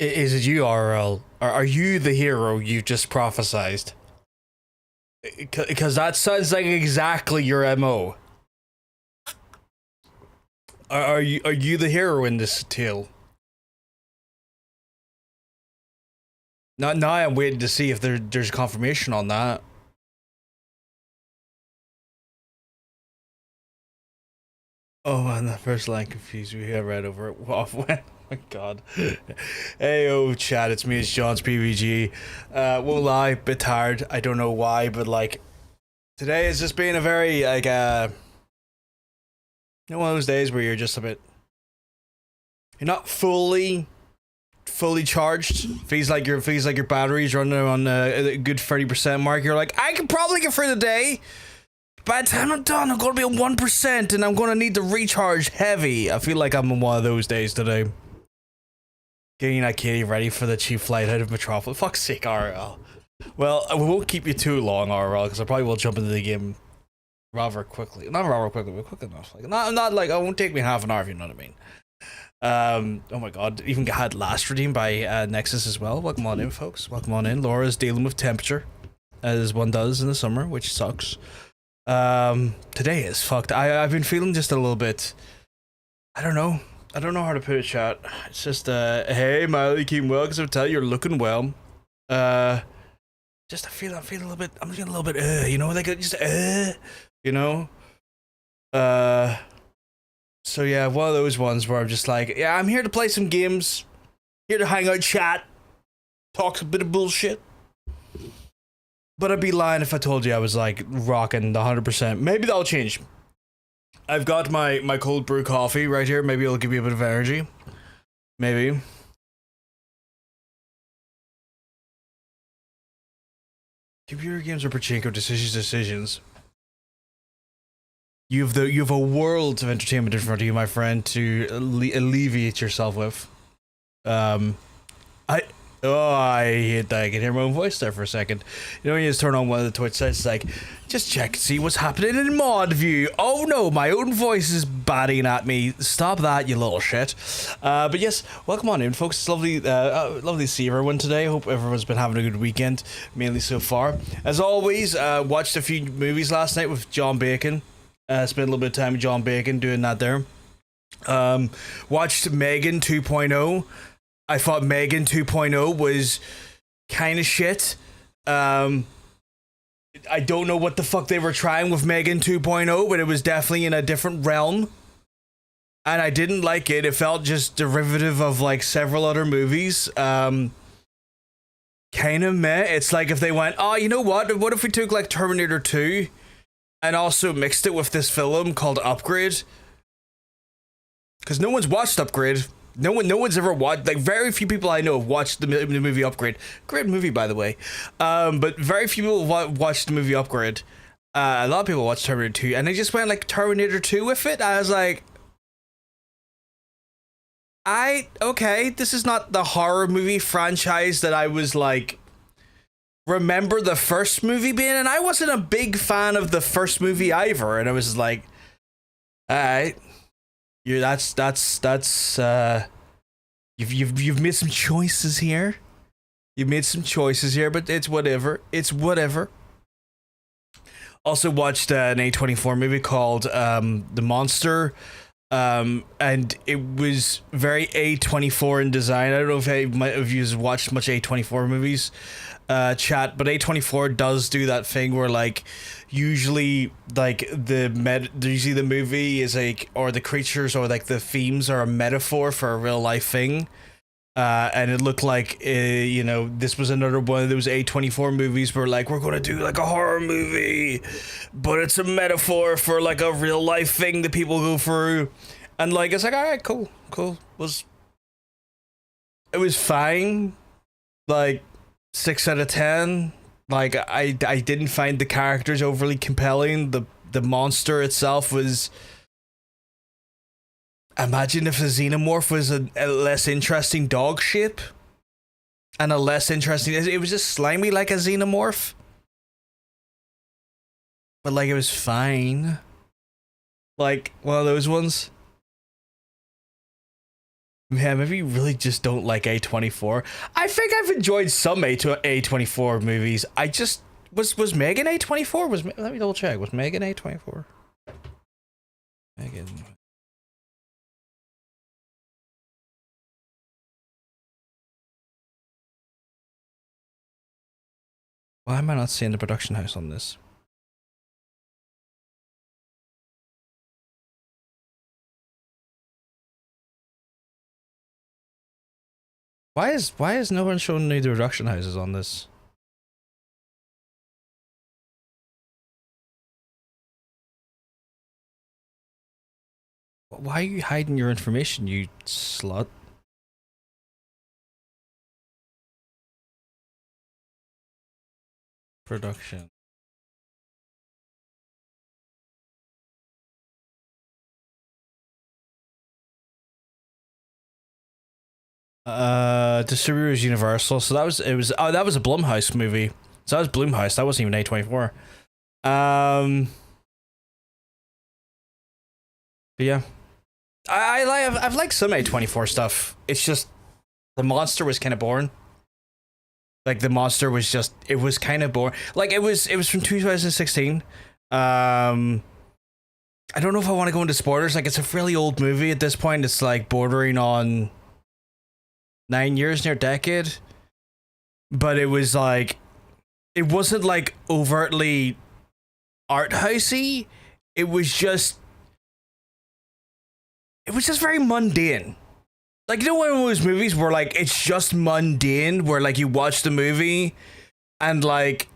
Is it you, RL? Are you the hero you just prophesized? Because that sounds like exactly your MO. Are you the hero in this tale? Not now. I'm waiting to see if there's confirmation on that. Oh, and the first line confused me. I read over it. Oh my god. Hey, oh, chat. It's me. It's John's PVG. Won't lie, bit tired. I don't know why, but like today has just been a very like one of those days where you're just a bit. You're not fully charged. Feels like your battery's running on a good 30% mark. You're like, I can probably get through the day. By the time I'm done, I'm gonna be at 1%, and I'm gonna need to recharge heavy. I feel like I'm in one of those days today. Getting that kitty ready for the cheap flight out of Metropolis. Fuck's sake, RL. Well, we won't keep you too long, RL, because I probably will jump into the game rather quickly. Not rather quickly, but quick enough. Like, not like, it won't take me half an hour, if you know what I mean. Oh my god, even had last redeemed by Nexus as well. Welcome on in, folks. Welcome on in. Laura's dealing with temperature, as one does in the summer, which sucks. Today is fucked. I've been feeling just a little bit. I don't know how to put it, chat. It's just hey Miley, keep well, because I tell you, you're looking well. Just I feel a little bit. I'm getting a little bit you know, like just you know. So yeah, one of those ones where I'm just like, yeah, I'm here to play some games, here to hang out, chat, talk a bit of bullshit. But I'd be lying if I told you I was like rocking the 100%. Maybe that'll change. I've got my cold brew coffee right here. Maybe it'll give you a bit of energy. Maybe. Computer games or pachinko decisions. You have a world of entertainment in front of you, my friend, to alleviate yourself with. I hate that. I can hear my own voice there for a second. You know, when you just turn on one of the Twitch sites, it's like, just check and see what's happening in mod view. Oh no, my own voice is batting at me. Stop that, you little shit. But yes, welcome on in, folks. It's lovely to see everyone today. Hope everyone's been having a good weekend, mainly so far. As always, watched a few movies last night with John Bacon. Spent a little bit of time with John Bacon doing that there. Watched Megan 2.0. I thought Megan 2.0 was kind of shit. I don't know what the fuck they were trying with Megan 2.0, but it was definitely in a different realm. And I didn't like it. It felt just derivative of like several other movies. Kind of meh. It's like if they went, oh, you know what? What if we took like Terminator 2 and also mixed it with this film called Upgrade? Because no one's watched Upgrade. No one's ever watched, like very few people I know have watched the movie Upgrade. Great movie, by the way. But very few people watched the movie Upgrade. A lot of people watched Terminator 2, and they just went like Terminator 2 with it. I was like, okay, this is not the horror movie franchise that I was like, remember the first movie being, and I wasn't a big fan of the first movie either, and I was like, alright. You've made some choices here. You've made some choices here, but it's whatever. It's whatever. Also watched an A24 movie called The Monster. And it was very A24 in design. I don't know if any of you have watched much A24 movies, chat, but A24 does do that thing where like usually like usually the movie is like, or the creatures or like the themes are a metaphor for a real life thing. And it looked like, you know, this was another one of those A24 movies where like, we're going to do like a horror movie, but it's a metaphor for like a real life thing that people go through. And like, it's like, all right, cool. It was fine. Like 6 out of 10. Like I didn't find the characters overly compelling. The monster itself was, imagine if a xenomorph was a less interesting dog shape and a less interesting, it was just slimy like a xenomorph, but like it was fine, like one of those ones. Yeah, maybe you really just don't like A24. I think I've enjoyed some A24 movies. I just was Megan A24? Let me double check. Was Megan A24? Megan. Why am I not seeing the production house on this? Why is no one showing me the production houses on this? Why are you hiding your information, you slut? Production. Distributor is Universal, so that was a Blumhouse movie. So that was Blumhouse. That wasn't even A24. But yeah, I've liked some A24 stuff. It's just the monster was kind of boring. Like the monster was just, it was kind of boring. Like it was from 2016. I don't know if I want to go into spoilers. Like it's a fairly old movie at this point. It's like bordering on 9 years, near a decade. But it was like, it wasn't like overtly art housey. It was just very mundane. Like, you know, one of those movies where like it's just mundane, where like you watch the movie and like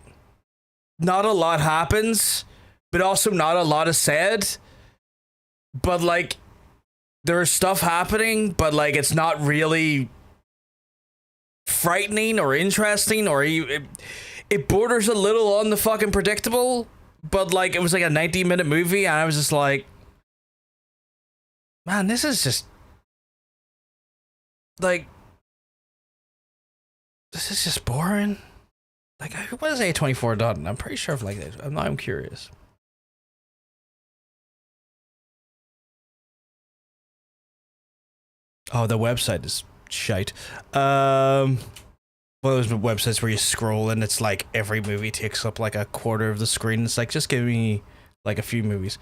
not a lot happens, but also not a lot is said. But like there's stuff happening, but like it's not really frightening or interesting, or it borders a little on the fucking predictable. But like it was like a 90-minute movie, and I was just like, man, this is just like, this is just boring. Like, what has A24 done? I'm pretty sure I've liked it. I'm curious. Oh, the website is shite. One of those websites where you scroll and it's like every movie takes up like a quarter of the screen. It's like, just give me like a few movies.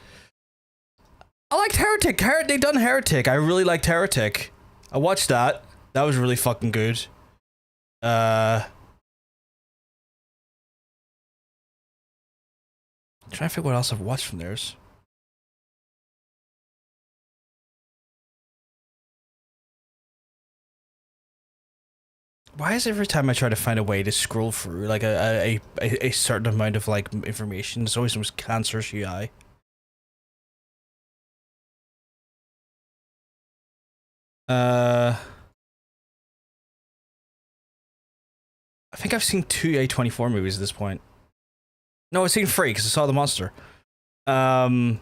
I liked Heretic. They done Heretic. I really liked Heretic. I watched that. That was really fucking good. I'm trying to figure what else I've watched from theirs. Why is every time I try to find a way to scroll through like a certain amount of like information, there's always some cancerous UI? I think I've seen 2 A24 movies at this point. No, I've seen 3 because I saw the monster. What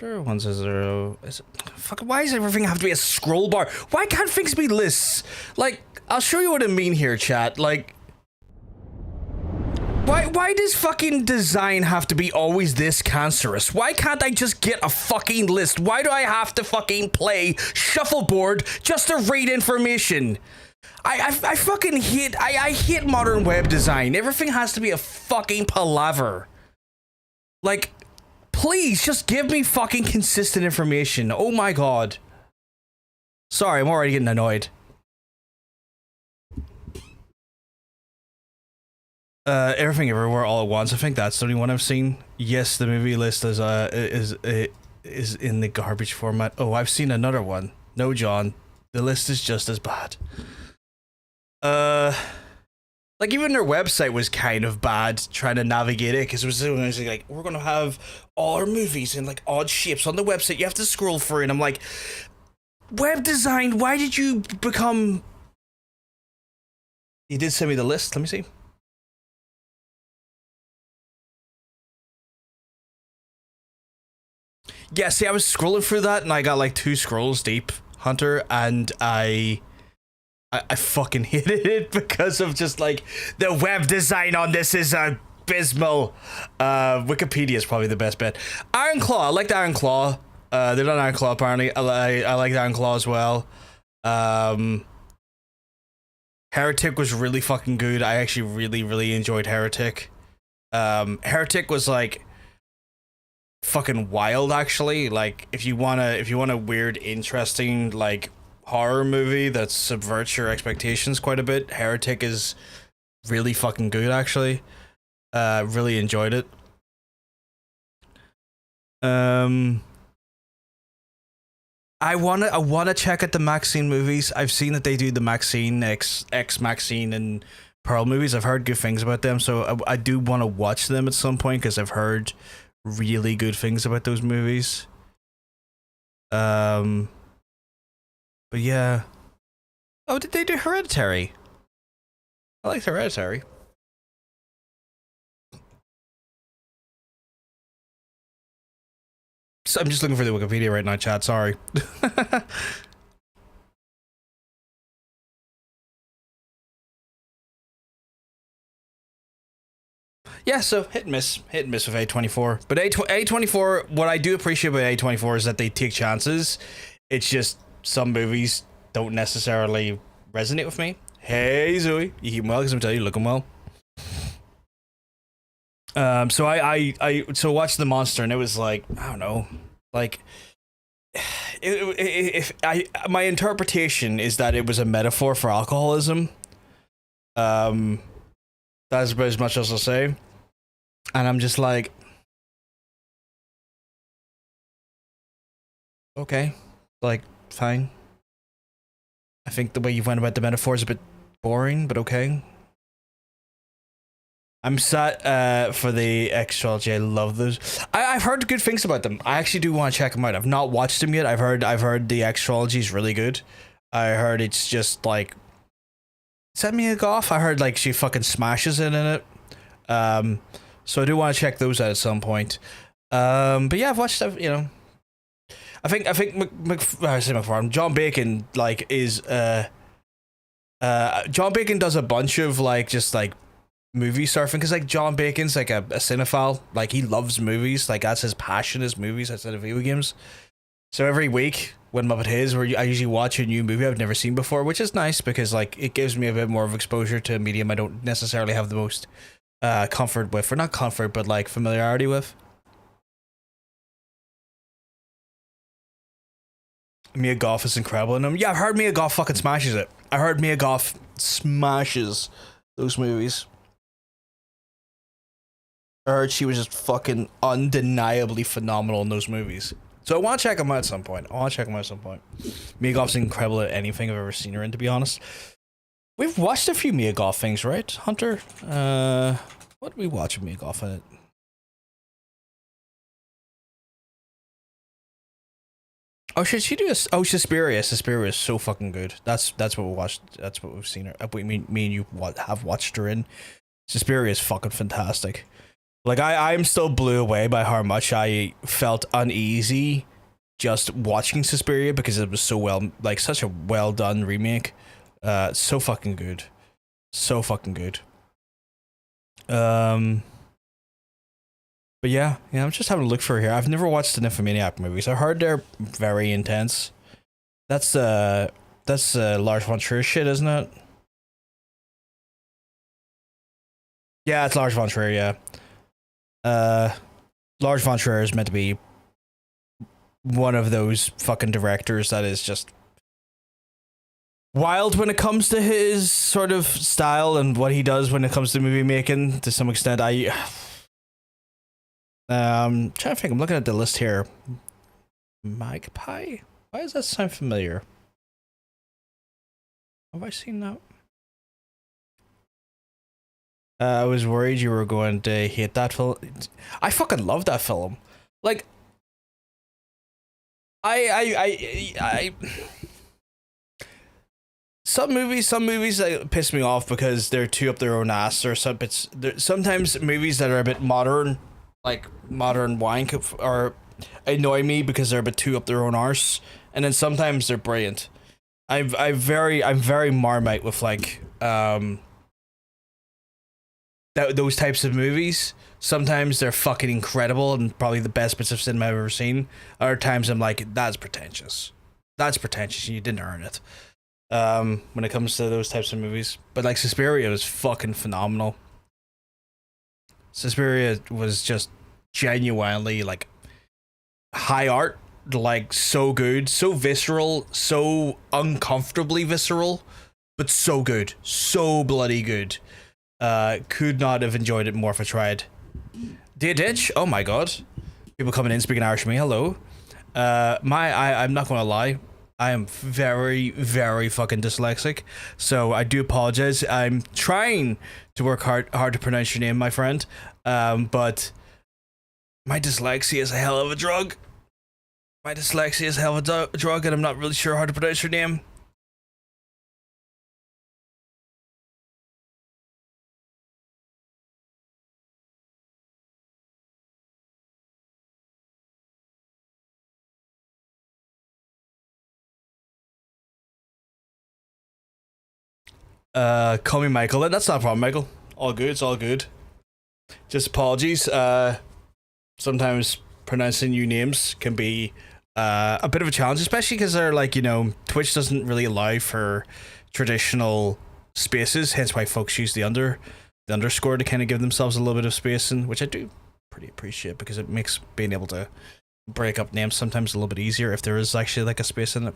other ones is there? Fucking, why does everything have to be a scroll bar? Why can't things be lists? Like, I'll show you what I mean here, chat. Like, why does fucking design have to be always this cancerous? Why can't I just get a fucking list? Why do I have to fucking play shuffleboard just to read information? I fucking hate, I hate modern web design. Everything has to be a fucking palaver. Like, please just give me fucking consistent information. Oh my god. Sorry, I'm already getting annoyed. Everything Everywhere All at Once. I think that's the only one I've seen. Yes, the movie list is in the garbage format. Oh, I've seen another one. No, John, the list is just as bad. Like even their website was kind of bad trying to navigate it, because it was like, we're gonna have all our movies in like odd shapes on the website. You have to scroll through, and I'm like, web design, why did you become? You did send me the list. Let me see. Yeah, see, I was scrolling through that and I got like 2 scrolls deep, Hunter, and I fucking hated it because of just like, the web design on this is abysmal. Wikipedia is probably the best bet. Iron Claw, I liked Iron Claw. They're not Iron Claw apparently. I like Iron Claw as well. Um, Heretic was really fucking good. I actually really enjoyed Heretic. Heretic was like fucking wild actually. Like if you want a weird, interesting like horror movie that subverts your expectations quite a bit, Heretic is really fucking good actually. Really enjoyed it. I wanna check out the Maxine movies. I've seen that they do the Maxine X Maxine and Pearl movies. I've heard good things about them, so I do want to watch them at some point because I've heard really good things about those movies. But yeah. Oh, did they do Hereditary? I liked Hereditary. So I'm just looking for the Wikipedia right now, chat. Sorry. Yeah, so hit and miss with A24. But A24, what I do appreciate about A24 is that they take chances. It's just some movies don't necessarily resonate with me. Hey Zoe, you keep well because I'm telling you, looking well. So I watched The Monster and it was like, I don't know, like my interpretation is that it was a metaphor for alcoholism. That's about as much as I'll say. And I'm just like, okay, like, fine. I think the way you went about the metaphor is a bit boring, but okay. I'm set for the X trilogy. I love those. I've heard good things about them. I actually do want to check them out. I've not watched them yet. I've heard the X trilogy is really good. I heard it's just like, set Mia Goth. I heard like she fucking smashes it in it. So I do want to check those out at some point. But yeah, I've watched stuff. You know, I think I say McFarlane. John Bacon like is John Bacon does a bunch of like just like movie surfing because like John Bacon's like a cinephile. Like he loves movies. Like that's his passion is movies outside of video games. So every week when I'm up at his, where I usually watch a new movie I've never seen before, which is nice because like it gives me a bit more of exposure to a medium I don't necessarily have the most comfort with, or not comfort, but like familiarity with. Mia Goth is incredible in them. Yeah, I've heard Mia Goth fucking smashes it. I heard Mia Goth smashes those movies. I heard she was just fucking undeniably phenomenal in those movies. So I want to check them out at some point. Mia Goth's incredible at anything I've ever seen her in, to be honest. We've watched a few Mia Goth things, right, Hunter? What did we watch with Mia Goth in it? Oh, should she do a... Oh, Suspiria. Suspiria is so fucking good. That's what we watched. That's what we've seen her... Me and you have watched her in. Suspiria is fucking fantastic. Like, I'm still blew away by how much I felt uneasy just watching Suspiria because it was so well... Like, such a well-done remake. So fucking good. So fucking good. But yeah, I'm just having a look for here. I've never watched the Nymphomaniac movies. I heard they're very intense. That's Lars von Trier shit, isn't it? Yeah, it's Lars von Trier, yeah. Lars von Trier is meant to be one of those fucking directors that is just wild when it comes to his sort of style and what he does when it comes to movie making. To some extent, trying to think. I'm looking at the list here. Magpie? Why does that sound familiar? Have I seen that? I was worried you were going to hate that film. I fucking love that film. Like, I some movies like, piss me off because they're too up their own ass, or sometimes movies that are a bit modern, like modern wank, or annoy me because they're a bit too up their own arse, and then sometimes they're brilliant. I'm very Marmite with like those types of movies. Sometimes they're fucking incredible and probably the best bits of cinema I've ever seen. Other times I'm like, that's pretentious. That's pretentious. You didn't earn it. When it comes to those types of movies. But like Suspiria was fucking phenomenal. Suspiria was just genuinely like high art, like so good, so visceral, so uncomfortably visceral, but so good, so bloody good. Could not have enjoyed it more if I tried. Dear Ditch, oh my god, people coming in speaking Irish to me. Hello. I'm not gonna lie, I am very, very fucking dyslexic, so I do apologize. I'm trying to work hard to pronounce your name, my friend, but my dyslexia is a hell of a drug. My dyslexia is a hell of a drug, and I'm not really sure how to pronounce your name. Call me Michael. That's not a problem, Michael. All good. It's all good. Just apologies. Sometimes pronouncing new names can be a bit of a challenge, especially because they're like, you know, Twitch doesn't really allow for traditional spaces, hence why folks use the underscore to kind of give themselves a little bit of space, and which I do pretty appreciate because it makes being able to break up names sometimes a little bit easier if there is actually like a space in it.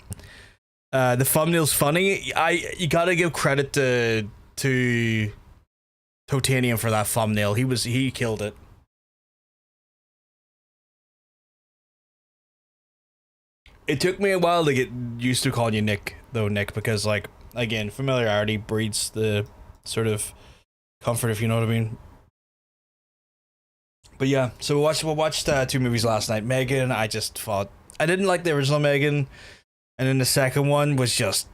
The thumbnail's funny. You gotta give credit to Totanium for that thumbnail. He killed it. It took me a while to get used to calling you Nick, though, Nick, because like again, familiarity breeds the sort of comfort, if you know what I mean. But yeah, so we watched 2 movies last night. Megan, I just thought I didn't like the original Megan. And then the second one was just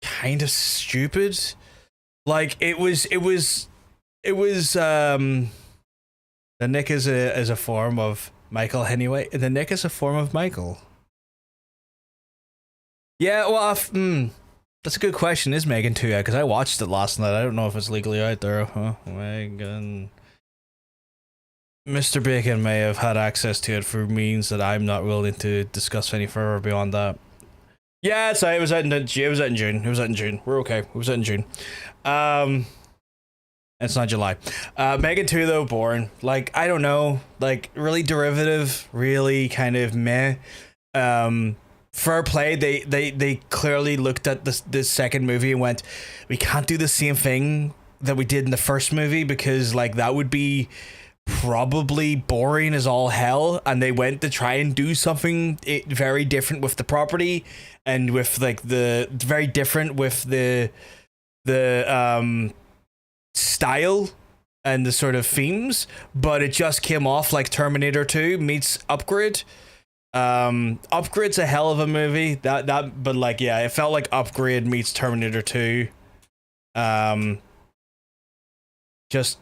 kind of stupid. Like it was the Nick is a form of Michael anyway. The Nick is a form of Michael. Yeah, well, that's a good question. Is Megan 2 out? Because I watched it last night. I don't know if it's legally out there. Huh? Megan. Mr. Bacon may have had access to it for means that I'm not willing to discuss any further beyond that. Yeah, it's it was out in June. We're okay. It was out in June. It's not July. Megan 2 though, boring. Like, I don't know. Like, really derivative, really kind of meh. Fair play, they clearly looked at this second movie and went, we can't do the same thing that we did in the first movie because like that would be probably boring as all hell, and they went to try and do something very different with the property and with like the very different with the style and the sort of themes, but it just came off like Terminator 2 meets Upgrade. Upgrade's a hell of a movie, but like, yeah, it felt like Upgrade meets Terminator 2. Just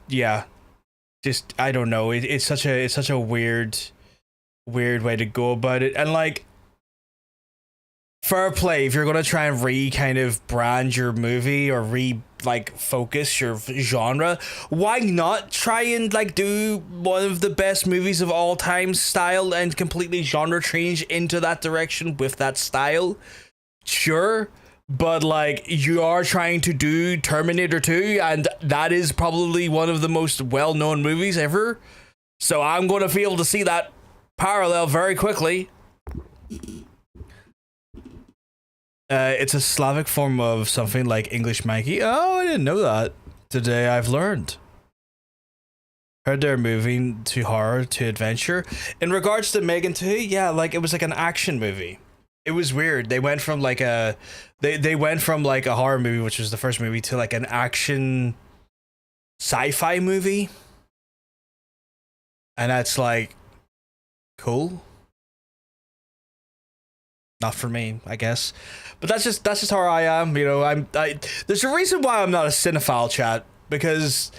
I don't know, it's such a weird way to go about it. And like, fair play, if you're gonna try and kind of brand your movie or focus your genre, why not try and like do one of the best movies of all time style and completely genre change into that direction with that style? Sure, but like, you are trying to do Terminator 2, and that is probably one of the most well-known movies ever, so I'm gonna be able to see that parallel very quickly. It's a Slavic form of something like English Mikey. Oh, I didn't know that. Today I've learned. Heard they're moving to horror to adventure. In regards to Megan 2, yeah, like it was like an action movie. It was weird. They went from like a horror movie, which was the first movie, to like an action sci-fi movie. And that's like cool. Not for me, I guess. But that's just how I am, you know. There's a reason why I'm not a cinephile, chat, because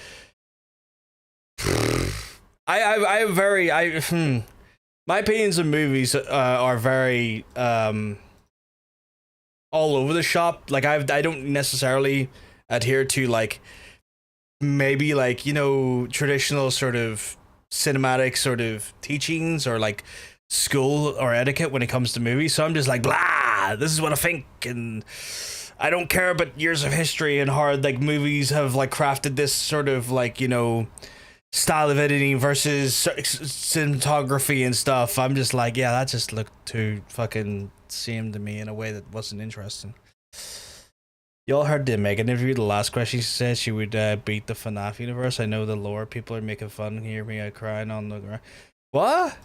my opinions on movies are very all over the shop. Like I don't necessarily adhere to like maybe like, you know, traditional sort of cinematic sort of teachings or like school or etiquette when it comes to movies. So I'm just like, blah, this is what I think, and I don't care about years of history and how like movies have like crafted this sort of like, you know, style of editing versus cinematography and stuff. I'm just like, yeah, that just looked too fucking same to me in a way that wasn't interesting. Y'all heard the Megan interview. The last question, she said she would beat the FNAF universe. I know the lore people are making fun. Hear me out crying on the ground. What?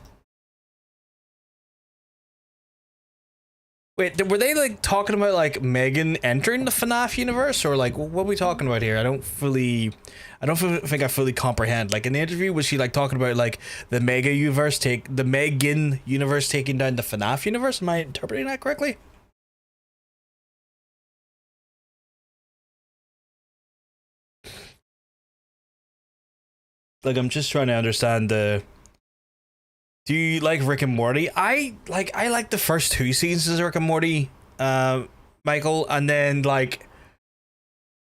Wait, were they like talking about like Megan entering the FNAF universe, or like what are we talking about here? I don't think I fully comprehend. Like in the interview, was she like talking about like the Megan universe taking down the FNAF universe? Am I interpreting that correctly? Like, I'm just trying to understand the. Do you like Rick and Morty? I like the first two seasons of Rick and Morty, Michael, and then like,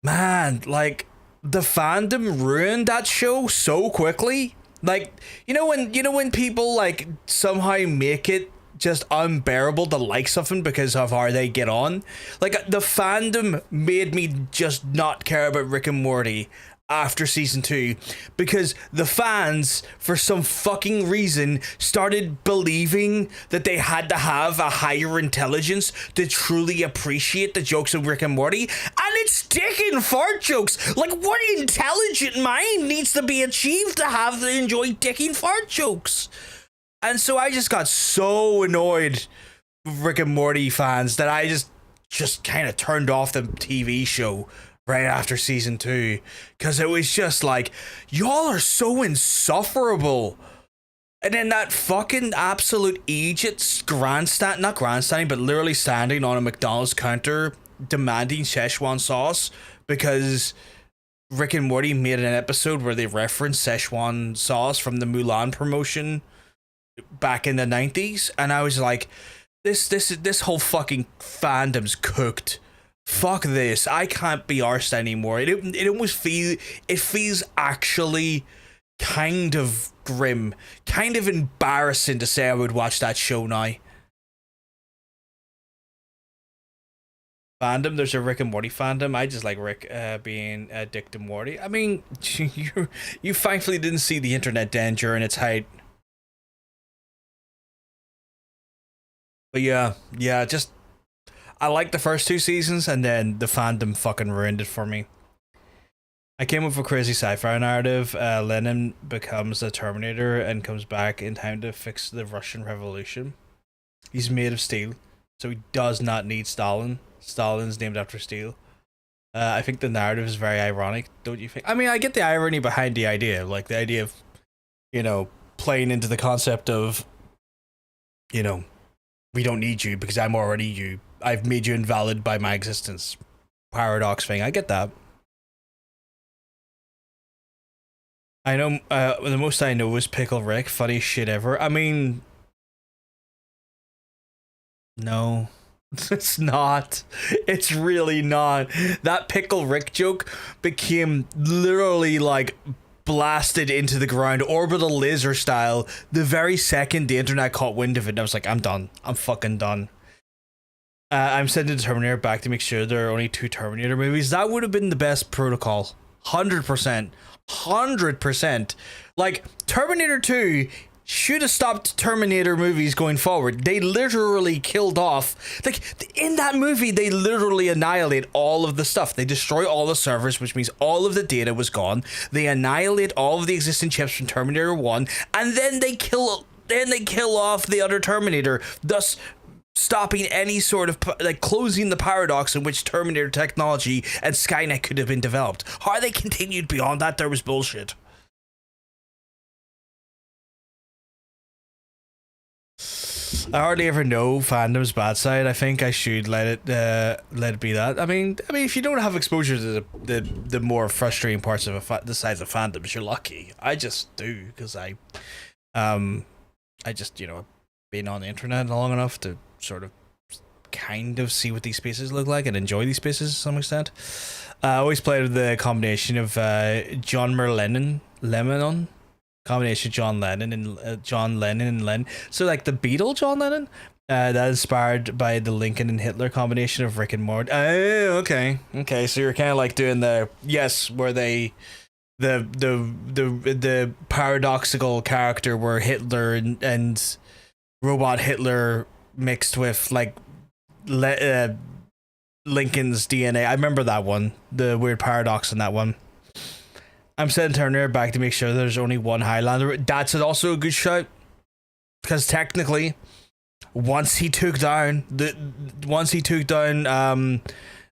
man, like the fandom ruined that show so quickly. Like, you know when people like somehow make it just unbearable to like something because of how they get on. Like the fandom made me just not care about Rick and Morty after season 2 because the fans for some fucking reason started believing that they had to have a higher intelligence to truly appreciate the jokes of Rick and Morty, and it's dick and fart jokes. Like, what intelligent mind needs to be achieved to have to enjoy dick and fart jokes? And so I just got so annoyed with Rick and Morty fans that I just kind of turned off the TV show right after season 2, because it was just like, y'all are so insufferable. And then that fucking absolute idiot not grandstanding, but literally standing on a McDonald's counter demanding Szechuan sauce because Rick and Morty made an episode where they referenced Szechuan sauce from the Mulan promotion back in the 90s, and I was like, this whole fucking fandom's cooked. Fuck this. I can't be arsed anymore. It almost feels actually kind of grim, kind of embarrassing to say I would watch that show now. Fandom, there's a Rick and Morty fandom. I just like Rick being Dick to Morty. I mean, you thankfully didn't see the internet den during its height. But yeah, just I liked the first 2 seasons, and then the fandom fucking ruined it for me. I came up with a crazy sci-fi narrative. Lenin becomes a Terminator and comes back in time to fix the Russian Revolution. He's made of steel, so he does not need Stalin. Stalin's named after steel. I think the narrative is very ironic, don't you think? I mean, I get the irony behind the idea, like the idea of, you know, playing into the concept of, you know, we don't need you because I'm already you. I've made you invalid by my existence. Paradox thing. I get that. I know the most I know is Pickle Rick. Funniest shit ever. I mean, no, it's not. It's really not. That Pickle Rick joke became literally like blasted into the ground, orbital laser style, the very second the internet caught wind of it. I was like, I'm done. I'm fucking done. I'm sending Terminator back to make sure there are only 2 Terminator movies. That would have been the best protocol. 100%. 100%. Like, Terminator 2 should have stopped Terminator movies going forward. They literally killed off, like, in that movie, they literally annihilate all of the stuff. They destroy all the servers, which means all of the data was gone. They annihilate all of the existing chips from Terminator 1, and then they kill off the other Terminator, thus stopping any sort of, like, closing the paradox in which Terminator technology and Skynet could have been developed. How they continued beyond that, there was bullshit. I hardly ever know fandom's bad side. I think I should let it be that. I mean, if you don't have exposure to the more frustrating parts of the sides of fandoms, you're lucky. I just do, because I just, you know, been on the internet long enough to sort of kind of see what these spaces look like and enjoy these spaces to some extent. I always played with the combination of John Lennon, combination of John Lennon and Lennon. So like the Beatle John Lennon, that inspired by the Lincoln and Hitler combination of Rick and Morty. Oh, okay. So you're kind of like doing where they the paradoxical character where Hitler and robot Hitler mixed with like Lincoln's DNA. I remember that one, the weird paradox in that one. I'm setting Turner back to make sure there's only one Highlander. That's also a good shout, because technically, once he took down the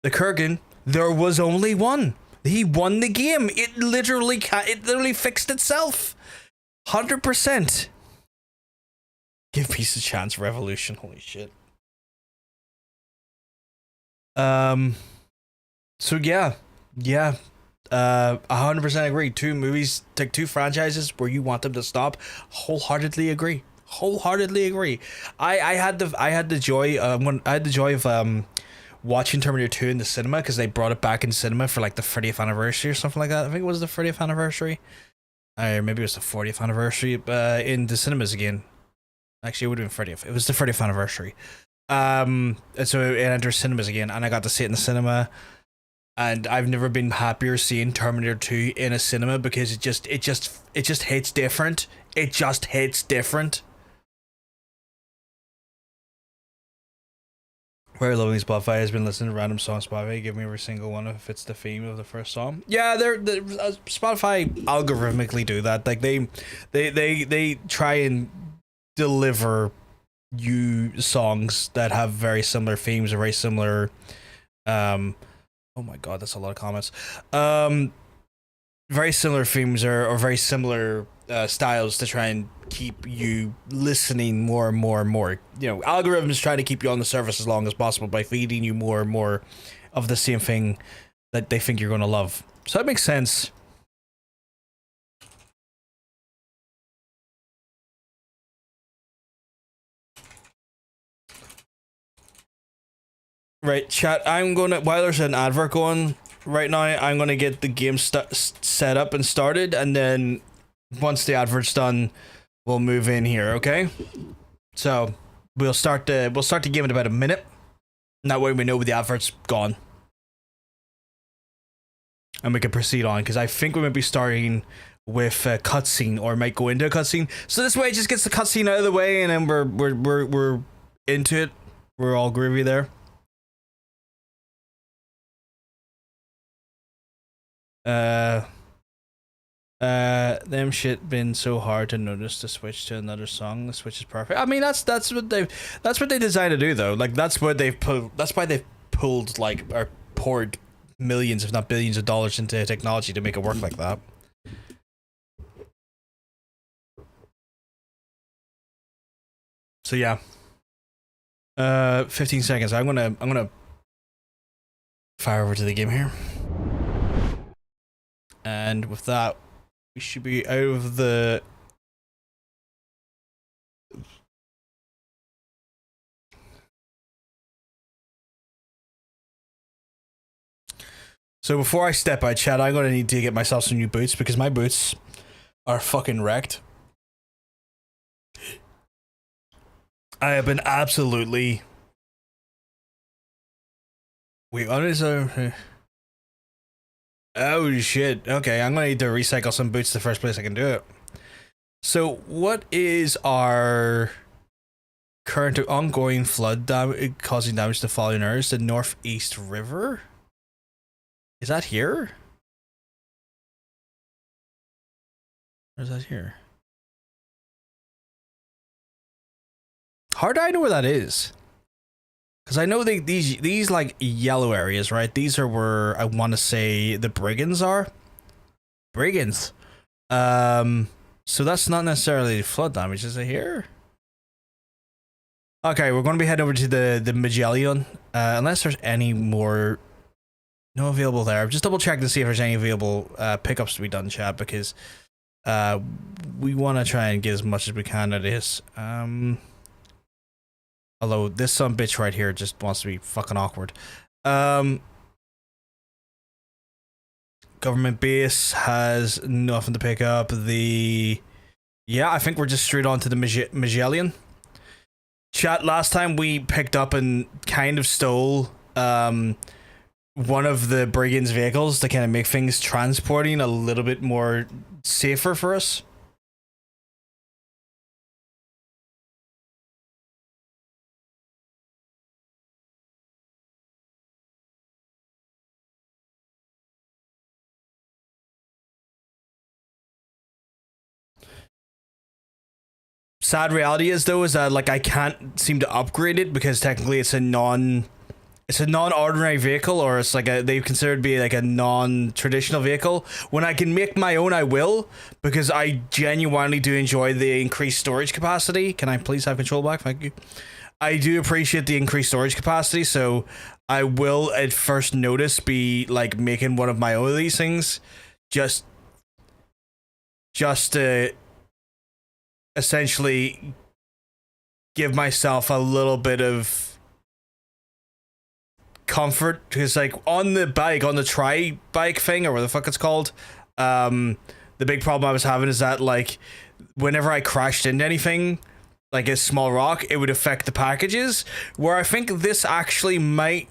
Kurgan, there was only one. He won the game. It literally fixed itself. 100%. Give peace a chance, revolution. Holy shit. So yeah, 100% agree. Two movies, like two franchises where you want them to stop. Wholeheartedly agree. I had the joy of watching Terminator 2 in the cinema, because they brought it back in cinema for like the 30th anniversary or something like that. I think it was the 30th anniversary, or maybe it was the 40th anniversary in the cinemas again. Actually, it would have been 30th. It was the 30th anniversary. And so it entered cinemas again, and I got to see it in the cinema. And I've never been happier seeing Terminator 2 in a cinema, because it just hits different. It just hits different. Very lovely. Spotify has been listening to random songs. Spotify give me every single one if it's the theme of the first song. Yeah, Spotify algorithmically do that. Like they try and deliver you songs that have very similar themes or very similar. Oh my god, that's a lot of comments. Very similar themes or very similar styles to try and keep you listening more and more and more. You know, algorithms try to keep you on the service as long as possible by feeding you more and more of the same thing that they think you're going to love. So that makes sense. Right, chat, I'm gonna, while there's an advert going right now, I'm gonna get the game set up and started, and then once the advert's done, we'll move in here, okay? So we'll start the game in about a minute, and that way we know the advert's gone, and we can proceed on, because I think we might be starting with a cutscene, or might go into a cutscene. So this way it just gets the cutscene out of the way, and then we're into it. We're all groovy there. Them shit been so hard to notice to switch to another song. The switch is perfect. I mean, that's what they designed to do, though. Like that's why they've pulled like, or poured millions, if not billions, of dollars into technology to make it work like that. So yeah. 15 seconds. I'm gonna fire over to the game here. And with that, we should be out of the... So before I step out, chat, I'm gonna need to get myself some new boots, because my boots are fucking wrecked. I have been absolutely... Wait, what is a... Oh shit, okay, I'm gonna need to recycle some boots the first place I can do it. So what is our current ongoing flood causing damage to falling areas? The Northeast River? Is that here? Or is that here? How do I know where that is? Because I know these like yellow areas, right? These are where I want to say the brigands are. Brigands. So that's not necessarily flood damage, is it here? Okay, we're going to be heading over to the Magellan. Unless there's any more... No available there. I'm just double checking to see if there's any available pickups to be done, chat, because we want to try and get as much as we can out of this. Although this some bitch right here just wants to be fucking awkward. Government base has nothing to pick up. Yeah, I think we're just straight on to the Magellan. Chat, last time we picked up and kind of stole one of the brigands' vehicles to kind of make things transporting a little bit more safer for us. Sad reality is though is that like I can't seem to upgrade it because technically it's a non-ordinary vehicle, or it's like they consider it to be like a non-traditional vehicle. When I can make my own, I will, because I genuinely do enjoy the increased storage capacity. Can I please have control back? Thank you. I do appreciate the increased storage capacity, so I will at first notice be like making one of my own of these things, just to essentially give myself a little bit of comfort, because like on the tri-bike thing, or what the fuck it's called, the big problem I was having is that like whenever I crashed into anything, like a small rock, it would affect the packages, where I think this actually might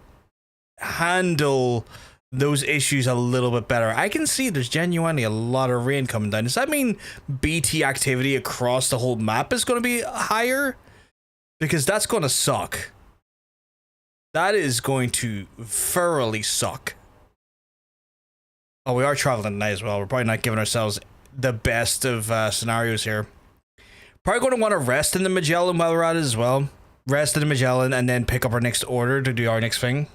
handle those issues a little bit better. I can see there's genuinely a lot of rain coming down. Does that mean BT activity across the whole map is going to be higher? Because that's going to suck. That is going to thoroughly suck. Oh, we are traveling tonight as well. We're probably not giving ourselves the best of scenarios here. Probably going to want to rest in the Magellan while we're at it as well. Rest in the Magellan and then pick up our next order to do our next thing.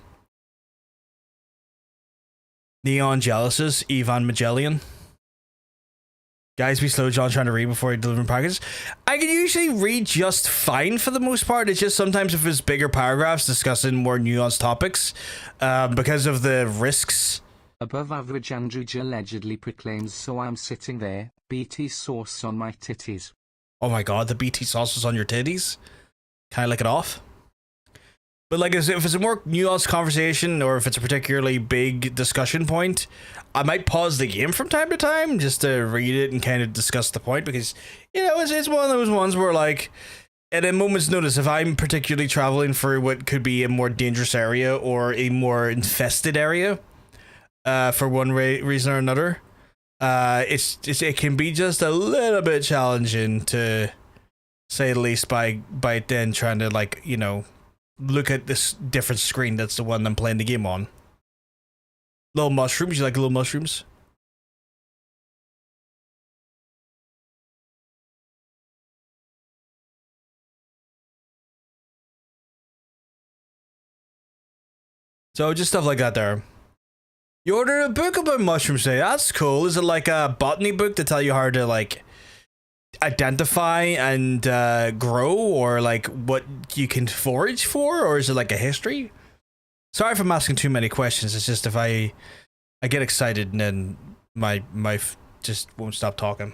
Neon Jealouses, Ivan Magellan. Guys, be slow, John, trying to read before he delivers packages. I can usually read just fine for the most part. It's just sometimes if it's bigger paragraphs discussing more nuanced topics, because of the risks. Above average Andrew allegedly proclaims, so I'm sitting there, BT sauce on my titties. Oh my god, the BT sauce is on your titties? Can I lick it off? But like, if it's a more nuanced conversation, or if it's a particularly big discussion point, I might pause the game from time to time just to read it and kind of discuss the point, because, you know, it's one of those ones where, like, at a moment's notice, if I'm particularly traveling for what could be a more dangerous area or a more infested area, for one reason or another, it can be just a little bit challenging, to say the least, by then trying to, like, you know, look at this different screen that's the one I'm playing the game on. Little mushrooms, you like little mushrooms? So just stuff like that there. You ordered a book about mushrooms today. That's cool. Is it like a botany book to tell you how to like identify and grow, or like what you can forage for, or is it like a history? Sorry if I'm asking too many questions. It's just if I get excited and then my just won't stop talking.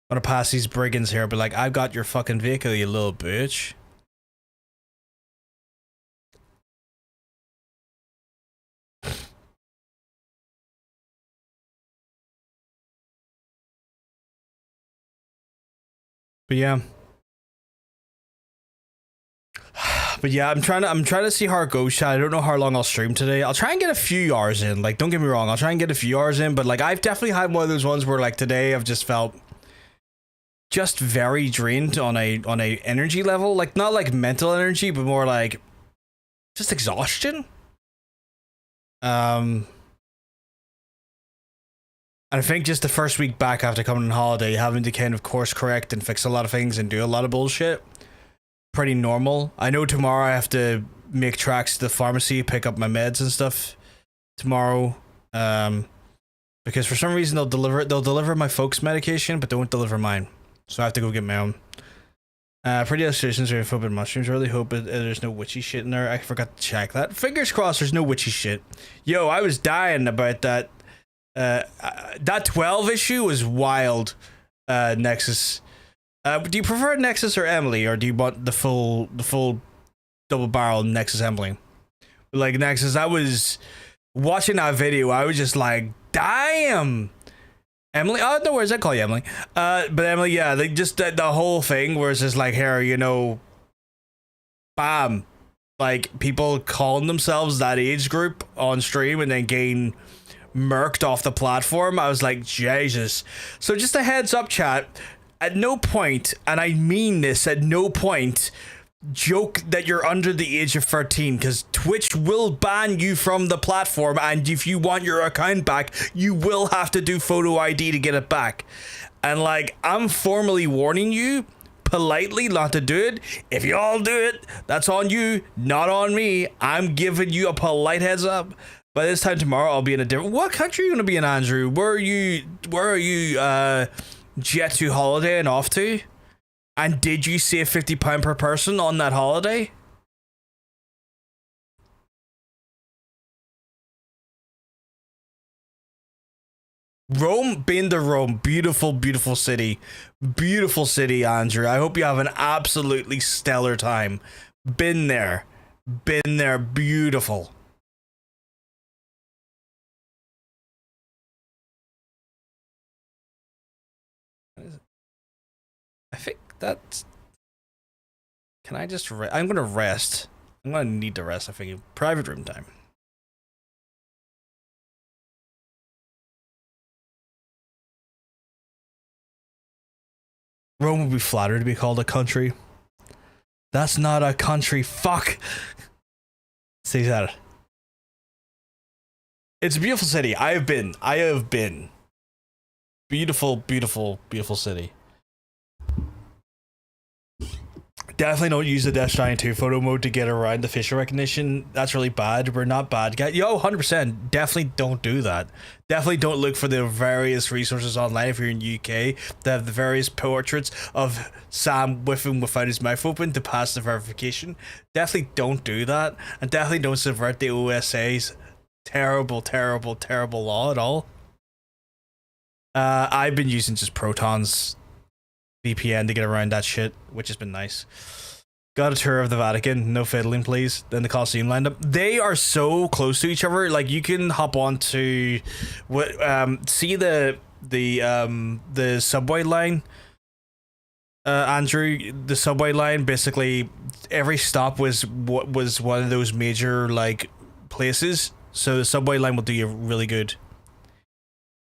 I'm gonna pass these brigands here, but like, I've got your fucking vehicle, you little bitch. But yeah, I'm trying to see how it goes, chat. I don't know how long I'll stream today. I'll try and get a few hours in. Like, don't get me wrong, I'll try and get a few hours in, but like, I've definitely had one of those ones where like today I've just felt just very drained on a energy level. Like, not like mental energy, but more like just exhaustion. And I think just the first week back after coming on holiday, having to kind of course correct and fix a lot of things and do a lot of bullshit, pretty normal. I know tomorrow I have to make tracks to the pharmacy, pick up my meds and stuff tomorrow, because for some reason they'll deliver my folks' medication, but they won't deliver mine, so I have to go get my own. Pretty illustrations are forbidden mushrooms. I really hope there's no witchy shit in there. I forgot to check that. Fingers crossed there's no witchy shit. Yo, I was dying about that That 12 issue was wild. Nexus. Do you prefer Nexus or Emily, or do you want the full double barrel Nexus Emily? Like Nexus, I was watching that video, I was just like, damn. Emily, oh no worries, I call you Emily. But Emily, yeah, like just the whole thing where it's just like, here, you know, bam, like people calling themselves that age group on stream and then getting murked off the platform. I was like, Jesus. So just a heads up, chat. At no point, and I mean this, at no point, joke that you're under the age of 13, because Twitch will ban you from the platform, and if you want your account back, you will have to do photo ID to get it back. And like, I'm formally warning you politely not to do it. If you all do it, that's on you, not on me. I'm giving you a polite heads up. By this time tomorrow, I'll be in a different... What country are you going to be in, Andrew? Where are you jet to holiday and off to? And did you save £50 per person on that holiday? Rome, been to Rome. Beautiful, beautiful city. Beautiful city, Andrew. I hope you have an absolutely stellar time. Been there. Been there. Beautiful. I think that's... Can I just I'm gonna rest. I'm gonna need to rest, I think. Private room time. Rome would be flattered to be called a country. That's not a country. Fuck. Say that. It's a beautiful city. I have been. Beautiful, beautiful, beautiful city. Definitely don't use the Death Stranding 2 photo mode to get around the facial recognition. That's really bad. We're not bad guys. Yo, 100%. Definitely don't do that. Definitely don't look for the various resources online if you're in UK that have the various portraits of Sam with and without his mouth open to pass the verification. Definitely don't do that. And definitely don't subvert the OSA's terrible, terrible, terrible law at all. I've been using just Proton's VPN to get around that shit, which has been nice. Got a tour of the Vatican, no fiddling please. Then the Colosseum lined up. They are so close to each other. Like you can hop on to what see the subway line. Andrew, the subway line, basically every stop was one of those major like places. So the subway line will do you really good.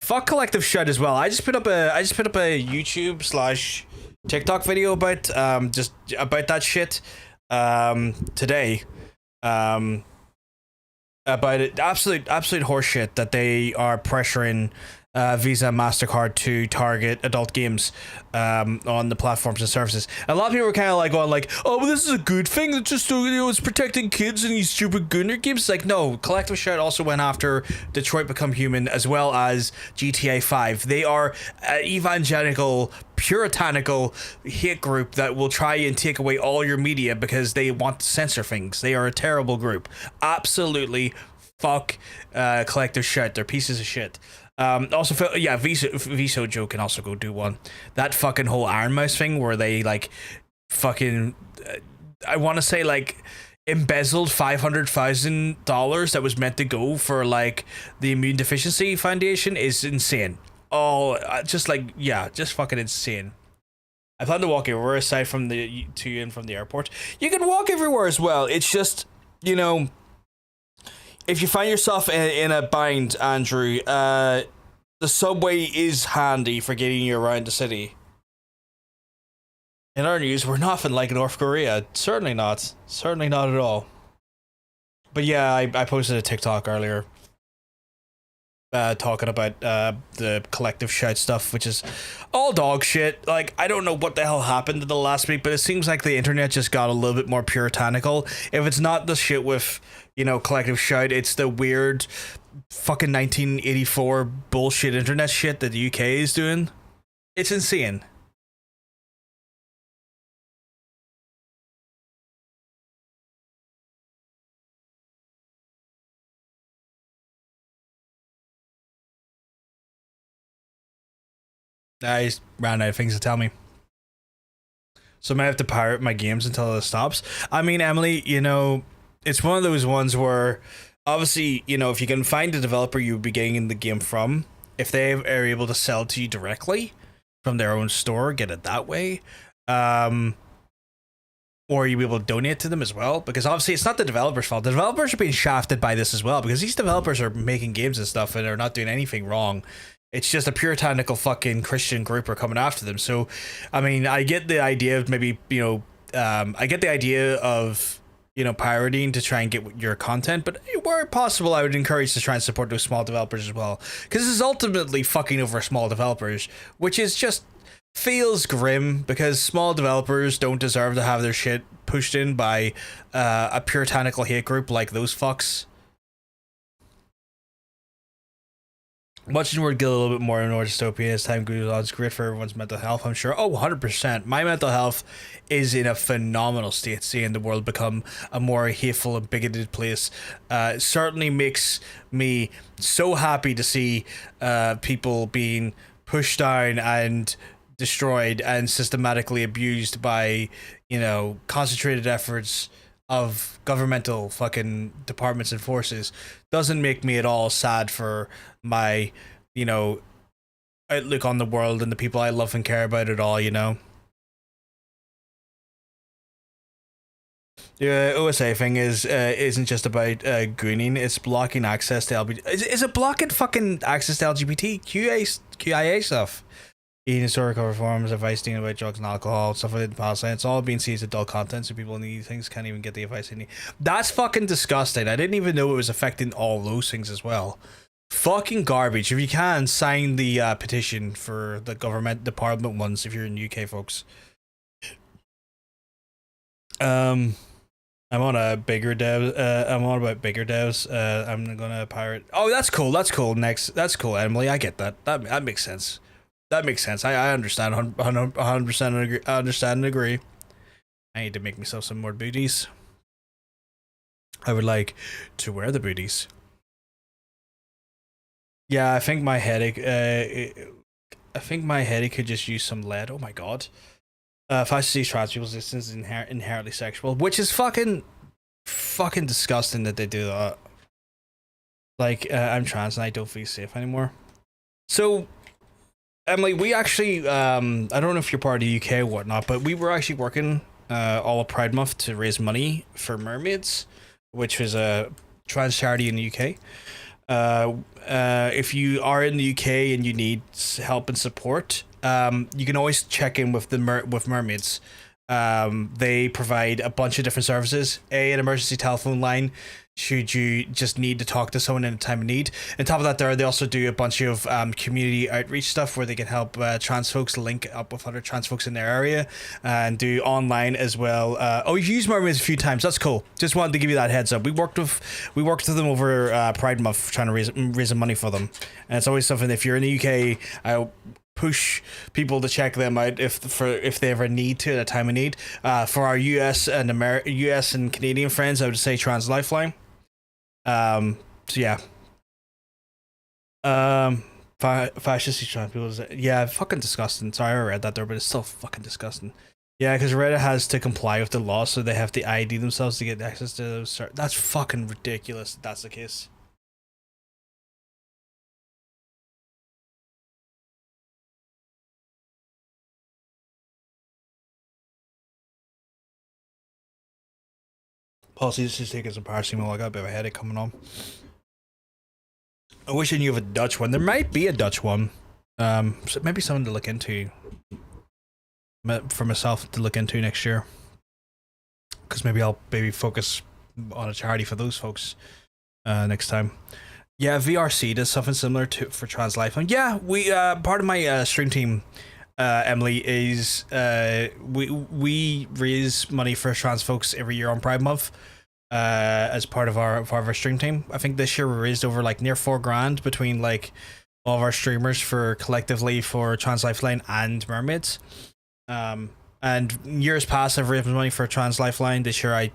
Fuck collective shit as well. I just put up a YouTube / TikTok video about just about that shit today. About it, absolute horseshit that they are pressuring Visa and MasterCard to target adult games on the platforms and services. And a lot of people are kind of like going like, oh, well, this is a good thing. It's just, you know, it's protecting kids and these stupid Gunner games. It's like, no, Collective Shout also went after Detroit Become Human as well as GTA 5. They are an evangelical, puritanical hate group that will try and take away all your media because they want to censor things. They are a terrible group. Absolutely fuck Collective Shout. They're pieces of shit. Also, yeah, Viso Joe can also go do one. That fucking whole Iron Mouse thing where they like fucking, I want to say like embezzled $500,000 that was meant to go for like the Immune Deficiency Foundation is insane. Oh, just like, yeah, just fucking insane. I plan to walk everywhere aside from the to and from the airport. You can walk everywhere as well. It's just, you know, if you find yourself in a bind, Andrew, the subway is handy for getting you around the city. In our news, we're nothing like North Korea. Certainly not. Certainly not at all. But yeah, I posted a TikTok earlier talking about the collective shout stuff, which is all dog shit. Like, I don't know what the hell happened in the last week, but it seems like the internet just got a little bit more puritanical. If it's not the shit with, you know, collective shout, it's the weird fucking 1984 bullshit internet shit that the UK is doing. It's insane. I just ran out of things to tell me. So I might have to pirate my games until it stops. I mean, Emily, you know, it's one of those ones where obviously, you know, if you can find a developer you would be getting the game from, if they are able to sell to you directly from their own store, get it that way. Or you'll be able to donate to them as well, because obviously it's not the developers' fault. The developers are being shafted by this as well, because these developers are making games and stuff and are not doing anything wrong. It's just a puritanical fucking Christian group are coming after them. So, I mean, I get the idea of maybe, you know, I get the idea of, you know, pirating to try and get your content, but where possible, I would encourage to try and support those small developers as well, because this is ultimately fucking over small developers, which is just feels grim, because small developers don't deserve to have their shit pushed in by a puritanical hate group like those fucks. Watching Word get a little bit more in dystopia as time goes on. It's great for everyone's mental health, I'm sure. Oh, 100%. My mental health is in a phenomenal state, seeing the world become a more hateful and bigoted place. It certainly makes me so happy to see people being pushed down and destroyed and systematically abused by, you know, concentrated efforts of governmental fucking departments and forces. Doesn't make me at all sad for my, you know, outlook on the world and the people I love and care about at all, you know. The OSA thing isn't just about gooning, it's blocking access to LGBT. Is it blocking fucking access to QIA stuff? Eating historical reforms, advice dealing about drugs and alcohol, stuff like that. It's all being seen as adult content, so people in these things can't even get the advice they need. That's fucking disgusting. I didn't even know it was affecting all those things as well. Fucking garbage. If you can, sign the petition for the government, the parliament ones, if you're in the UK, folks. I'm on a bigger dev. I'm on about bigger devs. I'm gonna pirate. Oh, that's cool. That's cool. Next, that's cool, Emily. I get that. That makes sense. That makes sense. I understand 100% agree, understand and agree. I need to make myself some more booties. I would like to wear the booties. Yeah, I think my headache. I think my headache could just use some lead. Oh my god. If I see trans people's existence is inherently sexual, which is fucking disgusting that they do that. Like, I'm trans and I don't feel safe anymore. So, Emily, we actually, I don't know if you're part of the UK or whatnot, but we were actually working all of Pride Month to raise money for Mermaids, which was a trans charity in the UK. If you are in the UK and you need help and support, you can always check in with with Mermaids. They provide a bunch of different services. An emergency telephone line should you just need to talk to someone in a time of need. On top of that, they also do a bunch of community outreach stuff where they can help trans folks link up with other trans folks in their area and do online as well. Oh, you've used Mermaids a few times. That's cool. Just wanted to give you that heads up. We worked with them over Pride Month, trying to raise money for them, and it's always something. If you're in the UK, I push people to check them out if they ever need to at a time of need. For our US and Canadian friends, I would say Trans Lifeline. So yeah. Fascist trans people. Yeah, fucking disgusting. Sorry, I read that there, but it's still fucking disgusting. Yeah, because Reddit has to comply with the law, so they have to ID themselves to get access to those. That's fucking ridiculous. If that's the case. Policies just taking some paracetamol. I got a bit of a headache coming on. I wish I knew of a Dutch one. There might be a Dutch one. So maybe something to look into for myself to look into next year. Because maybe I'll focus on a charity for those folks next time. Yeah, VRC does something similar for Trans Life. And yeah, we part of my stream team, Emily, is we raise money for trans folks every year on Pride Month. As part of our stream team. I think this year we raised over like near $4,000 between like all of our streamers for collectively for Trans Lifeline and Mermaids. And years past I've raised money for Trans Lifeline. This year I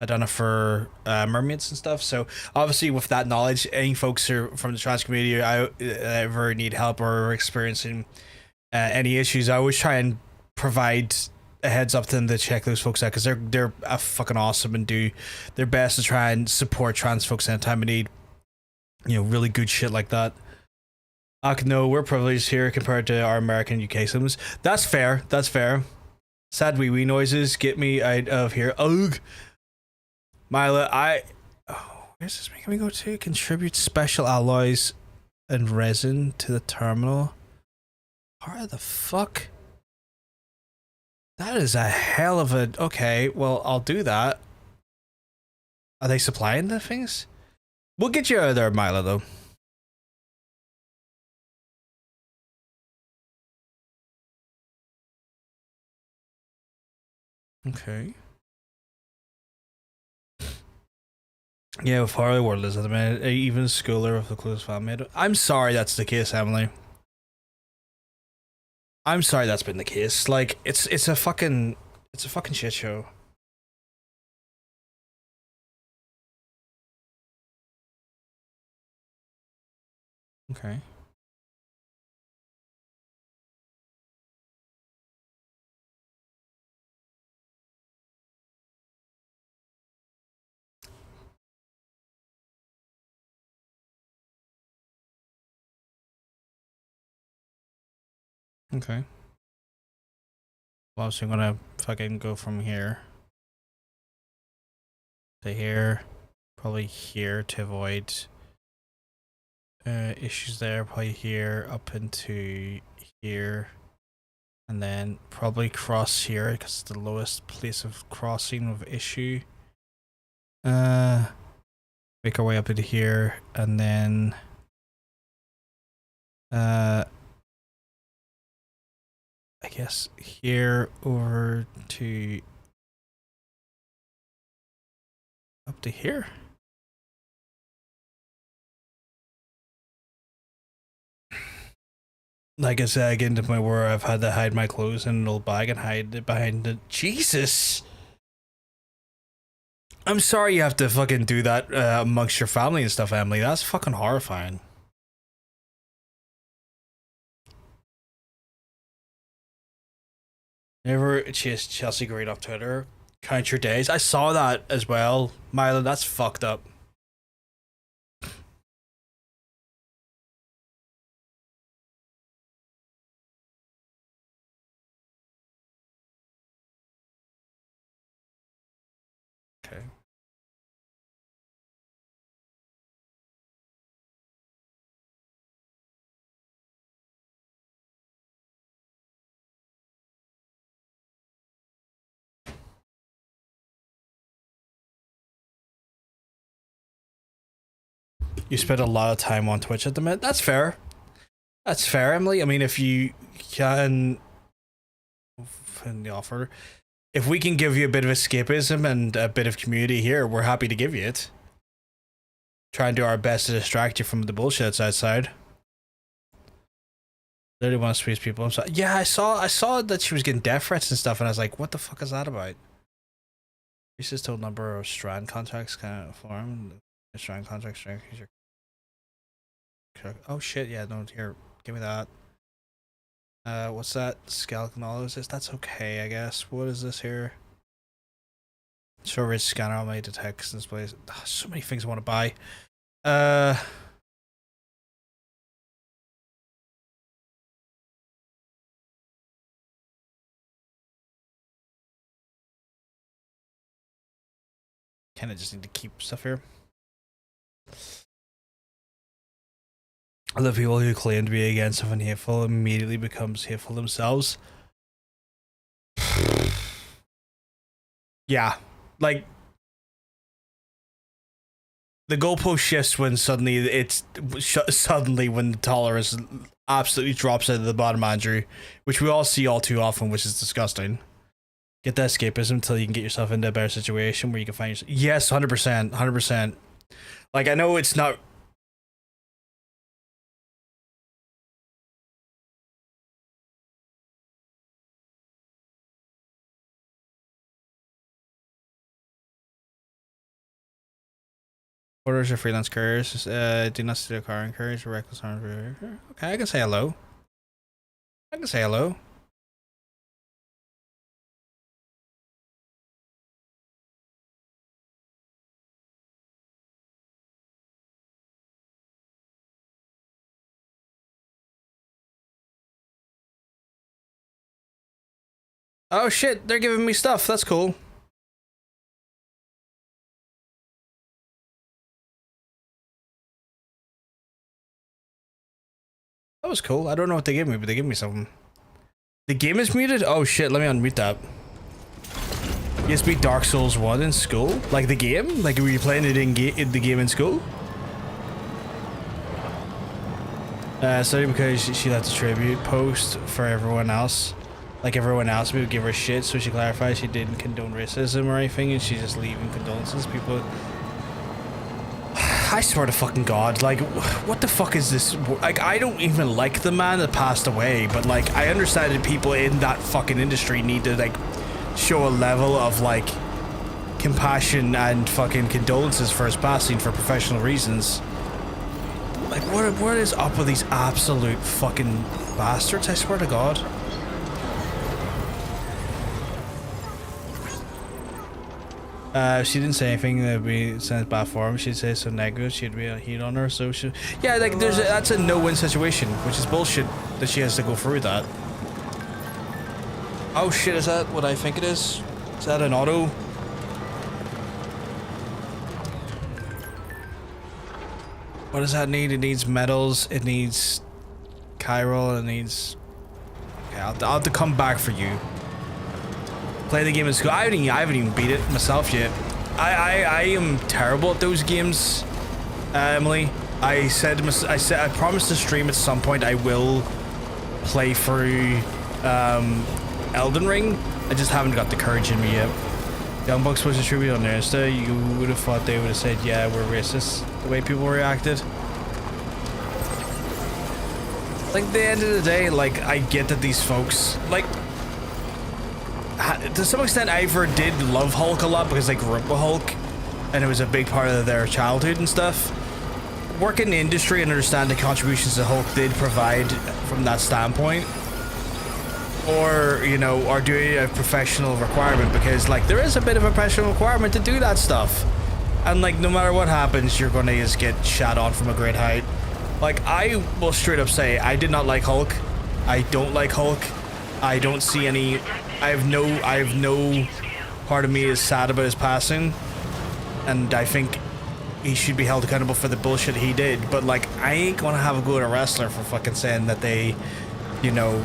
done it for Mermaids and stuff. So obviously with that knowledge, any folks who are from the trans community I ever need help or are experiencing any issues, I always try and provide a heads up to them to check those folks out, because they're fucking awesome and do their best to try and support trans folks anytime we need, you know, really good shit like that. No, we're privileged here compared to our American UK cinemas. That's fair. That's fair. Sad wee noises get me out of here. Ugh. Mila, where's this making me go to? Contribute special alloys and resin to the terminal. How the fuck? That is a hell of a... Okay, well, I'll do that. Are they supplying the things? We'll get you out of there, Mila, though. Okay. Yeah, with how the world is at the minute, even a schooler with the closest family. I'm sorry that's the case, Emily. I'm sorry that's been the case. Like, it's a fucking shit show. Okay. Okay. Well, so I'm gonna fucking go from here to here, probably here to avoid issues there, probably here up into here, and then probably cross here because it's the lowest place of crossing of issue. Make our way up into here, and then I guess here over to up to here. Like I said, I get into the point where I've had to hide my clothes in an old bag and hide it behind the... Jesus! I'm sorry you have to fucking do that amongst your family and stuff, Emily. That's fucking horrifying. Never chased Chelsea Green off Twitter. Count your days. I saw that as well, Milo. That's fucked up. Okay. You spend a lot of time on Twitch at the minute. That's fair. That's fair, Emily. I mean, if you can, in the offer, if we can give you a bit of escapism and a bit of community here, we're happy to give you it. Try and do our best to distract you from the bullshit that's outside. Literally want to squeeze people. I'm sorry. Yeah, I saw that she was getting death threats and stuff, and I was like, what the fuck is that about? Increases total number of strand contracts kind of form. Strand contracts, strand. Oh shit, yeah, no, here, give me that. What's that? Skeleton analysis? That's okay, I guess. What is this here? Storage scanner on my detects displays. So many things I want to buy. Kind of just need to keep stuff here. The people who claim to be against something hateful immediately becomes hateful themselves. Yeah, like the goalpost shifts when suddenly when the tolerance absolutely drops out of the bottom, Andrew, which we all see all too often, which is disgusting. Get that escapism until you can get yourself into a better situation where you can find yourself. Yes, 100%, 100%. Like, I know it's not. Orders of freelance couriers. Do not steal a car and couriers or reckless harm. Okay, I can say hello. I can say hello. Oh shit, they're giving me stuff. That's cool. That was cool. I don't know what they gave me, but they gave me something. The game is muted? Oh shit, let me unmute that. You used to be Dark Souls 1 in school? Like the game? Like were you playing it in the game in school? Sorry, because she left a tribute post for everyone else. Like everyone else, we would give her shit, so she clarified she didn't condone racism or anything, and she's just leaving condolences. People... I swear to fucking God, like, what the fuck is this? Like, I don't even like the man that passed away, but like, I understand that people in that fucking industry need to like show a level of like compassion and fucking condolences for his passing for professional reasons. Like, what is up with these absolute fucking bastards? I swear to God. She didn't say anything that we sent bad for him. She'd say so negative. She'd be a heat on her. So she, yeah, like that's a no-win situation, which is bullshit that she has to go through that. Oh shit, is that what I think it is? Is that an auto? What does that need? It needs medals. It needs chiral. It needs. Okay, I'll have to come back for you. Play the game in school. I haven't even beat it myself yet. I am terrible at those games, Emily. I promised to stream at some point. I will play through Elden Ring. I just haven't got the courage in me yet. Young Bucks was distributed on their Insta. You would have thought they would have said, yeah, we're racist. The way people reacted. Like, at the end of the day, like, I get that these folks, like, to some extent, Ivor did love Hulk a lot because they grew up with Hulk, and it was a big part of their childhood and stuff. Work in the industry and understand the contributions that Hulk did provide from that standpoint, or you know, are doing a professional requirement because, like, there is a bit of a professional requirement to do that stuff, and like, no matter what happens, you're gonna just get shot on from a great height. Like, I will straight up say, I did not like Hulk. I don't like Hulk. I don't see any. I have no part of me is sad about his passing, and I think he should be held accountable for the bullshit he did. But like, I ain't gonna have a go at a wrestler for fucking saying that they, you know,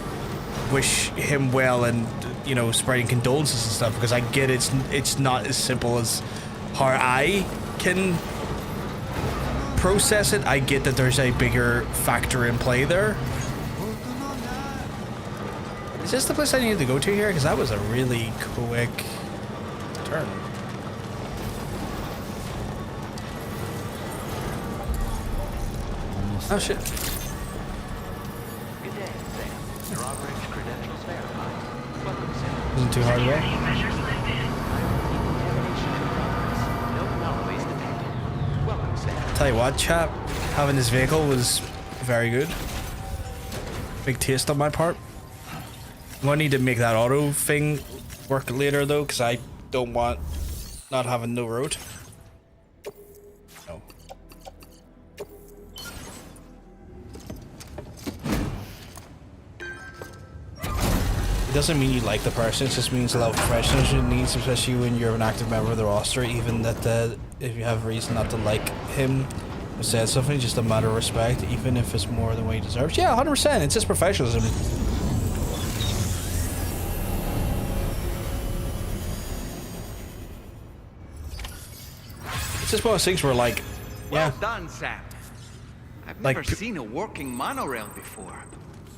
wish him well and, you know, spreading condolences and stuff, because I get it's not as simple as how I can process it. I get that there's a bigger factor in play there. Is this the place I needed to go to here? Because that was a really quick turn. Oh shit. Good day, Sam. Your operator's credentials verified. Welcome, Sam. Wasn't too hard away. No anomalies detected. Welcome, Sam. Tell you what, chap, having this vehicle was very good. Big taste on my part. I'm gonna need to make that auto thing work later though, because I don't want not having no road. No. It doesn't mean you like the person, it just means a lot of professionalism needs, especially when you're an active member of the roster, even that if you have a reason not to like him or said something, just a matter of respect, even if it's more than what he deserves. Yeah, 100%, it's just professionalism. It's just one of those things where, like, yeah. Well done, Sam. I've Like, never seen a working monorail before.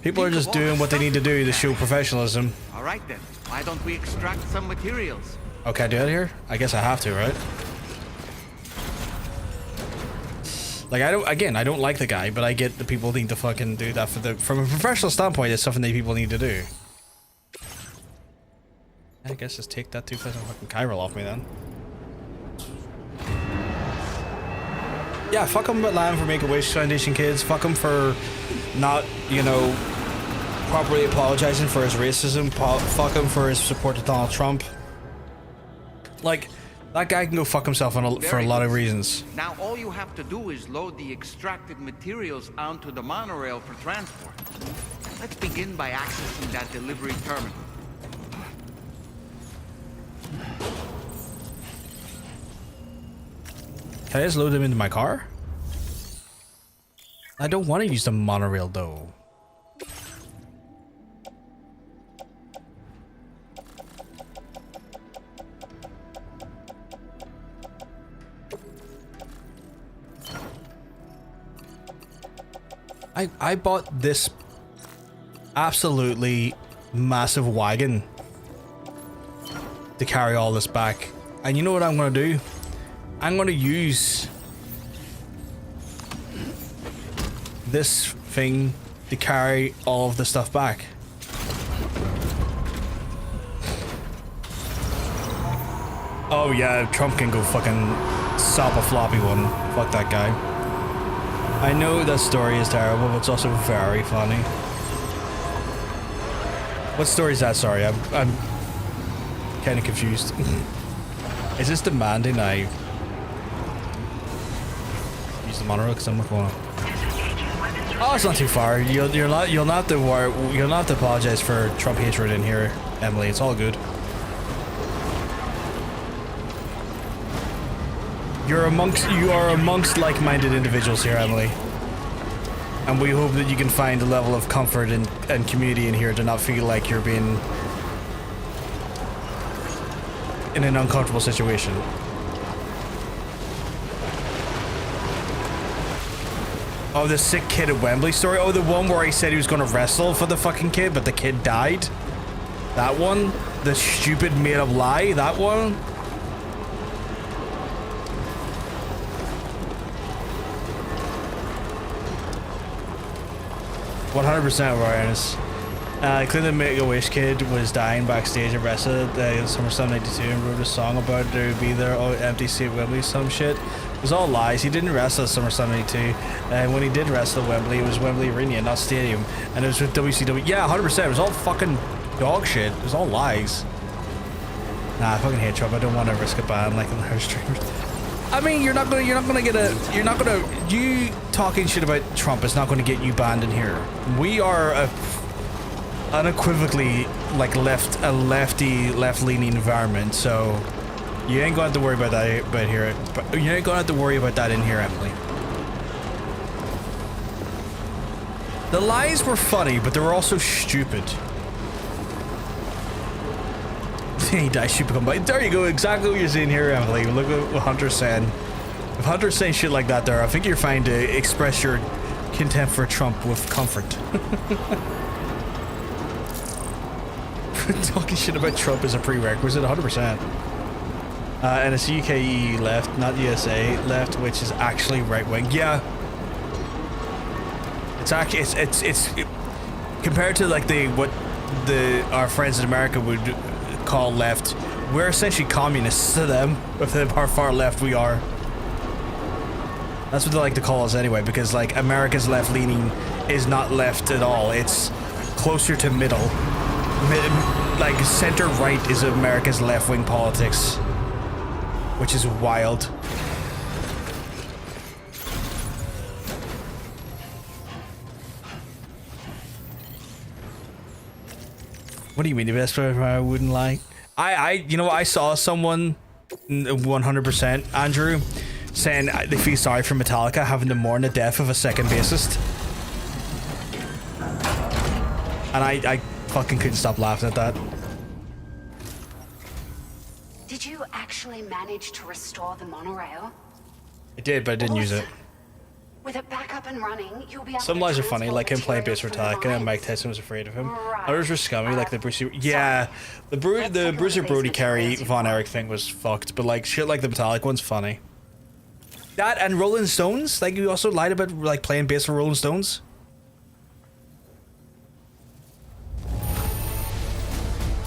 People are Think just of all doing the what they stuff need to do in to there. show professionalism. All right then. Why don't we extract some materials? Oh, can I do it here? I guess I have to, right? Like, I don't like the guy, but I get the people need to fucking do that from a professional standpoint. It's something that people need to do. I guess just take that 2,000 fucking chiral off me then. Yeah, fuck them about Lamb for Make-A-Wish Foundation kids. Fuck them for not, you know, properly apologizing for his racism. Fuck him for his support of Donald Trump. Like, that guy can go fuck himself for a lot of reasons. Now all you have to do is load the extracted materials onto the monorail for transport. Let's begin by accessing that delivery terminal. Can I just load them into my car? I don't want to use the monorail though. I bought this absolutely massive wagon to carry all this back. And you know what I'm gonna do? I'm gonna use this thing to carry all of the stuff back. Oh yeah, Trump can go fucking sop a floppy one. Fuck that guy. I know that story is terrible, but it's also very funny. What story is that? Sorry, I'm kind of confused. Is this demanding I use the monorail? Because I'm not going. Oh, it's not too far. You'll not have to worry. You'll not have to apologize for Trump hatred in here, Emily. It's all good. You are amongst like-minded individuals here, Emily. And we hope that you can find a level of comfort and community in here to not feel like you're being in an uncomfortable situation. Oh, the sick kid at Wembley story? Oh, the one where he said he was going to wrestle for the fucking kid, but the kid died? That one? The stupid made-up lie? That one? 100% awareness. Clinton Make-A-Wish kid was dying backstage at Wrestle SummerSlam 92 and wrote a song about there would be there, empty seat Wembley, some shit. It was all lies. He didn't wrestle at SummerSlam 92. When he did wrestle at Wembley, it was Wembley Arena, not Stadium. And it was with WCW. Yeah, 100%. It was all fucking dog shit. It was all lies. Nah, I fucking hate Trump. I don't want to risk a ban like in the house streamers. I mean, you talking shit about Trump is not going to get you banned in here. We are unequivocally like left-leaning environment, so you ain't going to have to worry about that here. But you ain't going to have to worry about that in here, Emily. The lies were funny, but they were also stupid. He died, stupid come by. There you go, exactly what you're seeing here, Emily. Look at what Hunter's saying. If Hunter's saying shit like that there, I think you're fine to express your contempt for Trump with comfort. Talking shit about Trump is a prerequisite, 100%. And it's UKE left, not USA left, which is actually right wing. Yeah. It's actually, it's compared to like our friends in America would call left, we're essentially communists to them, with how far left we are. That's what they like to call us anyway, because like America's left-leaning is not left at all. It's closer to middle. Like center-right is America's left-wing politics, which is wild. What do you mean the best part I wouldn't like? You know, I saw someone 100%, Andrew, saying they feel sorry for Metallica having to mourn the death of a second bassist. And I fucking couldn't stop laughing at that. Did you actually manage to restore the monorail? I did, but I didn't use it. With it back up and running, you'll be able Some to lies are funny, like him playing bass for materials from Metallica, the and Mike mines. Tyson was afraid of him. Right. Others were scummy, like the Brucey. Yeah, the Bruiser Brody Carey Von Erich thing was fucked, but like shit like the Metallic one's funny. That and Rolling Stones, like you also lied about like playing bass for Rolling Stones.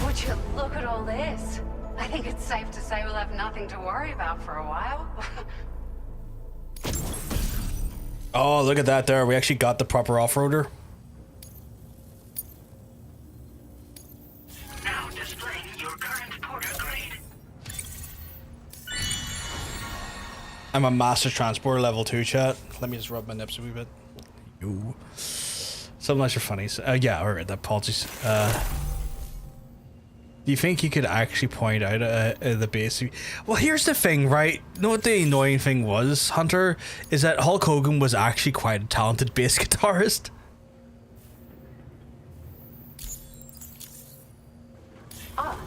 Would you look at all this? I think it's safe to say we'll have nothing to worry about for a while. Oh, look at that there. We actually got the proper off-roader. I'm a master transporter level 2, chat. Let me just rub my nips a wee bit. Yo. Some nice are funny. So, yeah, alright, that apologies. Do you think you could actually point out the base? Well, here's the thing, right? You know what the annoying thing was, Hunter? Is that Hulk Hogan was actually quite a talented bass guitarist. Oh,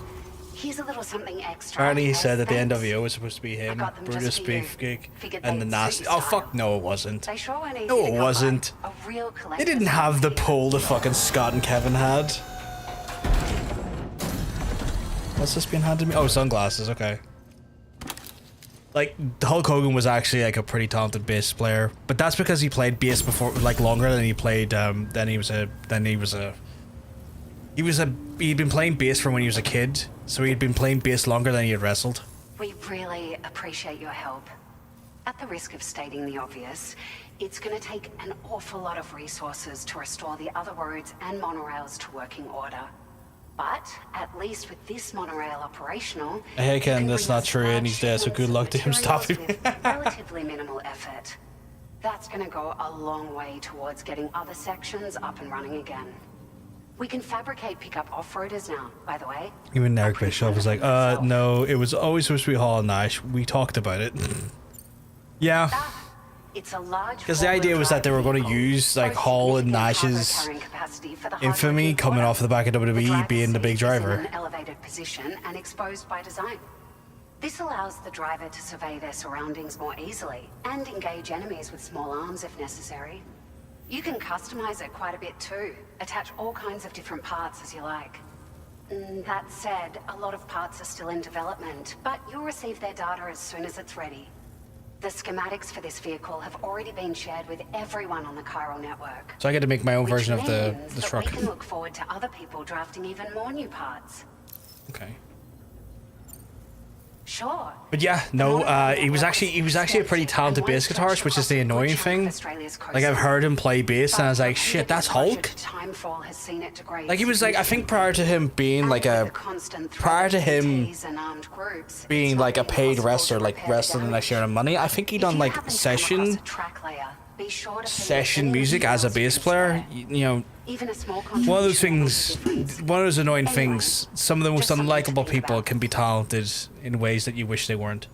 here's a little something extra. Apparently he said that the Thanks. NWO was supposed to be him, got them Brutus just for you. Beefcake, Figured and the they'd Nasty. suit your Oh fuck, style. no it wasn't. They sure weren't easy No, to it come by. wasn't. A real They collector's didn't have the item. pull that fucking Scott and Kevin had. What's this being handed me? Oh, sunglasses, okay. Like, Hulk Hogan was actually like a pretty talented bass player, but that's because he played bass before, like longer than he played, he'd been playing bass from when he was a kid, so he'd been playing bass longer than he had wrestled. We really appreciate your help. At the risk of stating the obvious, it's going to take an awful lot of resources to restore the other roads and monorails to working order. But at least with this monorail operational, Hey Ken, you can that's bring not us true, and he's dead, so large good luck to him materials stopping me. with relatively minimal effort. That's going to go a long way towards getting other sections up and running again. We can fabricate pickup off-roaders now, by the way. Even Eric Bischoff was like, no, it was always supposed to be Hall and Nash. We talked about it. Yeah. It's a large Because the idea was that they were going to use like Hall and Nash's infamy coming off the back of WWE being the big driver. In an elevated position and exposed by design. This allows the driver to survey their surroundings more easily and engage enemies with small arms if necessary. You can customize it quite a bit too. Attach all kinds of different parts as you like. That said, a lot of parts are still in development, but you'll receive their data as soon as it's ready. The schematics for this vehicle have already been shared with everyone on the chiral network. So I get to make my own Which version of the means that truck. we can look forward to other people drafting even more new parts. Okay. Sure. But yeah, no, he was actually a pretty talented bass guitarist, which is the annoying thing. Like I've heard him play bass, and I was like, shit, that's Hulk. Like he was like, I think prior to him being like a paid wrestler, like wrestling and like sharing money, I think he done like session music as a bass player. You know, one of those things, one of those annoying things. Some of the most unlikable people can be talented in ways that you wish they weren't.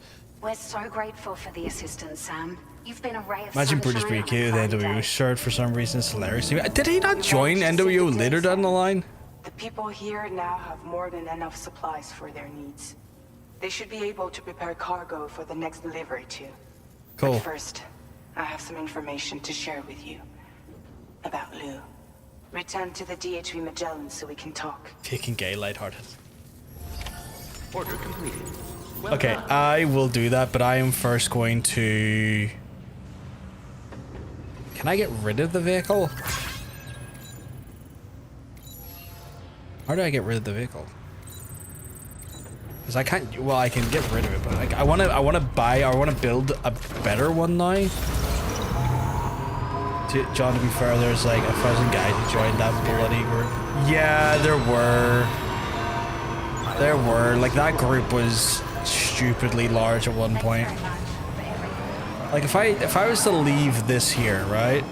We're so grateful for the assistance, Sam. You've been a ray of Imagine Brutus sunshine being on a kid with the cloudy NWO day. shirt for some reason. It's hilarious. Did he not join NWO later down the line? The people here now have more than enough supplies for their needs. They should be able to prepare cargo for the next delivery too. Cool. But first, I have some information to share with you. About Lou. Return to the DHV Magellan so we can talk. Taking gay lighthearted. Order completed. Well Okay, done. I will do that, but I am first going to... Can I get rid of the vehicle? How do I get rid of the vehicle? Because I can't... Well, I can get rid of it, but like, I want to buy... Or I want to build a better one now. John, to be fair, there's like 1,000 guys who joined that bloody group. Yeah, there were. There were. Like, that group was stupidly large at one point. Like, if I was to leave this here, right?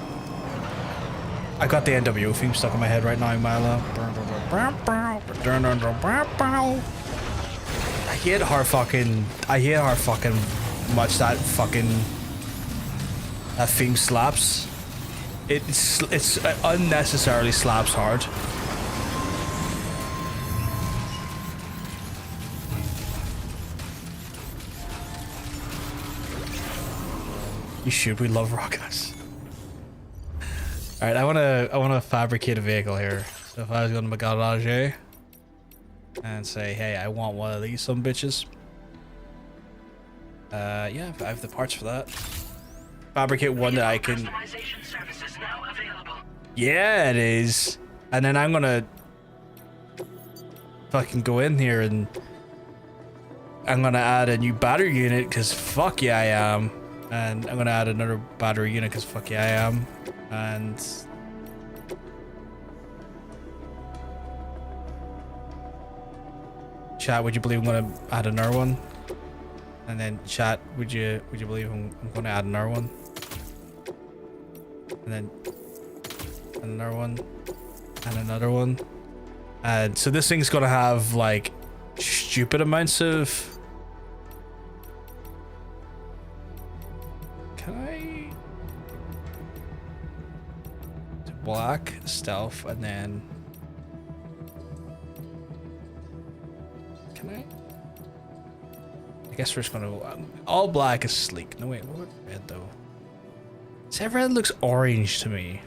I got the NWO theme stuck in my head right now, Milo. I hate how fucking much that theme slaps. It's unnecessarily slaps hard. You should. We love rockets. All right, I wanna fabricate a vehicle here. So if I was going to my garage and say, hey, I want one of these some bitches. Yeah, I have the parts for that. Fabricate one that I can. Yeah, it is. And then I'm gonna fucking go in here and I'm gonna add a new battery unit because fuck yeah I am. And I'm gonna add another battery unit because fuck yeah I am. And chat, would you believe I'm gonna add another one? And then chat, would you believe I'm going to add another one? And then another one and another one. And so this thing's gonna have like stupid amounts of. Can I? Black, stealth, and then. Can I? I guess we're just gonna. All black is sleek. No, wait, what about red though? See, red looks orange to me.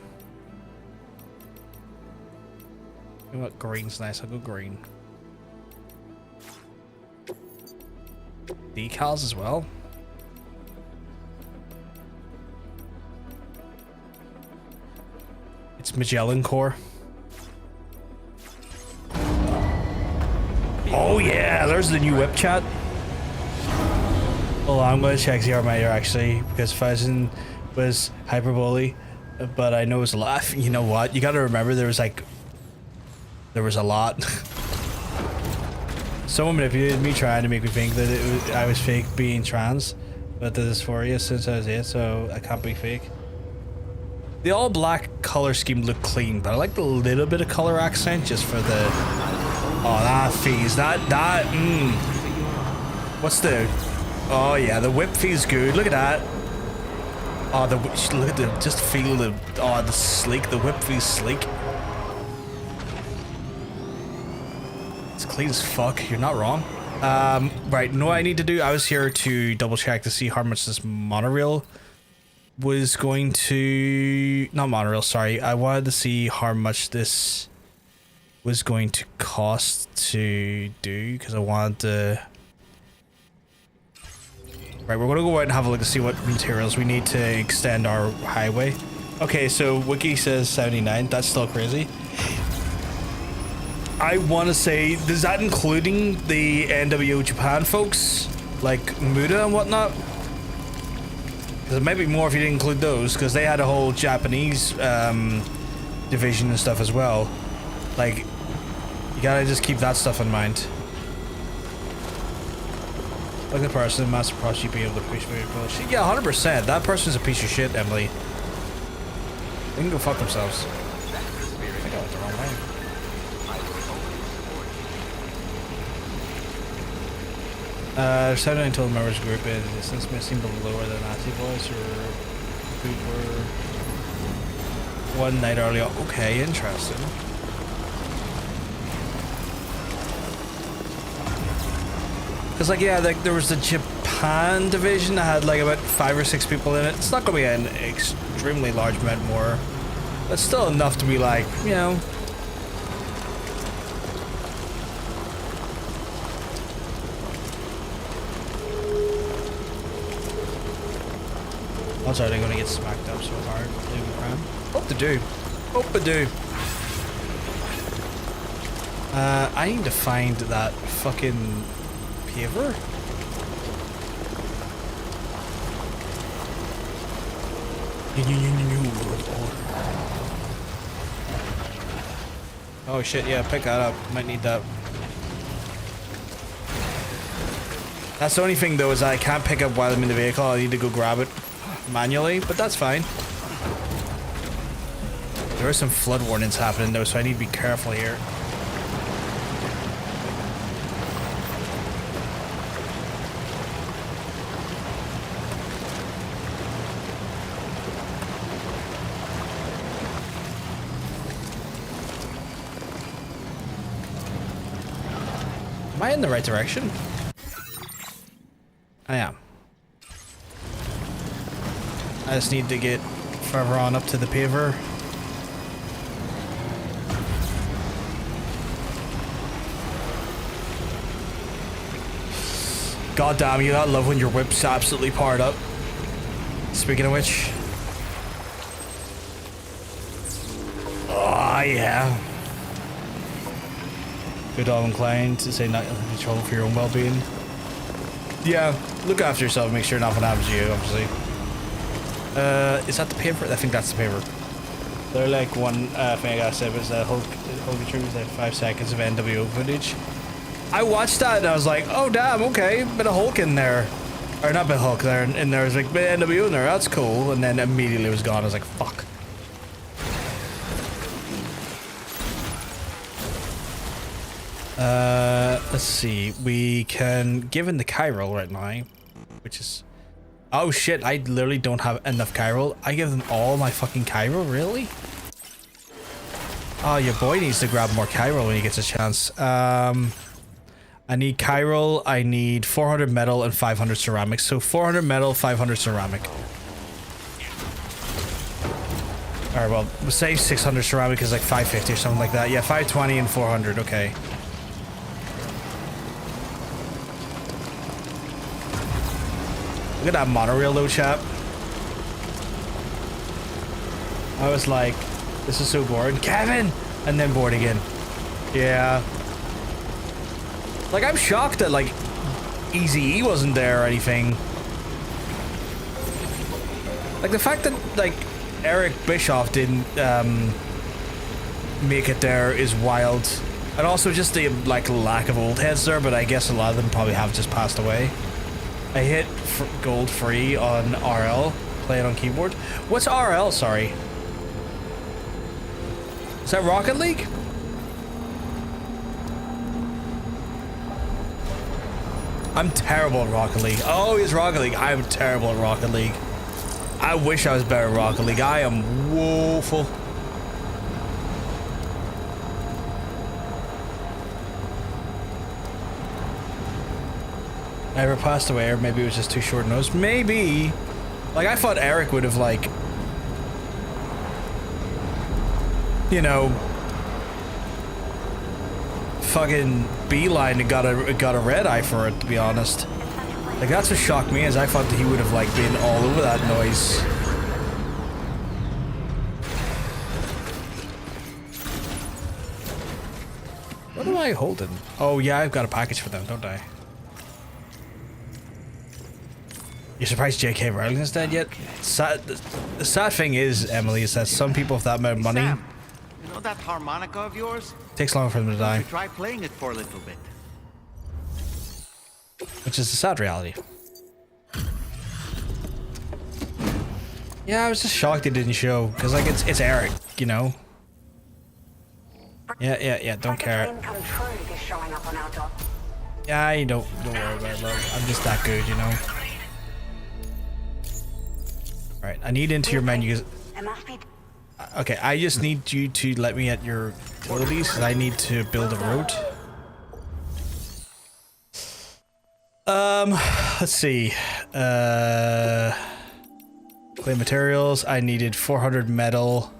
You know what? Green's nice. I'll go green. Decals as well. It's Magellan Core. Oh yeah, there's the new whip chat. Hold on, I'm gonna check the armator actually, because 1000 was hyperbole, but I know it's a lot. You know what? You gotta remember there was a lot. Someone manipulated me trying to make me think that I was fake being trans, but the dysphoria since I was 8, so I can't be fake. The all black color scheme looked clean, but I like the little bit of color accent just for the. Oh, that feels What's the? Oh yeah, the whip feels good. Look at that. Oh, look at the, just feel the, the sleek, the whip feels sleek. It's clean as fuck, you're not wrong. Right, know what I need to do? I was here to double check to see how much this monorail was going to, not monorail, sorry. I wanted to see how much this was going to cost to do, because I wanted to. Right, we're gonna go out and have a look to see what materials we need to extend our highway. Okay, so Wiki says 79. That's still crazy. I want to say, is that including the NWO Japan folks, like Muda and whatnot? Because it might be more if you didn't include those, because they had a whole Japanese division and stuff as well. Like, you gotta just keep that stuff in mind. Look at the person, Master Prostitute being able to push me. Yeah, 100%. That person's a piece of shit, Emily. They can go fuck themselves. I think I went the wrong way. There's 79 total members group in distance missing below the Nazi boys who were one night earlier. Okay, interesting. Because, like, yeah, like, there was the Japan division that had, like, about 5 or 6 people in it. It's not going to be an extremely large amount more. But still enough to be, like, you know. Also, are they going to get smacked up so hard? Hope they do. Hope they do. I need to find that fucking paver. Oh shit, yeah, pick that up. Might need that. That's the only thing though, is I can't pick up while I'm in the vehicle. I need to go grab it manually, but that's fine. There are some flood warnings happening though, so I need to be careful here. Am I in the right direction? I am. I just need to get further on up to the paver. God damn, you gotta love when your whip's absolutely powered up. Speaking of which. Oh, yeah. Good, all inclined to say not control for your own well-being. Yeah, look after yourself, make sure nothing happens to you, obviously. Is that the paper? I think that's the paper. They're like one thing I gotta say was that Hulk was like 5 seconds of NWO footage. I watched that and I was like, oh damn, okay, bit of Hulk in there. Or not by Hulk there, and there was like NW in there, that's cool, and then immediately it was gone. I was like, fuck. Let's see. We can give in the Chiral right now, which is... Oh shit, I literally don't have enough Chiral. I give them all my fucking Chiral, really? Oh, your boy needs to grab more Chiral when he gets a chance. I need Chiral, I need 400 metal and 500 ceramic. So 400 metal, 500 ceramic. Alright, well, we'll say 600 ceramic is like 550 or something like that. Yeah, 520 and 400, okay. Look at that monorail though, chap. I was like, this is so boring. Kevin! And then bored again. Yeah. Like, I'm shocked that, like, Eazy-E wasn't there or anything. Like, the fact that, like, Eric Bischoff didn't, make it there is wild. And also just the, like, lack of old heads there, but I guess a lot of them probably have just passed away. I hit gold free on RL, play it on keyboard. What's RL, sorry? Is that Rocket League? I'm terrible at Rocket League. Oh, it's Rocket League. I'm terrible at Rocket League. I wish I was better at Rocket League. I am woeful. Ever passed away, or maybe it was just too short nosed. Maybe. Like, I thought Eric would have, like, you know, fucking beeline and got a red eye for it, to be honest. Like, that's what shocked me, is I thought that he would have, like, been all over that noise. What am I holding? Oh yeah, I've got a package for them, don't I? You're surprised J.K. Rowling is dead yet? The sad thing is, Emily, is that some people with that amount of money... Sam, you know that harmonica of yours? Takes longer for them to die. Try playing it for a little bit. Which is the sad reality. Yeah, I was just shocked it didn't show, because, like, it's Eric, you know? Yeah, don't care. Yeah, you don't worry about it, love. I'm just that good, you know? Alright, I need into your menu. Okay, I just need you to let me at your utilities, because I need to build a road. Let's see. Clay materials. I needed 400 metal.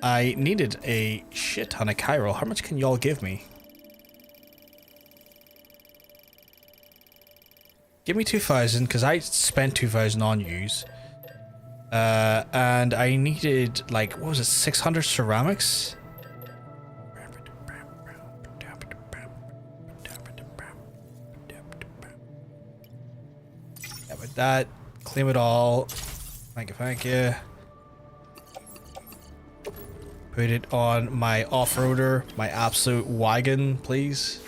I needed a shit ton of Chiral. How much can y'all give me? Give me 2,000, because I spent 2,000 on yous. And I needed, like, what was it, 600 ceramics? Yeah, with that, claim it all. Thank you. Put it on my off-roader, my absolute wagon, please.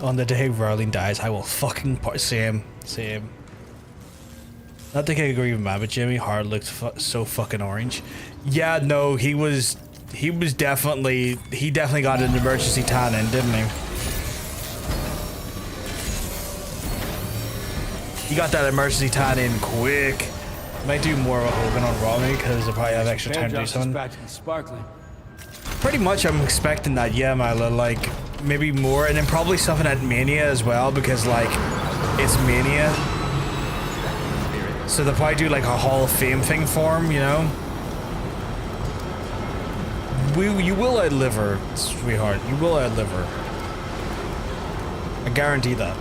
On the day Rowling dies, I will fucking same. Not to get agree with man, but Jimmy Hart looked so fucking orange. Yeah, no, he definitely got an emergency tan in, didn't he? He got that emergency tan in quick. Might do more of a Hogan on Romy because I probably have extra time to do something. Pretty much, I'm expecting that. Yeah, Milo, like maybe more, and then probably something at Mania as well because like it's Mania, so they'll probably do like a Hall of Fame thing for him, you know. You will outlive her, sweetheart. You will outlive her. I guarantee that.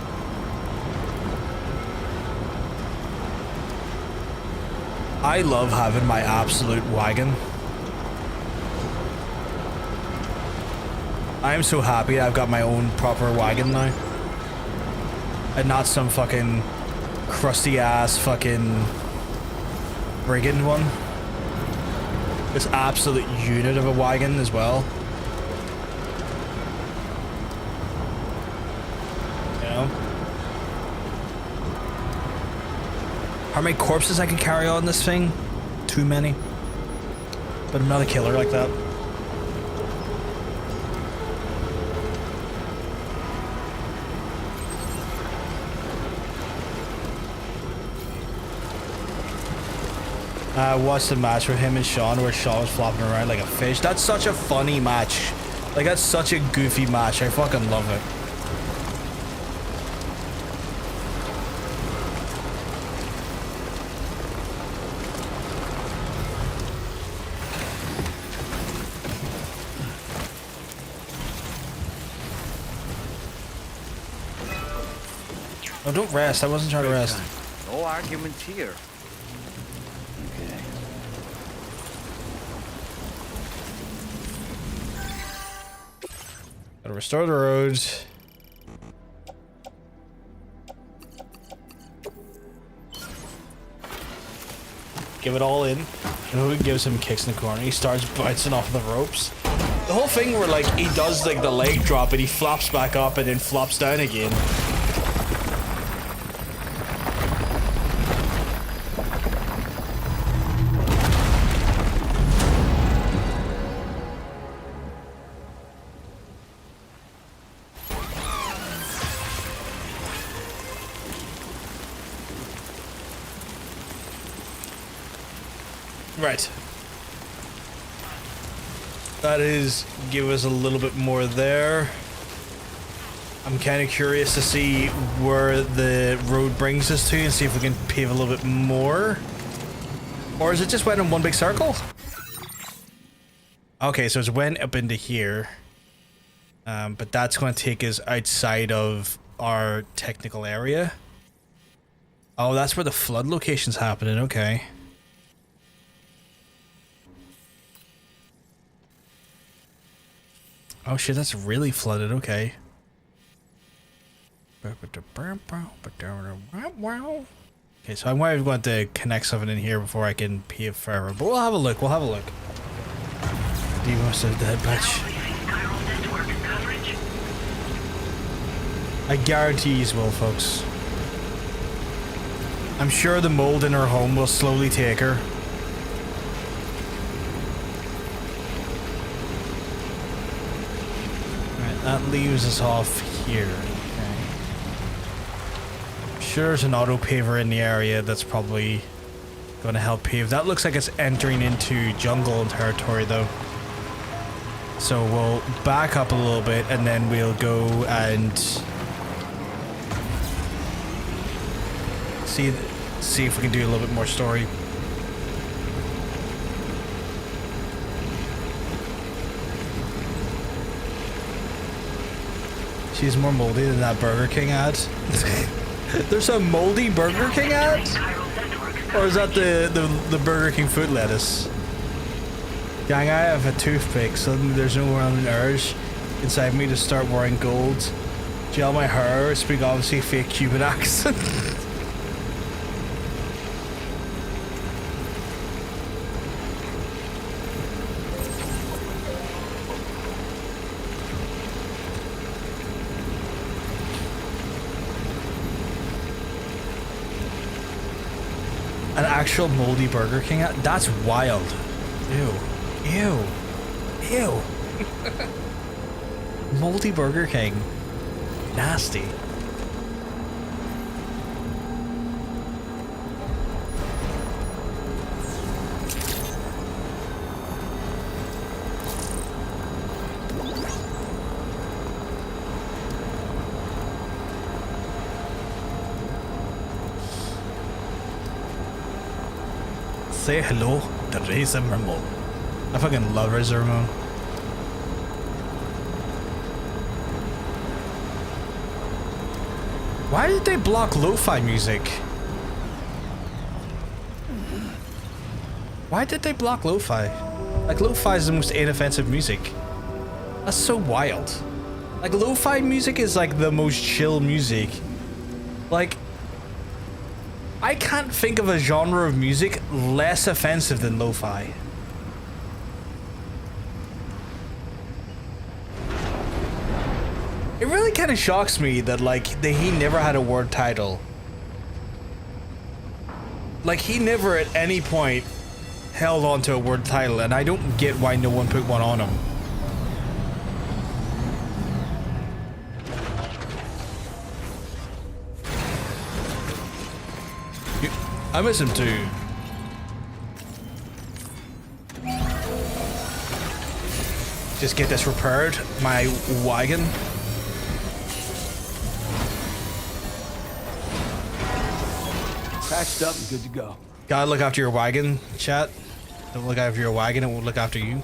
I love having my absolute wagon. I am so happy I've got my own proper wagon now. And not some fucking crusty ass fucking brigand one. This absolute unit of a wagon as well. You know? How many corpses I can carry on this thing? Too many. But I'm not a killer like that. I watched the match with him and Sean where Sean was flopping around like a fish. That's such a funny match. Like, that's such a goofy match. I fucking love it. Oh, don't rest. I wasn't trying to rest. No arguments here. Okay. Gotta restore the roads. Give it all in. And he gives him kicks in the corner. He starts bouncing off the ropes. The whole thing where like he does like the leg drop and he flops back up and then flops down again. Right. That is give us a little bit more there. I'm kind of curious to see where the road brings us to and see if we can pave a little bit more. Or is it just went in one big circle? Okay, so it's went up into here. But that's going to take us outside of our technical area. Oh, that's where the flood location's happening. Okay. Oh shit, that's really flooded, okay. Okay, so I might want to connect something in here before I can pave forever, but we'll have a look, we'll have a look. Do you want to dead bitch? I guarantee you will, folks. I'm sure the mold in her home will slowly take her. That leaves us off here. Okay. I'm sure there's an auto paver in the area that's probably going to help pave. That looks like it's entering into jungle territory though. So we'll back up a little bit and then we'll go and see if we can do a little bit more story. She's more moldy than that Burger King ad. There's a moldy Burger King ad? Or is that the Burger King food lettuce? Gang, I have a toothpick. Suddenly there's no more an urge inside me to start wearing gold. Gel my hair, speak obviously fake Cuban accent. An actual moldy Burger King? That's wild. Ew. Ew. Ew. Moldy Burger King. Nasty. Say hello to Razor Ramon. I fucking love Razor Ramon. Why did they block lo-fi music? Why did they block lo-fi? Like, lo-fi is the most inoffensive music. That's so wild. Like, lo-fi music is like the most chill music. Like, I can't think of a genre of music less offensive than lo-fi. really kind of shocks me that like he never had a word title. Like he never at any point held on to a word title, and I don't get why no one put one on him. I miss him too. Just get this repaired, my wagon. Patched up and good to go. Gotta look after your wagon, chat. Don't look after your wagon, it won't look after you.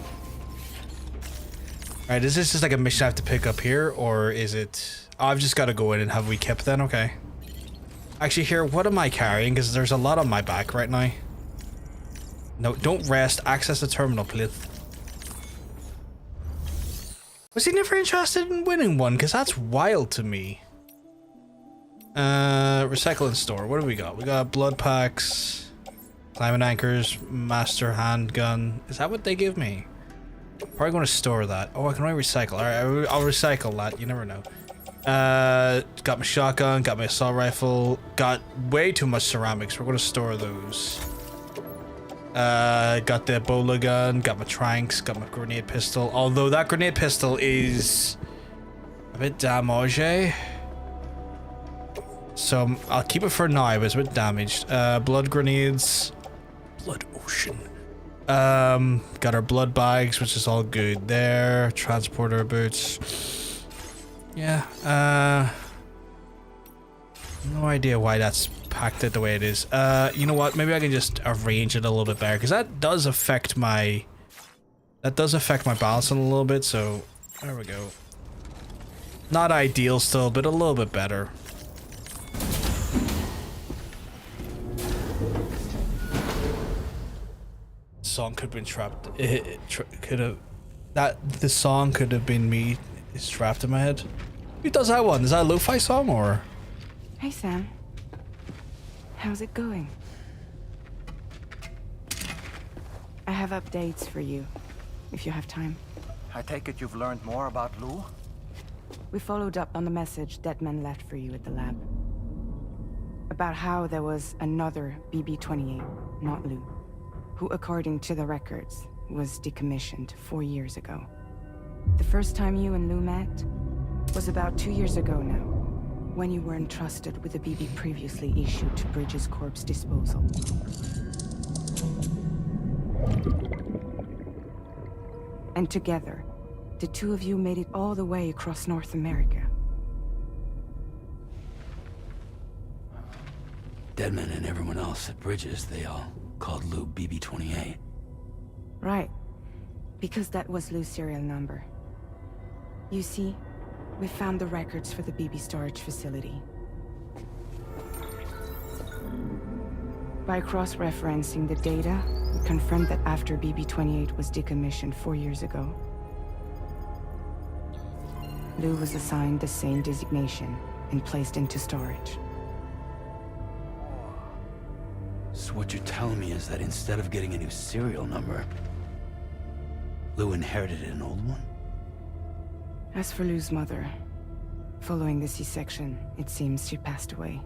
Alright, is this just like a mission I have to pick up here, or is it... Oh, I've just gotta go in and have we kept then? Okay. Actually, here, what am I carrying? Because there's a lot on my back right now. No, don't rest. Access the terminal, please. Was he never interested in winning one? Because that's wild to me. Recycling store. What do we got? We got blood packs, climbing anchors, master handgun. Is that what they give me? Probably going to store that. Oh, I can only recycle. Alright, I'll recycle that. You never know. Got my shotgun, got my assault rifle, got way too much ceramics. We're going to store those. Got the Ebola gun, got my tranks, got my grenade pistol. Although that grenade pistol is a bit damaged. So I'll keep it for now, but it's a bit damaged. Blood grenades. Blood ocean. Got our blood bags, which is all good there. Transporter boots. Yeah, no idea why that's packed it the way it is. You know what? Maybe I can just arrange it a little bit better, because that does affect my balancing a little bit. So there we go. Not ideal still, but a little bit better. Song could have been trapped. The song could have been me. It's trapped in my head. Who does that one? Is that a lo-fi song or? Hey, Sam. How's it going? I have updates for you, if you have time. I take it you've learned more about Lou? We followed up on the message Deadman left for you at the lab. About how there was another BB-28, not Lou, who, according to the records, was decommissioned 4 years ago. The first time you and Lou met was about 2 years ago now, when you were entrusted with a BB previously issued to Bridges Corp's disposal. And together, the two of you made it all the way across North America. Deadman and everyone else at Bridges, they all called Lou BB-28. Right. Because that was Lou's serial number. You see, we found the records for the BB storage facility. By cross-referencing the data, we confirmed that after BB-28 was decommissioned 4 years ago, Lou was assigned the same designation and placed into storage. So what you're telling me is that instead of getting a new serial number, Lou inherited an old one? As for Lou's mother, following the C-section, it seems she passed away.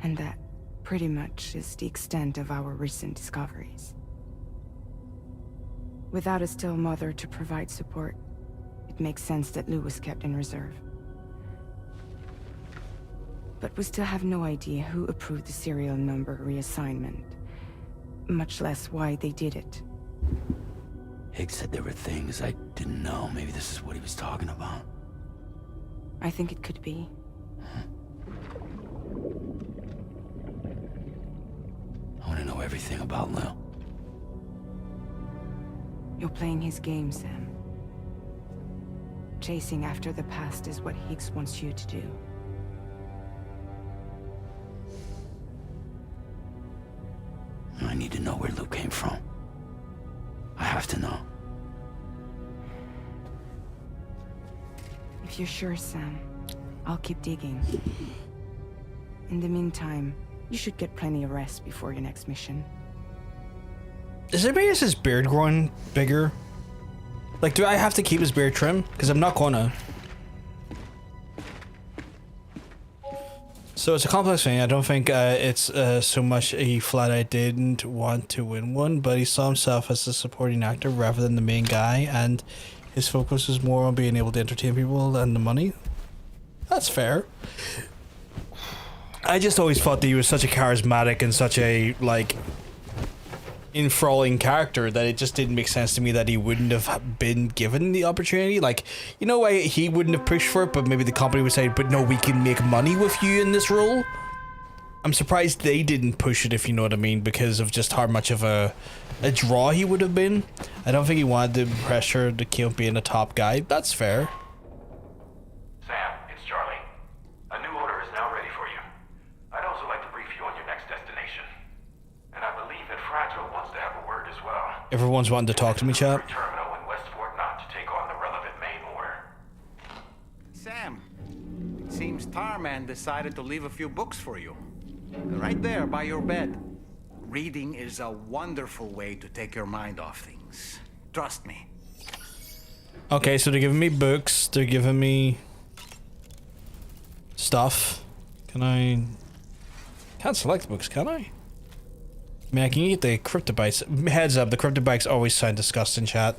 And that, pretty much, is the extent of our recent discoveries. Without a still mother to provide support, it makes sense that Lou was kept in reserve. But we still have no idea who approved the serial number reassignment, much less why they did it. Higgs said there were things I didn't know. Maybe this is what he was talking about. I think it could be. I want to know everything about Lou. You're playing his game, Sam. Chasing after the past is what Higgs wants you to do. I need to know where Lou came from. I have to know. If you're sure, Sam, I'll keep digging. In the meantime, you should get plenty of rest before your next mission. Is anybody else's beard growing bigger? Like, do I have to keep his beard trim? Because I'm not gonna. So it's a complex thing. I don't think it's so much he flat out didn't want to win one, but he saw himself as a supporting actor rather than the main guy, and his focus was more on being able to entertain people than the money. That's fair. I just always thought that he was such a charismatic and such a, like, enthralling character that it just didn't make sense to me that he wouldn't have been given the opportunity. Like, you know why he wouldn't have pushed for it, but maybe the company would say, but no, we can make money with you in this role. I'm surprised they didn't push it, if you know what I mean, because of just how much of a draw he would have been. I don't think he wanted the pressure to keep being a top guy. That's fair. Sam, it's Charlie. A new order is now ready for you. I'd also like to brief you on your next destination. And I believe that Fragile wants to have a word as well. Everyone's wanting to talk to me, chat. Terminal in West Fort Knott to take on the relevant main order. Sam, it seems Tarman decided to leave a few books for you. Right there by your bed. Reading is a wonderful way to take your mind off things. Trust me. Okay, so they're giving me books. They're giving me stuff. Can I... Can't select books, can I? I mean, I can get the cryptobytes. Heads up, the cryptobytes always sound disgusting, chat.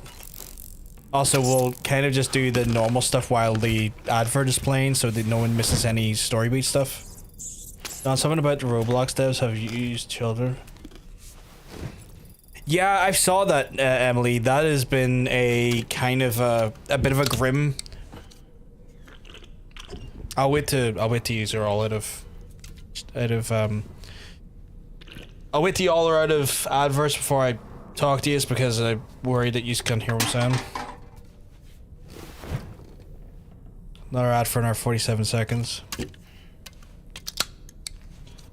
Also, we'll kind of just do the normal stuff while the advert is playing so that no one misses any story beat stuff. Now, something about the Roblox devs have used children. Yeah, I saw that, Emily. That has been a kind of a bit of a grim. I'll wait to use her all out of I'll wait till y'all are out of adverts before I talk to you, because I'm worried that you can't hear what I'm saying. Another ad for another 47 seconds.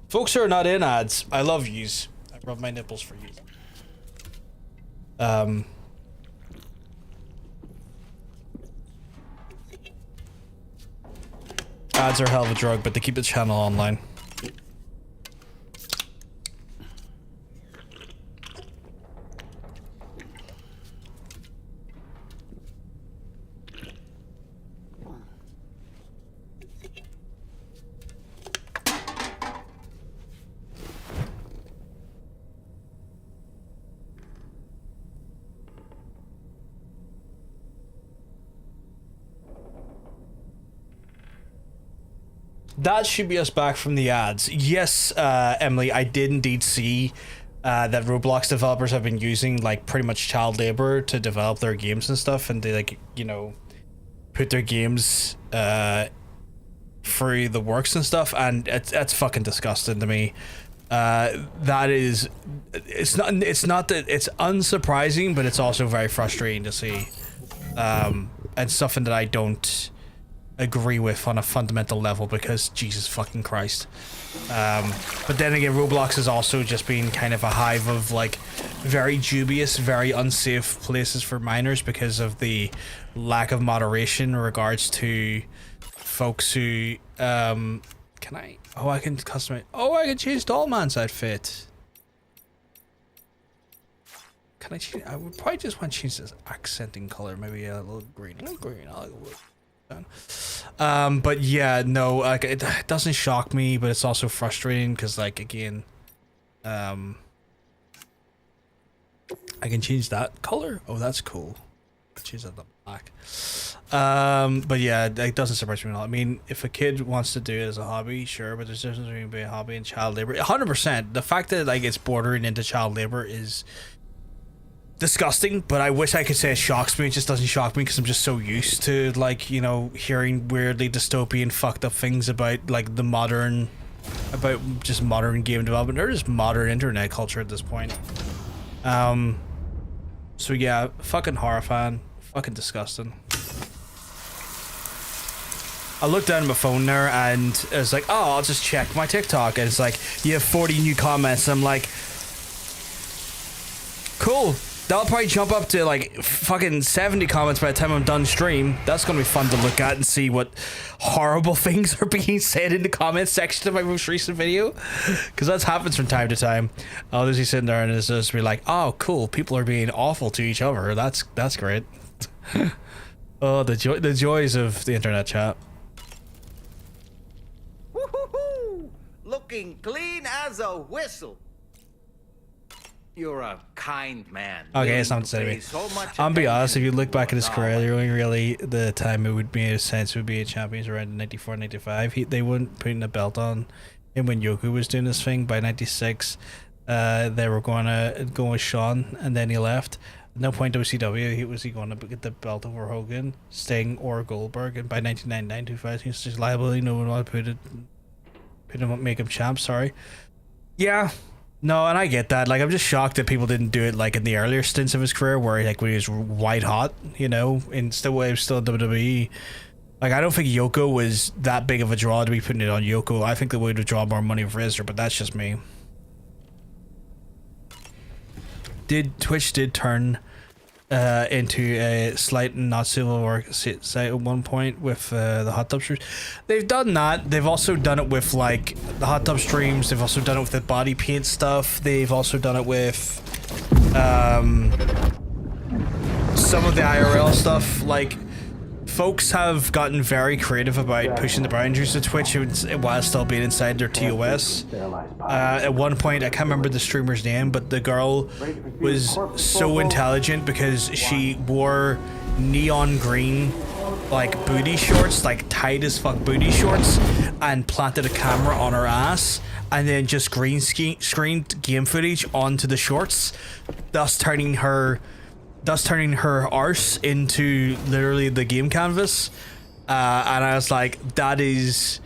Folks who are not in ads, I love yous. I rub my nipples for yous. Ads are a hell of a drug, but they keep the channel online. That should be us back from the ads. Yes, Emily, I did indeed see that Roblox developers have been using, like, pretty much child labor to develop their games and stuff, and they, like, you know, put their games through the works and stuff, and that's fucking disgusting to me. That is, it's not that it's unsurprising, but it's also very frustrating to see, and something that I don't agree with on a fundamental level, because Jesus fucking Christ. But then again, Roblox has also just been kind of a hive of, like, very dubious, very unsafe places for minors because of the lack of moderation in regards to folks who can I can customize. Oh, I can change Dollman's outfit. Can I change? I would probably just want to change this accenting color, maybe a little green. A little green. I like it. But yeah, no, like, it doesn't shock me, but it's also frustrating because, like, again, I can change that color. Oh, that's cool. Choose that black. But yeah, it doesn't surprise me at all. I mean, if a kid wants to do it as a hobby, sure, but there's a difference between being a hobby and child labor. 100%. The fact that, like, it's bordering into child labor is disgusting, but I wish I could say it shocks me. It just doesn't shock me because I'm just so used to, like, you know, hearing weirdly dystopian fucked up things about, like, the modern, about just modern game development or just modern internet culture at this point. So yeah, fucking horrifying, fucking disgusting. I looked down at my phone there and it was like, oh, I'll just check my TikTok, and it's like, you have 40 new comments. I'm like, cool. That'll probably jump up to, like, fucking 70 comments by the time I'm done stream. That's gonna be fun to look at and see what horrible things are being said in the comments section of my most recent video, because that happens from time to time. I'll just be sitting there and it's just be like, oh, cool, people are being awful to each other. That's great. Oh, the joys of the internet chat. Woo-hoo-hoo! Looking clean as a whistle. You're a kind man. Okay, it's not the same. I'll be honest, if you look back at his career, the only really the time it would make sense would be a champions around 94, 95. They wouldn't put a belt on him when Yoko was doing his thing. By 96, they were going to go with Sean, and then he left. At no point WCW was he going to get the belt over Hogan, Sting, or Goldberg. And by 1999, 2000, he's just liability. No one wanted to make him champ. Sorry. Yeah. No, and I get that. Like, I'm just shocked that people didn't do it like in the earlier stints of his career, where like when he was white hot, you know, and still in WWE. Like, I don't think Yoko was that big of a draw to be putting it on Yoko. I think they would have drawn more money for Razor, but that's just me. Twitch did turn into a slight not civil war site at one point with the hot tub streams. They've done that. They've also done it with like the hot tub streams. They've also done it with the body paint stuff. They've also done it with some of the IRL stuff. Like, folks have gotten very creative about pushing the boundaries of Twitch while still being inside their TOS. At one point, I can't remember the streamer's name, but the girl was so intelligent because she wore neon green like booty shorts, like tight as fuck booty shorts, and planted a camera on her ass and then just green screened game footage onto the shorts, thus turning her arse into literally the game canvas. And I was like, that is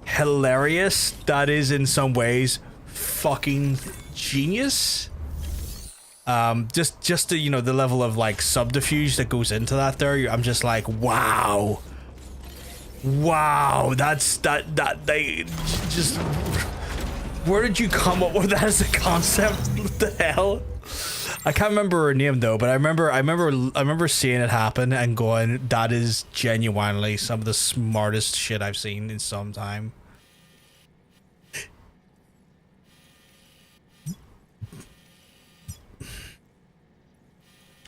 hilarious. That is in some ways fucking genius. Just the, you know, the level of like subterfuge that goes into that there. I'm just like, wow, that they just, where did you come up with that as a concept? What the hell? I can't remember her name though, but I remember seeing it happen and going, that is genuinely some of the smartest shit I've seen in some time.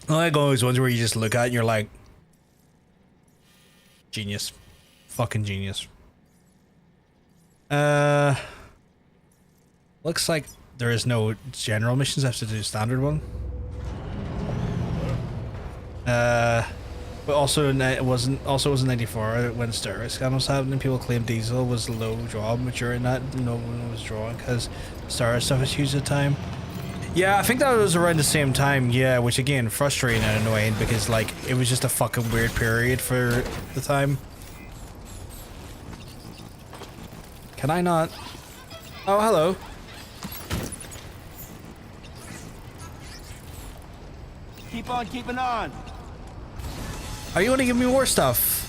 I like all those ones where you just look at it and you're like, genius. Fucking genius. Looks like there is no general missions. I have to do standard one. But also it wasn't 94 when steroid scam was happening. People claimed Diesel was low draw, but during that no one was drawing because steroid stuff was huge at the time. Yeah, I think that was around the same time. Yeah, which again frustrating and annoying because like it was just a fucking weird period for the time. Can I not? Oh, hello. Keep on keeping on. Are you going to give me more stuff?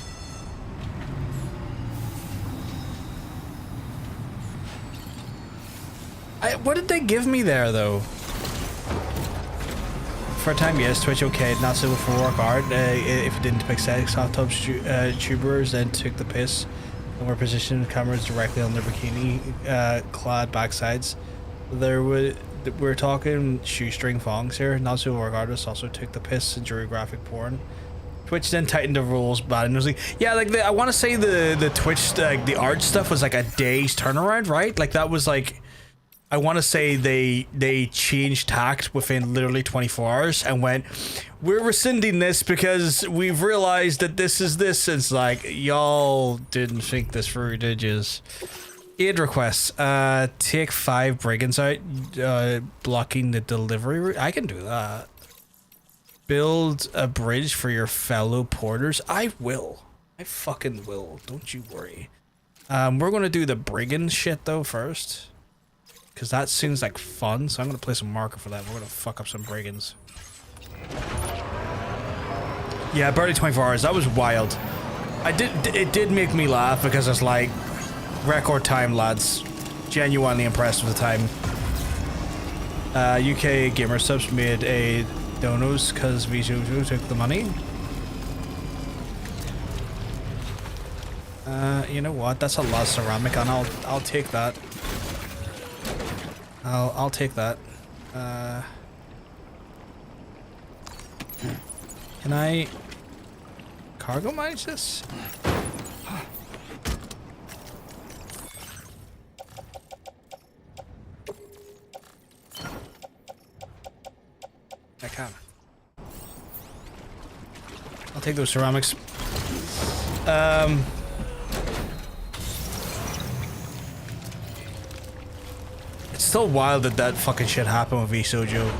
What did they give me there, though? For a time, yes, Twitch okayed, not suitable for work hard. If it didn't depict sex, hot tub tubers then took the piss and were positioned cameras directly on their bikini clad backsides. We're talking shoestring thongs here. Not suitable work artists also took the piss and drew graphic porn. Twitch then tightened the rules bad, and it was like, yeah, like I want to say the Twitch the art stuff was like a day's turnaround, right? Like that was like, I want to say they changed tact within literally 24 hours and went, we're rescinding this because we've realized that this is this. It's like, y'all didn't think this through, did yous? Aid requests. Take 5 brigands out, blocking the delivery route. I can do that. Build a bridge for your fellow porters. I will. I fucking will. Don't you worry. We're gonna do the brigand shit though first, because that seems like fun. So I'm gonna place a marker for that. We're gonna fuck up some brigands. Yeah, barely 24 hours. That was wild. It did make me laugh because it's like record time, lads. Genuinely impressed with the time. UK Gamer Subs made a donos because Vijojo took the money. You know what? That's a lot of ceramic, and I'll take that. I'll take that. Can I cargo manage this? I can. I'll take those ceramics. It's still wild that that fucking shit happened with Vsojo.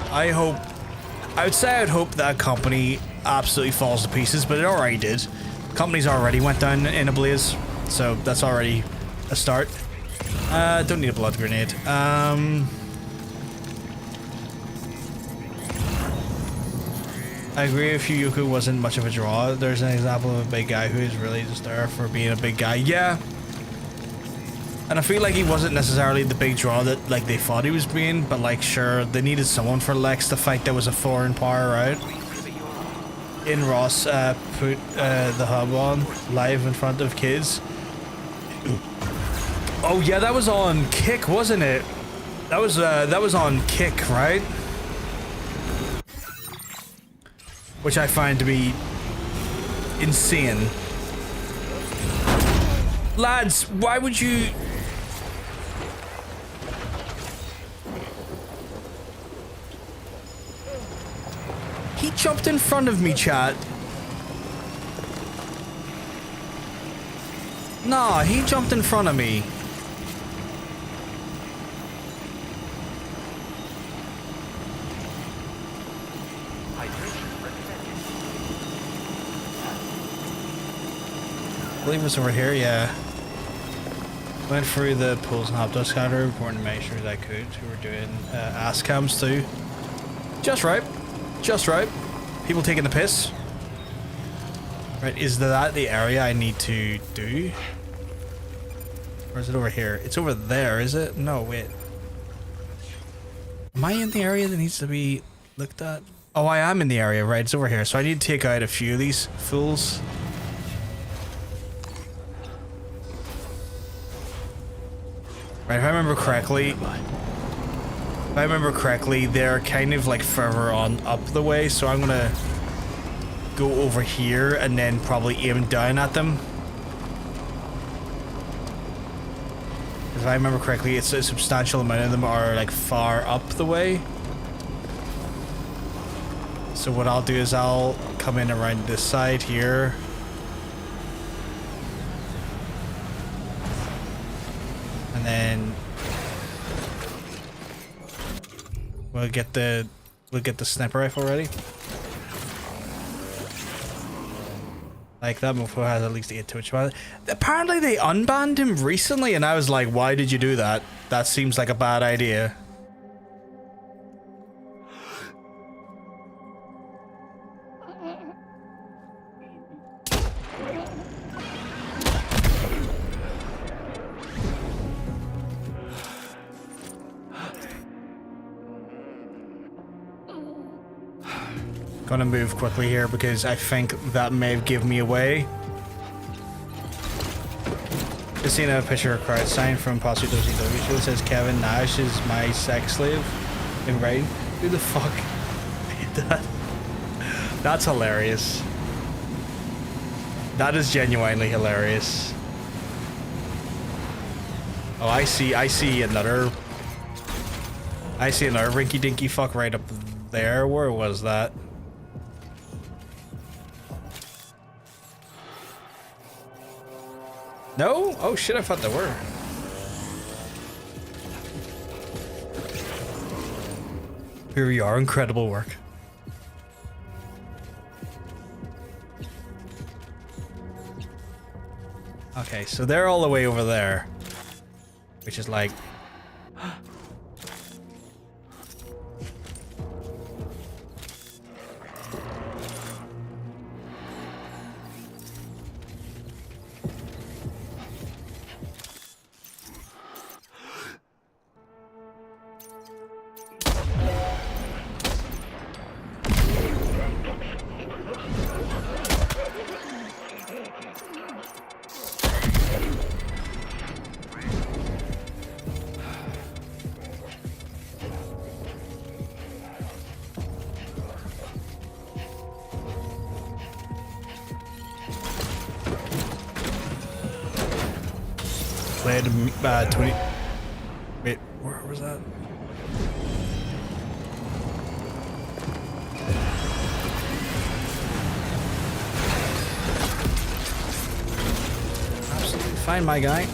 I would say I'd hope that company absolutely falls to pieces, but it already did. Companies already went down in a blaze, so that's already a start. Don't need a blood grenade. I agree with you, Yuku wasn't much of a draw. There's an example of a big guy who is really just there for being a big guy. Yeah. And I feel like he wasn't necessarily the big draw that like they thought he was being, but like sure, they needed someone for Lex to fight that was a foreign power, right? In Ross put the hub on live in front of kids. Oh yeah, that was on Kick, wasn't it? That was on Kick, right? Which I find to be insane. Lads, why would you... He jumped in front of me, chat. Nah, he jumped in front of me. I believe it's over here, yeah. Went through the pools and hop dust counter, reporting to make sure that I could. We were doing ass cams too. Just right. Just right. People taking the piss. Right, is that the area I need to do? Or is it over here? It's over there, is it? No, wait. Am I in the area that needs to be looked at? Oh, I am in the area, right? It's over here. So I need to take out a few of these fools. Right, if I remember correctly, they're kind of like further on up the way, so I'm gonna go over here and then probably aim down at them. If I remember correctly, it's a substantial amount of them are like far up the way. So what I'll do is I'll come in around this side here. And then we'll get the sniper rifle ready. Like that mofo has at least 8 twitch. Apparently they unbanned him recently, and I was like, why did you do that? That seems like a bad idea. Gonna move quickly here because I think that may have given me away. Just seen a picture of a crowd sign from Posse WCW show that says Kevin Nash is my sex slave in writing. Who the fuck made that? That's hilarious. That is genuinely hilarious. Oh, I see another rinky dinky fuck right up there. Where was that? No? Oh shit, I thought there were. Here we are, incredible work. Okay, so they're all the way over there. Which is like... played 20. Wait, where was that? Absolutely fine, my guy.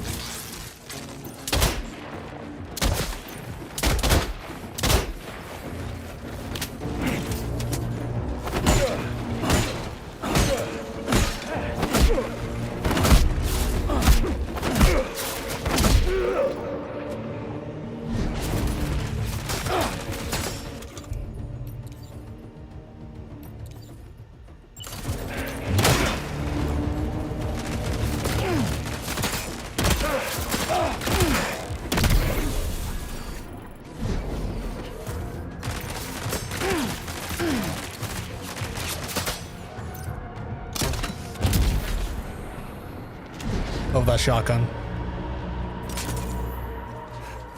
Love that shotgun.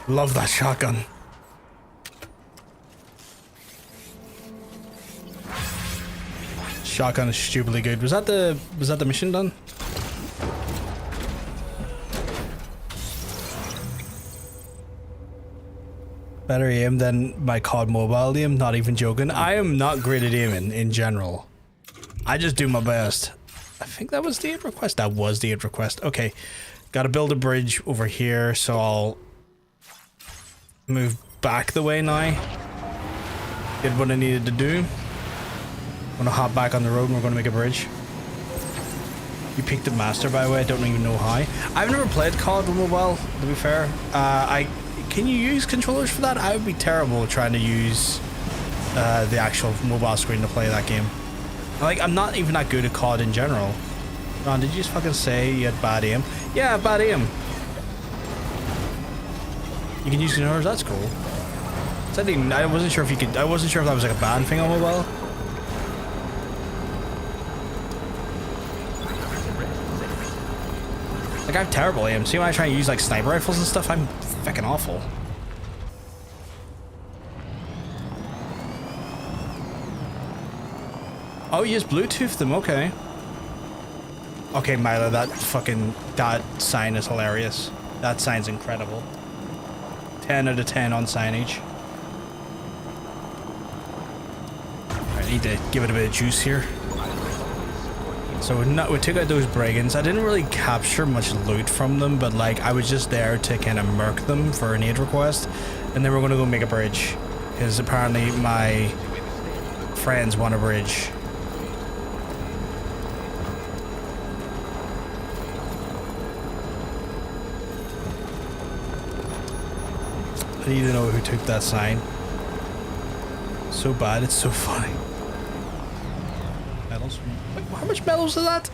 Love that shotgun. Shotgun is stupidly good. Was that the mission done? Better aim than my COD mobile aim, not even joking. I am not great at aiming in general. I just do my best. I think that was the aid request. That was the aid request. Okay. Gotta build a bridge over here, so I'll move back the way now. Did what I needed to do. I'm gonna hop back on the road and we're gonna make a bridge. You picked the master, by the way. I don't even know how. I've never played COD with mobile, to be fair. Can you use controllers for that? I would be terrible trying to use the actual mobile screen to play that game. Like, I'm not even that good at COD in general. Ron, did you just fucking say you had bad aim? Yeah, bad aim. You can use controllers, that's cool. I wasn't sure if you could, I wasn't sure if that was like a bad thing on mobile. Like, I have terrible aim. See, when I try and use like sniper rifles and stuff, I'm fucking awful. Oh, you just Bluetooth them, okay. Okay, Milo, that sign is hilarious. That sign's incredible. 10 out of 10 on signage. I need to give it a bit of juice here. So we took out those brigands. I didn't really capture much loot from them, but like I was just there to kind of murk them for an aid request. And then we're gonna go make a bridge. Because apparently my friends want a bridge. I need to know who took that sign. So bad, it's so funny. Medals? Wait, how much medals is that?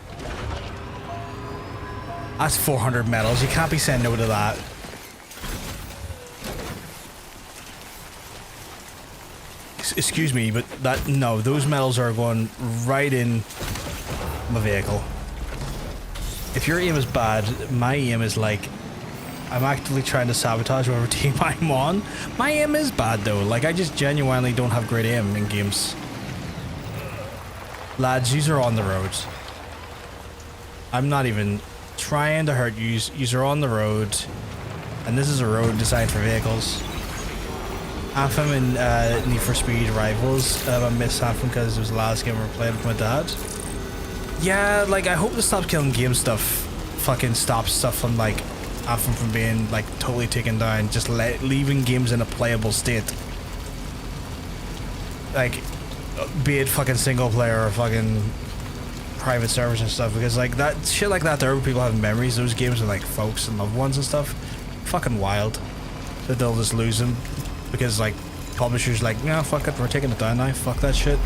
That's 400 medals. You can't be saying no to that. Excuse me, but no, those medals are going right in my vehicle. If your aim is bad, my aim is like, I'm actively trying to sabotage whatever team I'm on. My aim is bad though. Like, I just genuinely don't have great aim in games. Lads, yous are on the road. I'm not even trying to hurt yous. Yous are on the road. And this is a road designed for vehicles. Anthem and Need for Speed Rivals. I miss Anthem because it was the last game I played with my dad. Yeah, like, I hope to stop killing game stuff. Fucking stop stuff from like Anthem from being like totally taken down, just leaving games in a playable state. Like, be it fucking single player or fucking private servers and stuff, because like that shit like that, there are people having memories. Those games with like folks and loved ones and stuff, fucking wild. That they'll just lose them because like publishers like, nah, fuck it, we're taking it down now. Fuck that shit.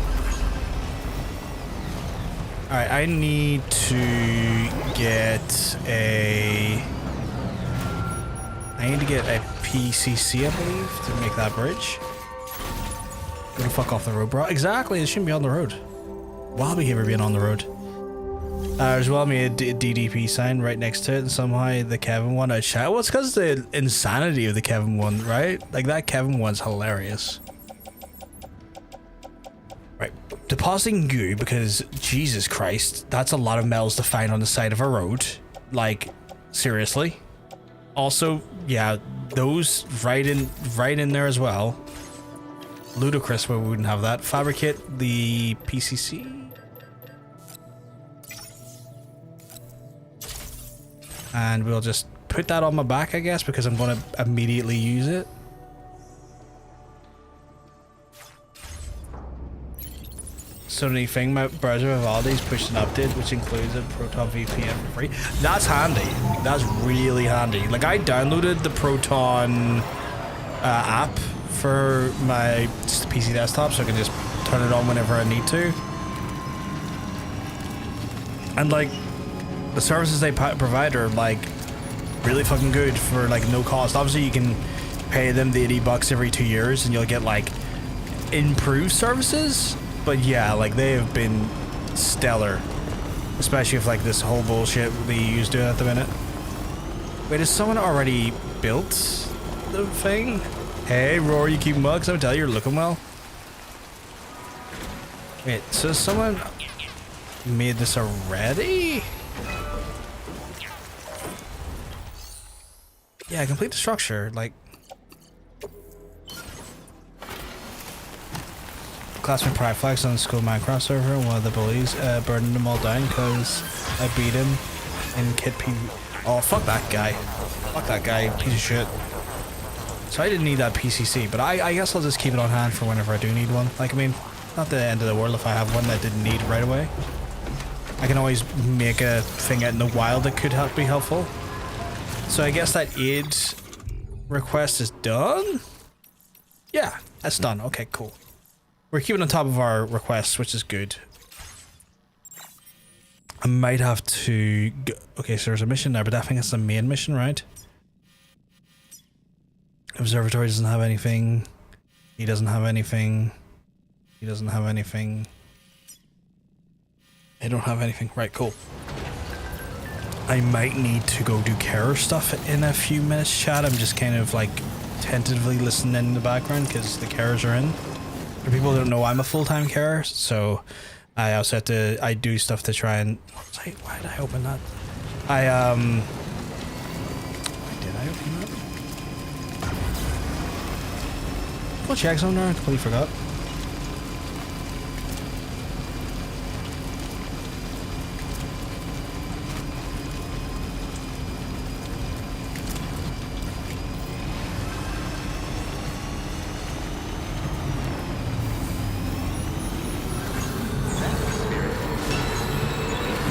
All right, I need to get a. I need to get a PCC, I believe, to make that bridge. Gonna fuck off the road, bro. Exactly, it shouldn't be on the road. Wild behavior being on the road. There's well me a DDP sign right next to it, and somehow the Kevin one outshot. Well, it's because the insanity of the Kevin one, right? Like, that Kevin one's hilarious. Right, depositing goo, because Jesus Christ, that's a lot of metals to find on the side of a road. Like, seriously. Also, yeah, those right in there as well. Ludicrous, but we wouldn't have that. Fabricate the PCC. And we'll just put that on my back, I guess, because I'm going to immediately use it. Sony thing, my browser Vivaldi's pushed an update which includes a Proton VPN for free. That's handy. That's really handy. Like, I downloaded the Proton app for my PC desktop so I can just turn it on whenever I need to. And like, the services they provide are like really fucking good for like no cost. Obviously you can pay them the $80 every 2 years and you'll get like improved services. But yeah, like they have been stellar. Especially if like this whole bullshit they use doing at the minute. Wait, has someone already built the thing? Hey, Rory, you keeping well? Because I would tell you, you're looking well. Wait, so someone made this already? Yeah, complete the structure, like... Classmate Pride Flags on the school Minecraft server, one of the bullies burned them all down because I beat him in Kid P. Oh, fuck that guy. Fuck that guy, piece of shit. So I didn't need that PCC, but I guess I'll just keep it on hand for whenever I do need one. Like, I mean, not the end of the world if I have one that I didn't need right away. I can always make a thing out in the wild that could be helpful. So I guess that aid request is done? Yeah, that's done. Okay, cool. We're keeping on top of our requests, which is good. I might have to go. Okay, so there's a mission there, but I think it's the main mission, right? Observatory doesn't have anything. He doesn't have anything. He doesn't have anything. They don't have anything. Right, cool. I might need to go do carer stuff in a few minutes, chat. I'm just kind of like tentatively listening in the background because the carers are in. For people who don't know, I'm a full-time carer, so I also have to, I do stuff to try and, why did I open that? Did I open that? What checks on there? I completely forgot.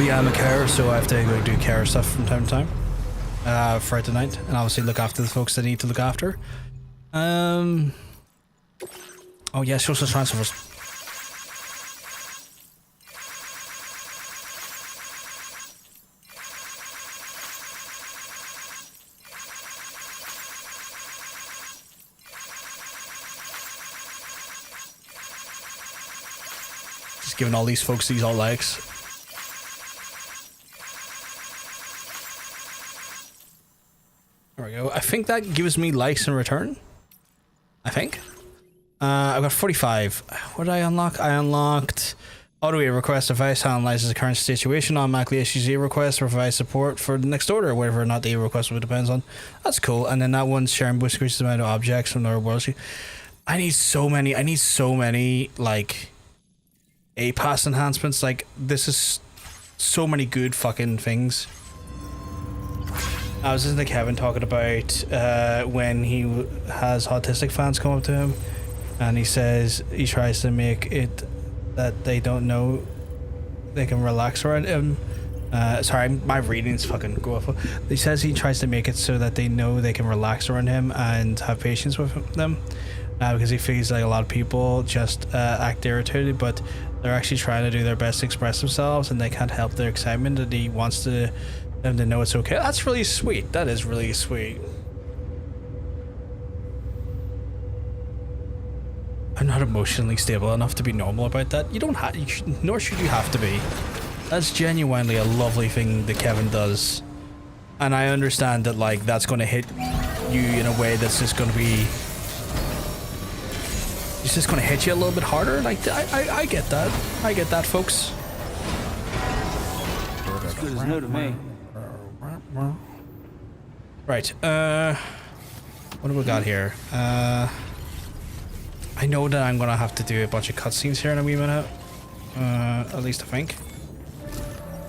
Yeah, I'm a carer, so I have to go do care stuff from time to time. Throughout the night, and obviously look after the folks that need to look after. Oh yeah, social transfers. Just giving all these folks these all likes. There we go. I think that gives me likes in return. I think. I've got 45. What did I unlock? I unlocked auto-aid request device analyzes the current situation, automatically issues a request for device support for the next order, whatever or not the request depends on. That's cool. And then that one's sharing boost increases the amount of objects from their world. I need so many like A-Pass enhancements. Like, this is so many good fucking things. I was listening to Kevin talking about when he has autistic fans come up to him and he says he tries to make it that they don't know they can relax around him. Sorry, my reading's fucking awful. He says he tries to make it so that they know they can relax around him and have patience with them because he feels like a lot of people just act irritated, but they're actually trying to do their best to express themselves and they can't help their excitement, and he wants them to know it's okay. That's really sweet. That is really sweet. I'm not emotionally stable enough to be normal about that. You don't have, nor should you have to be. That's genuinely a lovely thing that Kevin does, and I understand that like that's going to hit you in a way that's just going to be, it's just going to hit you a little bit harder. Like I get that. I get that, folks. It's good as new to me. Right, what do we got here? I know that I'm gonna have to do a bunch of cutscenes here in a wee minute. At least I think.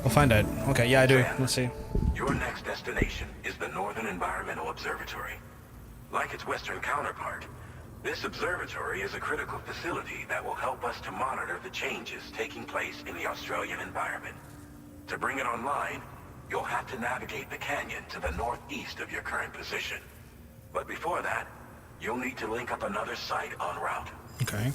We'll find out. Okay, yeah, I do. Let's see. Your next destination is the Northern Environmental Observatory. Like its Western counterpart, this observatory is a critical facility that will help us to monitor the changes taking place in the Australian environment. To bring it online, you'll have to navigate the canyon to the northeast of your current position. But before that, you'll need to link up another site en route. Okay.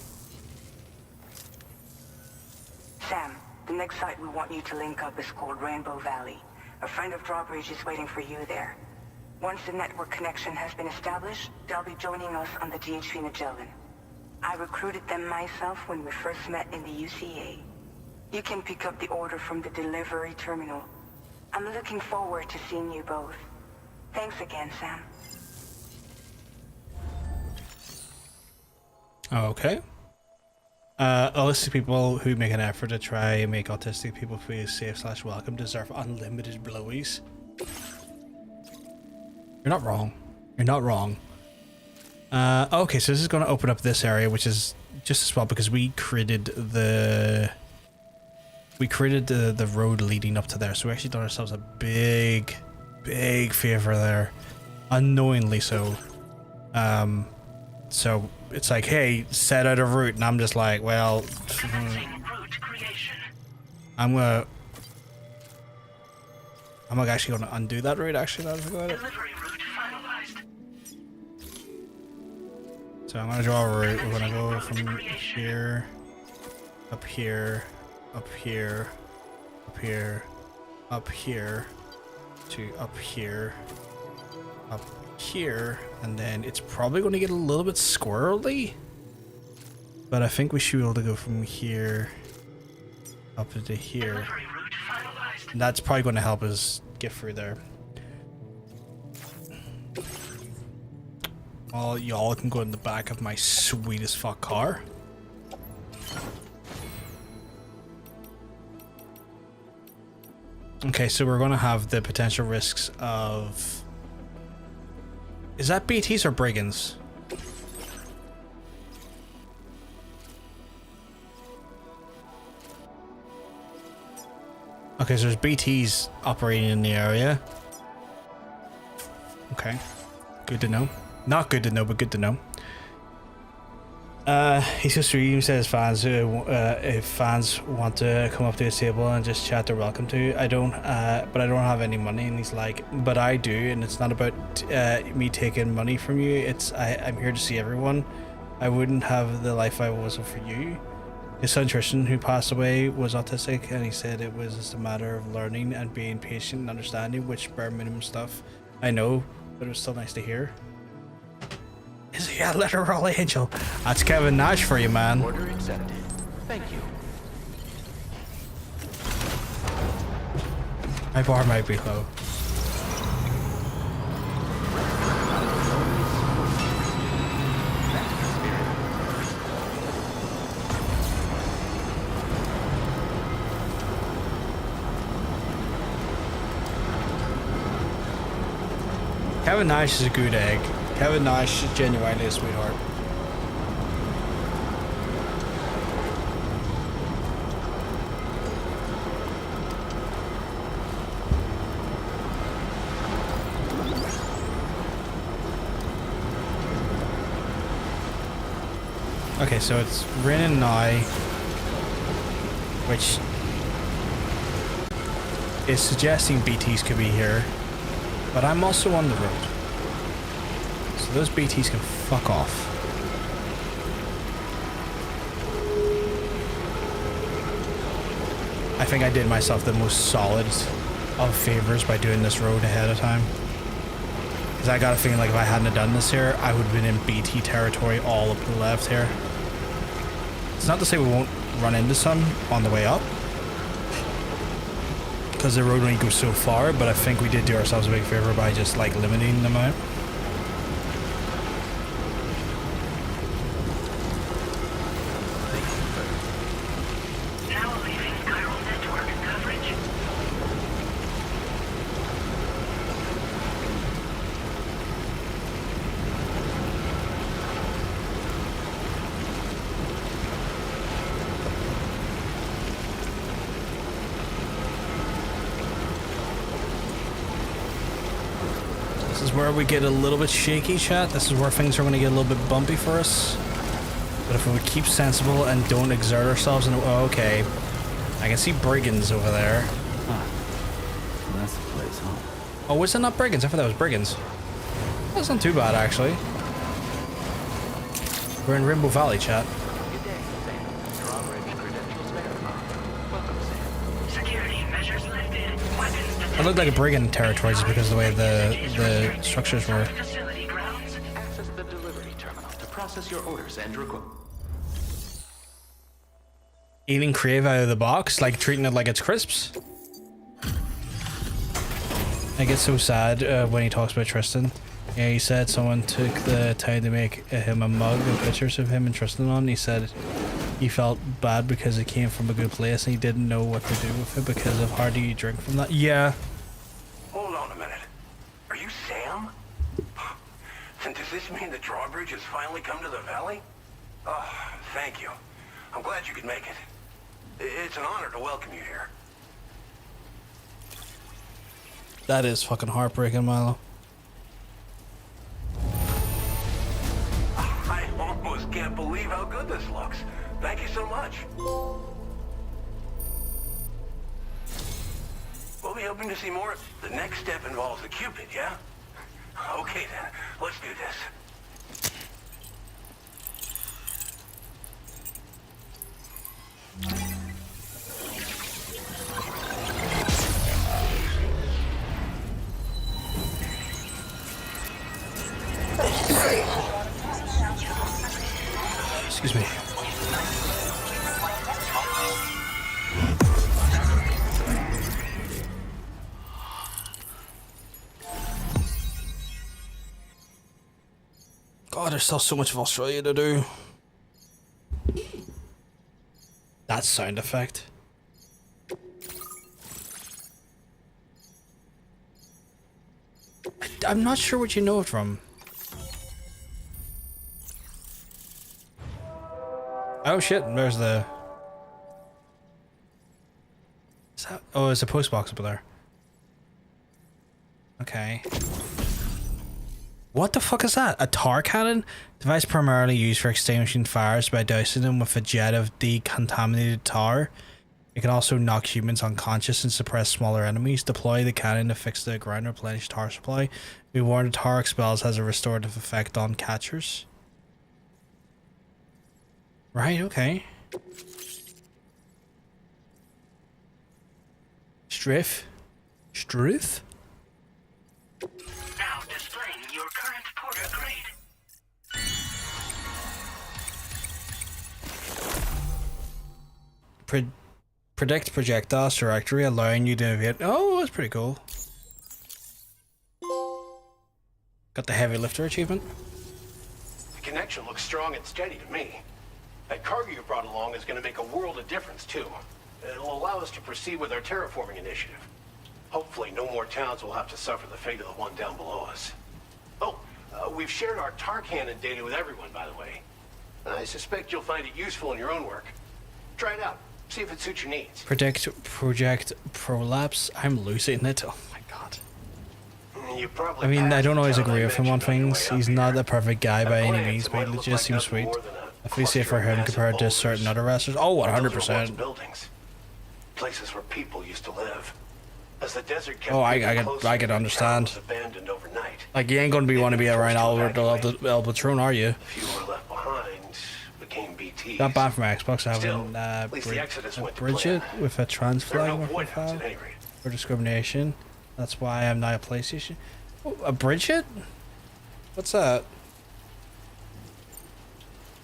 Sam, the next site we want you to link up is called Rainbow Valley. A friend of Drawbridge is waiting for you there. Once the network connection has been established, they'll be joining us on the DHV Magellan. I recruited them myself when we first met in the UCA. You can pick up the order from the delivery terminal. I'm looking forward to seeing you both. Thanks again, Sam. Okay. Autistic people who make an effort to try and make autistic people feel safe/welcome deserve unlimited blowies. You're not wrong. You're not wrong. Okay, so this is going to open up this area, which is just as well because we created the road leading up to there. So we actually done ourselves a big favor there, unknowingly so. So it's like, hey, set out a route, and I'm just like, well, I'm actually gonna undo that route. Actually, now that I got it. So I'm gonna draw a route. We're gonna go from here, up here, up here, up here, up here, to up here, up here, and then it's probably going to get a little bit squirrely, but I think we should be able to go from here up into here, and that's probably going to help us get through there. Well, y'all can go in the back of my sweet as fuck car. Okay, so we're going to have the potential risks of... Is that BTs or brigands? Okay, so there's BTs operating in the area. Okay, good to know. Not good to know, but good to know. He's just stream says fans if fans want to come up to his table and just chat, they're welcome to. But I don't have any money, and he's like, but I do, and it's not about me taking money from you. It's I'm here to see everyone. I wouldn't have the life I wasn't for you. His son Tristan, who passed away, was autistic, and he said it was just a matter of learning and being patient and understanding, which bare minimum stuff I know, but it was still nice to hear. Is he a literal angel? That's Kevin Nash for you, man. Order accepted. Thank you. My bar might be low. Kevin Nash is a good egg. Kevin Nash is genuinely a sweetheart. Okay, so it's Rin and I, which is suggesting BTs could be here, but I'm also on the road. So those BTs can fuck off. I think I did myself the most solid of favors by doing this road ahead of time. Because I got a feeling like if I hadn't done this here, I would have been in BT territory all up to the left here. It's not to say we won't run into some on the way up, because the road only goes so far, but I think we did do ourselves a big favor by just like limiting them out. is where we get a little bit shaky, chat. This is where things are going to get a little bit bumpy for us. But if we keep sensible and don't exert ourselves, oh, okay. I can see brigands over there. Huh. So that's the place, huh? Oh, was it not brigands? I thought that was brigands. That's not too bad, actually. We're in Rainbow Valley, chat. Good day, Sam. Drawbridge credentials verified. Welcome, Sam. Security measures lifted. Weapons It looked like a brigand territory just because of the way the structures were. facility grounds. Access the delivery terminal to process your orders and request. Eating crave out of the box, like treating it like it's crisps. I get so sad when he talks about Tristan. Yeah, he said someone took the time to make him a mug with pictures of him and Tristan on. He said he felt bad because it came from a good place and he didn't know what to do with it because of how do you drink from that. Yeah. Hold on a minute. Are you Sam? And does this mean the drawbridge has finally come to the valley? Oh, thank you. I'm glad you could make it. It's an honor to welcome you here. That is fucking heartbreaking, Milo. I almost can't believe how good this looks. Thank you so much. We'll be hoping to see more. The next step involves the Cupid, yeah? Okay then, let's do this. Excuse me. God, there's still so much of Australia to do. That sound effect. I'm not sure what you know it from. Oh shit, there's the... Is that... Oh, there's a post box up there. Okay. What the fuck is that? A tar cannon? Device primarily used for extinguishing fires by dousing them with a jet of decontaminated tar. It can also knock humans unconscious and suppress smaller enemies. Deploy the cannon to fix the ground replenish tar supply. Be warned, tar expels has a restorative effect on catchers. Right, okay. Striff? Struth? Now displaying your current porter grade. Predict projectiles trajectory, allowing you to evade. Oh, that's pretty cool. Got the heavy lifter achievement. The connection looks strong and steady to me. That cargo you brought along is going to make a world of difference, too. It'll allow us to proceed with our terraforming initiative. Hopefully, no more towns will have to suffer the fate of the one down below us. Oh, we've shared our tar cannon data with everyone, by the way. I suspect you'll find it useful in your own work. Try it out. See if it suits your needs. Project prolapse. I'm losing it. Oh my god. You probably I mean, I don't always passed the agree town with him on mentioned things. way up He's here. not a perfect guy by At any glance, means, it but might he look just like seems sweet. nothing more than a I feel safe for him cluster of compared to massive certain other boulders. wrestlers. Oh, Those were 100%. once buildings. Places where people used to live. As the desert kept Oh, getting closer, I could the town understand. was abandoned overnight. Like, you ain't gonna want to be around Albatron, are you? A few were left behind, became BTs. Not bad from Xbox Still, having at least the Exodus went to Bridget plan. with a trans There are flag no on her void outs profile at any rate. for discrimination. That's why I'm not a PlayStation. Oh, a Bridget? What's that?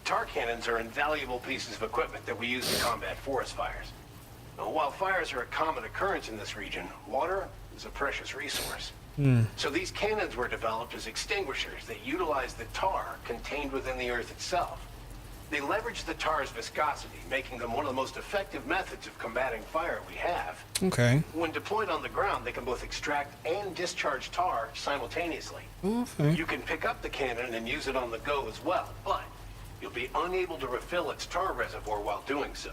Tar cannons are invaluable pieces of equipment that we use to combat forest fires. Now, while fires are a common occurrence in this region, water is a precious resource. So these cannons were developed as extinguishers that utilize the tar contained within the earth itself. They leverage the tar's viscosity, making them one of the most effective methods of combating fire we have. Okay. When deployed on the ground, they can both extract and discharge tar simultaneously. Okay. You can pick up the cannon and use it on the go as well, but you'll be unable to refill its tar reservoir while doing so.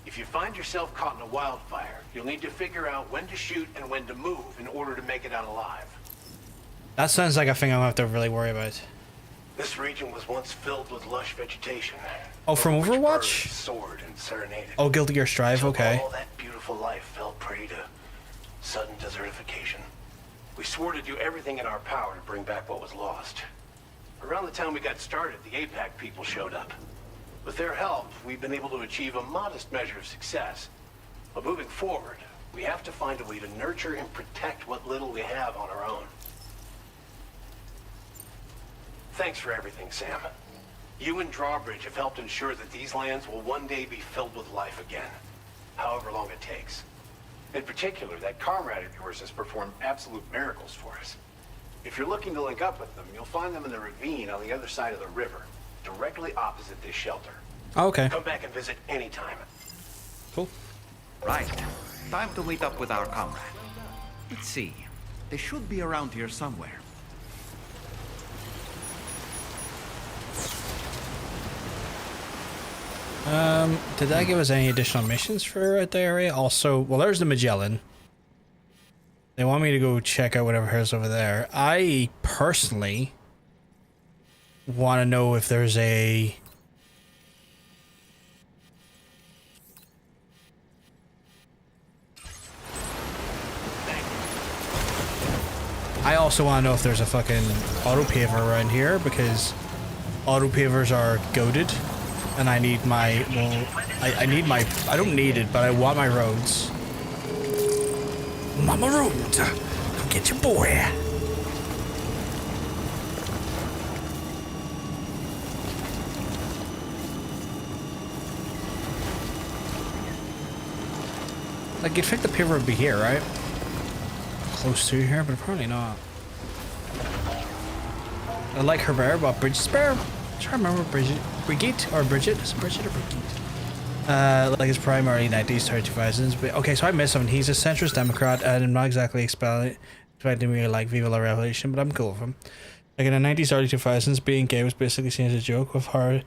If you find yourself caught in a wildfire, you'll need to figure out when to shoot and when to move in order to make it out alive. That sounds like a thing I'll have to really worry about. This region was once filled with lush vegetation. Oh, from which Overwatch? birds soared and serenaded. Oh, Guilty Gear Strive, Till okay. all that beautiful life fell prey to sudden desertification. We swore to do everything in our power to bring back what was lost. Around the time we got started, the APAC people showed up. With their help, we've been able to achieve a modest measure of success. But moving forward, we have to find a way to nurture and protect what little we have on our own. Thanks for everything, Sam. You and Drawbridge have helped ensure that these lands will one day be filled with life again, however long it takes. In particular, that comrade of yours has performed absolute miracles for us. If you're looking to link up with them, you'll find them in the ravine on the other side of the river, directly opposite this shelter. Oh, okay. Come back and visit anytime. Cool. Right. Time to meet up with our comrade. Let's see. They should be around here somewhere. Did that give us any additional missions for the area? Also, well, there's the Magellan. They want me to go check out whatever is over there. I personally want to know if there's a... I also want to know if there's a fucking auto paver around here, because auto pavers are goated, and I need my, well, I need my, I don't need it, but I want my roads. Mama Road, come get your boy. Like, you'd think the paver would be here, right? Close to here, but apparently not. I like her bear, but Bridget Spare. I'm trying to remember Brigitte or Bridget. Is it Bridget or Brigitte? Like his primarily 90s, 2000s. But okay, so I miss him. He's a centrist Democrat, and I'm not exactly expecting me to like Viva la Revolution, but I'm cool with him. Like in the 90s, early 2000s, being gay was basically seen as a joke with how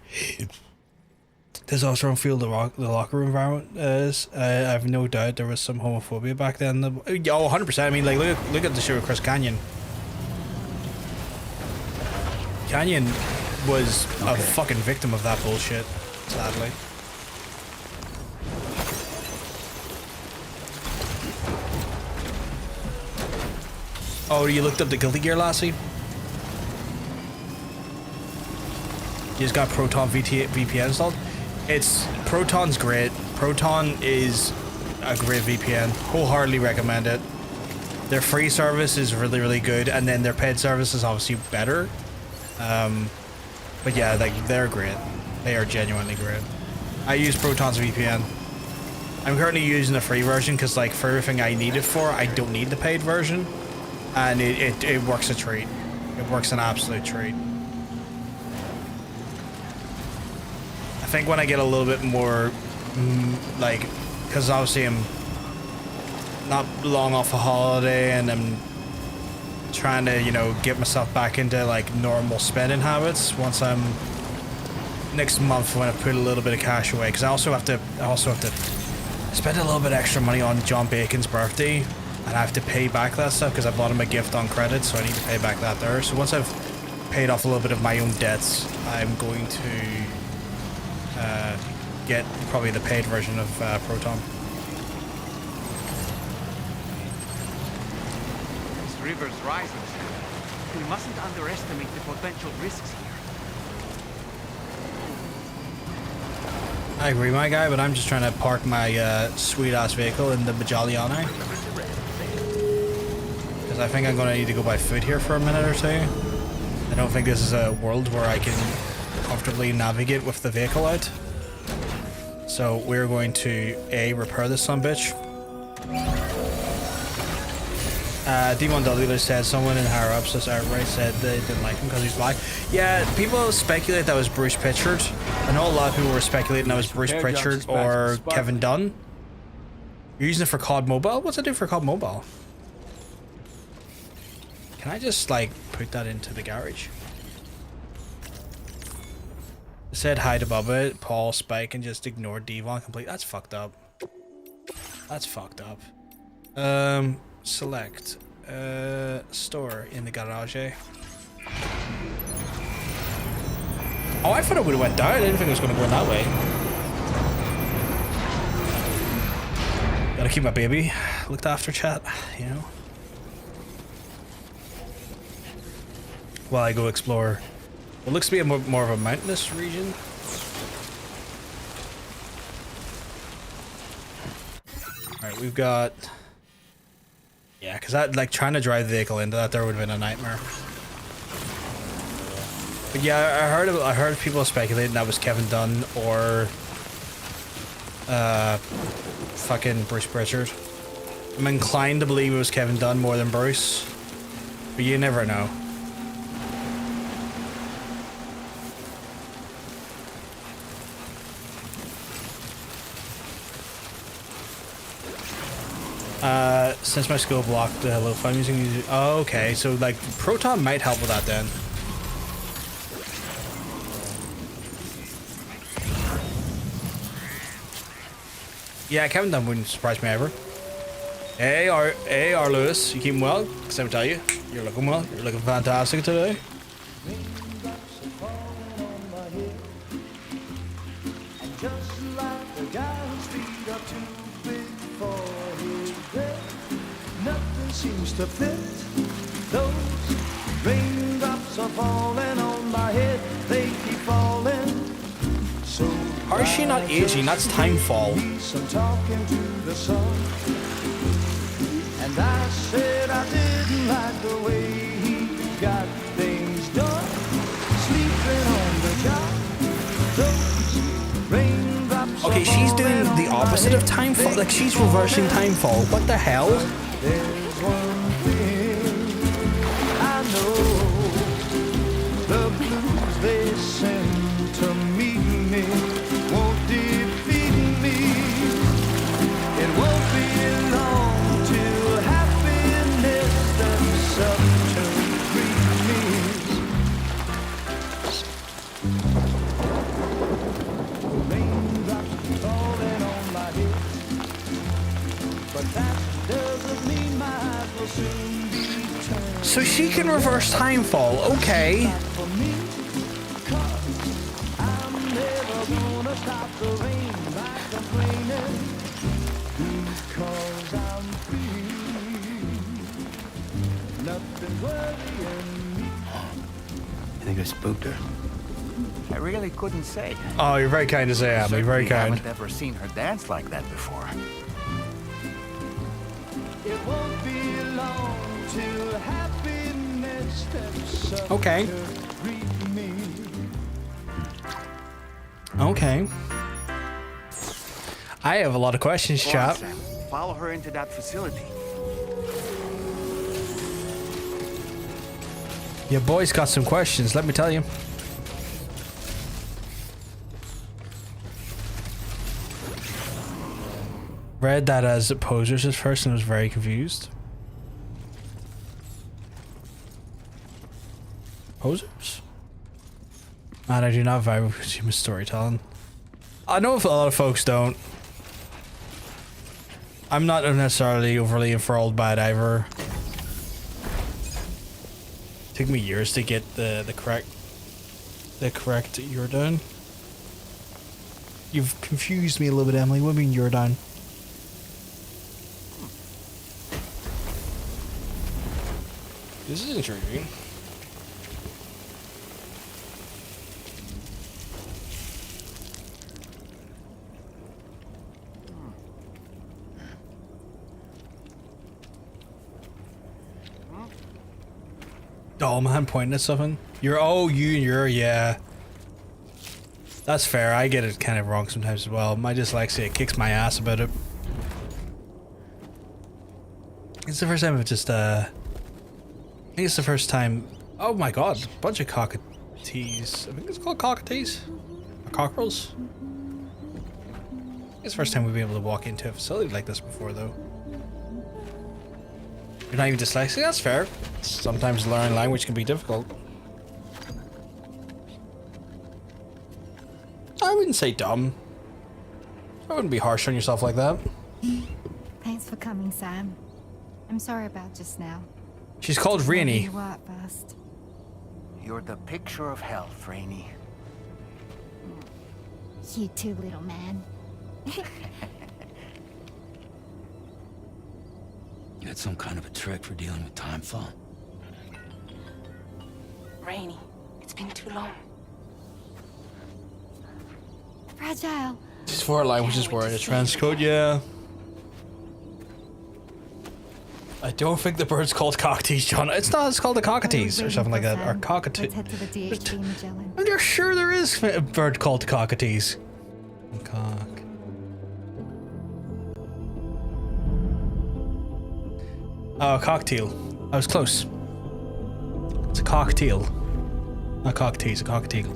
testosterone fueled the locker room environment is. I have no doubt there was some homophobia back then. Oh, 100%. I mean, like, look at the show with Chris Canyon. Canyon was a fucking victim of that bullshit, sadly. Oh, you looked up the Guilty Gear, lassie? You just got Proton VPN installed? Proton's great. Proton is a great VPN. Wholeheartedly recommend it. Their free service is really, really good, and then their paid service is obviously better. But yeah, like, they're great. They are genuinely great. I use Proton's VPN. I'm currently using the free version because, like, for everything I need it for, I don't need the paid version. And it works a treat. It works an absolute treat. I think when I get a little bit more, like, because obviously I'm not long off a holiday and I'm trying to, you know, get myself back into, like, normal spending habits once I'm next month when I put a little bit of cash away, because I also have to spend a little bit extra money on John Bacon's birthday, and I have to pay back that stuff because I bought him a gift on credit, so I need to pay back that there. So once I've paid off a little bit of my own debts, I'm going to get probably the paid version of Proton. This river's rising. We mustn't underestimate the potential risks here. I agree, my guy, but I'm just trying to park my sweet-ass vehicle in the Majaliano. Because I think I'm going to need to go buy food here for a minute or two. I don't think this is a world where I can comfortably navigate with the vehicle out. So we're going to repair this sumbitch. Demon W said someone in higher ups just outright said they didn't like him because he's black. Yeah, people speculate that was Bruce Pritchard. I know a lot of people were speculating that was Bruce Pritchard or Kevin Dunn. You're using it for COD Mobile? What's it do for COD Mobile? Can I just, like, put that into the garage? Said hi to Bubba, Paul, Spike, and just ignore Devon complete. That's fucked up. That's fucked up. Select. Store in the garage, eh? Oh, I thought it would have went down. I didn't think it was going to go in that way. Gotta keep my baby looked after, chat, you know? While I go explore what looks to be more of a mountainous region. Alright, we've got... Yeah, because that, like, trying to drive the vehicle into that there would have been a nightmare. But yeah, I heard people speculating that was Kevin Dunn or fucking Bruce Pritchard. I'm inclined to believe it was Kevin Dunn more than Bruce, but you never know. Since my school blocked the lo-fi music. Oh, okay, so like Proton might help with that then. Yeah, Kevin Dunn wouldn't surprise me ever. Hey, R. Lewis, you keeping well? Because I tell you, you're looking well. You're looking fantastic today. Seems to fit. Those raindrops are falling on my head. They keep falling. So how is she not aging? That's Timefall. I'm talking to the sun. And I said I didn't like the way he got things done. Sleeping on the job. Those raindrops. Okay, she's doing the opposite of Timefall. Like she's reversing Timefall. What the hell? There's one thing I know, the blues they send to meet me won't defeat me. It won't be long till happiness themselves to greet me. Raindrops falling on my head, but that doesn't mean my eyes will soon be turned. So she can reverse Timefall, okay. For me, 'cause I'm never gonna stop the rain by complaining, because I'm free. Nothing's worrying me. You think I spooked her? I really couldn't say. Oh, you're very kind to say, Abby. You're very kind. I haven't ever seen her dance like that before. It won't be long till happiness steps up Okay. to greet me. Okay. I have a lot of questions, Go on, chap. Sam. Follow her into that facility. Your boy's got some questions, let me tell you. Read that as posers at first and was very confused. Posers? Man, I do not vibe with consumer storytelling. I know if a lot of folks don't. I'm not necessarily overly enthralled by it either. Took me years to get the correct Jordan. You've confused me a little bit, Emily. What do you mean Jordan? This is intriguing. Oh man, pointing at something. Yeah. That's fair. I get it kind of wrong sometimes as well. My dyslexia kicks my ass about it. It's the first time I've just I think it's the first time. Oh my god, a bunch of cockatees. I think it's called cockatees or cockerels. It's the first time we've been able to walk into a facility like this before, though. You're not even dyslexic? That's fair. Sometimes learning language can be difficult. I wouldn't say dumb. I wouldn't be harsh on yourself like that. Thanks for coming, Sam. I'm sorry about just now. She's called Rainy. You were at first. You're the picture of health, Rainy. You too, little man. You had some kind of a trick for dealing with timefall? Rainy, it's been too long. Fragile. She's four languages wearing a transcode, yeah. I don't think the bird's called cockatoos, John. It's not, it's called the cockatoos or something like that. Or cockatoo. Let's head to the DHT Magellan. I'm sure there is a bird called cockatoos. Cock. Oh, cocktail. I was close. It's a cocktail. Not cockatoos, a cockatiel.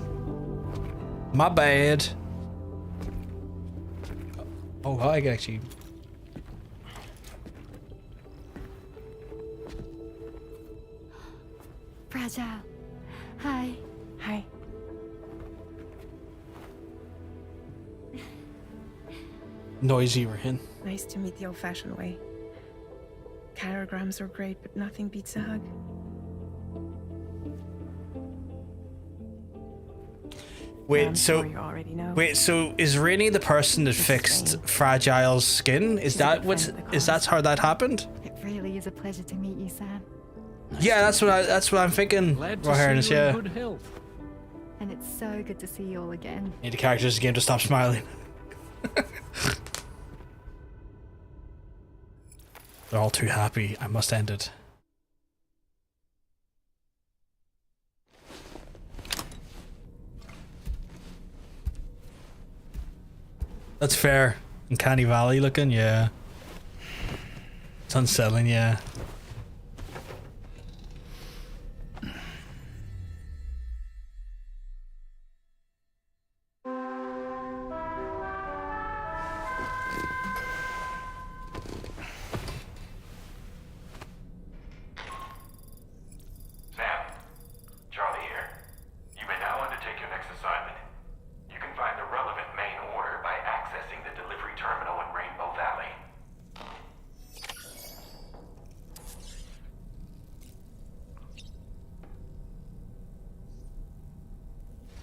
My bad. Oh, I can actually. Fragile. Hi. Hi. Noisy Rain. Nice to meet the old-fashioned way. Carograms are great, but nothing beats a hug. Wait, so you already know. wait, so is Rainy the person that fixed Fragile's skin? Is that that's how that happened? It really is a pleasure to meet you, Sam. Yeah, that's what I'm thinking. Glad to Right here, see you yeah. in good health. And it's so good to see you all again. Need the characters again to stop smiling. They're all too happy. I must end it. That's fair. Uncanny Valley looking, yeah. It's unsettling, yeah. Sam, Charlie here. You may now undertake your next assignment. You can find the relevant main order by accessing the delivery terminal in Rainbow Valley.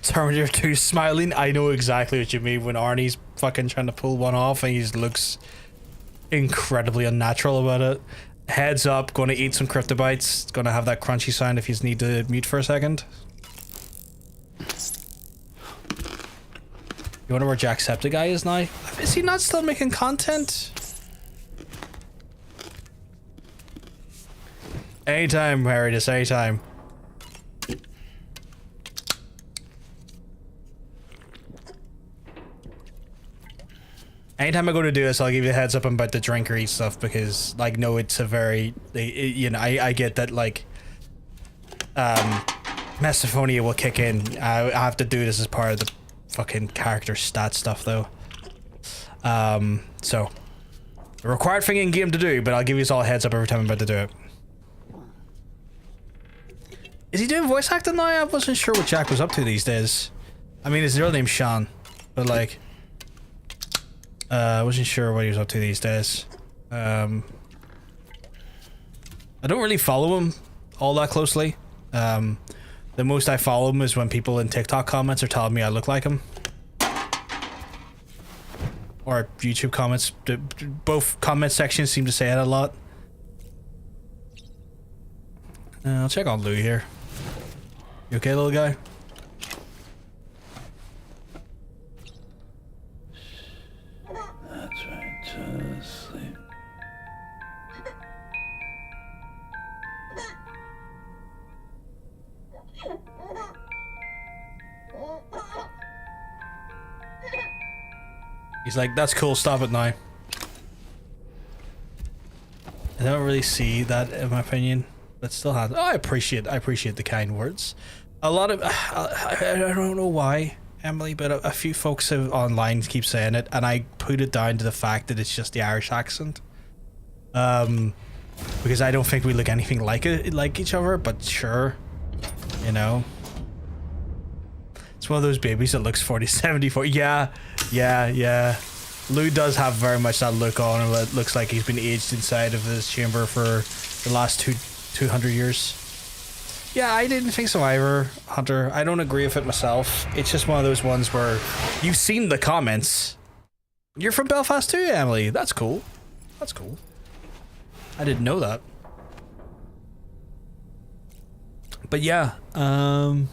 Terminator 2 smiling. I know exactly what you mean when Arnie's fucking trying to pull one off and he looks incredibly unnatural about it. Heads up, going to eat some cryptobites. Going to have that crunchy sound if you need to mute for a second. You wonder where Jacksepticeye is now? Is he not still making content? Anytime, Harry, just anytime. Anytime I go to do this, I'll give you a heads up about the drink or eat stuff because, like, no, it's a very, you know, I get that, like, misophonia will kick in. I have to do this as part of the fucking character stat stuff, though. So, a required thing in game to do, but I'll give you all a heads up every time I'm about to do it. Is he doing voice acting now? I wasn't sure what Jack was up to these days. I mean, his real name's Sean, but, like... I wasn't sure what he was up to these days. I don't really follow him all that closely. The most I follow him is when people in TikTok comments are telling me I look like him. Or YouTube comments. Both comment sections seem to say it a lot. I'll check on Lou here. You okay, little guy? That's right, just sleep. He's like, that's cool, stop it now. I don't really see that in my opinion, but still has. Oh, I appreciate the kind words. A lot of, I don't know why, Emily, but a few folks have online keep saying it, and I put it down to the fact that it's just the Irish accent. Because I don't think we look anything like each other, but sure, you know. It's one of those babies that looks 40, 74. Yeah. Lou does have very much that look on him. It looks like he's been aged inside of this chamber for the last 200 years. Yeah, I didn't think so either, Hunter. I don't agree with it myself. It's just one of those ones where you've seen the comments. You're from Belfast too, Emily. That's cool. That's cool. I didn't know that. But yeah, yeah,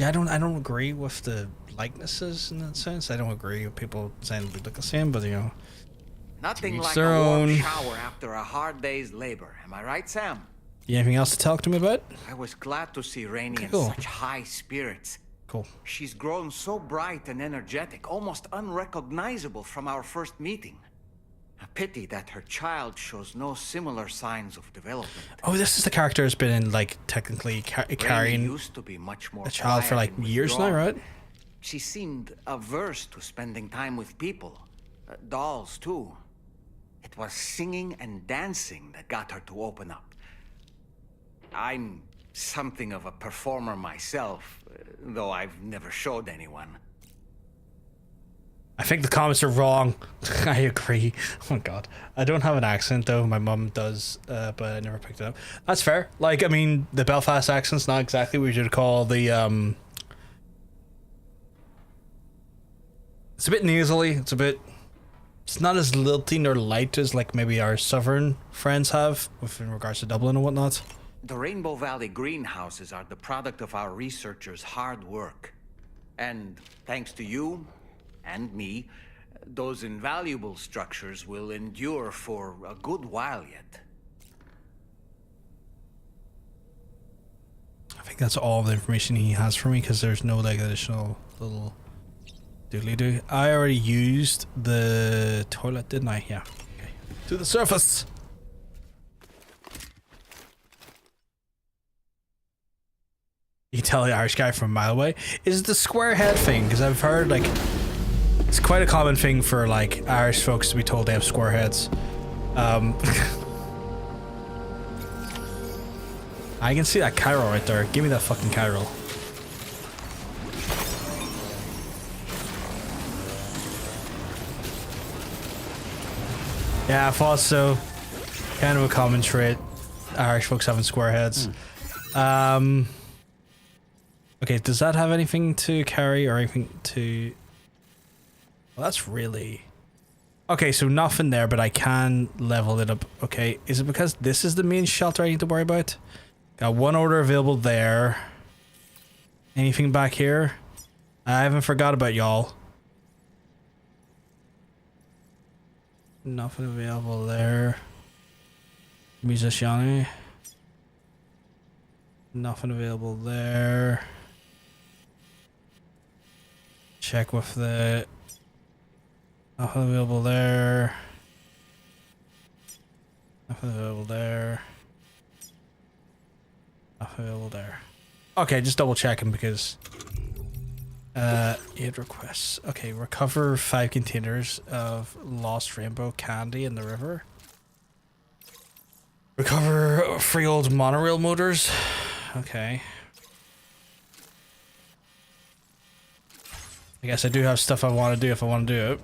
I don't agree with the likenesses in that sense. I don't agree with people saying we look the same, but you know, Nothing each like their a warm own. shower after a hard day's labor. Am I right, Sam? You anything else to talk to me about? I was glad to see Rainey in Cool. such high spirits. Cool. She's grown so bright and energetic, almost unrecognizable from our first meeting. A pity that her child shows no similar signs of development. Oh, this is the character who's been in, like, technically Rainey carrying used to be much more a child for quiet like and years now, withdrawn. right? She seemed averse to spending time with people. Dolls, too. It was singing and dancing that got her to open up. I'm something of a performer myself, though I've never showed anyone. I think the comments are wrong. I agree. Oh my god. I don't have an accent though. My mum does, but I never picked it up. That's fair. Like, I mean, the Belfast accent's not exactly what you'd call the, it's a bit nasally. It's not as lilty nor light as like maybe our southern friends have with in regards to Dublin and whatnot. The Rainbow Valley greenhouses are the product of our researchers' hard work. And thanks to you and me, those invaluable structures will endure for a good while yet. I think that's all the information he has for me because there's no like additional little doodly-doo. I already used the toilet, didn't I? Yeah. Okay. To the surface. You can tell the Irish guy from a mile away. Is it the square head thing? Because I've heard like it's quite a common thing for like Irish folks to be told they have square heads. I can see that Cairo right there. Give me that fucking Cairo. Yeah, I thought so. Kind of a common trait. Irish folks having square heads. Okay, does that have anything to carry or anything to... Well, that's really... Okay, so nothing there, but I can level it up. Okay, is it because this is the main shelter I need to worry about? Got one order available there. Anything back here? I haven't forgot about y'all. Nothing available there. Musiciani. Nothing available there. Check with the... Nothing available there. Nothing available there. Nothing available there. Okay, just double checking because... aid requests. Okay, recover 5 containers of lost rainbow candy in the river. Recover 3 old monorail motors. Okay. I guess I do have stuff I want to do if I want to do it.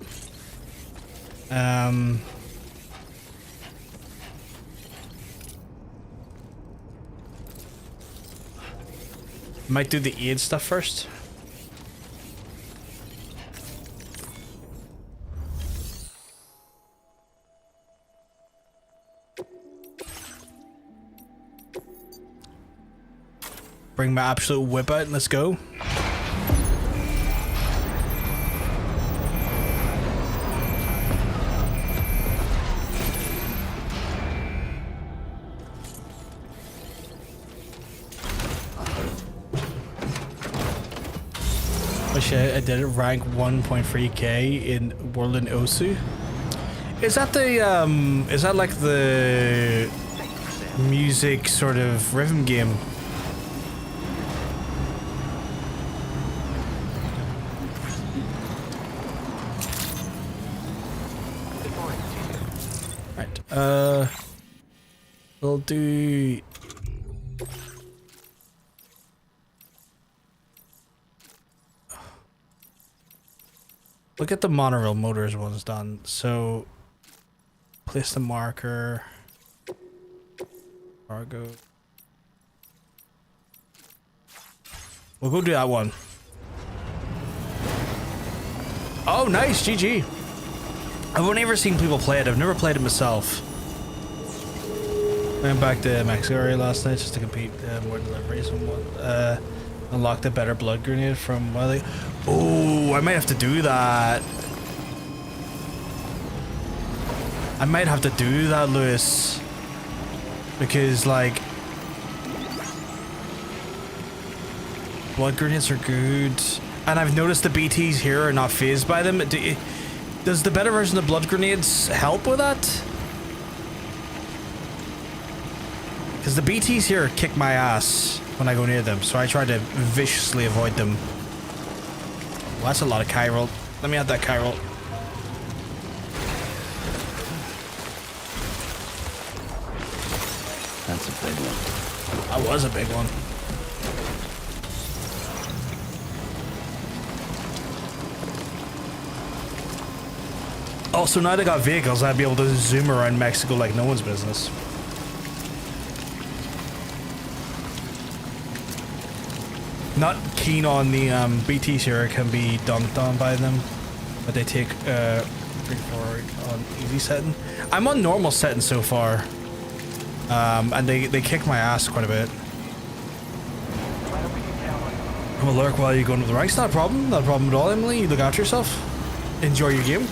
Might do the aid stuff first. Bring my absolute whip out and let's go. Wish I did it rank 1.3k in World in Osu. Is that the is that like the music sort of rhythm game? Right. We'll do. look at the monorail motors one's done. So, place the marker. Cargo. We'll go do that one. Oh, nice, GG. I've only ever seen people play it. I've never played it myself. Went back to Mexico area last night just to compete more deliveries and what. Unlocked a better blood grenade from oh, I might have to do that. I might have to do that, Lewis. Because, like, blood grenades are good. And I've noticed the BTs here are not phased by them. Does the better version of blood grenades help with that? Because the BTs here kick my ass when I go near them, so I try to viciously avoid them. Well, that's a lot of chiral. Let me add that chiral. That's a big one. That was a big one. Also, now they got vehicles, I'd be able to zoom around Mexico like no one's business. Not keen on the BTs here, can be dunked on by them, but they take pretty far on easy setting. I'm on normal setting so far, and they kick my ass quite a bit. I'm gonna lurk while you go into the ranks, not a problem, not a problem at all, Emily. You look after yourself, enjoy your game.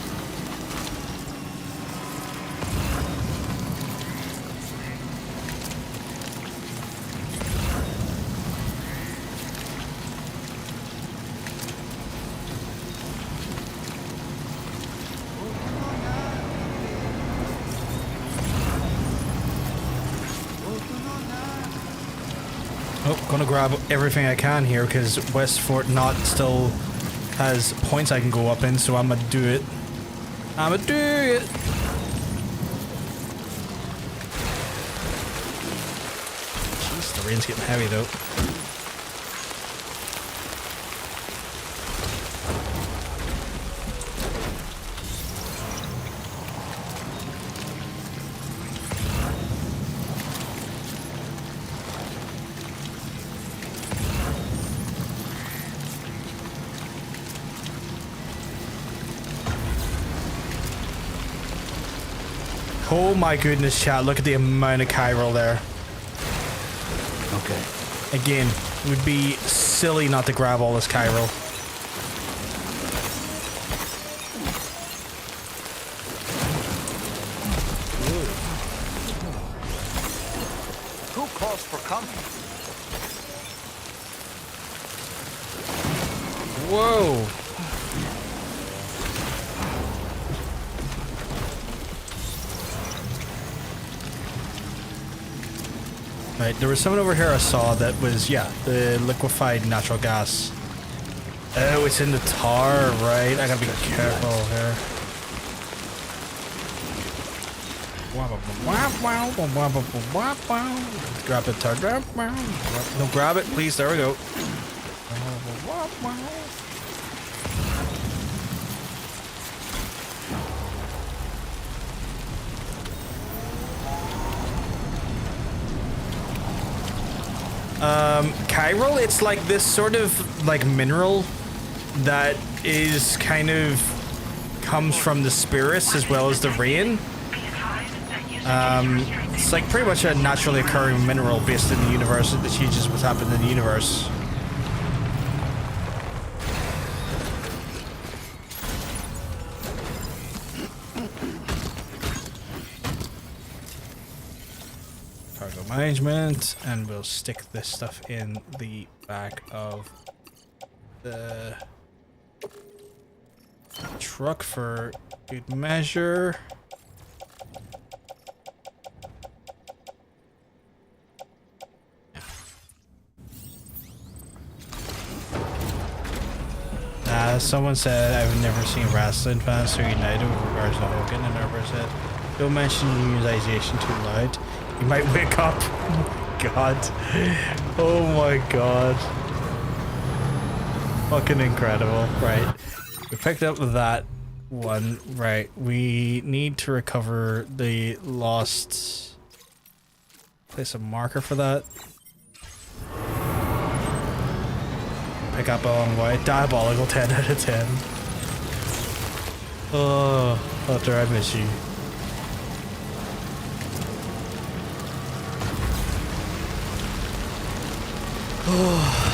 Gonna grab everything I can here because West Fort Knot still has points I can go up in, so I'm gonna do it. I'm gonna do it. Jeez, the rain's getting heavy though. Oh my goodness, chat, look at the amount of chiral there. Okay. Again, it would be silly not to grab all this chiral. Who calls for coming? Whoa. Right, there was someone over here I saw that was, yeah, the liquefied natural gas. Oh, it's in the tar, right? I gotta be careful here. Grab the tar. No, grab it, please. There we go. Chiral, it's like this sort of like mineral that is kind of comes from the spirits as well as the rain. It's like pretty much a naturally occurring mineral based in the universe that changes what's happened in the universe. Cargo management, and we'll stick this stuff in the back of the truck for good measure. Someone said I've never seen wrestling fans so united with regards to Hogan, and Nerva said, don't mention unionization too loud. You might wake up. Oh my god. Oh my god. Fucking incredible. Right. We picked up that one. Right. We need to recover the lost... Place a marker for that. Pick up a long way. Diabolical 10 out of 10. Oh, Hunter, I miss you. Oh.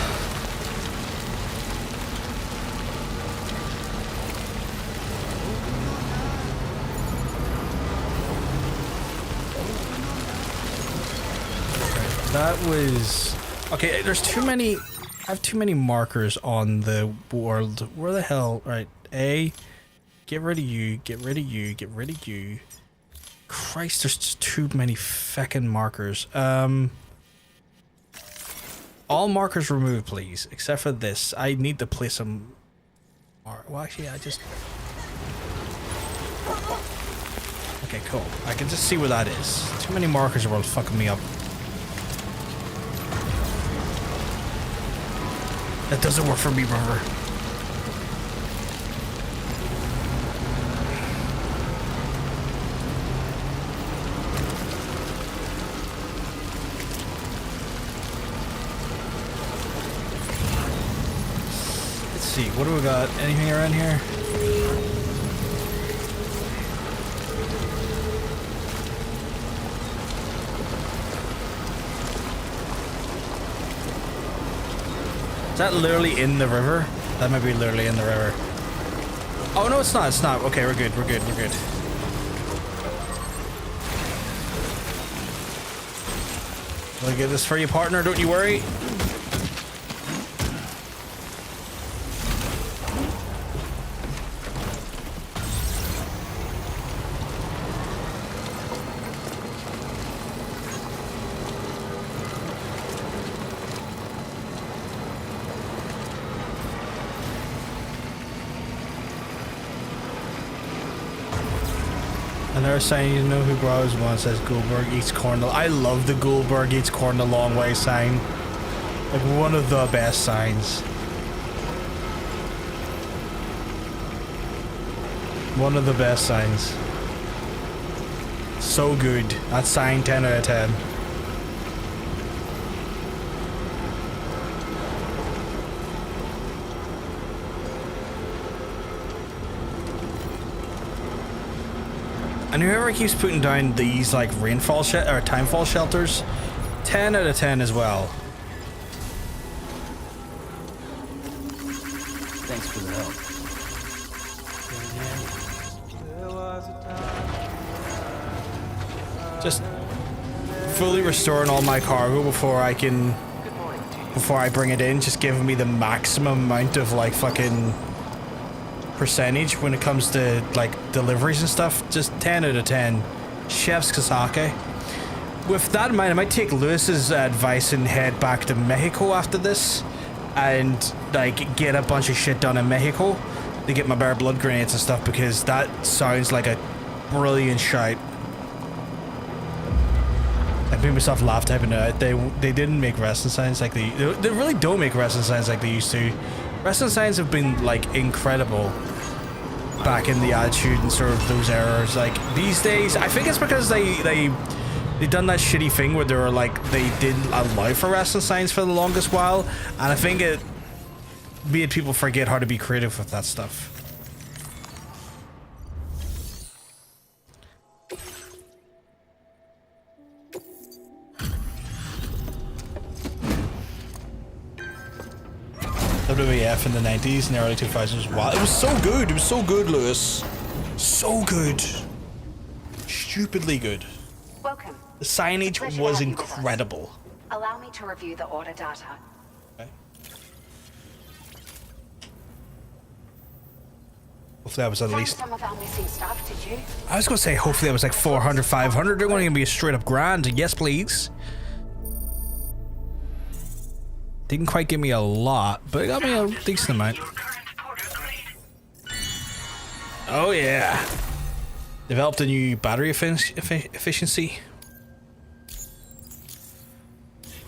That was... Okay, there's too many... I have too many markers on the world. Where the hell? Right, A. Get rid of you, get rid of you, get rid of you. Christ, there's just too many feckin' markers. All markers removed, please. Except for this. I need to place some... Well, actually, I just... Okay, cool. I can just see where that is. Too many markers are fucking me up. That doesn't work for me, brother. Let's see, what do we got? Anything around here? Is that literally in the river? That might be literally in the river. Oh no, it's not, it's not. Okay, we're good, we're good, we're good. We'll get this for you, partner, don't you worry. Another sign you know who grows one says Goldberg eats corn. I love the Goldberg eats corn the long way sign. Like one of the best signs. One of the best signs. So good. That sign 10 out of 10. And whoever keeps putting down these like rainfall or timefall shelters, 10 out of 10 as well. Thanks for the help. Just fully restoring all my cargo before I bring it in, just giving me the maximum amount of like fucking percentage when it comes to like deliveries and stuff. Just 10 out of 10. Chef's Kasake. With that in mind, I might take Lewis's advice and head back to Mexico after this and like get a bunch of shit done in Mexico to get my bare blood grenades and stuff, because that sounds like a brilliant shout. I made myself laugh typing it out. They didn't make wrestling signs like they really don't make wrestling signs like they used to. Wrestling signs have been like incredible back in the Attitude and sort of those eras. Like these days, I think it's because they done that shitty thing where they were like they didn't allow for wrestling signs for the longest while, and I think it made people forget how to be creative with that stuff. WWF in the 90s and the early 2000s. Wow, it was so good. It was so good, Lewis. So good. Stupidly good. Welcome. The signage was incredible. Allow me to review the order data. Okay. Hopefully that was at least... some of our missing stuff, did you? I was going to say hopefully that was like 400, 500. They're going to be a straight up grand. Yes, please. Didn't quite give me a lot, but it got me a decent amount. Oh yeah. Developed a new battery efficiency.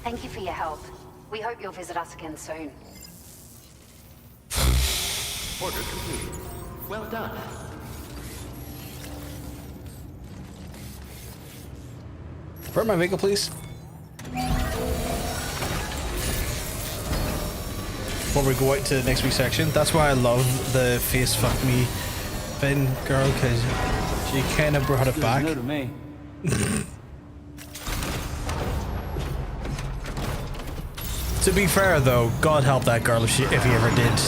Thank you for your help. We hope you'll visit us again soon. Order complete. Well done. Burn my vehicle, please. Before we go out to the next week's section, that's why I love the face fuck me Finn girl, because she kind of brought it back. No to me. To be fair though, God help that girl if he ever did.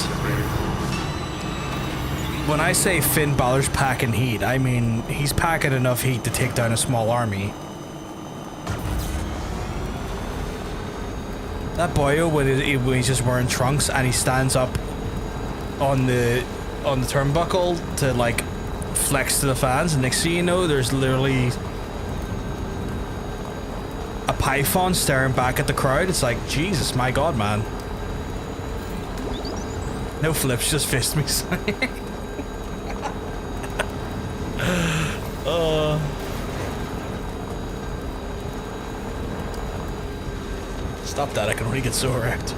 When I say Finn Balor's packing heat, I mean he's packing enough heat to take down a small army. That boyo when he's just wearing trunks and he stands up on the turnbuckle to like flex to the fans, and next thing you know, there's literally a python staring back at the crowd. It's like, Jesus, my God, man. No flips, just fist me. Stop that, I can only get so erect.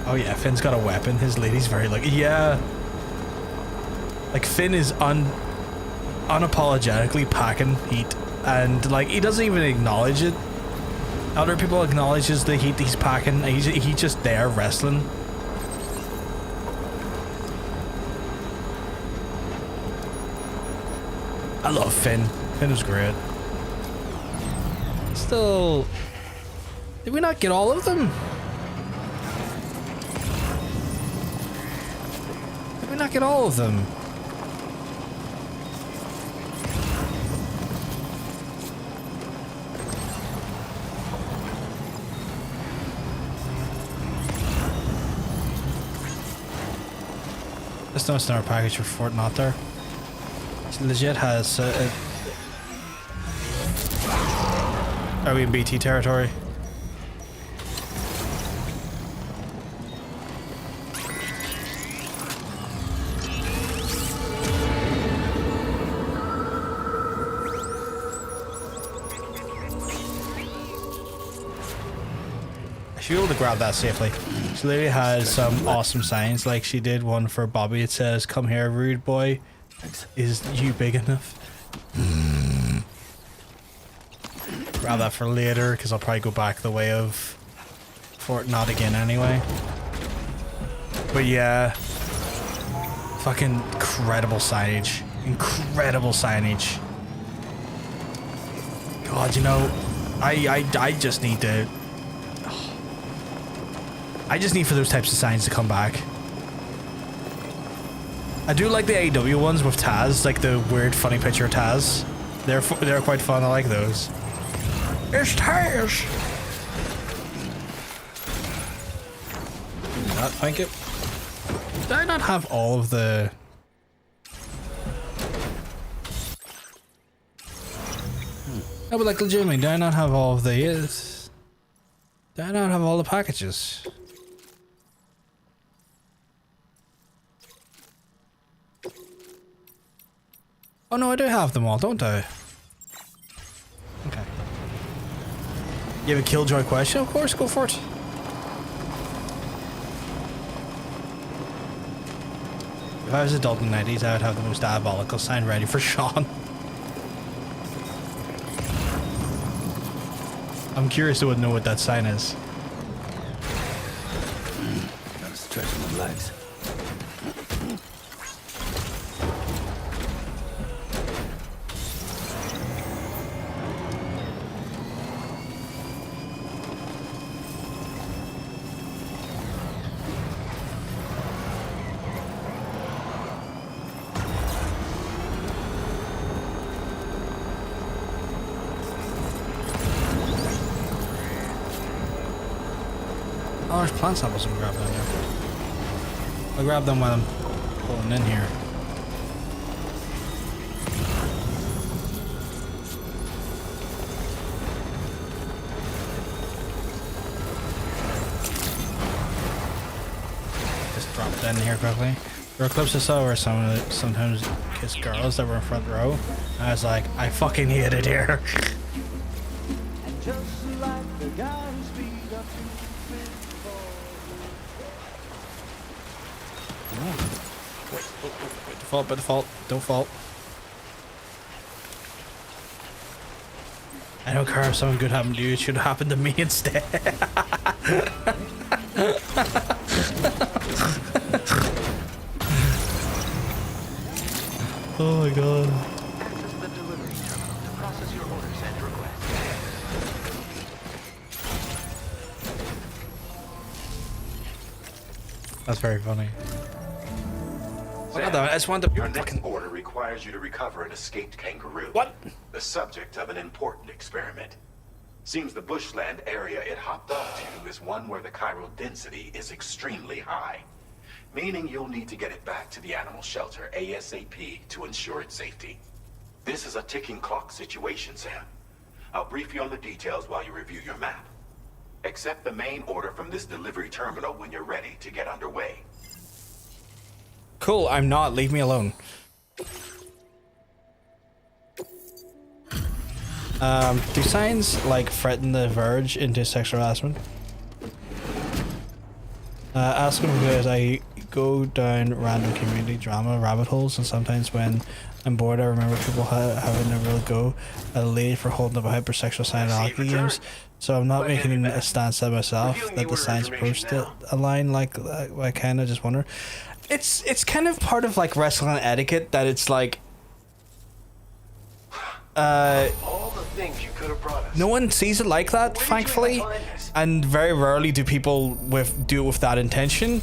Oh yeah, Finn's got a weapon. His lady's very like, yeah. Like Finn is unapologetically packing heat, and like he doesn't even acknowledge it. Other people acknowledges the heat he's packing. He's just there wrestling. I love Finn. Finn was great. Still, did we not get all of them? Did we not get all of them? There's no star package for Fort Not there. It legit has are we in BT territory? I should be able to grab that safely. She literally has some awesome signs, like she did one for Bobby. It says, "Come here, rude boy. Is you big enough?" Grab that for later, because I'll probably go back the way of Fort Not again anyway. But yeah, fucking incredible signage. Incredible signage. God, you know, I just need to... I just need for those types of signs to come back. I do like the AEW ones with Taz, like the weird funny picture of Taz. They're quite fun, I like those. It's Taz! Thank you. Did I not have all of the... No, but like legitimately, did I not have all of the... Did I not have all the packages? Oh no, I do have them all, don't I? Okay. You have a Killjoy question? Of course, go for it. If I was adult in the 90s, I would have the most diabolical sign ready for Sean. I'm curious to know what that sign is. Gotta stretch my legs. Oh, there's plant samples we can grab down there. I'll grab them while I'm pulling in here. Just drop that in here quickly. There were clips I saw where someone sometimes kissed girls that were in front row. And I was like, I fucking hate it here. And just like the guy who speed up Wait, default, by default. Don't fall. I don't care if something good happened to you. It should have happened to me instead. Oh my god. Access the delivery terminal to process your orders and requests. That's very funny. Sam, I just wanted to your next order requires you to recover an escaped kangaroo. What? The subject of an important experiment. Seems the bushland area it hopped off to is one where the chiral density is extremely high. Meaning you'll need to get it back to the animal shelter ASAP to ensure its safety. This is a ticking clock situation, Sam. I'll brief you on the details while you review your map. Accept the main order from this delivery terminal when you're ready to get underway. Cool, I'm not. Leave me alone. Do signs like threaten the verge into sexual harassment? Ask them because I go down random community drama rabbit holes, and sometimes when I'm bored I remember people having a real go at a lady for holding up a hypersexual sign in hockey games. So I'm not making a stance at myself that the signs approach to align like I kind of just wonder. It's kind of part of like wrestling etiquette that it's like All the things you could have brought us. no one sees it like that, thankfully, and very rarely do people do it with that intention.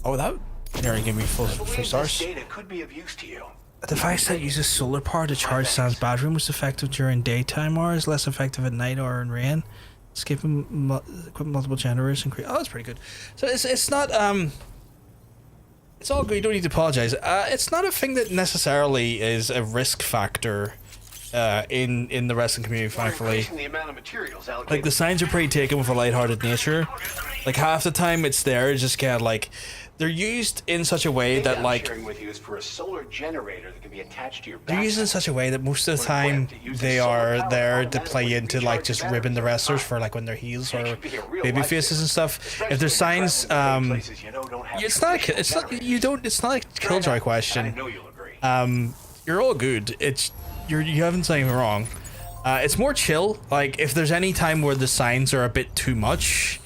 Oh, that nearly gave me full stars. Data could be of use to you. A device that uses solar power to charge Sam's battery was effective during daytime hours, less effective at night or in rain. Skipping multiple generators and create. Oh, that's pretty good. So it's not it's all good. You don't need to apologize. It's not a thing that necessarily is a risk factor in the wrestling community, thankfully. The amount of materials allocated. Like the signs are pretty taken with a lighthearted nature. Like half the time it's there, it's just kind of like they're used in such a way that like sharing with you is for a solar generator that can be attached to your they're used in such a way that most of the time they are there to play into like just ribbing the wrestlers for like when they're heels or baby faces and stuff. If there's signs, it's not a killjoy question. You're all good. You haven't said anything wrong. It's more chill. Like if there's any time where the signs are a bit too much,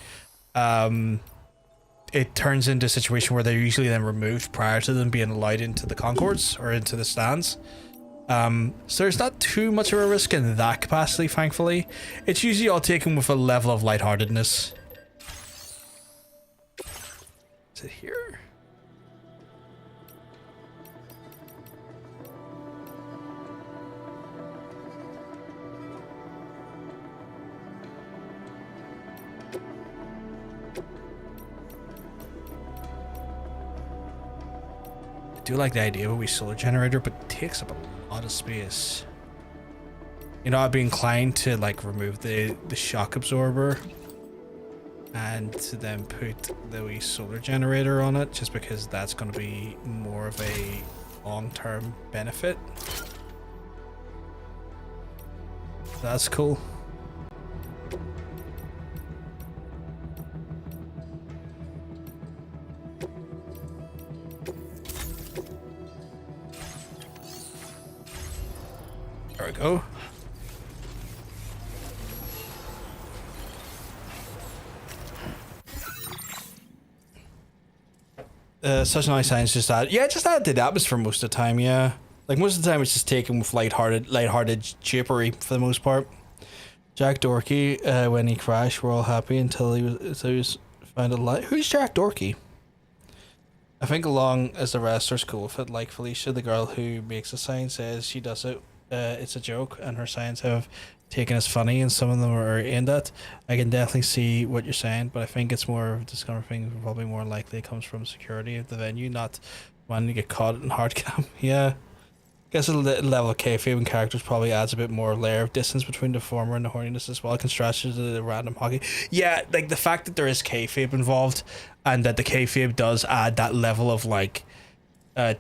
it turns into a situation where they're usually then removed prior to them being allowed into the concourse or into the stands. So there's not too much of a risk in that capacity, thankfully. It's usually all taken with a level of lightheartedness. Is it here? I do like the idea of a wee solar generator, but it takes up a lot of space. You know, I'd be inclined to like remove the shock absorber and to then put the wee solar generator on it, just because that's going to be more of a long-term benefit. That's cool. There we go. Such nice signs just add. Yeah, just add to the atmosphere most of the time, yeah. Like most of the time it's just taken with lighthearted chippery for the most part. Jack Dorkey, when he crashed, we're all happy until he was found alive. Who's Jack Dorkey? I think along as the rest are cool with it, like Felicia, the girl who makes a sign, says she does it. It's a joke, and her signs have taken as funny, and some of them are aimed at. I can definitely see what you're saying, but I think it's more of a discover thing. Probably more likely it comes from security of the venue, not wanting to get caught in hard cam. Yeah, I guess a level of kayfabe and characters probably adds a bit more layer of distance between the former and the horniness as well. Contrasted to the random hockey. Yeah, like the fact that there is kayfabe involved, and that the kayfabe does add that level of like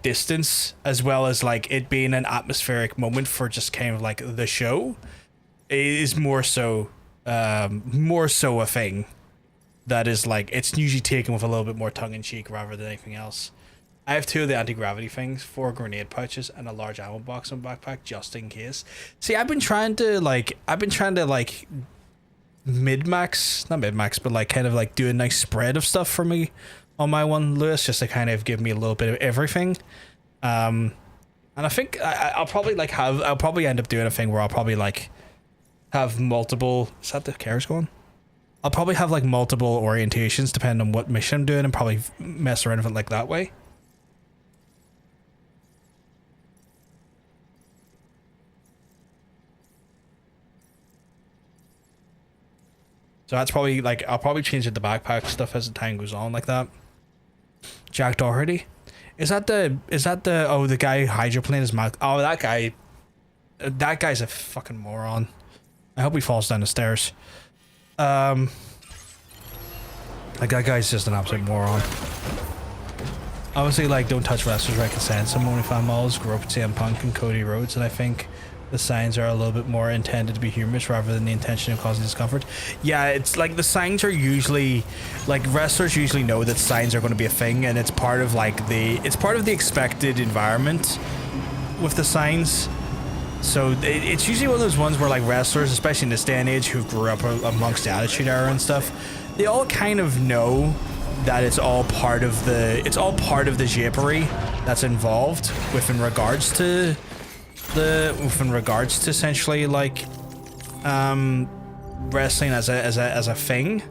distance, as well as like it being an atmospheric moment for just kind of like the show, is more so a thing that is like it's usually taken with a little bit more tongue-in-cheek rather than anything else. I have 2 of the anti-gravity things, 4 grenade pouches, and a large ammo box in my backpack just in case. See, I've been trying to like mid-max, not mid-max, but like kind of like do a nice spread of stuff for me on my one, Lewis, just to kind of give me a little bit of everything. And I think I'll probably like I'll probably end up doing a thing where I'll probably like have multiple. Is that the cars going? I'll probably have like multiple orientations depending on what mission I'm doing, and probably mess around with it like that way. So that's probably like, I'll probably change it to backpack stuff as the time goes on like that. Jack Doherty. Is that the oh, the guy hydroplane is Mac? Oh, that guy's a fucking moron. I hope he falls down the stairs. Like that guy's just an absolute moron. Obviously, like, don't touch wrestlers right consent. Some only fan models grew up with CM Punk and Cody Rhodes, and I think the signs are a little bit more intended to be humorous rather than the intention of causing discomfort. Yeah, it's like the signs are usually, like, wrestlers usually know that signs are going to be a thing, and it's part of like it's part of the expected environment with the signs. So it's usually one of those ones where like wrestlers, especially in this day and age, who grew up amongst the Attitude Era and stuff, they all kind of know that it's all part of the japery that's involved in regards to essentially like wrestling as a thing.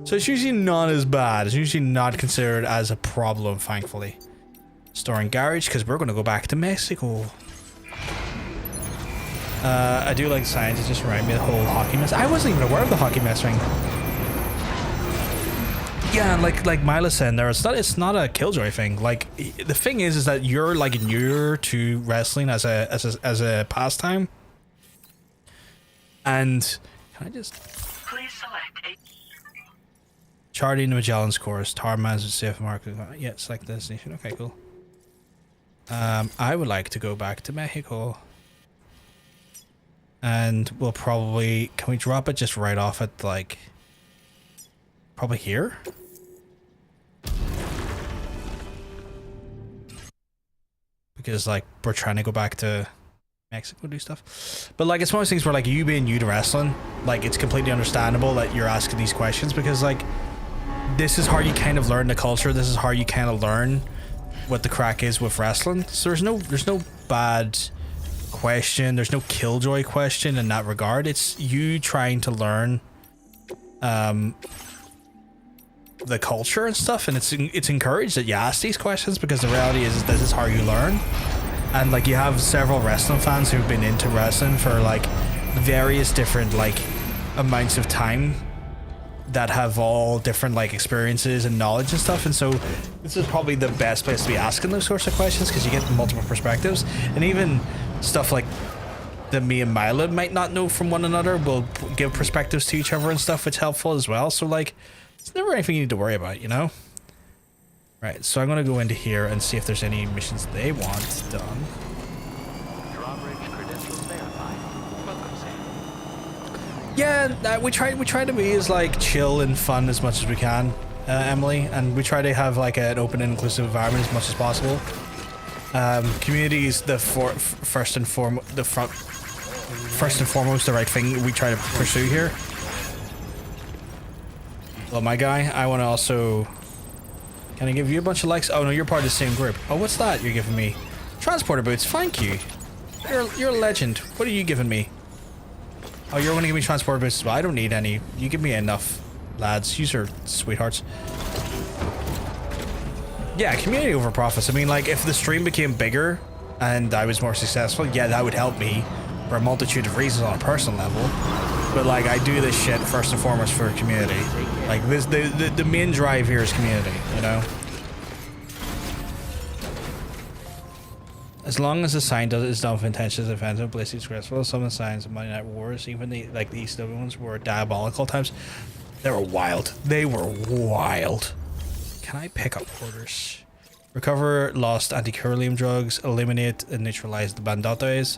So it's usually not as bad. It's usually not considered as a problem, thankfully. Store and garage, because we're going to go back to Mexico. I do like signs. It just reminded me of the whole hockey mess. I wasn't even aware of the hockey mess thing. Yeah, and like Mila said there, it's not a killjoy thing. Like, the thing is that you're like newer to wrestling as a pastime. And can I just Please select a Charlie in the Magellan's course, Tarman's with safe market. Yeah, select destination. Okay, cool. I would like to go back to Mexico. And we'll probably, can we drop it just right off at like probably here? Because like we're trying to go back to Mexico do stuff. But like it's one of those things where like you being new to wrestling, like it's completely understandable that you're asking these questions, because like this is how you kind of learn the culture. This is how you kind of learn what the crack is with wrestling. So there's no bad question, there's no killjoy question in that regard. It's you trying to learn the culture and stuff, and it's encouraged that you ask these questions, because the reality is this is how you learn. And like you have several wrestling fans who've been into wrestling for like various different like amounts of time, that have all different like experiences and knowledge and stuff, and so this is probably the best place to be asking those sorts of questions, because you get multiple perspectives, and even stuff like that me and Mila might not know from one another will give perspectives to each other and stuff, which is helpful as well. So like it's never anything you need to worry about, you know. Right, so I'm gonna go into here and see if there's any missions they want done. Drawbridge credentials verified. Welcome, Sam. Yeah, we try to be as like chill and fun as much as we can, Emily, and we try to have like an open and inclusive environment as much as possible. Community is the first and foremost the right thing we try to pursue here. Well, my guy, I want to also. Can I give you a bunch of likes? Oh no, you're part of the same group. Oh, what's that you're giving me? Transporter boots. Thank you. You're a legend. What are you giving me? Oh, you're going to give me transporter boots as well. I don't need any. You give me enough, lads. Yous are sweethearts. Yeah, community over profits. I mean, like, if the stream became bigger and I was more successful, yeah, that would help me for a multitude of reasons on a personal level. But, like, I do this shit first and foremost for community. Like, this, the main drive here is community, you know? As long as the sign is done with intentions offensive, blatantly disgraceful, some of the signs of Monday Night Wars, even the ECW ones, were diabolical times. They were wild. They were wild. Can I pick up orders? Recover lost anti-curlium drugs, eliminate and neutralize the bandotes,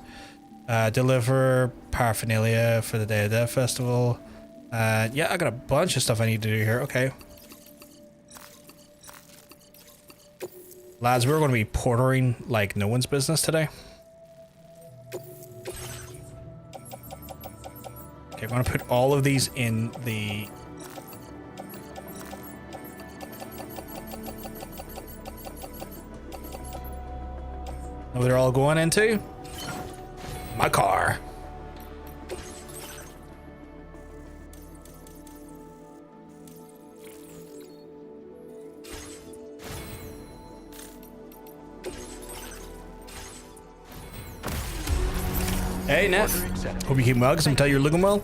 deliver paraphernalia for the Day of Death Festival. Yeah, I got a bunch of stuff I need to do here. Okay. Lads, we're going to be portering like no one's business today. Okay, I'm going to put all of these in the... Know where they're all going into? My car. Hey, Neff. Hope you keep well, because I can tell you're looking well.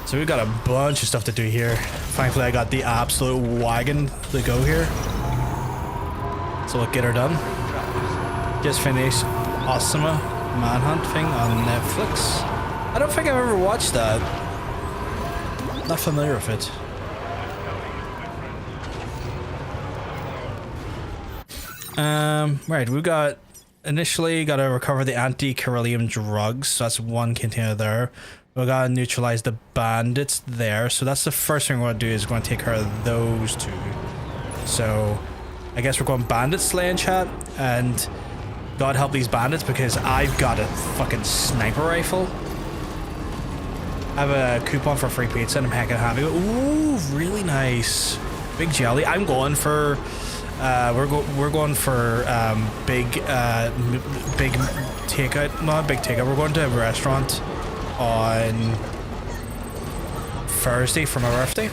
So we've got a bunch of stuff to do here. Thankfully, I got the absolute wagon to go here. So we'll get her done. Just finished Osama Manhunt thing on Netflix. I don't think I've ever watched that. Not familiar with it. Right, we've got initially got to recover the anti-Corellium drugs, so that's one container there. We got to neutralize the bandits there, so that's the first thing we're going to do is we're going to take care of those two. So I guess we're going bandit slaying, chat, and God help these bandits because I've got a fucking sniper rifle. I have a coupon for free pizza and I'm heckin' happy. Ooh, really nice. Big jelly. I'm going for we're going for big takeout. Not big takeout. We're going to a restaurant on Thursday for my birthday.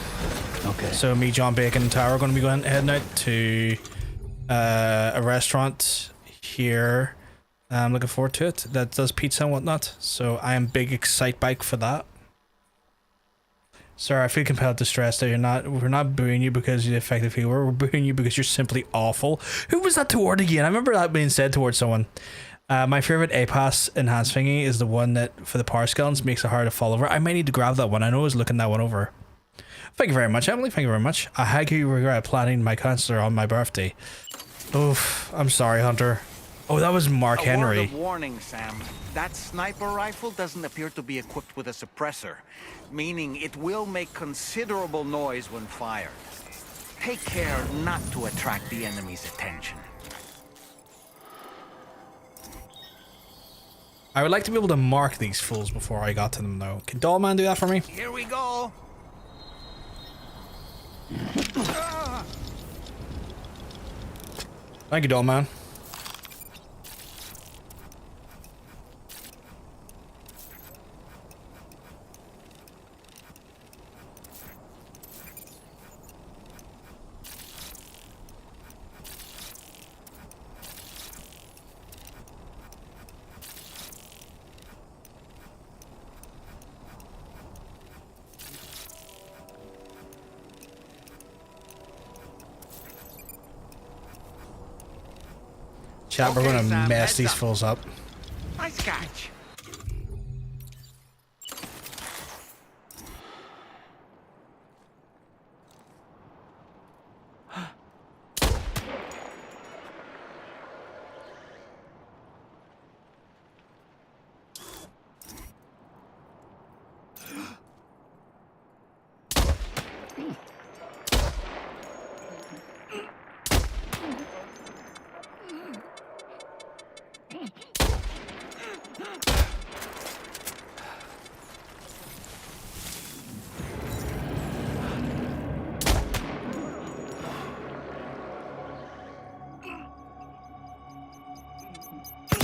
Okay. So me, John Bacon, and Tara are going to be heading out to a restaurant here. I'm looking forward to it. That does pizza and whatnot. So I am big excite bike for that. Sorry, I feel compelled to stress that we're not booing you because you're the effective healer. We're booing you because you're simply awful. Who was that toward again? I remember that being said towards someone. My favorite A-Pass enhanced thingy is the one that for the power skills makes it hard to fall over. I might need to grab that one. I know I was looking that one over. Thank you very much, Emily. Thank you very much. I highly regret planning my concert on my birthday. Oof, I'm sorry, Hunter. Oh, that was Mark Henry. A word of warning, Sam. That sniper rifle doesn't appear to be equipped with a suppressor, meaning it will make considerable noise when fired. Take care not to attract the enemy's attention. I would like to be able to mark these fools before I got to them, though. Can Dollman do that for me? Here we go. Thank you, Dollman. Chat, we're gonna Sam, mess these up. fools up. Nice catch.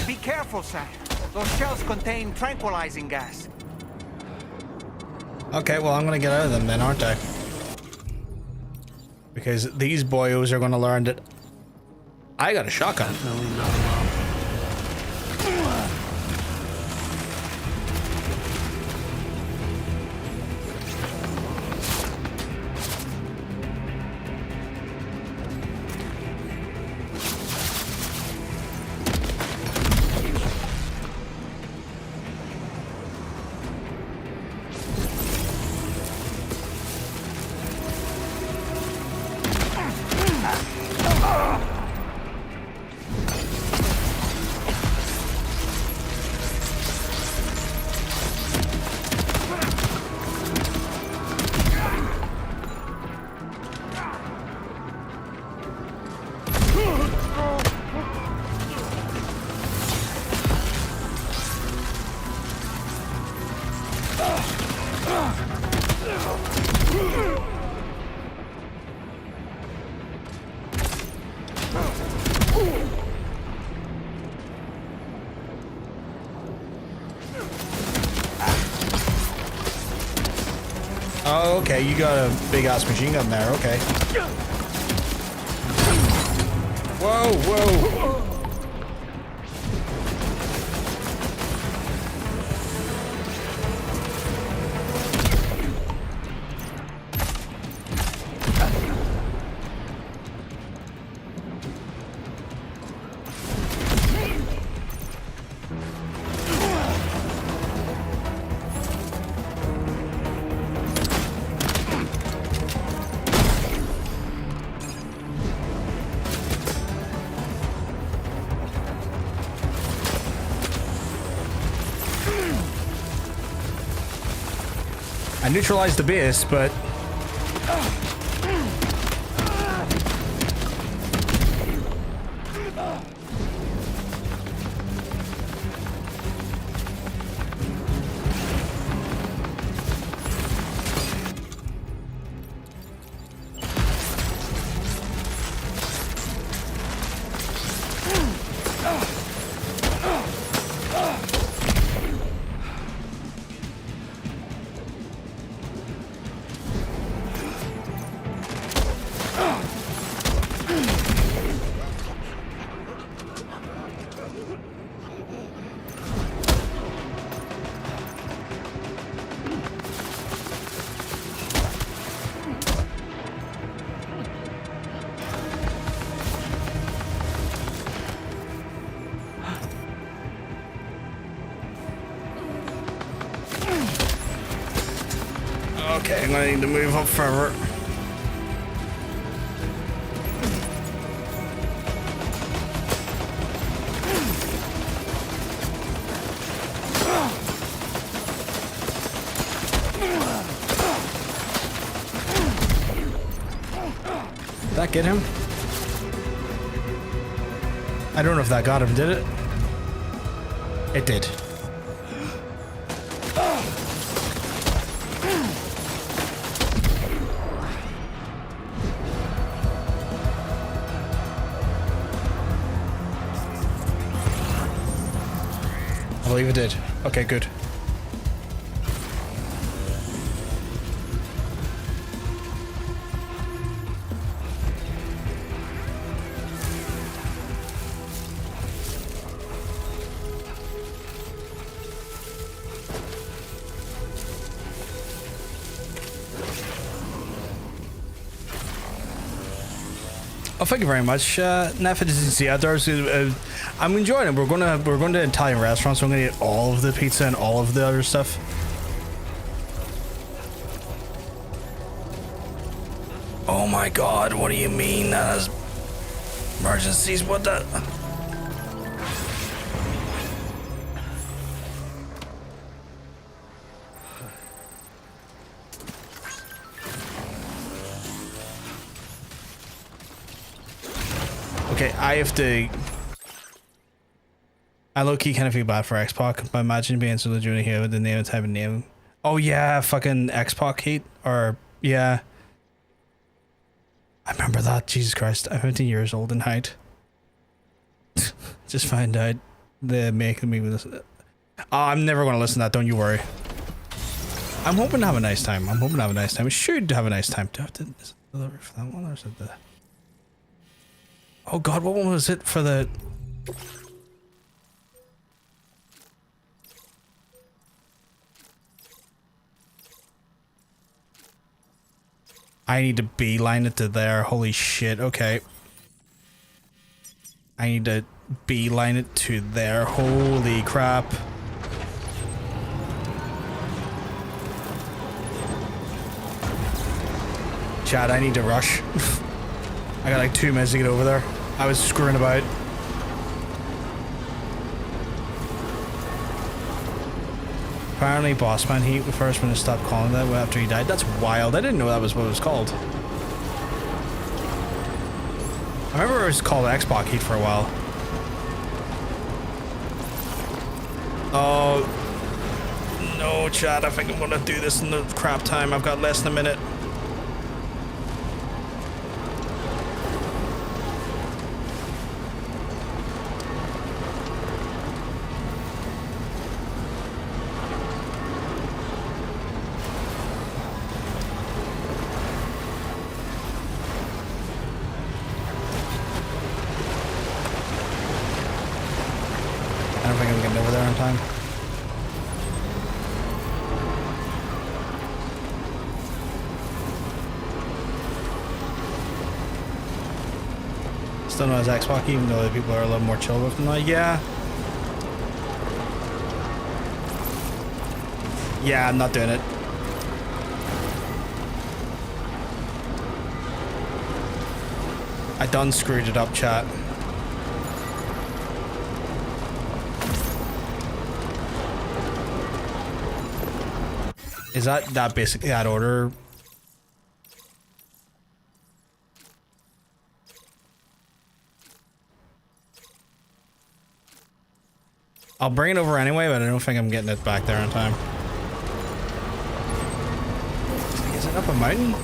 Be careful, Sam. Those shells contain tranquilizing gas. Okay, well, I'm gonna get out of them then, aren't I? Because these boyos are gonna learn that I got a shotgun. Oh, okay, you got a big ass machine gun there, okay. Whoa, whoa. I neutralized the base, but... Okay, I'm gonna need to move up further. Did that get him? I don't know if that got him, did it? It did. I believe it did. Okay, good. Oh, thank you very much, Nephidizzy Outdoors. I'm enjoying it. We're going to Italian restaurants, so I'm gonna eat all of the pizza and all of the other stuff. Oh my god, what do you mean that has emergencies? What the? Okay, I have to... I low-key kind of feel bad for X-Pac, but imagine being so legit here with the name and type of name. Oh yeah, fucking X-Pac heat, or... yeah. I remember that, Jesus Christ, I'm 15 years old in height. Just find out the making me with this. Oh, I'm never going to listen to that, don't you worry. I'm hoping to have a nice time. I'm hoping to have a nice time. We should have a nice time. Do I have to... is it the for that one, or is it the... Oh god, what one was it for the... I need to beeline it to there. Holy shit, okay. I need to beeline it to there. Holy crap. Chad, I need to rush. I got like 2 minutes to get over there. I was screwing about. Apparently Bossman Heat, the first one to stop calling that after he died. That's wild. I didn't know that was what it was called. I remember it was called X-Pac Heat for a while. Oh. No, chat, I think I'm gonna do this in the crap time. I've got less than a minute. I don't think I'm getting over there on time. Still know his Xbox, even though the people are a little more chill with him. Like, yeah. Yeah, I'm not doing it. I done screwed it up, chat. Is that basically that order? I'll bring it over anyway, but I don't think I'm getting it back there on time. Is it up a mountain?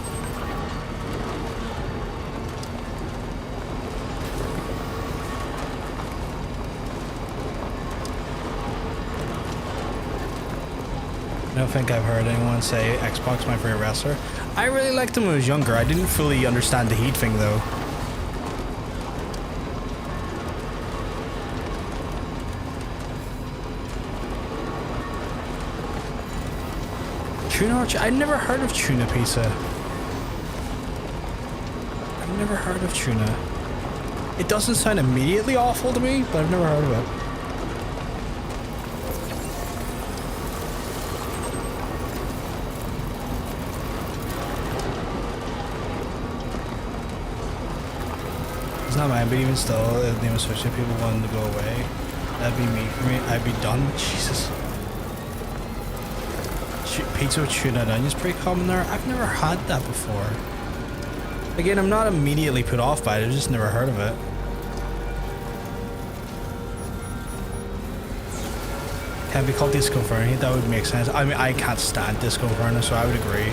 I don't think I've heard anyone say Xbox my favorite wrestler. I really liked him when I was younger. I didn't fully understand the heat thing though. Tuna? I've never heard of tuna pizza. I've never heard of tuna. It doesn't sound immediately awful to me, but I've never heard of it. It's not mine, but even still, if they was switching people wanting to go away, that'd be me for me. I'd be done. Jesus. Pizza with tuna and onions pretty common there. I've never had that before. Again, I'm not immediately put off by it. I've just never heard of it. Can it be called Disco Inferno? That would make sense. I mean, I can't stand Disco Inferno, so I would agree.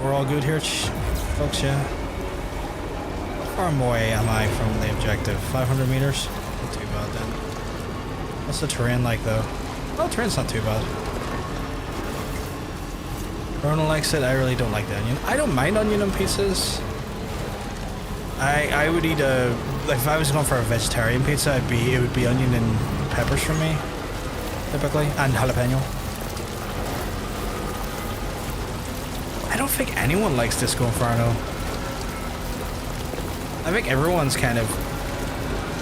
We're all good here, folks, yeah? How far away am I from the objective? 500 meters? Not too bad then. What's the terrain like though? Oh, terrain's not too bad. Ronald likes it. I really don't like the onion. I don't mind onion on pizzas. I would eat a, like if I was going for a vegetarian pizza, it would be onion and peppers for me, typically, and jalapeno. I don't think anyone likes Disco Inferno. I think everyone's kind of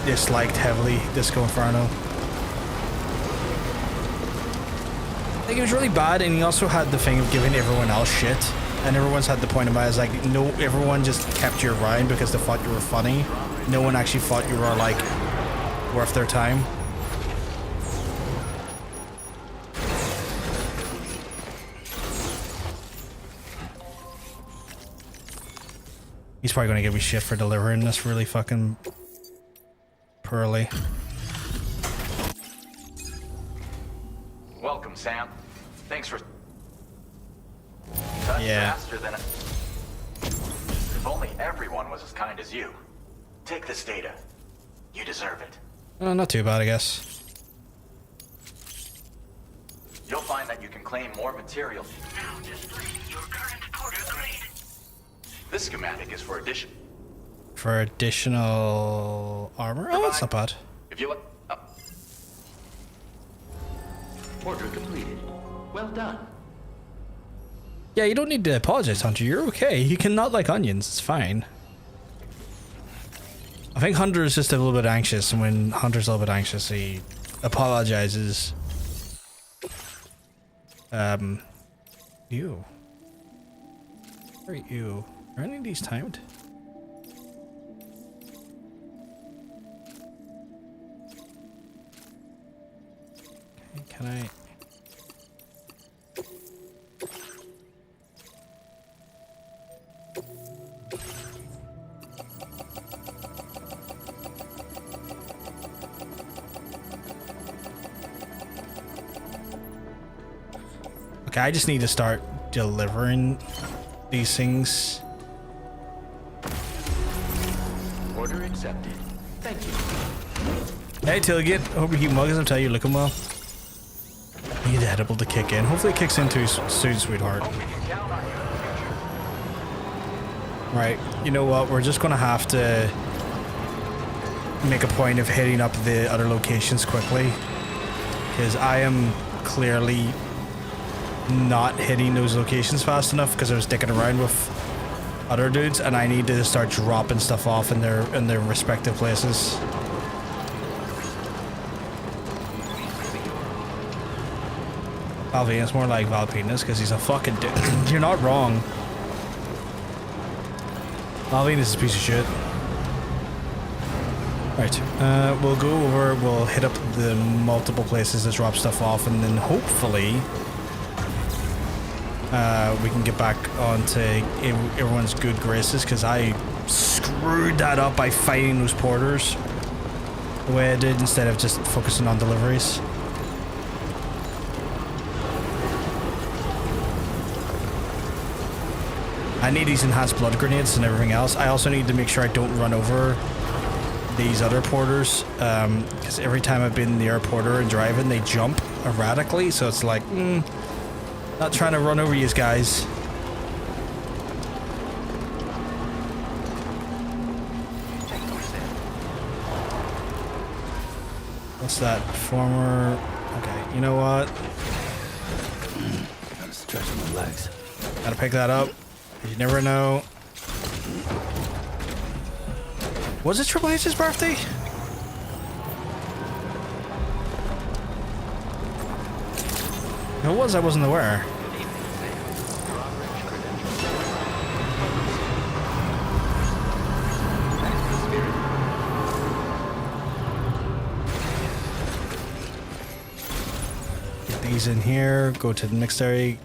disliked heavily Disco Inferno. Like, it was really bad, and he also had the thing of giving everyone else shit, and everyone's had the point about it. It's like, no, everyone just kept you around because they thought you were funny. No one actually thought you were, like, worth their time. He's probably gonna give me shit for delivering this really fucking poorly. Welcome, Sam. Thanks for... Yeah. Faster than... If only everyone was as kind as you. Take this data. You deserve it. Not too bad, I guess. You'll find that you can claim more material. Now display your current porter grade. This schematic is for addition. For additional armor? Oh, that's not bad. If you look up. Order completed. Well done. Yeah, you don't need to apologize, Hunter. You're okay. You can not like onions. It's fine. I think Hunter is just a little bit anxious, and when Hunter's a little bit anxious, he apologizes. You. Where are you? Are any of these timed? Okay, can I... Okay, I just need to start delivering these things. Order accepted. Thank you. Hey, Tilgate. Hope you keep mugging. I'll tell you, looking well. Need the edible to kick in. Hopefully it kicks in too soon, sweetheart. Right, you know what? We're just gonna have to make a point of hitting up the other locations quickly. Because I am clearly not hitting those locations fast enough because I was dicking around with other dudes, and I need to start dropping stuff off in their respective places. Valvinus more like Valpinus because he's a fucking dick. You're not wrong. Valvinus is a piece of shit. Right, we'll go over, we'll hit up the multiple places to drop stuff off, and then hopefully we can get back onto everyone's good graces, because I screwed that up by fighting those porters the way I did instead of just focusing on deliveries. I need these enhanced blood grenades and everything else. I also need to make sure I don't run over these other porters, because every time I've been near a porter and driving, they jump erratically, so it's like, not trying to run over you guys. What's that? Former... Okay, you know what? Gotta stretch my legs. Gotta pick that up. You never know. Was it Triple H's birthday? If it was, I wasn't aware. Get these in here, go to the next area.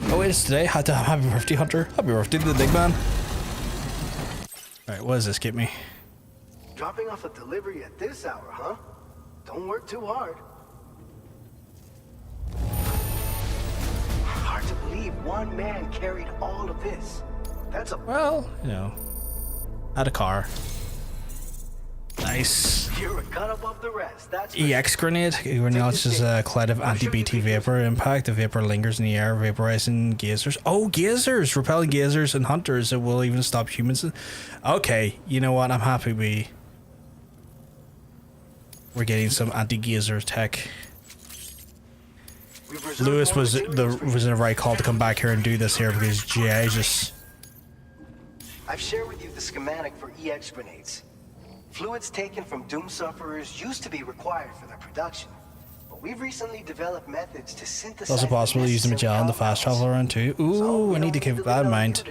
Oh, it is today. Happy birthday, Hunter. Happy birthday to the big man. Alright, what does this get me? Dropping off a delivery at this hour, huh? Don't work too hard. Hard to believe one man carried all of this. That's a... Well, you know, had a car. Nice. You're a cut above the rest. That's EX grenade. Everyone else is a cloud of anti-BT vapor impact. The vapor lingers in the air, vaporizing gazers. Oh, gazers! Repelling gazers and hunters. It will even stop humans. Okay, you know what? I'm happy we're getting some anti-gazer tech. Lewis was in the right call to come back here and do this here because Jesus. I've shared with you the schematic for EX grenades. Fluids taken from doom sufferers used to be required for their production, but we've recently developed methods to synthesize. It's also possible to use the Magellan to fast travel around too. Ooh, I need to keep that in mind.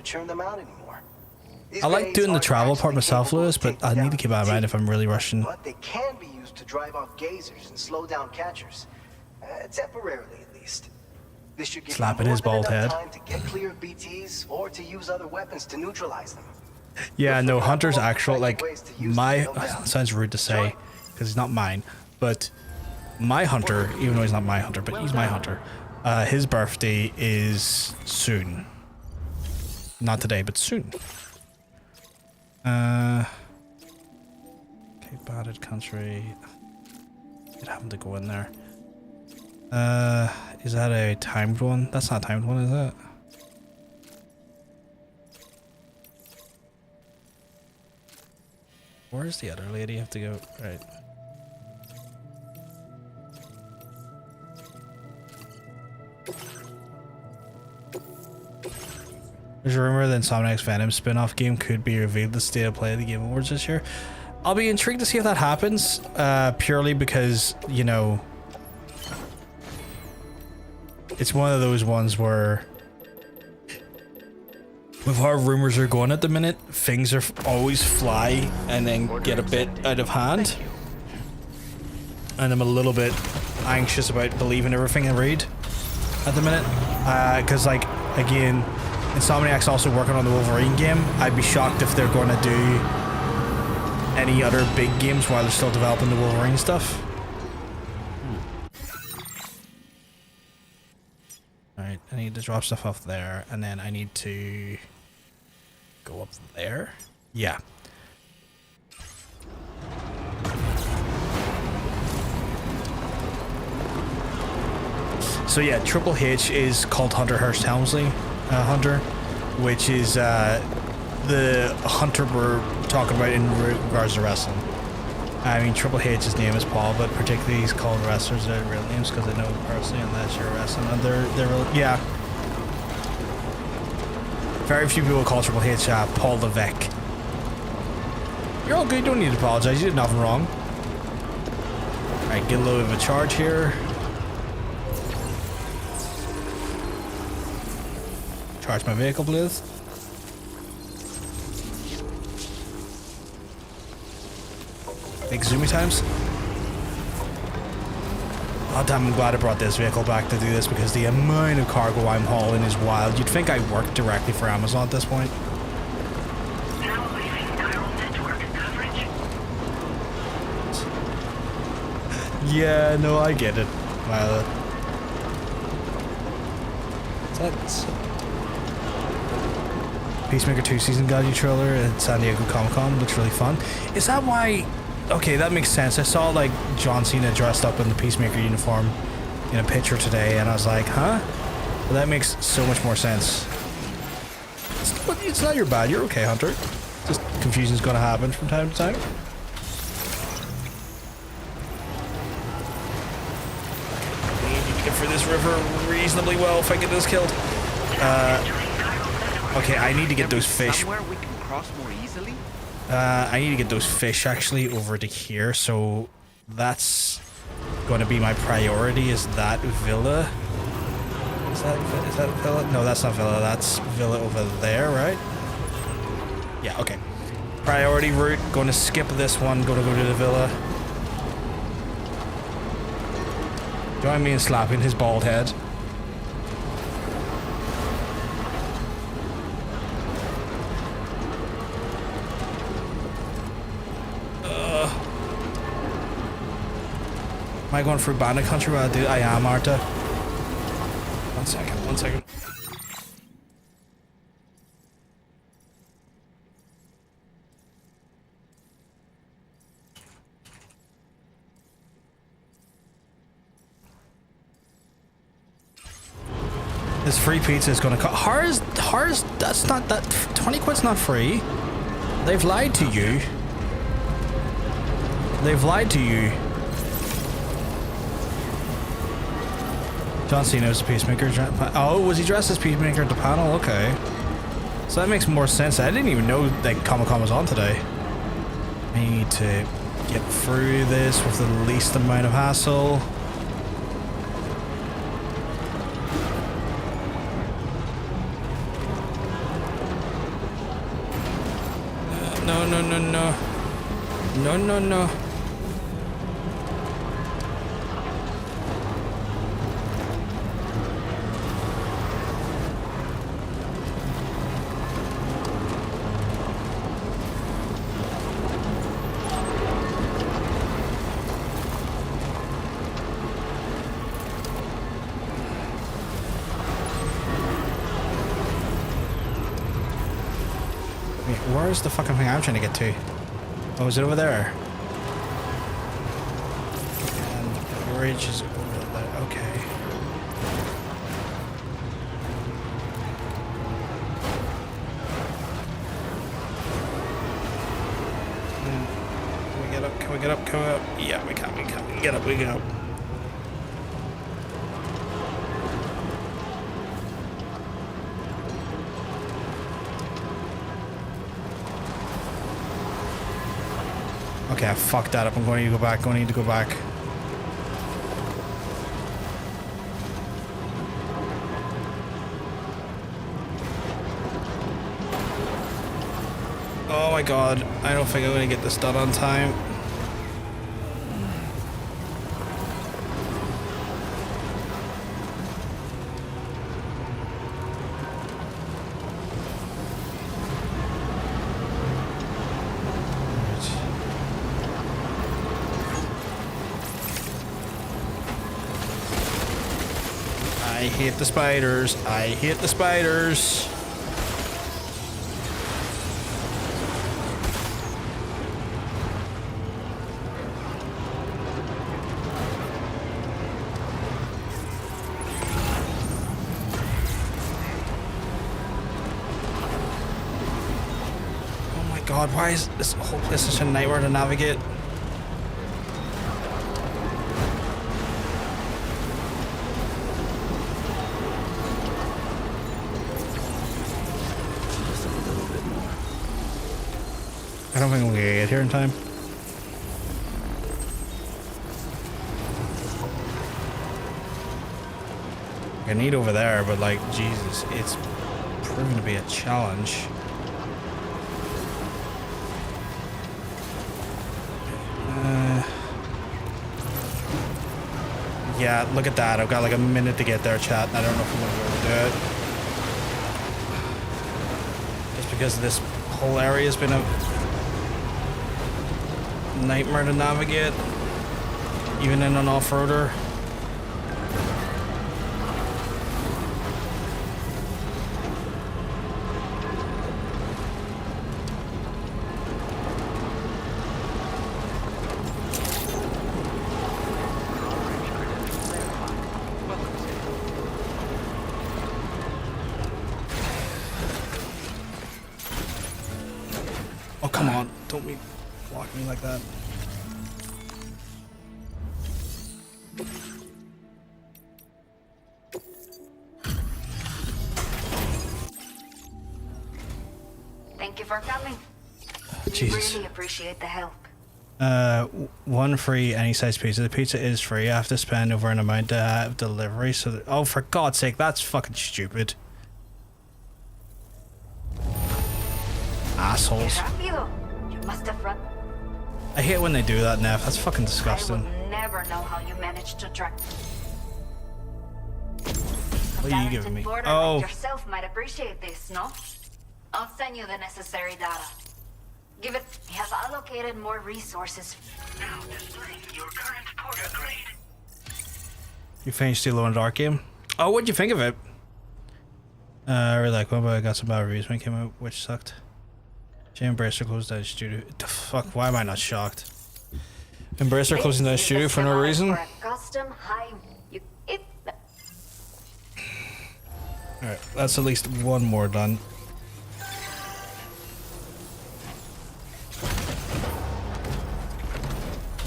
I like doing the travel part myself, Lewis, but I need to keep that in mind if I'm really rushing. But they can be used to drive off gazers and slow down catchers, temporarily at least. This should give Slapping his bald head. time to get clear of BTs or to use other weapons to neutralize them. Yeah, no, Hunter's actual, like, my, sounds rude to say, because he's not mine, but my Hunter, even though he's not my Hunter, but he's my Hunter, his birthday is soon. Not today, but soon. Okay, battered country. It happened to go in there. Is that a timed one? That's not a timed one, is it? Where's the other lady have to go? Right. There's a rumor that Insomniac's Venom spin-off game could be revealed the state of play of the Game Awards this year. I'll be intrigued to see if that happens, purely because, you know, it's one of those ones where with how rumors are going at the minute, things are always fly and then get a bit out of hand. And I'm a little bit anxious about believing everything I read at the minute. Because, like, again, Insomniac's also working on the Wolverine game. I'd be shocked if they're going to do any other big games while they're still developing the Wolverine stuff. Alright, I need to drop stuff off there, and then I need to go up there. Yeah. So yeah, Triple H is called Hunter Hearst Helmsley Hunter, which is the Hunter we're talking about in regards to wrestling. I mean, Triple H's name is Paul, but particularly he's called wrestlers their real names because I know him personally, and that's your wrestling. And they're real, yeah. Very few people call Triple H Paul Levesque. You're all good. You don't need to apologize. You did nothing wrong. All right, get a little bit of a charge here. Charge my vehicle, please. Big zoomy times. Oh damn, I'm glad I brought this vehicle back to do this because the amount of cargo I'm hauling is wild. You'd think I work directly for Amazon at this point. Now leaving neural network coverage. Yeah, no, I get it. Well, that's Peacemaker 2 season got you trailer at San Diego Comic-Con. Looks really fun. Is that why? Okay, that makes sense. I saw like John Cena dressed up in the Peacemaker uniform in a picture today, and I was like, huh? Well, that makes so much more sense. It's not your bad. You're okay, Hunter. Just confusion's gonna happen from time to time. I need to get through this river reasonably well if I get this killed. Okay, I need to get those fish. Somewhere we can cross more easily? I need to get those fish actually over to here, so that's going to be my priority. Is that villa? Is that villa? No, that's not villa. That's villa over there, right? Yeah, okay. Priority route. Going to skip this one. Going to go to the villa. Join me in slapping his bald head. Am I going through Bandit Country? Well, dude, I am, Arta. One second. This free pizza is gonna cost. Hers, that's not that. 20 quid's not free. They've lied to you. They've lied to you. John Cena's a Peacemaker. Oh, was he dressed as Peacemaker at the panel? Okay. So that makes more sense. I didn't even know that Comic-Con was on today. I need to get through this with the least amount of hassle. No. Where's the fucking thing I'm trying to get to? Oh, is it over there? And the bridge is over there. Okay. Can we get up? Can we get up? Can we up? Yeah, we can. We get up. We get up. Okay, I fucked that up. I'm going to need to go back. Oh my god. I don't think I'm going to get this done on time. hate the spiders. I hate the spiders. Oh my god, why is this whole place such a nightmare to navigate? I don't think I'm gonna get here in time. I need over there, but like, Jesus, it's proving to be a challenge. Yeah, look at that. I've got like a minute to get there, chat, and I don't know if I'm gonna be able to do it. Just because this whole area has been a nightmare to navigate, even in an off-roader. Oh, come on. Don't block me like that. Thank you for coming. Jesus. Really appreciate the help. One free any size pizza. The pizza is free. I have to spend over an amount to have delivery. So that, oh, for God's sake, that's fucking stupid. Assholes. Rápido. You must have run. I hate when they do that, Neff. That's fucking I disgusting. will never know how you managed to track. What are you giving me? Border Oh. like yourself might appreciate this, no? I'll send you the necessary data. Give it. We have allocated more resources. Now displaying your current porter grade. You finished the Alone in the Dark game? Oh, what'd you think of it? I really like one, but I got some bad reviews when it came out, which sucked. Embracer closed down the studio. The fuck, why am I not shocked? Embracer closing down the studio for no reason? For a custom high. Alright, that's at least one more done.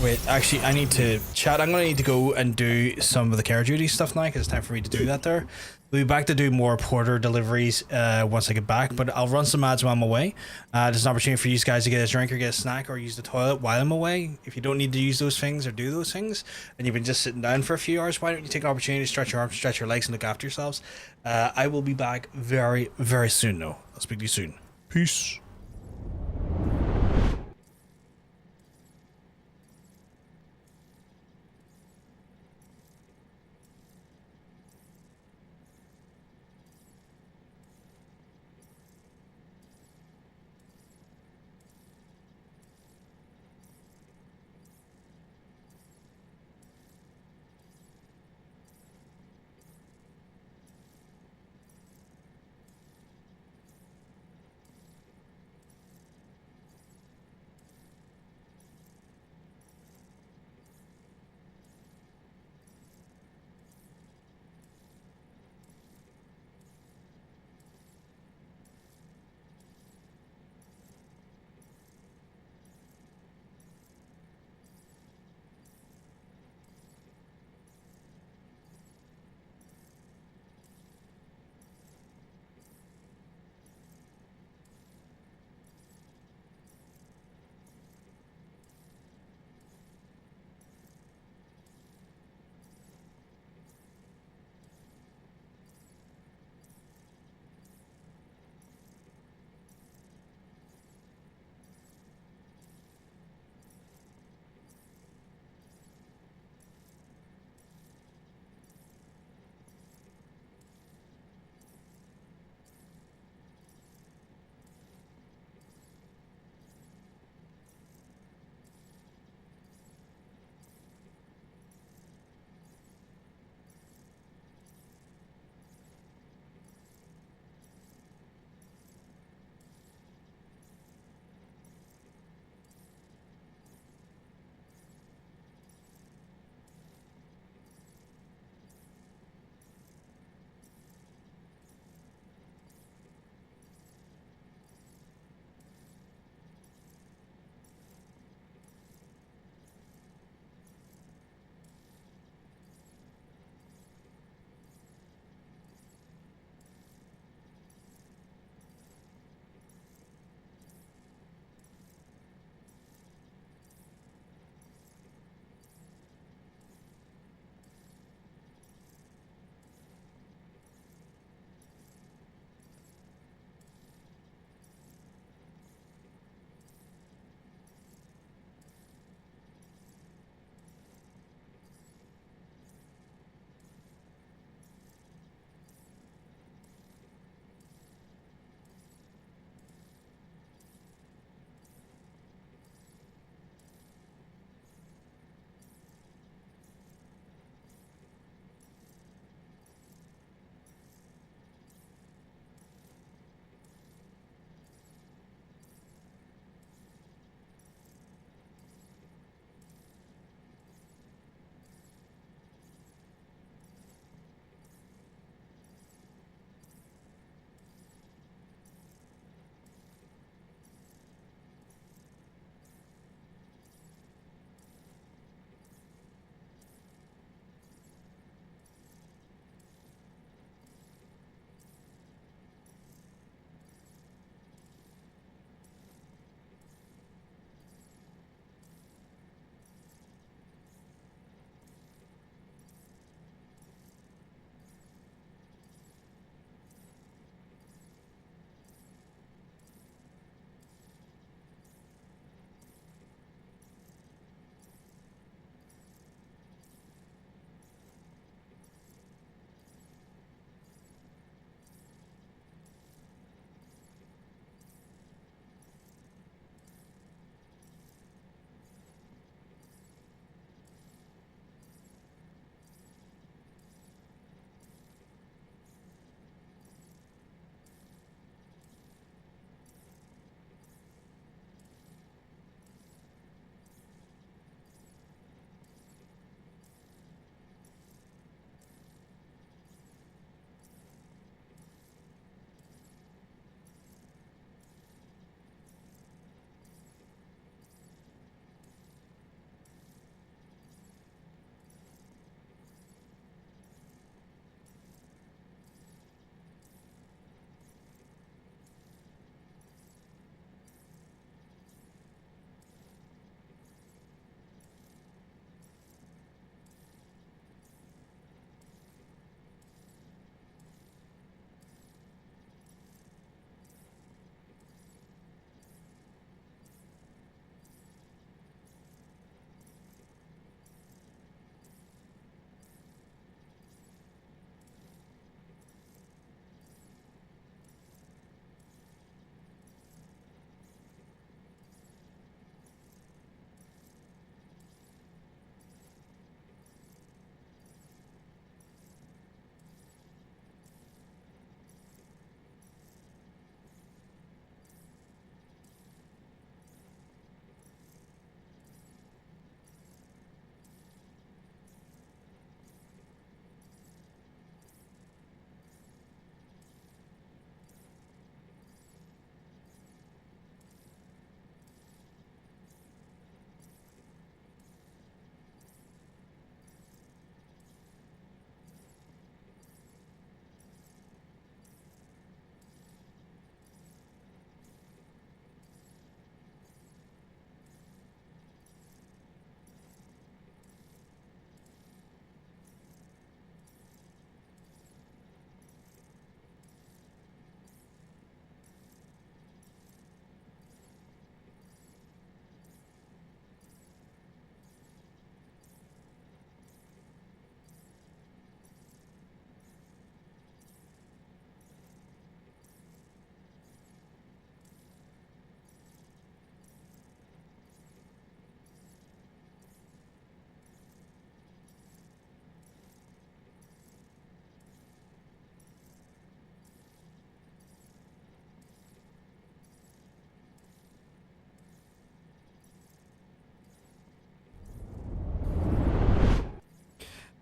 Wait, actually, I need to chat. I'm gonna need to go and do some of the care duty stuff now because it's time for me to do that there. We'll be back to do more porter deliveries once I get back, but I'll run some ads while I'm away. There's an opportunity for you guys to get a drink or get a snack or use the toilet while I'm away. If you don't need to use those things or do those things, and you've been just sitting down for a few hours, why don't you take an opportunity to stretch your arms, stretch your legs, and look after yourselves? I will be back very, very soon, though. I'll speak to you soon. Peace.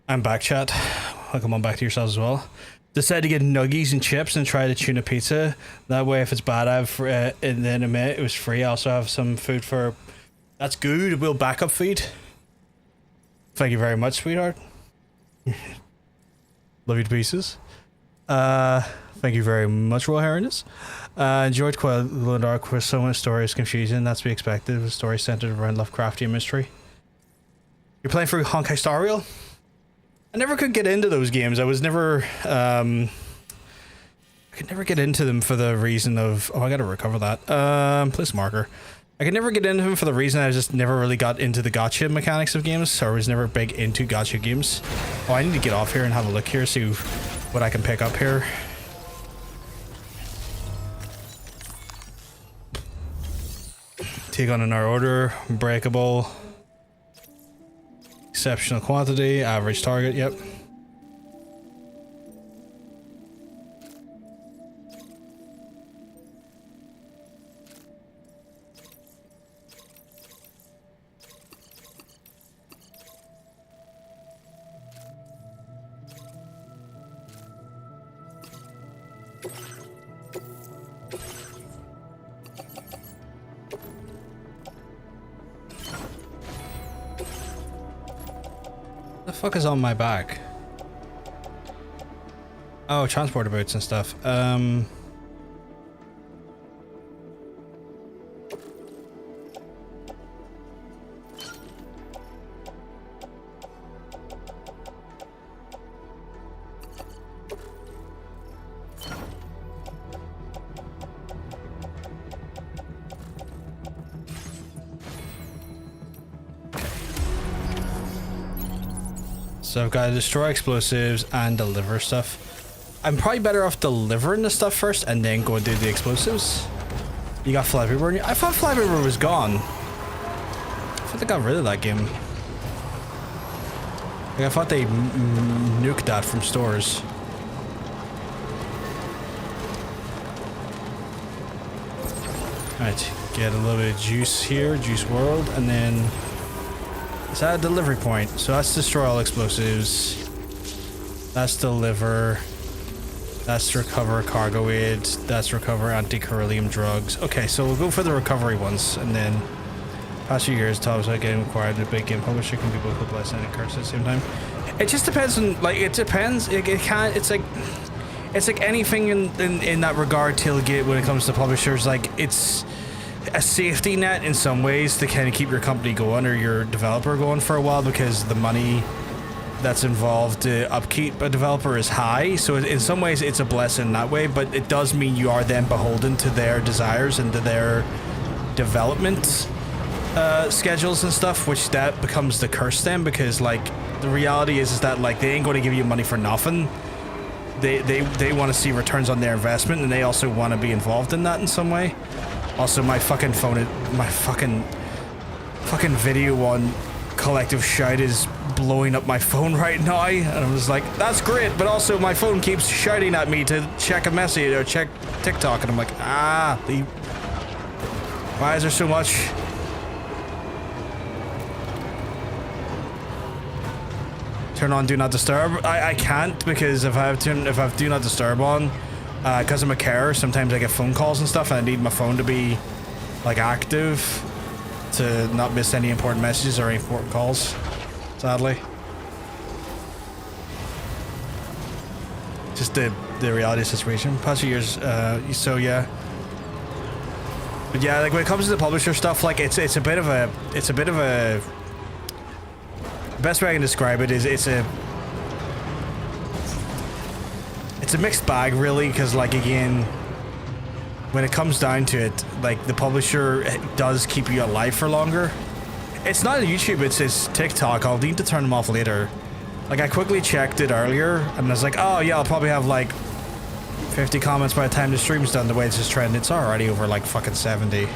I'm back, chat. Welcome on back to yourselves as well. Decided to get nuggies and chips and try the tuna pizza. That way, if it's bad, and then a minute it was free. I also have some food for. That's good. A little backup feed. Thank you very much, sweetheart. Love you to pieces. Thank you very much, Royal Highness. Enjoyed Quell Dark with so many stories, confusion. That's to be expected. The story centered around Lovecraftian mystery. You're playing for Honkai Star Rail? I never could get into those games. I was never, I could never get into them for the reason of, oh, I gotta recover that. Place marker. I could never get into them for the reason I just never really got into the gacha mechanics of games, or was never big into gacha games. Oh, I need to get off here and have a look here, see what I can pick up here. Take on another order, breakable. Exceptional quantity, average target, yep. The fuck is on my back? Oh, transporter boots and stuff. So I've got to destroy explosives and deliver stuff. I'm probably better off delivering the stuff first and then go and do the explosives. You got Flypaper? I thought Flypaper was gone. I thought they got rid of that game. Like, I thought they nuked that from stores. Alright, get a little bit of juice here, Juice World, and then is that a delivery point? So that's destroy all explosives. That's deliver. That's recover cargo aid. That's recover anti-correlium drugs. Okay, so we'll go for the recovery ones, and then past few years, Talkshow getting acquired in a big game publisher can be both a blessing and a curse at the same time. It just depends on, like, it depends. It can't. It's like anything in that regard. Tailgate when it comes to publishers, like it's a safety net in some ways to kind of keep your company going or your developer going for a while, because the money that's involved to upkeep a developer is high. So in some ways it's a blessing that way, but it does mean you are then beholden to their desires and to their development schedules and stuff, which that becomes the curse then, because like the reality is that like they ain't going to give you money for nothing. They want to see returns on their investment, and they also want to be involved in that in some way. Also, my fucking phone, my fucking video on Collective Shout is blowing up my phone right now, and I was like, that's great, but also my phone keeps shouting at me to check a message or check TikTok, and I'm like, why is there so much? Turn on Do Not Disturb. I can't, because if I have Do Not Disturb on, because I'm a carer, sometimes I get phone calls and stuff, and I need my phone to be like active to not miss any important messages or any important calls, sadly. Just the reality of the situation. Past few years, so yeah. But yeah, like when it comes to the publisher stuff, like it's a bit of a the best way I can describe it is it's a mixed bag, really, because like again, when it comes down to it, like the publisher does keep you alive for longer. It's not YouTube, it's TikTok. I'll need to turn them off later. Like I quickly checked it earlier and I was like, oh yeah, I'll probably have like 50 comments by the time the stream's done. The way it's just trending, it's already over like fucking 70.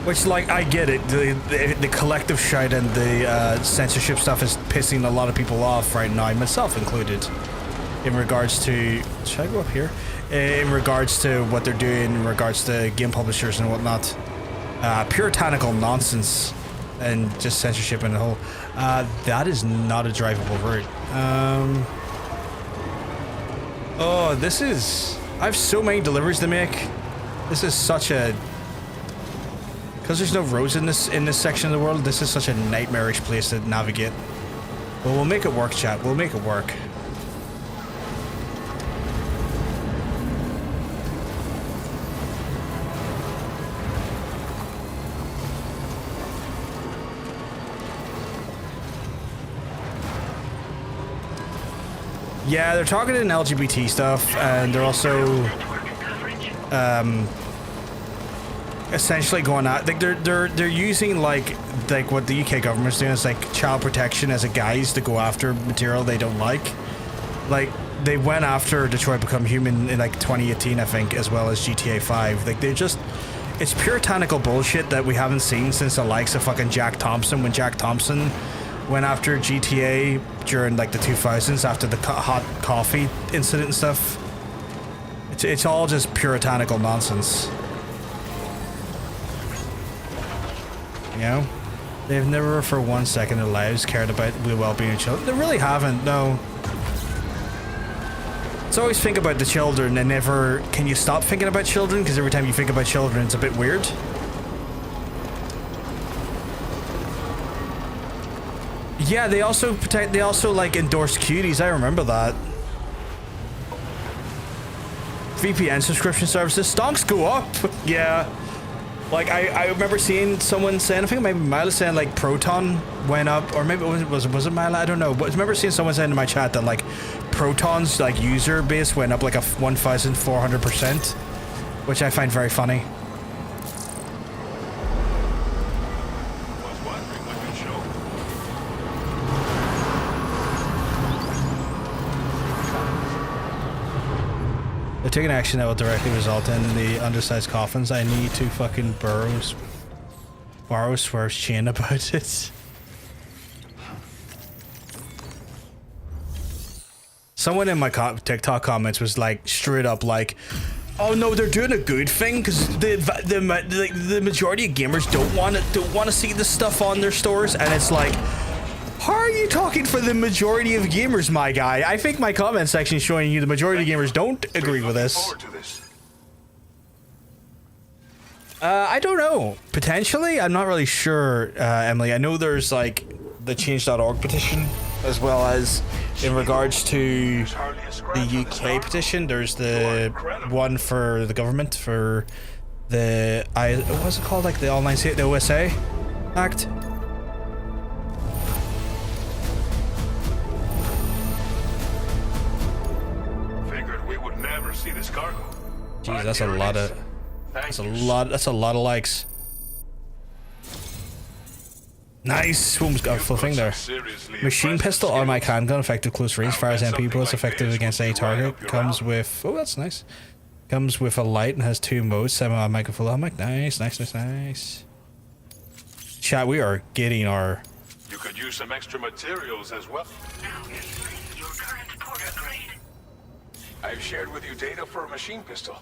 Which, like, I get it. The collective shout and the censorship stuff is pissing a lot of people off right now, myself included. In regards to... Should I go up here? In regards to what they're doing, in regards to game publishers and whatnot. puritanical nonsense and just censorship and the whole. That is not a drivable route. Oh, this is. I have so many deliveries to make. This is such a. Because there's no roads in this section of the world. This is such a nightmarish place to navigate. But we'll make it work, chat. We'll make it work. Yeah, they're targeting LGBT stuff, and they're also essentially going out like they're using like what the UK government's doing is like child protection as a guise to go after material they don't like. Like they went after Detroit Become Human in like 2018, I think, as well as GTA 5. Like they just, it's puritanical bullshit that we haven't seen since the likes of fucking Jack Thompson, when Jack Thompson went after GTA during like the 2000s after the hot coffee incident and stuff. It's all just puritanical nonsense. You know? They've never for 1 second in their lives cared about the well-being of children. They really haven't, no. It's always think about the children and never can you stop thinking about children, because every time you think about children it's a bit weird. Yeah, they also like endorse cuties. I remember that. VPN subscription services, stonks go up. Yeah. Like I remember seeing someone saying, I think maybe Mila saying like Proton went up, or maybe was it Mila? I don't know. But I remember seeing someone saying in my chat that like Proton's like user base went up like a 1,400%, which I find very funny. They're taking action that will directly result in the undersized coffins. I need to fucking borrow Swerve's chain about it. Someone in my TikTok comments was like straight up like, "Oh no, they're doing a good thing because the majority of gamers don't want to see this stuff on their stores," and it's like, how are you talking for the majority of gamers, my guy? I think my comment section is showing you the majority of gamers don't agree with this. I don't know. Potentially? I'm not really sure, Emily. I know there's like the change.org petition, as well as in regards to the UK petition, there's the one for the government for the, what's it called? Like the online state, the OSA Act? Jeez, that's a lot of that's a lot of likes. Nice. Boom's got a full thing there. Machine pistol, automatic handgun, effective close range, fires MP bullets, effective against any target. Comes with, oh, that's nice. Comes with a light and has 2 modes, semi-automatic and full automatic. Nice, nice, nice, nice. Chat, we are getting our. You could use some extra materials as well. I've shared with you data for a machine pistol.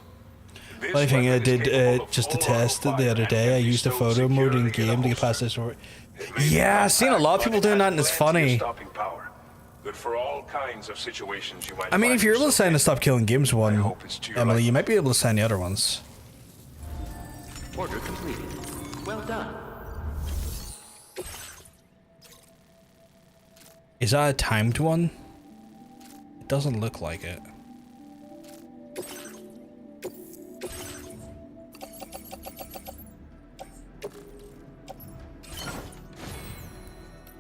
Funny thing, I did just to test it the other day. I used a photo mode in game to get past this. Yeah, I've seen a lot of people doing that, and it's funny. Good for all kinds of situations you might. I mean, if you're able to sign the Stop Killing Games one, Emily, you might be able to sign the other ones. Order completed. Well done. Is that a timed one? It doesn't look like it.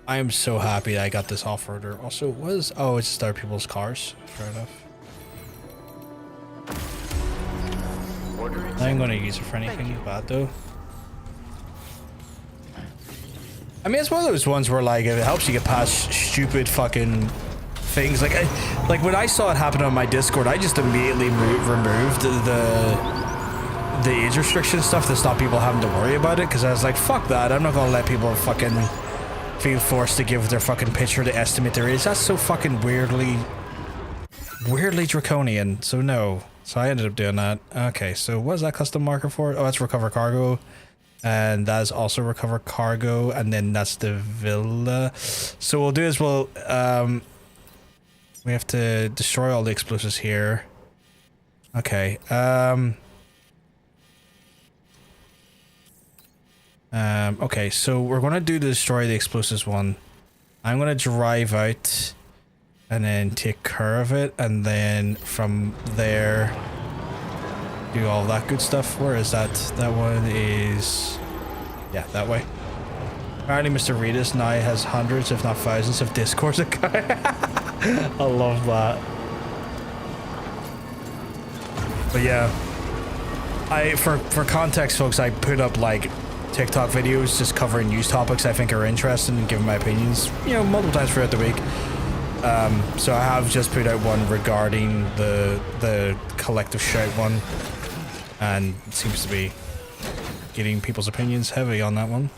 I am so happy I got this off-roader. Also, what is... Oh, it's just other people's cars. Fair enough. I ain't gonna use it for anything bad, though. I mean, it's one of those ones where, like, if it helps you get past stupid fucking things. Like, when I saw it happen on my Discord, I just immediately removed the age restriction stuff to stop people having to worry about it, because I was like, fuck that. I'm not gonna let people fucking feel forced to give their fucking picture to estimate their age. That's so fucking weirdly draconian. So no. So I ended up doing that. Okay, so what is that custom marker for? Oh, that's recover cargo. And that's also recover cargo, and then that's the villa. So what we'll do is we have to destroy all the explosives here. Okay. Okay, so we're gonna do the destroy the explosives one. I'm gonna drive out and then take care of it, and then from there do all that good stuff. Where is that? That one is... yeah, that way. Apparently Mr. Reedus now has hundreds, if not thousands, of Discords account. I love that. But yeah, for context, folks, I put up like TikTok videos just covering news topics I think are interesting and giving my opinions, you know, multiple times throughout the week. So I have just put out one regarding the collective shout one, and it seems to be getting people's opinions heavy on that one.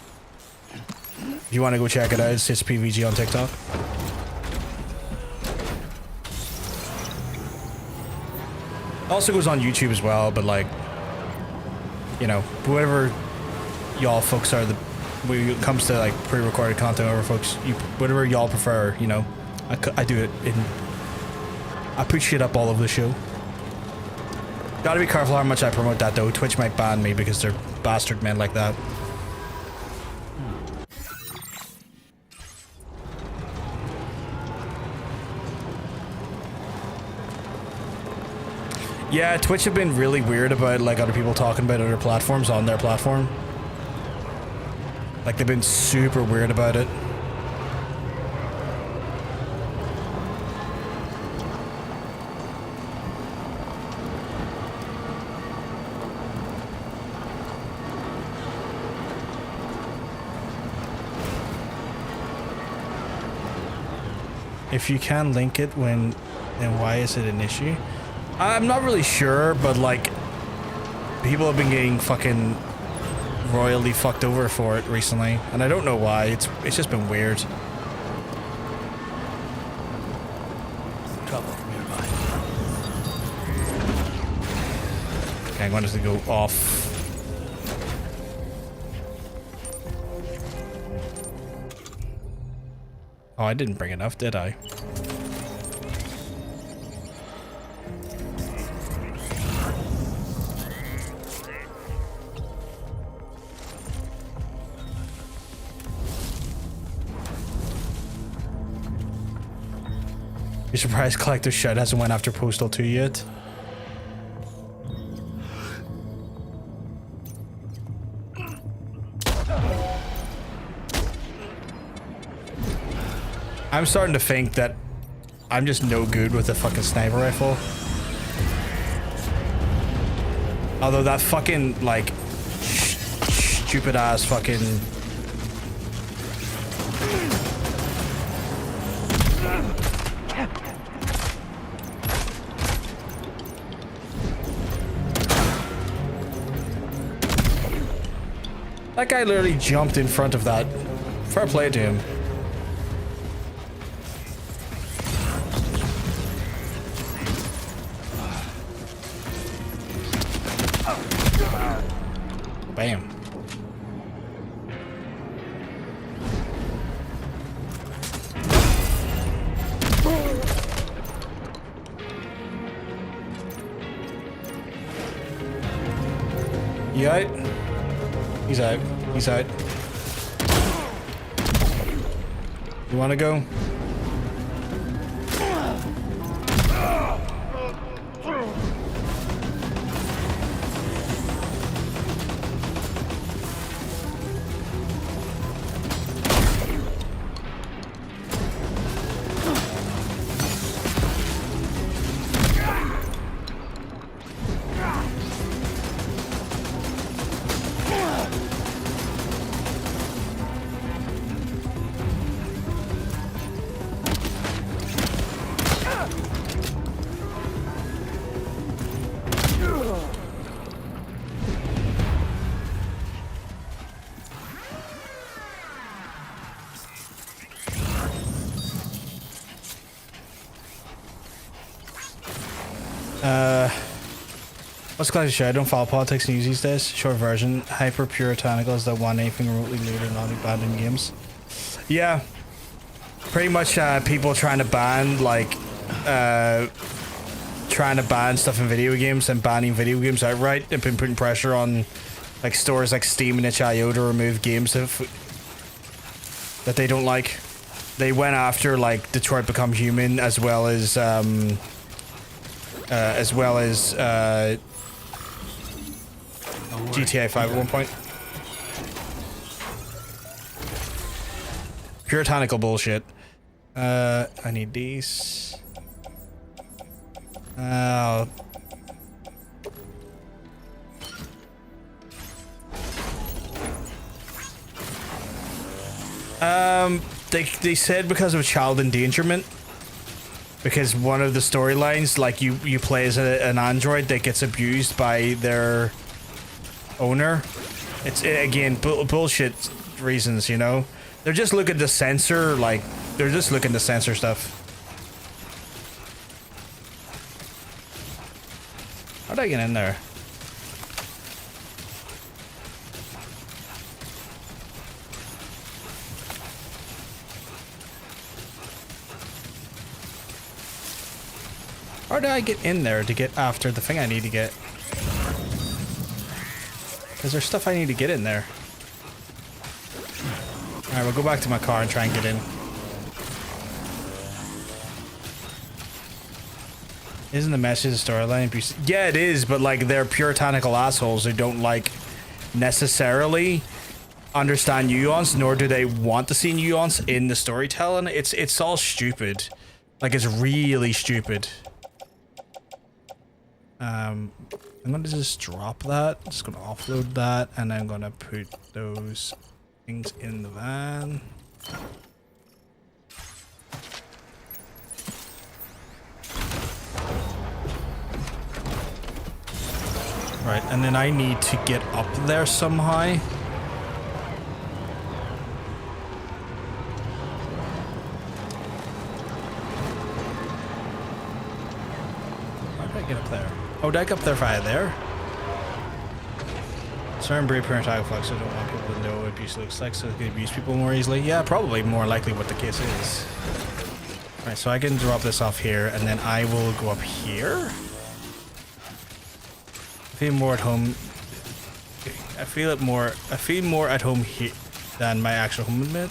If you want to go check it out, it's PVG on TikTok. Also goes on YouTube as well, but like, you know, whatever y'all folks are, when it comes to like pre-recorded content, whatever folks, whatever y'all prefer, you know, I do it I put shit up all over the show. Gotta be careful how much I promote that though. Twitch might ban me because they're bastard men like that. Yeah, Twitch have been really weird about like other people talking about other platforms on their platform. Like they've been super weird about it. If you can link it then why is it an issue? I'm not really sure, but like people have been getting fucking royally fucked over for it recently, and I don't know why. It's just been weird. Trouble nearby. Okay, I'm going to go off. Oh, I didn't bring enough, did I? You're surprised Collector's Shout hasn't went after Postal 2 yet? I'm starting to think that I'm just no good with a fucking sniper rifle. Although that fucking, like, stupid ass fucking... That guy literally jumped in front of that. Fair play to him. Bam. You out? He's out. He's out. You wanna go? What's classic show? I don't follow politics news these days. Short version, hyper puritanical is that want anything remotely lewd or not banned in games. Yeah, pretty much people trying to ban stuff in video games and banning video games outright and been putting pressure on like stores like Steam and itch.io to remove games that they don't like. They went after like Detroit Become Human as well as GTA 5 at one point. Puritanical bullshit. I need these. They said because of child endangerment. Because one of the storylines, like you play as an android that gets abused by their owner. It's again bullshit reasons, you know. They're just looking to censor, like they're just looking to censor stuff. How'd I get in there? How did I get in there to get after the thing I need to get? Because there's stuff I need to get in there. Alright, we'll go back to my car and try and get in. Isn't the message a storyline? Yeah, it is, but like they're puritanical assholes who don't like necessarily understand nuance, nor do they want to see nuance in the storytelling. It's all stupid. Like it's really stupid. I'm gonna just drop that. I'm just gonna offload that, and I'm gonna put those things in the van. Right, and then I need to get up there somehow. How did I get up there? Oh, did I get up there via there? Certain brave parental flex, I don't want people to know what abuse looks like, so they can abuse people more easily. Yeah, probably more likely what the case is. Right, so I can drop this off here, and then I will go up here. I feel more at home. I feel more at home here than my actual home admit.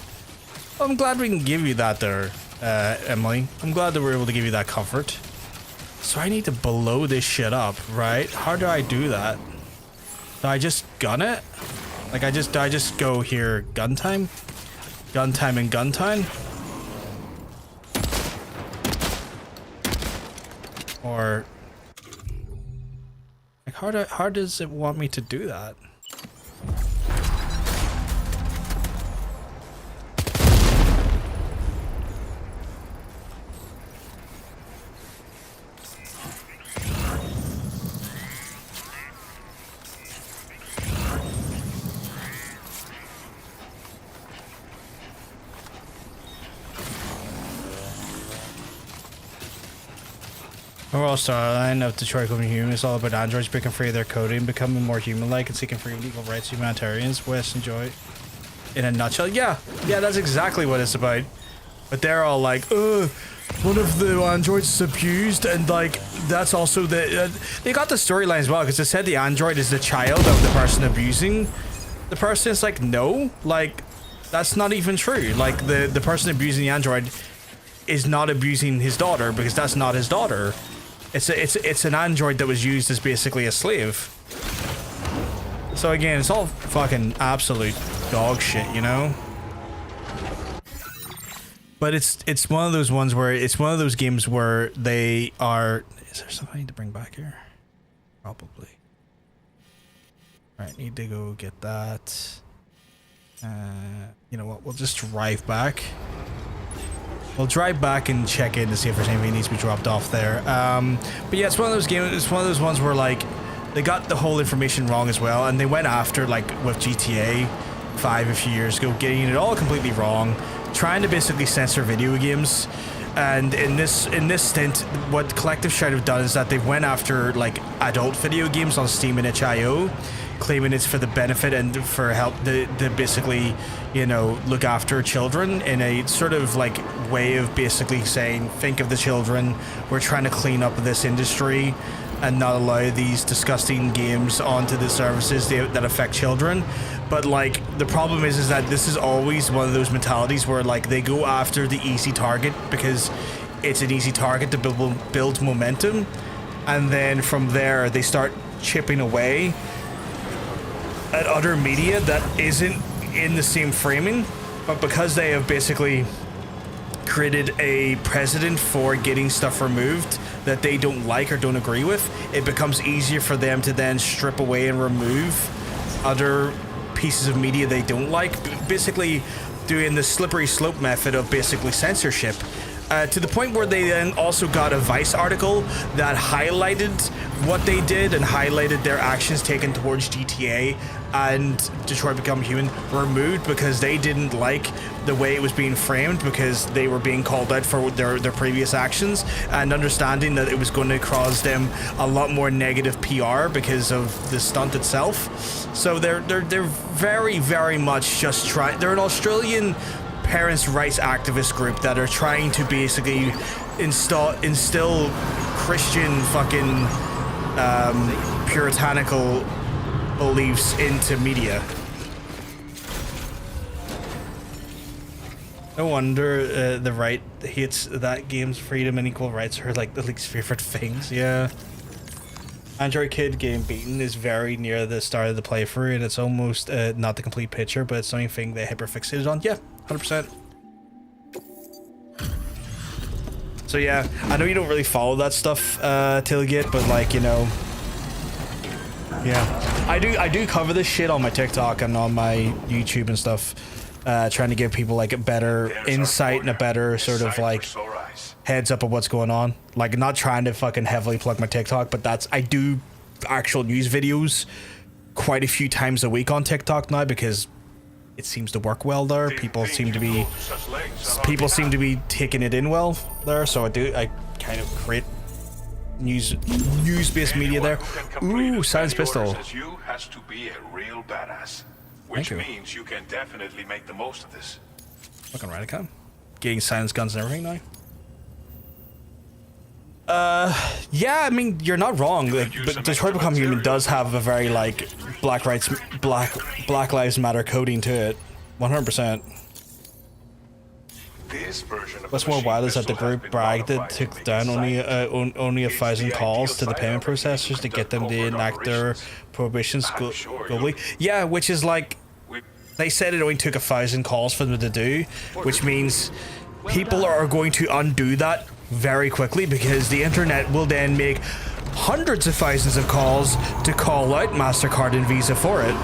Well, I'm glad we can give you that there, Emily. I'm glad that we're able to give you that comfort. So I need to blow this shit up, right? How do I do that? Do I just gun it? Like do I just go here gun time? Gun time and gun time? Or like how does it want me to do that? Overall storyline of Detroit Becoming Human is all about androids breaking free of their coding, becoming more human-like, and seeking free legal rights to humanitarians. West enjoy in a nutshell. Yeah, that's exactly what it's about. But they're all like, one of the androids is abused, and like that's also the they got the storyline as well, because it said the android is the child of the person abusing the person. It's like, no, like that's not even true. Like the person abusing the android is not abusing his daughter, because that's not his daughter. It's an android that was used as basically a slave. So again, it's all fucking absolute dog shit, you know? But it's one of those ones where it's one of those games where they are. Is there something I need to bring back here? Probably. Alright, need to go get that. You know what? We'll just drive back. We'll drive back and check in to see if there's anything that needs to be dropped off there. But yeah, it's one of those games. It's one of those ones where like they got the whole information wrong as well, and they went after like with GTA 5 a few years ago, getting it all completely wrong, trying to basically censor video games. And in this stint, what Collective Shout have done is that they've went after like adult video games on Steam and itch.io, claiming it's for the benefit and for help to basically, you know, look after children in a sort of like way of basically saying, think of the children, we're trying to clean up this industry and not allow these disgusting games onto the services that affect children. But like the problem is that this is always one of those mentalities where like they go after the easy target because it's an easy target to build momentum, and then from there they start chipping away at other media that isn't in the same framing, but because they have basically created a precedent for getting stuff removed that they don't like or don't agree with, it becomes easier for them to then strip away and remove other pieces of media they don't like, basically doing the slippery slope method of basically censorship. To the point where they then also got a Vice article that highlighted what they did and highlighted their actions taken towards GTA and Detroit Become Human removed because they didn't like the way it was being framed, because they were being called out for their previous actions, and understanding that it was going to cause them a lot more negative PR because of the stunt itself. So they're very, very much just trying. They're an Australian parents' rights activist group that are trying to basically instill Christian fucking puritanical beliefs into media. No wonder the right hates that game's freedom and equal rights are like the least favorite things. Yeah. Android Kid game beaten is very near the start of the playthrough, and it's almost not the complete picture, but it's the only thing they hyperfixated on. Yeah, 100%. So yeah, I know you don't really follow that stuff, Tailgate, but like, you know, yeah, I do cover this shit on my TikTok and on my YouTube and stuff, trying to give people like a better insight and a better sort of like heads up of what's going on. Like, not trying to fucking heavily plug my TikTok, but I do actual news videos quite a few times a week on TikTok now because it seems to work well there. People seem to be taking it in well there, so I kind of create news-based media there. Ooh, science pistol. You has to be a real badass, which means you can definitely make the most of this. Fucking right, I can. Getting science guns and everything now. Yeah, I mean, you're not wrong. Like, but Detroit Become Human does have a very like Black Lives Matter coding to it, 100%. What's more wild is that the group bragged that took down only 1,000 calls to the payment processors to get them to enact their prohibitions globally. Yeah, which is like, they said it only took 1,000 calls for them to do, which means people are going to undo that very quickly because the internet will then make hundreds of thousands of calls to call out MasterCard and Visa for it.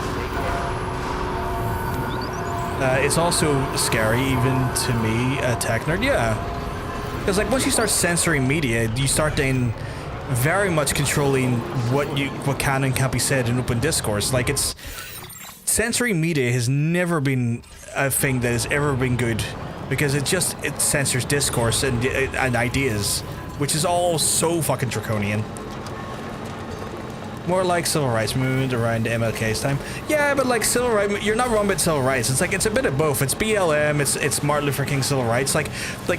It's also scary, even to me, a tech nerd. Yeah, because like once you start censoring media, you start then very much controlling what can and can't be said in open discourse. Like, it's censoring media has never been a thing that has ever been good, because it censors discourse and ideas, which is all so fucking draconian. More like civil rights movement around MLK's time. Yeah, but like civil rights, you're not wrong about civil rights. It's like, it's a bit of both. It's BLM, it's Martin Luther King civil rights. Like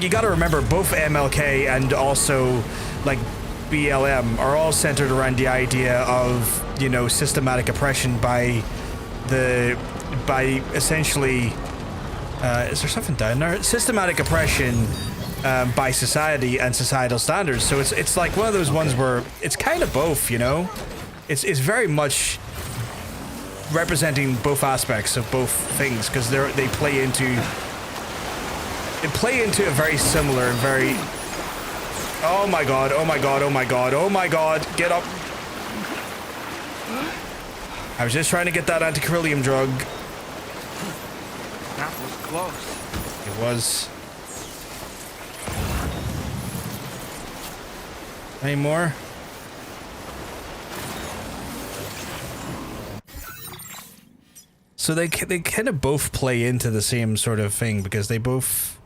you got to remember, both MLK and also like BLM are all centered around the idea of, you know, systematic oppression by essentially, is there something down there? Systematic oppression by society and societal standards. So it's like one of those ones where it's kind of both, you know? It's very much representing both aspects of both things, because they play into a very similar and very... Oh my god, oh my god, oh my god, oh my god, get up. I was just trying to get that antichiralium drug. That was close. It was. Any more? So they kind of both play into the same sort of thing, because they both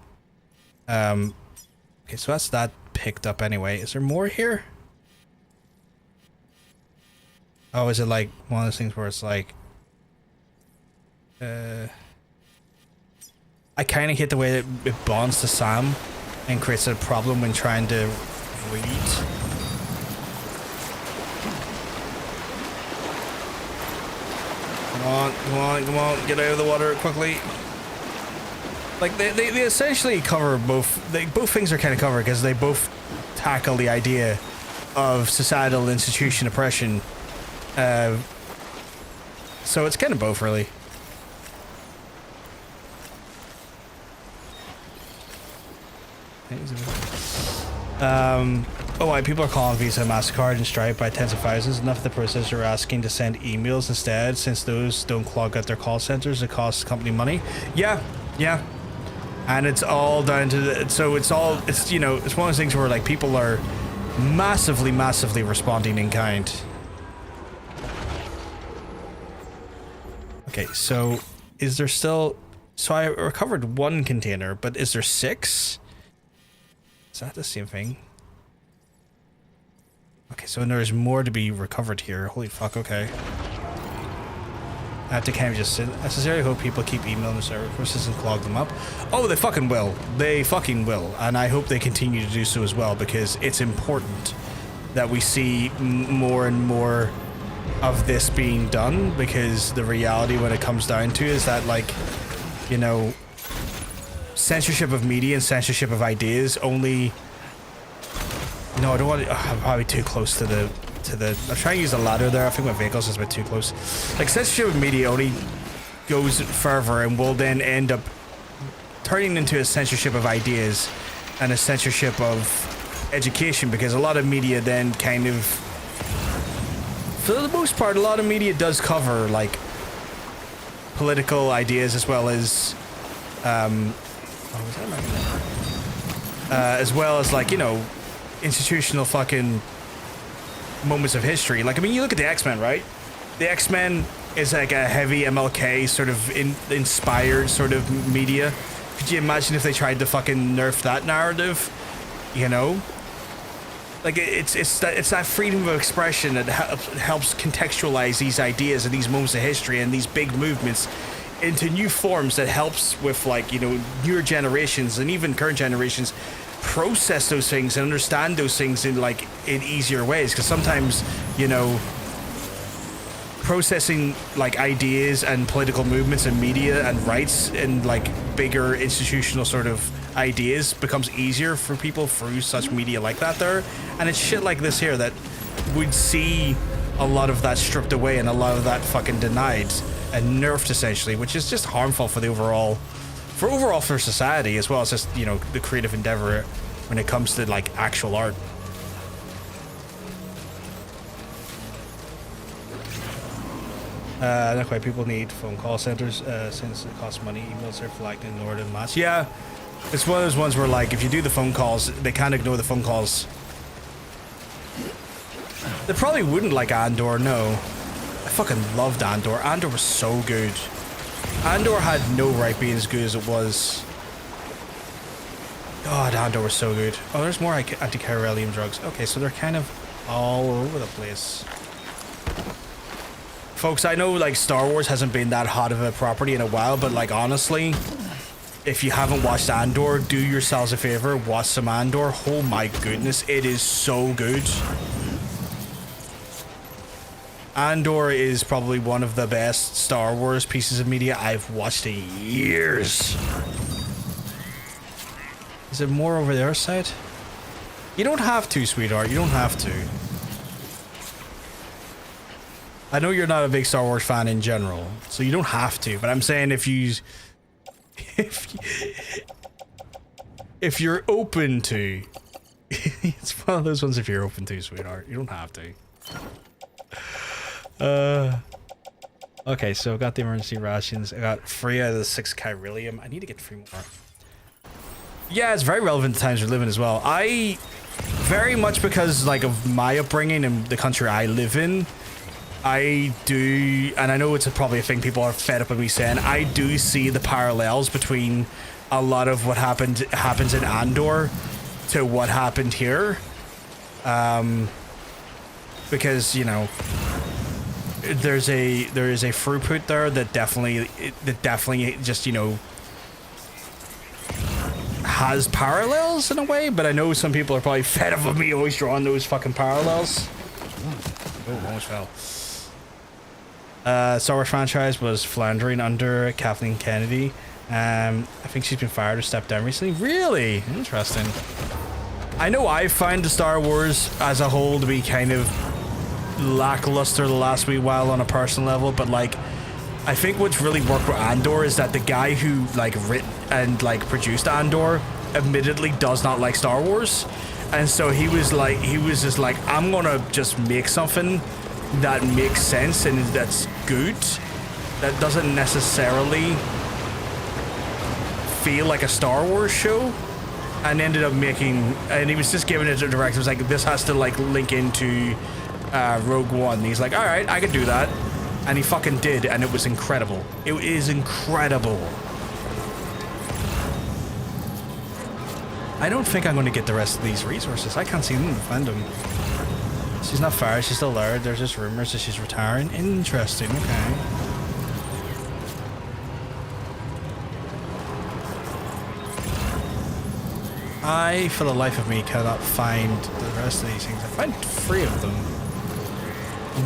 Okay, so that's that picked up anyway. Is there more here? Oh, is it like one of those things where it's like... I kind of hate the way that it bonds to Sam and creates a problem when trying to read. Come on, come on, come on, get out of the water quickly. Like, they essentially cover both, both things are kind of covered because they both tackle the idea of societal institution oppression. So it's kind of both, really. Oh, why people are calling Visa, MasterCard, and Stripe by tens of thousands. Enough of the processors are asking to send emails instead, since those don't clog out their call centers. It costs the company money. Yeah, yeah. And it's all down to the, so it's all, it's, you know, it's one of those things where like people are massively responding in kind. Okay, so is there still, so I recovered one container, but is there 6? Is that the same thing? Okay, so there's more to be recovered here. Holy fuck, okay. I have to kind of just sit. I sincerely hope people keep emailing the server processes and clog them up. Oh, they fucking will. They fucking will. And I hope they continue to do so as well, because it's important that we see more and more of this being done, because the reality when it comes down to is that, like, you know, censorship of media and censorship of ideas only... No, I don't want to... I'm probably too close to the... I'm trying to use the ladder there. I think my vehicle's just a bit too close. Like, censorship of media only goes further and will then end up turning into a censorship of ideas and a censorship of education, because a lot of media then kind of... For the most part, a lot of media does cover, like, political ideas as well as... as well as, like, you know, institutional fucking moments of history. Like, I mean, you look at the X-Men, right? The X-Men is like a heavy MLK sort of inspired sort of media. Could you imagine if they tried to fucking nerf that narrative? You know? Like, it's that freedom of expression that helps contextualize these ideas and these moments of history and these big movements into new forms that helps with, like, you know, newer generations and even current generations process those things and understand those things in, like, in easier ways. Because sometimes, you know, processing, like, ideas and political movements and media and rights and, like, bigger institutional sort of ideas becomes easier for people through such media like that there. And it's shit like this here that would see a lot of that stripped away and a lot of that fucking denied and nerfed, essentially, which is just harmful for the overall for society, as well as just, you know, the creative endeavor when it comes to, like, actual art. Not quite. People need phone call centers since it costs money. Emails are flagged and ignored en masse. Yeah, it's one of those ones where, like, if you do the phone calls, they can't ignore the phone calls. They probably wouldn't like Andor, no. I fucking loved Andor. Andor was so good. Andor had no right being as good as it was. God, Andor was so good. Oh, there's more anti-chiralium drugs. Okay, so they're kind of all over the place. Folks, I know, like, Star Wars hasn't been that hot of a property in a while, but, like, honestly, if you haven't watched Andor, do yourselves a favor, watch some Andor. Oh my goodness, it is so good. Andor is probably one of the best Star Wars pieces of media I've watched in years. Is there more over their side? You don't have to, sweetheart. You don't have to. I know you're not a big Star Wars fan in general, so you don't have to, but I'm saying if you're open to, it's one of those ones if you're open to, sweetheart. You don't have to. Okay, so I got the emergency rations. I got 3 out of the 6 chiralium. I need to get 3 more. Yeah, it's very relevant to times we're living as well. I very much, because, like, of my upbringing and the country I live in, I do, and I know it's probably a thing people are fed up with me saying, I do see the parallels between a lot of what happens in Andor to what happened here. Because, you know, there is a throughput there that definitely just, you know, has parallels in a way, but I know some people are probably fed up of me always drawing those fucking parallels. Oh, almost fell. Star Wars franchise was floundering under Kathleen Kennedy. I think she's been fired or stepped down recently. Really? Interesting. I know I find the Star Wars as a whole to be kind of lackluster the last wee while on a personal level, but like I think what's really worked with Andor is that the guy who like writ and like produced Andor admittedly does not like Star Wars, and so he was just like, I'm gonna just make something that makes sense and that's good, that doesn't necessarily feel like a Star Wars show, and ended up making, and he was just giving it to the director. It was like, this has to like link into Rogue One. And he's like, all right, I can do that, and he fucking did, and it was incredible. It is incredible. I don't think I'm going to get the rest of these resources. I can't see them find them. She's not fired, she's still there. There's just rumors that she's retiring. Interesting, okay. I, for the life of me, cannot find the rest of these things. I find 3 of them.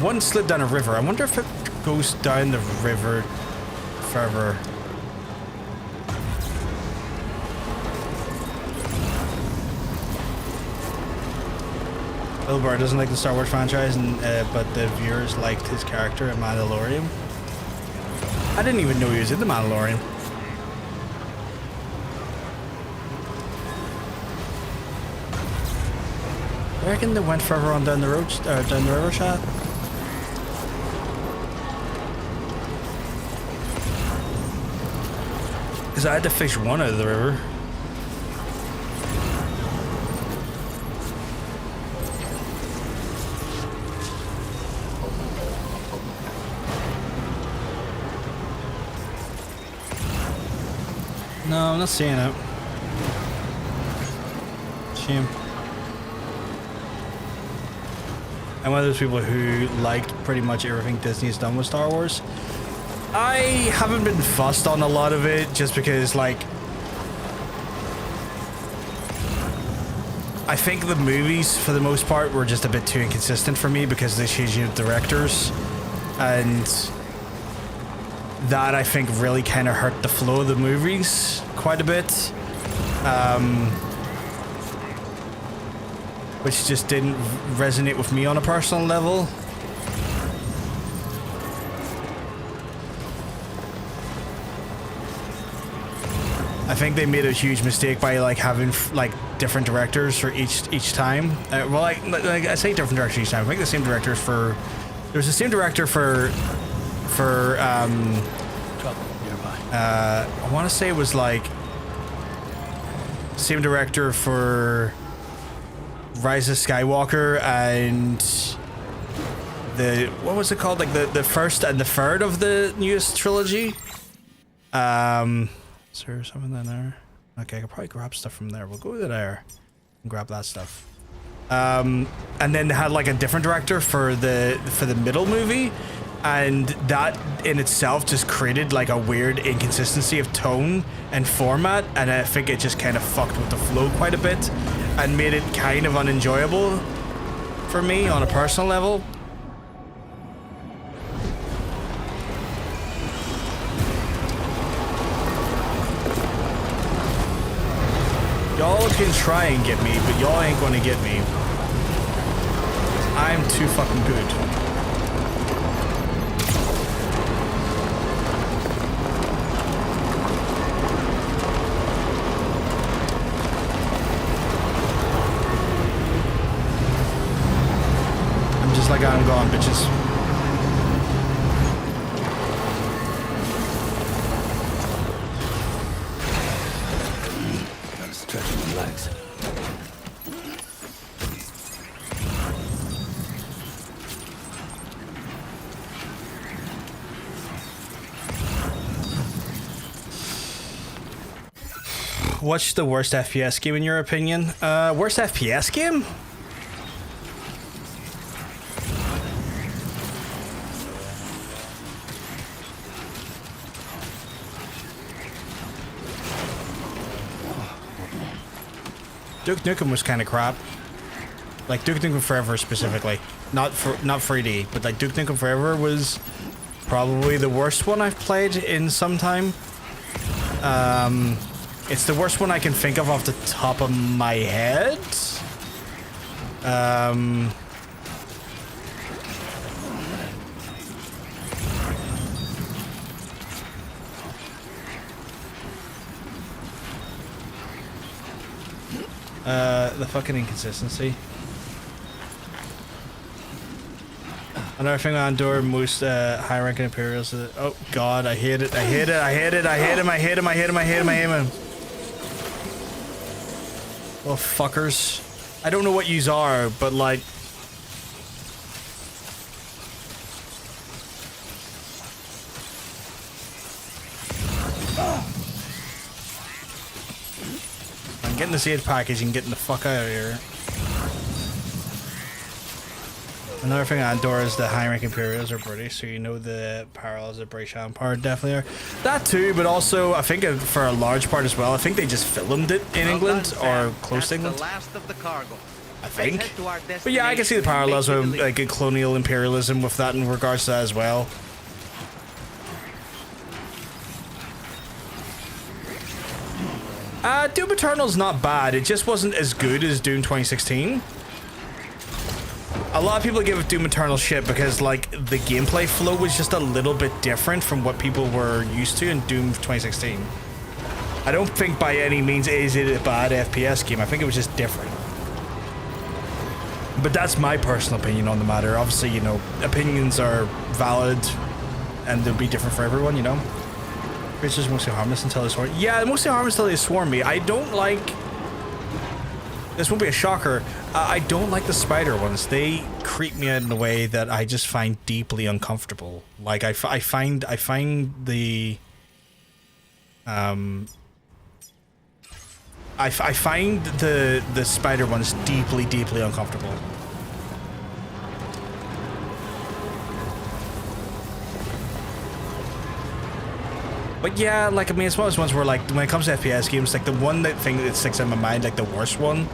One slid down a river. I wonder if it goes down the river further. Bill Burr doesn't like the Star Wars franchise, but the viewers liked his character in Mandalorian. I didn't even know he was in the Mandalorian. I reckon they went further on down the road, down the river shot. Because I had to fish one out of the river. No, I'm not seeing it. Shame. I'm one of those people who liked pretty much everything Disney's done with Star Wars. I haven't been fussed on a lot of it just because, like, I think the movies, for the most part, were just a bit too inconsistent for me because they changed directors, and that I think really kind of hurt the flow of the movies quite a bit. Which just didn't resonate with me on a personal level. I think they made a huge mistake by like having like different directors for each time. Well, like I say different directors each time. I think the same directors for. There was the same director for I want to say it was like same director for Rise of Skywalker and the, what was it called, like the first and the third of the newest trilogy. Is there something in there? Okay, I could probably grab stuff from there. We'll go to there and grab that stuff. And then they had like a different director for the middle movie, and that in itself just created like a weird inconsistency of tone and format, and I think it just kind of fucked with the flow quite a bit and made it kind of unenjoyable for me on a personal level. Y'all can try and get me, but y'all ain't gonna get me. I'm too fucking good. Like I'm gone, bitches. Gotta stretch my legs. What's the worst FPS game in your opinion? Worst FPS game? Duke Nukem was kind of crap. Like Duke Nukem Forever specifically, not 3D, but like Duke Nukem Forever was probably the worst one I've played in some time. It's the worst one I can think of off the top of my head. The fucking inconsistency. Another thing on door, most high-ranking Imperials. Oh god, I hate it. I hate it. I hate it. I hate him. I hate him. I hate him. I hate him. I hate him. Little fuckers. I don't know what yous are, but like. I'm getting this aid package and getting the fuck out of here. Another thing on door is the high-ranking Imperials are British, so you know the parallels of British Empire definitely are. That too, but also I think for a large part as well, I think they just filmed it in England or close to England. The last of the cargo. I think. But yeah, I can see the parallels with like a colonial imperialism with that in regards to that as well. Doom Eternal's not bad. It just wasn't as good as Doom 2016. A lot of people give Doom Eternal shit because like the gameplay flow was just a little bit different from what people were used to in Doom 2016. I don't think by any means is it a bad FPS game. I think it was just different. But that's my personal opinion on the matter. Obviously, you know, opinions are valid and they'll be different for everyone, you know. Creatures mostly harmless until they swarm. Yeah, mostly harmless until they swarm me. I don't like... This won't be a shocker. I don't like the spider ones. They creep me out in a way that I just find deeply uncomfortable. Like I find the I find the spider ones deeply uncomfortable. But yeah, like I mean, it's one of those ones where like when it comes to FPS games, like the one thing that sticks in my mind, like the worst one.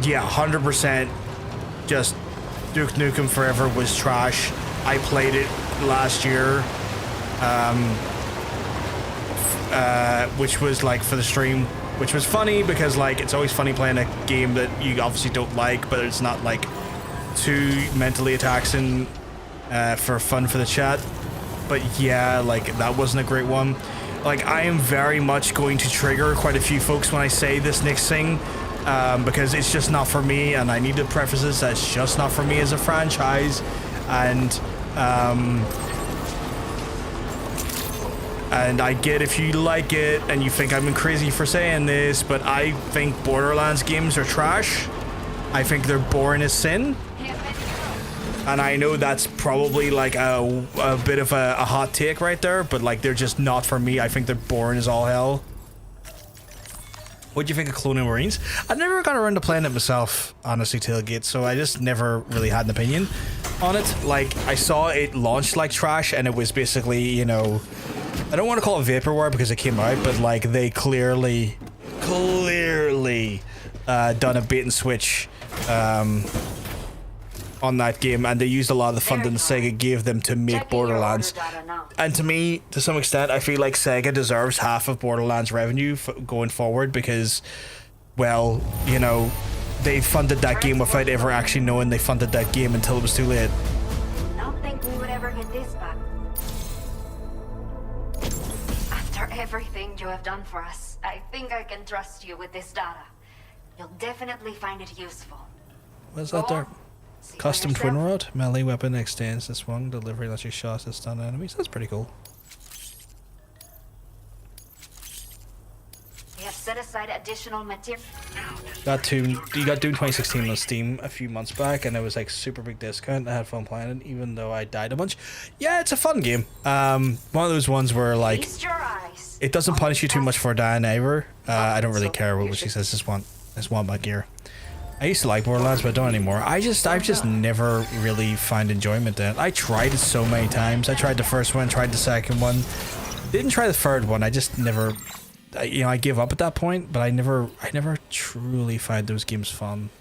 Yeah, 100% just Duke Nukem Forever was trash. I played it last year, which was like for the stream, which was funny because like it's always funny playing a game that you obviously don't like, but it's not like too mentally taxing for fun for the chat. But yeah, like that wasn't a great one. Like I am very much going to trigger quite a few folks when I say this next thing. Because it's just not for me, and I need to preface this, that's just not for me as a franchise, and I get if you like it and you think I'm crazy for saying this, but I think Borderlands games are trash. I think they're boring as sin, and I know that's probably like a bit of a hot take right there, but like they're just not for me. I think they're boring as all hell. What do you think of Colonial Marines? I never got around to playing it myself, honestly, Tailgate, so I just never really had an opinion on it. Like, I saw it launched like trash, and it was basically, you know, I don't want to call it vaporware because it came out, but like they clearly done a bait and switch on that game, and they used a lot of the funding Sega gave them to make Borderlands. And to me, to some extent, I feel like Sega deserves half of Borderlands revenue going forward because, well, you know, they funded that game without ever actually knowing they funded that game until it was too late. Don't think we would ever get this back. After everything you have done for us, I think I can trust you with this data. You'll definitely find it useful. What's that there? Custom twin rod, melee weapon extends to swung, delivery lets you shots at stun enemies. That's pretty cool. We have set aside additional material. You got Doom 2016 on Steam a few months back, and it was like super big discount. I had fun playing it, even though I died a bunch. Yeah, it's a fun game. One of those ones where like it doesn't punish you too much for dying either. I don't really care what she says. Just want my gear. I used to like Borderlands, but I don't anymore. I've just never really find enjoyment in it. I tried it so many times. I tried the first one, tried the second one. Didn't try the third one. I just never, you know, I gave up at that point, but I never truly find those games fun.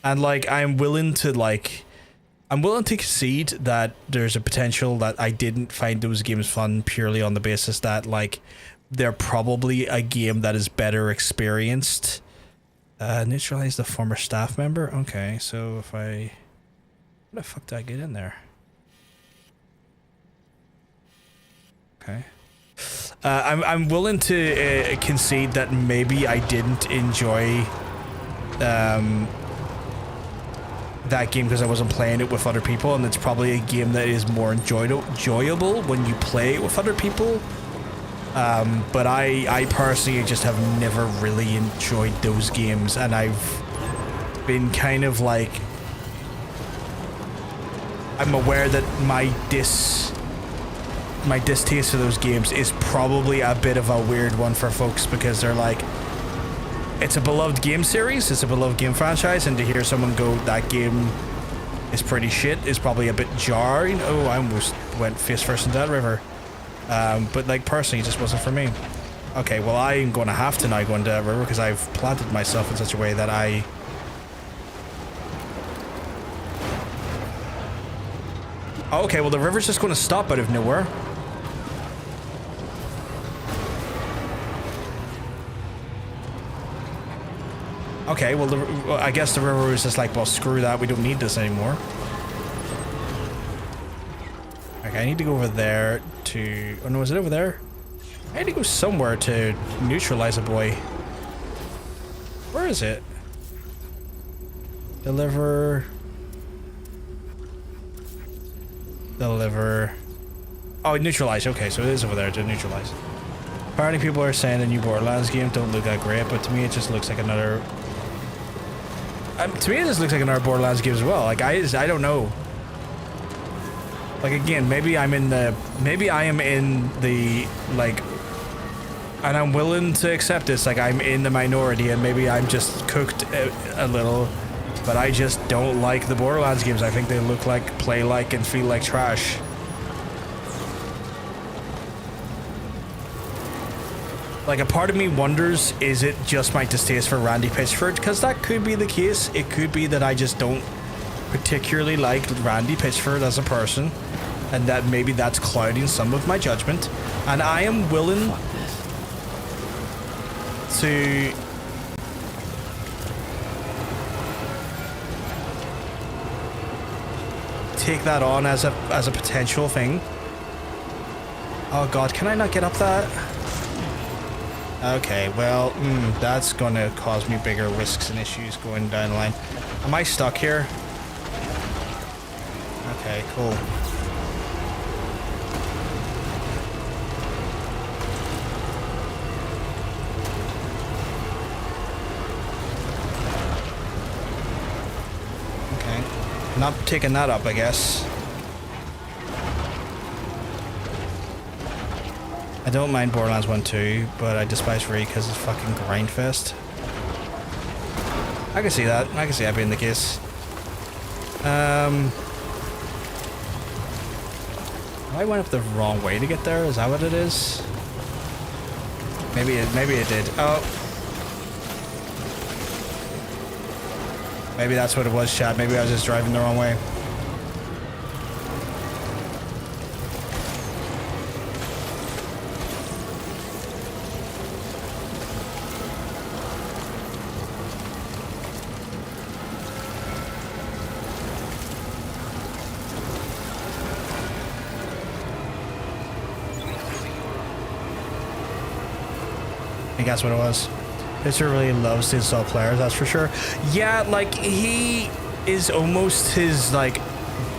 And like, I'm willing to concede that there's a potential that I didn't find those games fun purely on the basis that like, they're probably a game that is better experienced. Neutralize the former staff member? Okay, so if I... How the fuck did I get in there? Okay. I'm willing to concede that maybe I didn't enjoy that game because I wasn't playing it with other people, and it's probably a game that is more enjoyable when you play it with other people. But I personally just have never really enjoyed those games, and I've been kind of like, I'm aware that my distaste for those games is probably a bit of a weird one for folks, because they're like, it's a beloved game series, it's a beloved game franchise, and to hear someone go, that game is pretty shit, is probably a bit jarring. Oh, I almost went face first into that river. But like personally, it just wasn't for me. Okay, well I'm going to have to now go into that river because I've planted myself in such a way that I... Oh, okay, well the river's just going to stop out of nowhere. Okay, well I guess the river was just like, well screw that, we don't need this anymore. Okay, I need to go over there to... Oh no, is it over there? I need to go somewhere to neutralize a boy. Where is it? Deliver... Oh, neutralize. Okay, so it is over there to neutralize. Apparently people are saying the new Borderlands game don't look that great, but to me it just looks like another... to me it just looks like another Borderlands game as well. Like, I don't know. Like, again, maybe I am in the, like, and I'm willing to accept this, like, I'm in the minority, and maybe I'm just cooked a little, but I just don't like the Borderlands games. I think they look like, play like, and feel like trash. Like, a part of me wonders, is it just my distaste for Randy Pitchford? Because that could be the case. It could be that I just don't particularly like Randy Pitchford as a person, and that maybe that's clouding some of my judgment, and I am willing to take that on as a potential thing. Oh god, can I not get up that? Okay, well, that's gonna cause me bigger risks and issues going down the line. Am I stuck here? Okay, cool. Okay. Not taking that up, I guess. I don't mind Borderlands 1 2, but I despise 3 because it's fucking grindfest. I can see that. I can see that being the case. I went up the wrong way to get there. Is that what it is? Maybe it did. Oh. Maybe that's what it was, chat. Maybe I was just driving the wrong way. I think that's what it was. Pitcher really loves to install players, that's for sure. Yeah, like, he is almost his, like,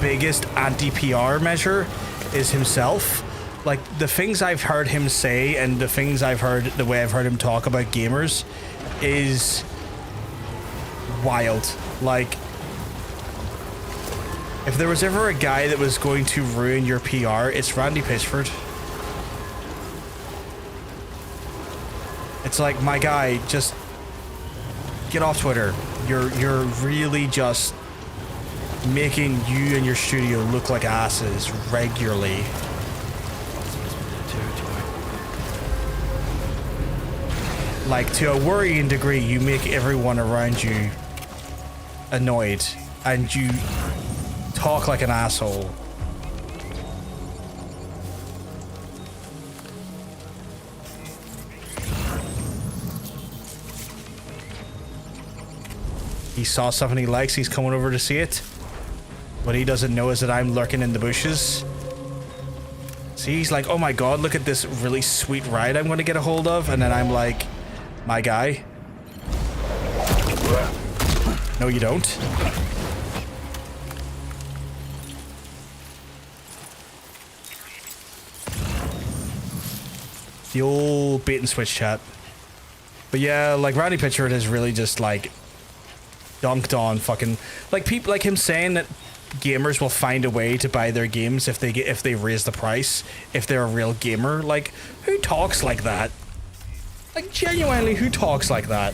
biggest anti-PR measure is himself. Like, the things I've heard him say and the things I've heard, the way I've heard him talk about gamers is wild. Like, if there was ever a guy that was going to ruin your PR, it's Randy Pitchford. It's like, my guy, just get off Twitter. You're really just making you and your studio look like asses regularly. Like, to a worrying degree, you make everyone around you annoyed, and you talk like an asshole. He saw something he likes, he's coming over to see it. What he doesn't know is that I'm lurking in the bushes. See, he's like, oh my god, look at this really sweet ride I'm going to get a hold of. And then I'm like, my guy. No, you don't. The old bait and switch chat. But yeah, like Randy Pitchford is really just like dunked on fucking like people like him saying that gamers will find a way to buy their games if they raise the price if they're a real gamer. Like, who talks like that? Like, genuinely, who talks like that?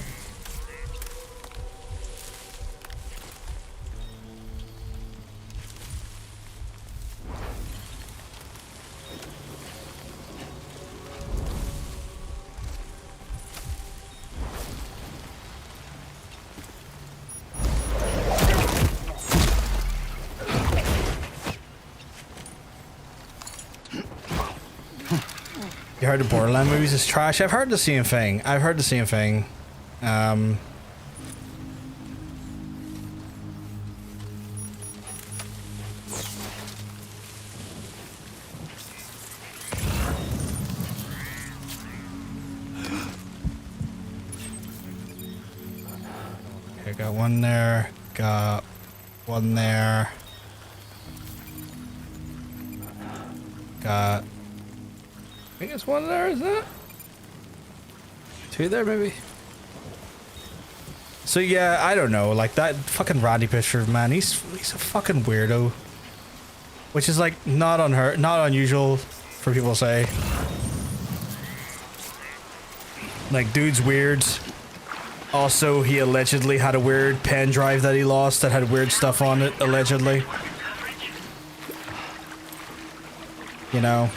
You heard the Borderland movies is trash? I've heard the same thing. I've heard the same thing. Okay, got one there. Got one there. Got... I think it's one there, isn't it? Two there, maybe? So yeah, I don't know, like that fucking Randy Pitchford, man, he's a fucking weirdo. Which is like not unusual for people to say. Like, dude's weird. Also, he allegedly had a weird pen drive that he lost that had weird stuff on it, allegedly. You know?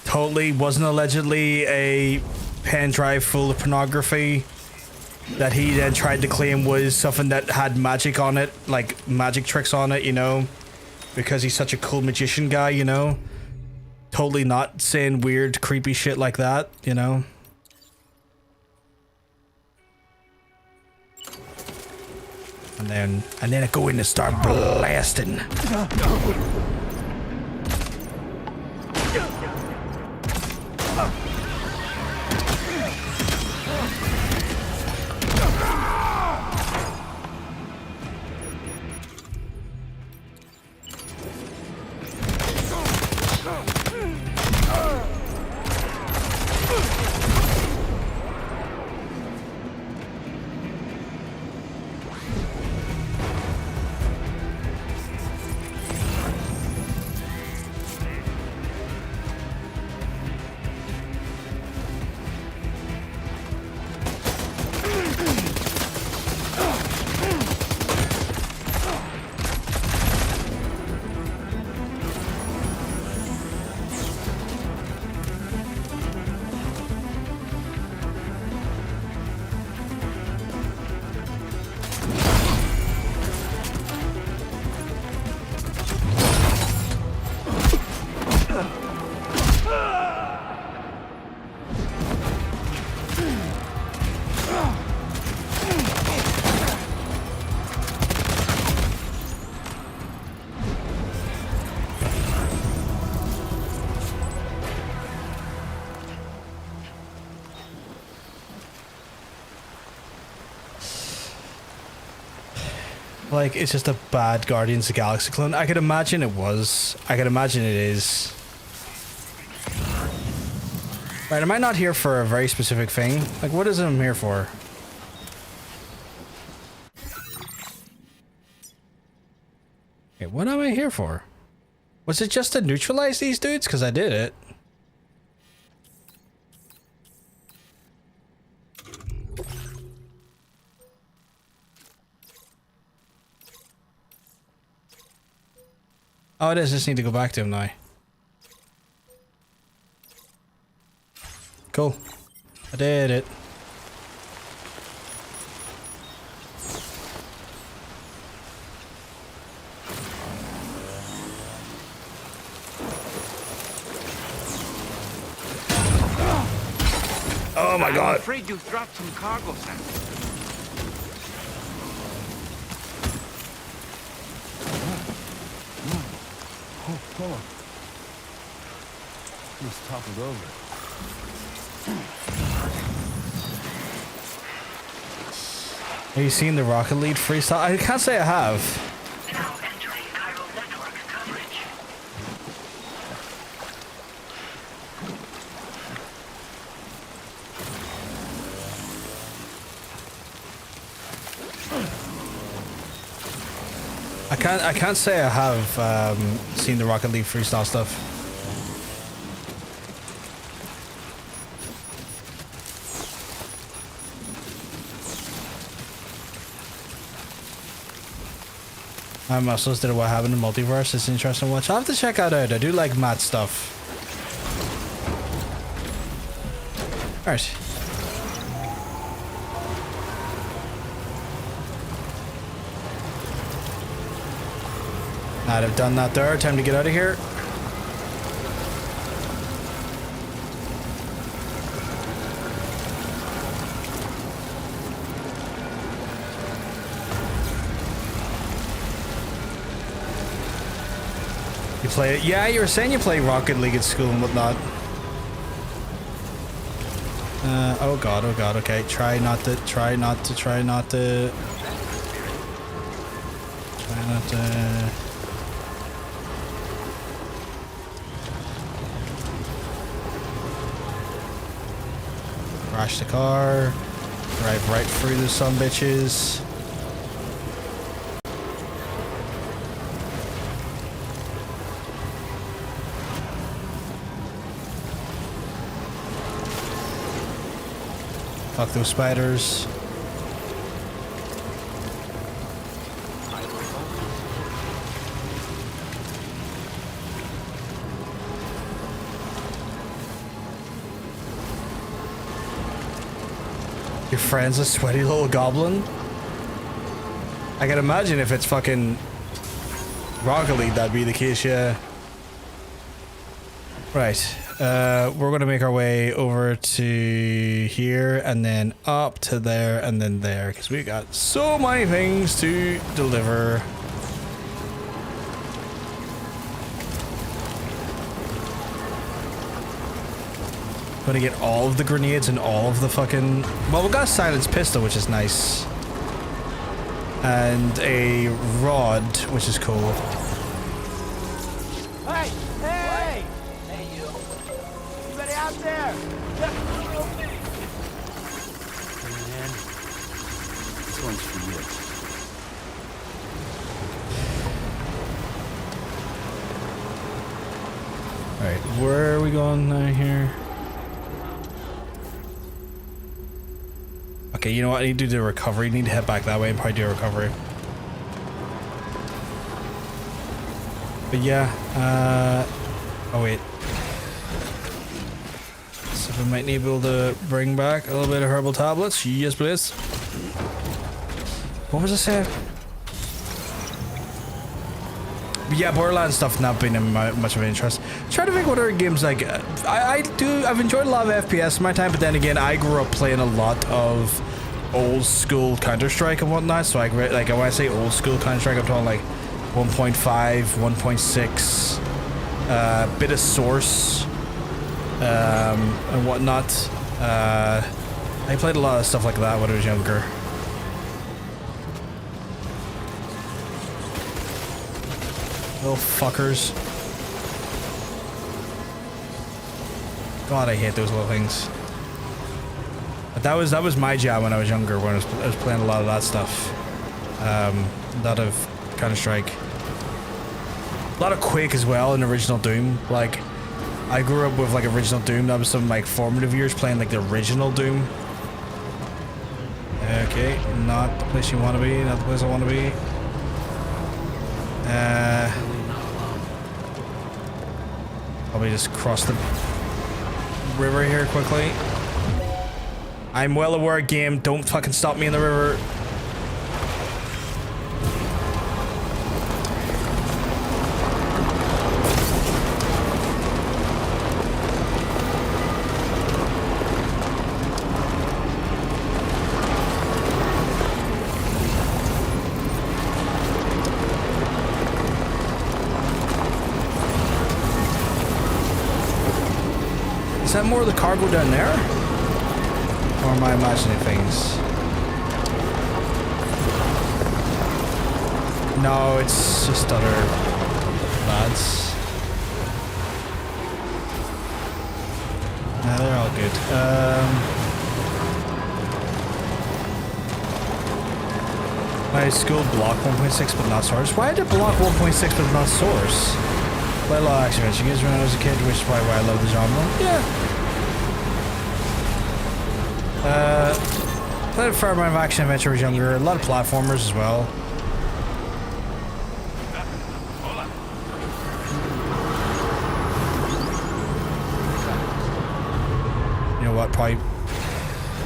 Totally wasn't allegedly a pen drive full of pornography that he then tried to claim was something that had magic on it, like magic tricks on it, you know, because he's such a cool magician guy, you know. Totally not saying weird, creepy shit like that, you know. And then I go in and start blasting. Like, it's just a bad Guardians of the Galaxy clone. I could imagine it was. I could imagine it is. Right, am I not here for a very specific thing? Like, what is it I'm here for? Okay, what am I here for? Was it just to neutralize these dudes? Because I did it. Oh, it is. I just need to go back to him now. Cool. I did it. Oh my god. I'm afraid you dropped some cargo, Sam. Oh. Just toppled over. Have you seen the Rocket League freestyle? I can't say I have. Now entering Cairo network coverage. I can't say I have seen the Rocket League freestyle stuff. I'm also interested in what happened in Multiverse. It's interesting to watch. I'll have to check that out. I do like Matt stuff. Alright. Now that I've done that there, time to get out of here. You play it? Yeah, you were saying you play Rocket League at school and whatnot. Oh god, okay. Try not to. Try not to. Crash the car. Drive right through the some bitches. Fuck those spiders. Your friend's a sweaty little goblin? I can imagine if it's fucking Rocket League, that'd be the case, yeah. Right. We're gonna make our way over to here and then up to there and then there because we got so many things to deliver. Gonna get all of the grenades and all of the fucking... Well, we got a silenced pistol, which is nice. And a rod, which is cool. Hey! Hey! Hey, you. Anybody out there? Man, this one's for you. Alright, where are we going now here? Okay, you know what? I need to do a recovery. I need to head back that way and probably do a recovery. But yeah, oh wait. So we might need to be able to bring back a little bit of herbal tablets. Yes, please. What was I saying? But yeah, Borderlands stuff not been in much of an interest. Trying to think what other games like I've enjoyed a lot of FPS in my time, but then again, I grew up playing a lot of old school Counter-Strike and whatnot. So like when I say old school Counter-Strike, I'm talking like 1.5, 1.6, bit of Source, and whatnot. I played a lot of stuff like that when I was younger. Little fuckers. God, I hate those little things. But that was my job when I was younger, when I was playing a lot of that stuff. A lot of Counter-Strike. A lot of Quake as well in original Doom. Like, I grew up with like original Doom. That was some like formative years playing like the original Doom. Okay, not the place you want to be. Not the place I want to be. Probably just cross the river here quickly. I'm well aware, game. Don't fucking stop me in the river. Is that more of the cargo down there? Or am I imagining things? No, it's just other lads. No, they're all good. My school block 1.6 but not source. Why did it block 1.6 but not source? Play a lot of action adventure games when I was a kid, which is probably why I love the genre. Yeah. Played a fair amount of action adventure when I was younger. A lot of platformers as well. You know what? Probably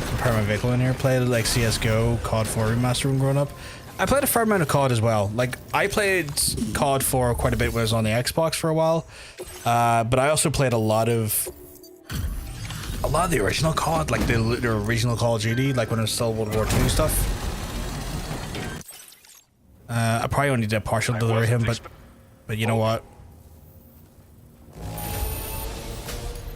compare my vehicle in here. Played like CS:GO, COD 4 remaster when growing up. I played a fair amount of COD as well. Like, I played COD 4 quite a bit when I was on the Xbox for a while. But I also played a lot of the original COD, like the original Call of Duty, like when it was still World War II stuff. I probably only did partial delivery of him, but you know what?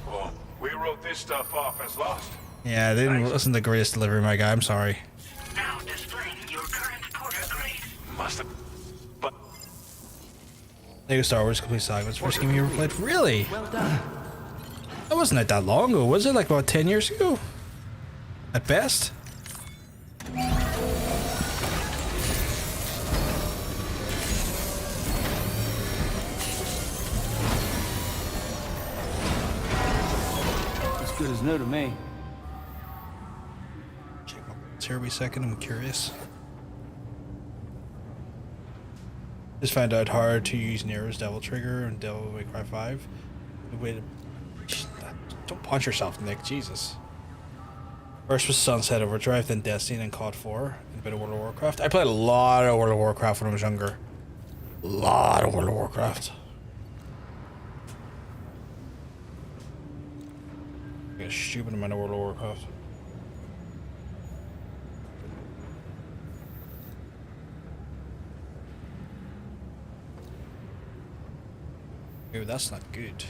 Well, we wrote this stuff off as lost. Yeah, they didn't listen to the greatest delivery, my guy. I'm sorry. Now displaying your current porter grade. Must have. But. Lego Star Wars Complete Saga was the first game you ever played. Really? Well done. That wasn't that long ago, was it? Like about 10 years ago? At best? As good as new to me. Check my bullets here a wee second, I'm curious. Just found out hard to use Nero's Devil Trigger and Devil May Cry 5. Wait a Don't punch yourself, Nick. Jesus. First was Sunset Overdrive, then Destiny, then COD 4, and a bit of World of Warcraft. I played a lot of World of Warcraft when I was younger. A lot of World of Warcraft. I got a stupid amount of World of Warcraft. Ooh, that's not good.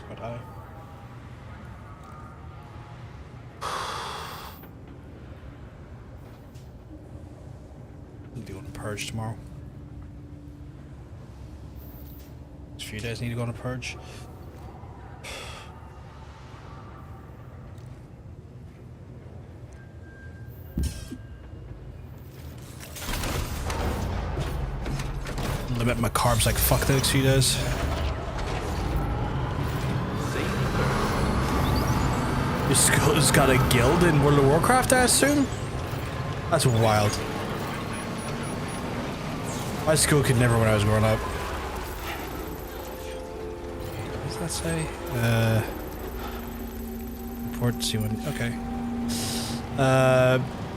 But I... I'm doing a purge tomorrow. Next few days need to go on a purge. Limit my carbs like fuck the next few days. Your school's got a guild in World of Warcraft, I assume? That's wild. My school could never when I was growing up. What does that say? Report to one. Okay.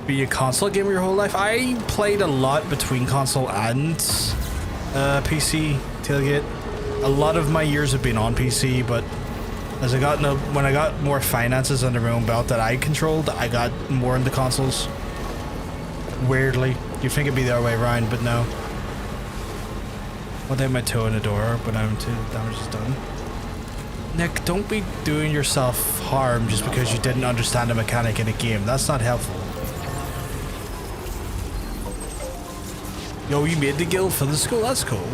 Be a console gamer your whole life? I played a lot between console and PC tailgate. A lot of my years have been on PC, but as when I got more finances under my own belt that I controlled, I got more into consoles. Weirdly. You'd think it'd be the other way around, but no. One day my toe in the door, but I'm too damage is done. Nick, don't be doing yourself harm just because you didn't understand a mechanic in a game. That's not helpful. Yo, you made the guild for the school? That's cool.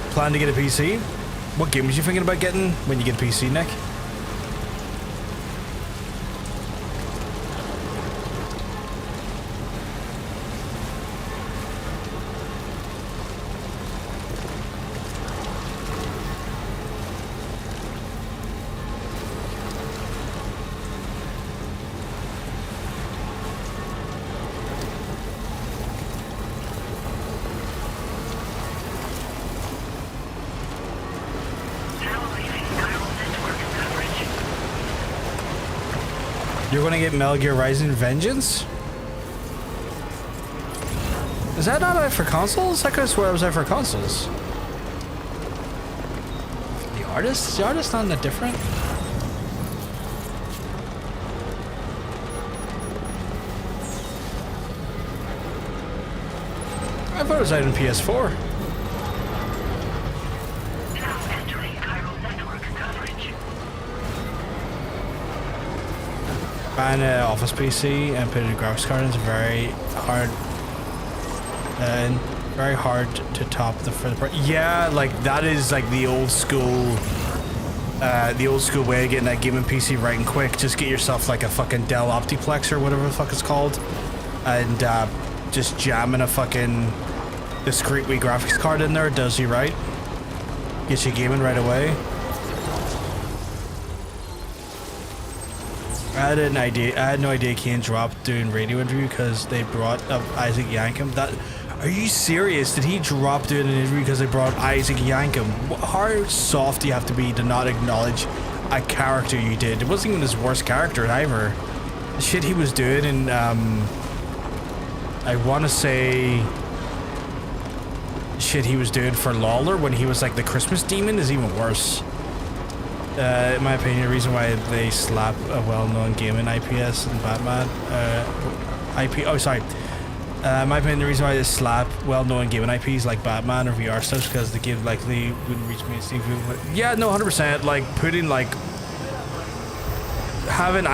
Plan to get a PC? What game was you thinking about getting when you get a PC, Nick? You're gonna get Metal Gear Rising Vengeance? Is that not out for consoles? I could have sworn it was out for consoles. The artist? Is the artist not that different? I thought it was out on PS4. Now entering chiral network coverage. Buying an office PC and putting a graphics card in is very hard. And very hard to top the first part. Yeah, like that is like the old school way of getting that gaming PC right and quick. Just get yourself like a fucking Dell Optiplex or whatever the fuck it's called, and just jamming a fucking discrete wee graphics card in there does you right. Get you gaming right away. I had no idea Kane dropped doing radio interview because they brought up Isaac Yankem. That, are you serious? Did he drop doing an interview because they brought Isaac Yankem? How soft do you have to be to not acknowledge a character you did? It wasn't even his worst character either. The shit he was doing in, I want to say, shit he was doing for Lawler when he was like the Christmas demon is even worse. In my opinion, the reason why they slap a well-known gaming IPS and Batman, in my opinion, the reason why they slap well-known gaming IPs like Batman or VR stuff is because the game likely wouldn't reach mainstream people. Yeah, no, 100%. Like putting like having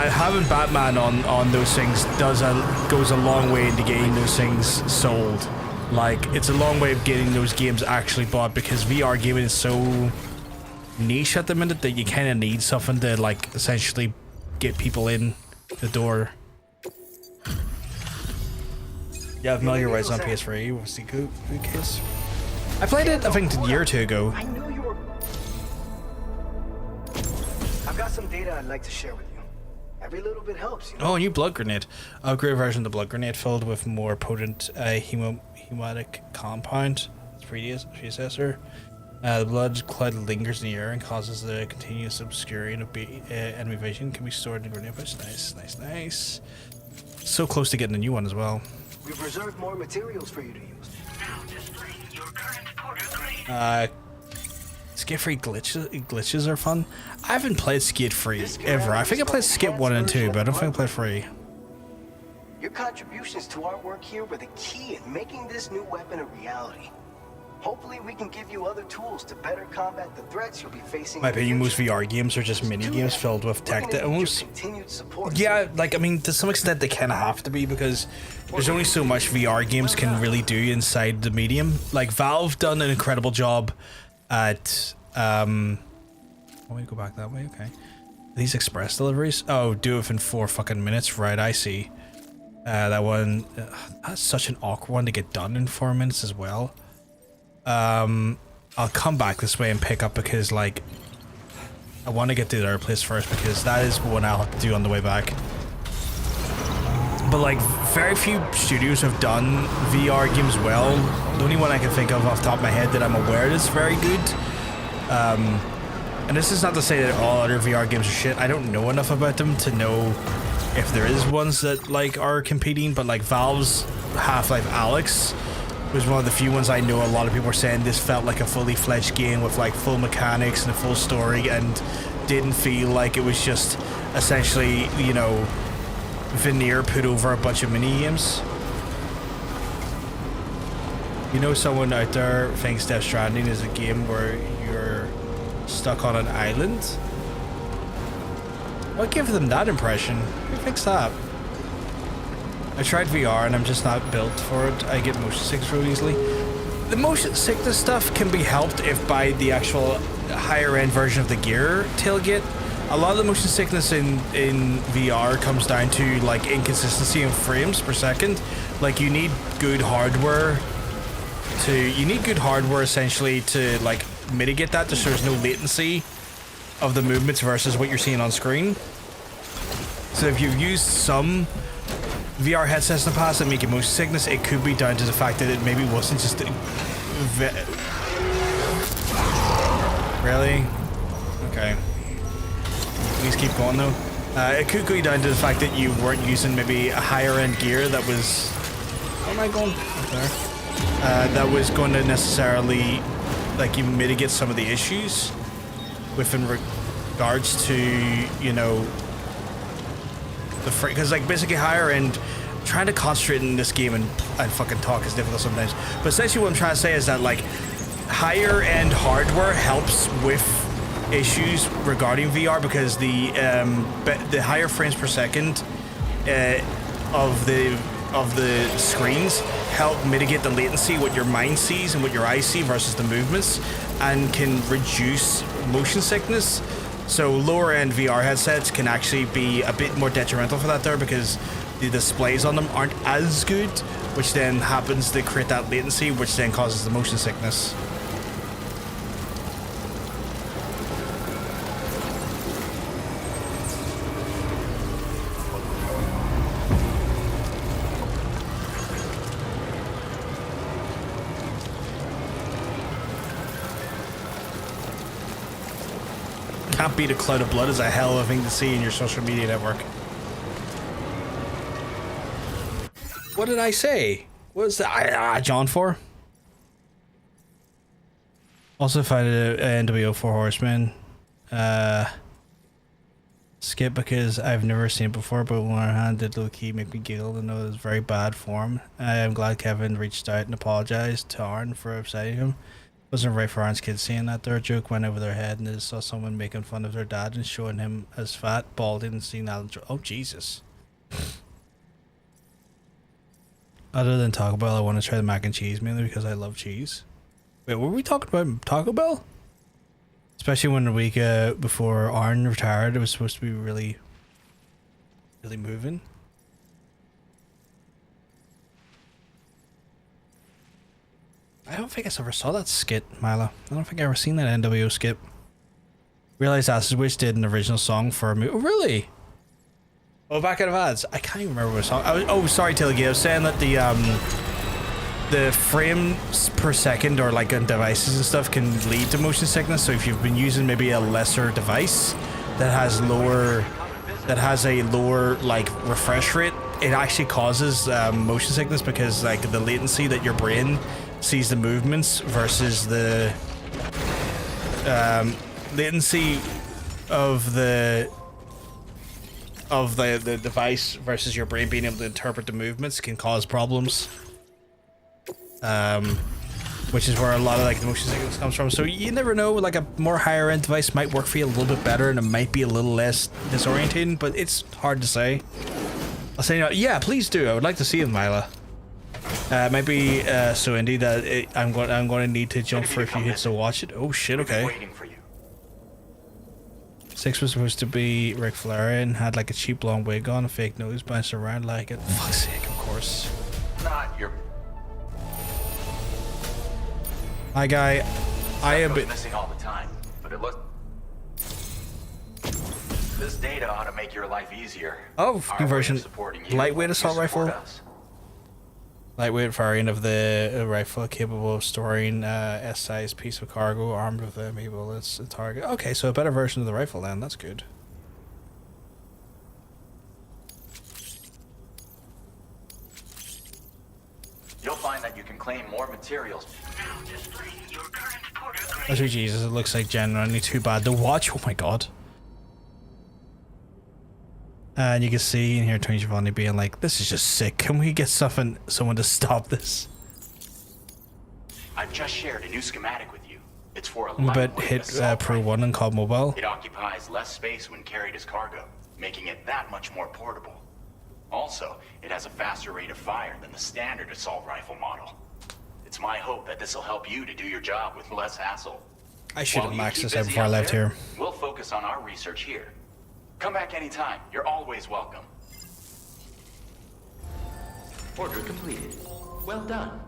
Batman on those things goes a long way into getting those things sold. Like it's a long way of getting those games actually bought because VR gaming is so niche at the minute that you kind of need something to like essentially get people in the door. Yeah, Metal Gear Rising on PS3 was the good case. I played it I think a year or two ago. I knew you were. I've got some data I'd like to share with you. Every little bit helps, you know? Oh, a new blood grenade. Upgrade version of the blood grenade filled with more potent hemotic compound. Its predecessor. The blood cloud lingers in the air and causes the continuous obscuring of enemy vision. Can be stored in the grenade pouch. Nice. So close to getting a new one as well. We've reserved more materials for you to use. Now displaying your current porter grade. Skid-free glitches are fun. I haven't played Skid-free ever. I think I played Skid 1 and 2, but I don't think I played 3. Your contributions to our work here were the key in making this new weapon a reality. Hopefully we can give you other tools to better combat the threats you'll be facing. My opinion, most VR games are just mini games filled with tech demos. Yeah, like I mean, to some extent they kind of have to be because there's only so much VR games can really do inside the medium. Like Valve done an incredible job at let me go back that way. Okay, these express deliveries. Oh, do it in 4 fucking minutes. Right, I see. That one, that's such an awkward one to get done in 4 minutes as well. I'll come back this way and pick up because like I want to get to the other place first because that is one I'll have to do on the way back. But like very few studios have done VR games well. The only one I can think of off the top of my head that I'm aware is very good. And this is not to say that all other VR games are shit. I don't know enough about them to know if there is ones that like are competing, but like Valve's Half-Life Alyx was one of the few ones I know a lot of people were saying this felt like a fully fledged game with like full mechanics and a full story and didn't feel like it was just essentially, you know, veneer put over a bunch of mini games. You know, someone out there thinks Death Stranding is a game where you're stuck on an island? What gave them that impression? Who thinks that? I tried VR and I'm just not built for it. I get motion sickness really easily. The motion sickness stuff can be helped if by the actual higher end version of the gear tailgate. A lot of the motion sickness in VR comes down to like inconsistency in frames per second. Like you need good hardware essentially to like mitigate that so there's no latency of the movements versus what you're seeing on screen. So if you've used some VR headsets in the past that make you motion sickness, it could be down to the fact that it maybe wasn't just really? Okay. Please keep going though. It could go down to the fact that you weren't using maybe a higher end gear that was. Where am I going? Up there. That was going to necessarily, like, you mitigate some of the issues within regards to, you know, the free. Because, like, basically higher end. Trying to concentrate in this game and fucking talk is difficult sometimes. But essentially what I'm trying to say is that, like, higher end hardware helps with issues regarding VR because the higher frames per second of the screens help mitigate the latency what your mind sees and what your eyes see versus the movements, and can reduce motion sickness. So lower end VR headsets can actually be a bit more detrimental for that there because the displays on them aren't as good, which then happens to create that latency, which then causes the motion sickness. Can't beat a cloud of blood is a hell of a thing to see in your social media network. What did I say? What was that? John for? Also find an NWO 4 Horsemen. Skip because I've never seen it before, but on our hand did low key make me giggle to know it was very bad form. I am glad Kevin reached out and apologized to Arn for upsetting him. It wasn't right for Arn's kids seeing that. Their joke went over their head and they saw someone making fun of their dad and showing him as fat, balding, and senile. Oh Jesus. Other than Taco Bell, I want to try the mac and cheese mainly because I love cheese. Wait, were we talking about Taco Bell? Especially when the week before Arn retired, it was supposed to be really moving. I don't think I ever saw that skit, Mila. I don't think I ever seen that NWO skit. Realized Acid Witch did an original song for a movie. Oh, really? Oh, back out of ads. I can't even remember what song. Oh, sorry, Tilgy. I was saying that the frames per second or like on devices and stuff can lead to motion sickness. So if you've been using maybe a lesser device that has a lower like refresh rate, it actually causes motion sickness because like the latency that your brain sees the movements versus the latency of the device versus your brain being able to interpret the movements can cause problems. Which is where a lot of like the motion sickness comes from. So you never know, like a more higher end device might work for you a little bit better and it might be a little less disorientating, but it's hard to say. I'll say, yeah, please do. I would like to see it, Mila. It might be so indie that I'm going to need to jump for a few hits to watch it. Oh shit, okay. 6 was supposed to be Ric Flair and had like a cheap long wig on, a fake nose, bounced around like it. Fuck's sake, of course. Not your. Hi, guy. I am missing all the time, but it looks. This data ought to make your life easier. Oh, conversion. Lightweight assault rifle. Lightweight variant of the rifle capable of storing S-sized piece of cargo armed with maybe bullets, a target. Okay, so a better version of the rifle then. That's good. You'll find that you can claim more materials. Oh Jesus, it looks like genuinely too bad to watch. Oh my god. And you can see in here Tony Giovanni being like, this is just sick. Can we get someone to stop this? I've just shared a new schematic with you. It's for a I'm about to hit Pro 1 and COD Mobile. It occupies less space when carried as cargo, making it that much more portable. Also, it has a faster rate of fire than the standard assault rifle model. It's my hope that this will help you to do your job with less hassle. I should have maxed this out before I left here. We'll focus on our research here. Come back anytime. You're always welcome. Order completed. Well done.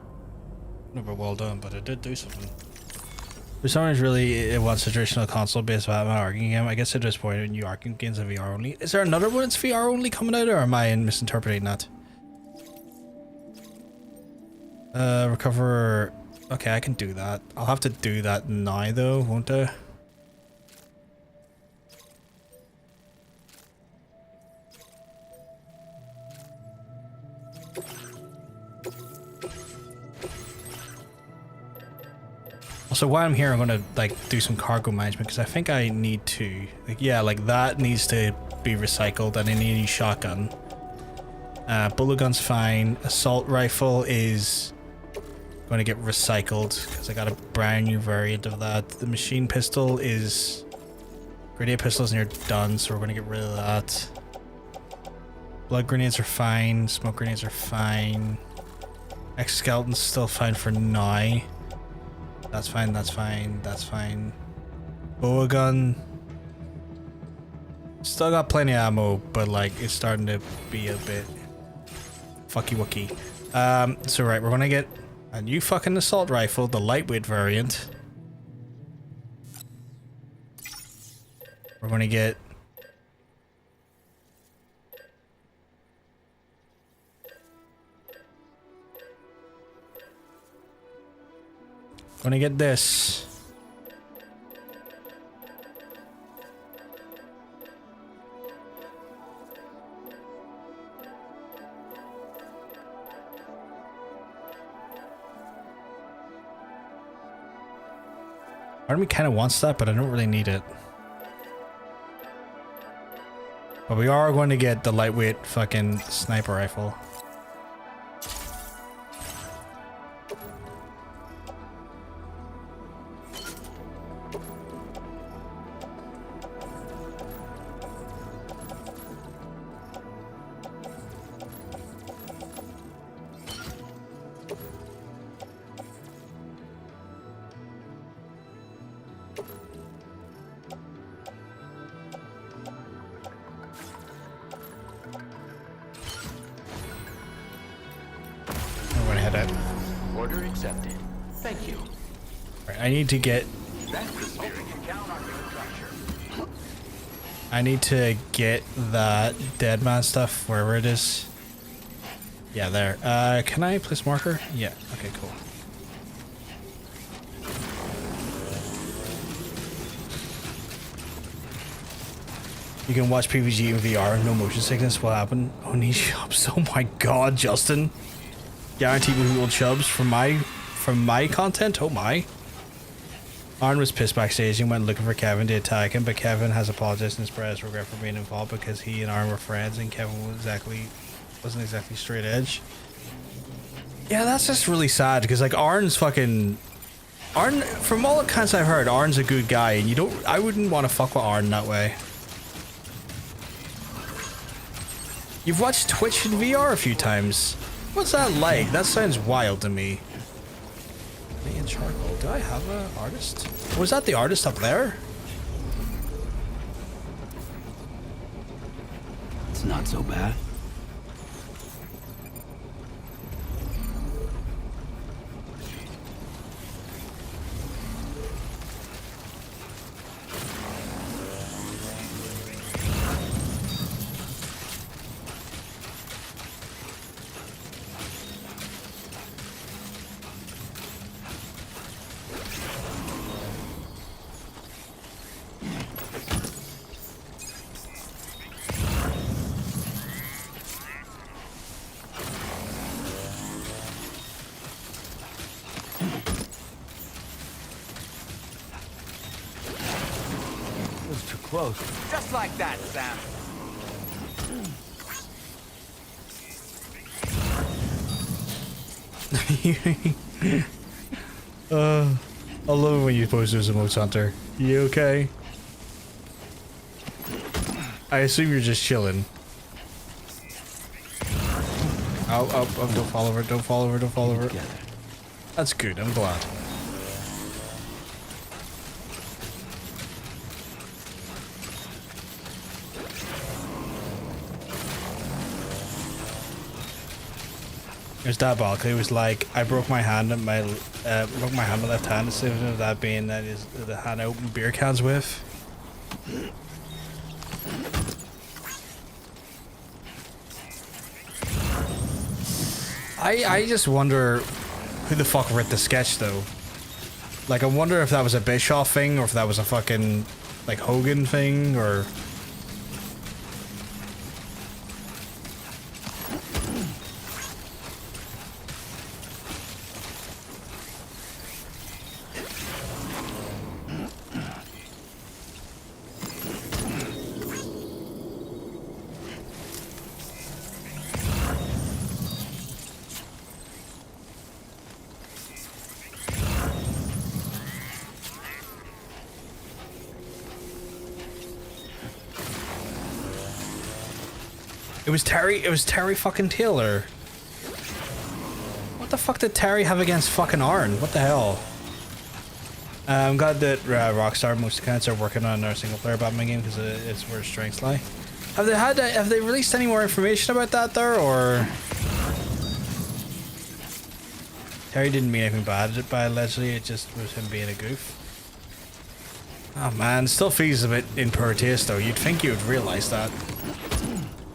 Never well done, but it did do something. If someone really wants a traditional console-based Batman arguing game, I guess at this point new arguing games are VR only. Is there another one that's VR only coming out, or am I misinterpreting that? Recover. Okay, I can do that. I'll have to do that now, though, won't I? Also, while I'm here, I'm gonna like do some cargo management because I think I need to. Like, yeah, like that needs to be recycled, and I need a new shotgun. Bullet gun's fine. Assault rifle is going to get recycled because I got a brand new variant of that. The machine pistol is grenade pistols near done, so we're going to get rid of that. Blood grenades are fine. Smoke grenades are fine. Exoskeleton's still fine for now. That's fine, that's fine, that's fine. Boa gun. Still got plenty of ammo, but like it's starting to be a bit fucky wucky. So right, we're gonna get a new fucking assault rifle, the lightweight variant. We're gonna get this. Part of me kind of wants that, but I don't really need it. But we are going to get the lightweight fucking sniper rifle. Order accepted. Thank you. Right, I need to get. I need to get that dead man stuff wherever it is. Yeah, there. Can I place marker? Yeah. Okay, cool. You can watch PVG in VR, no motion sickness. What happened? Oh, niche chubs. Oh my god, Justin. Guaranteed we will chubs from my content. Oh my. Arn was pissed backstage and went looking for Kevin to attack him, but Kevin has apologized and expressed regret for being involved because he and Arn were friends and Kevin wasn't exactly straight edge. Yeah, that's just really sad because like Arn, from all accounts I've heard, Arn's a good guy, and I wouldn't want to fuck with Arn that way. You've watched Twitch in VR a few times. What's that like? That sounds wild to me. Me and charcoal. Do I have an artist? Was that the artist up there? It's not so bad. Close. Just like that, Sam. I love it when you post those emotes, Hunter. You okay? I assume you're just chilling. Oh, don't fall over, don't fall over, don't fall over. That's good, I'm glad. There's that balk. It was like I broke my hand and my left hand instead of that being that is the hand I opened beer cans with. I just wonder who the fuck wrote the sketch though. Like I wonder if that was a Bischoff thing or if that was a fucking like Hogan thing or. was Terry fucking Taylor. What the fuck did Terry have against fucking Arn? What the hell? I'm glad that Rockstar, most accounts, are working on our single player Batman game because it's where strengths lie. Have they released any more information about that there, or? Terry didn't mean anything bad by allegedly, it just was him being a goof. Oh man, still feels a bit in poor taste though. You'd think you'd realize that.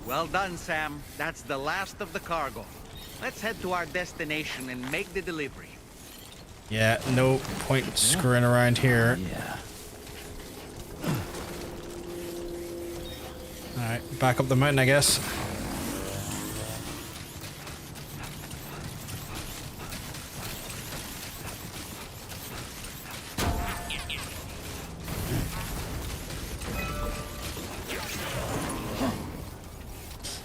Well done, Sam. That's the last of the cargo. Let's head to our destination and make the delivery. Yeah, no point screwing around here. Yeah. Alright, back up the mountain, I guess.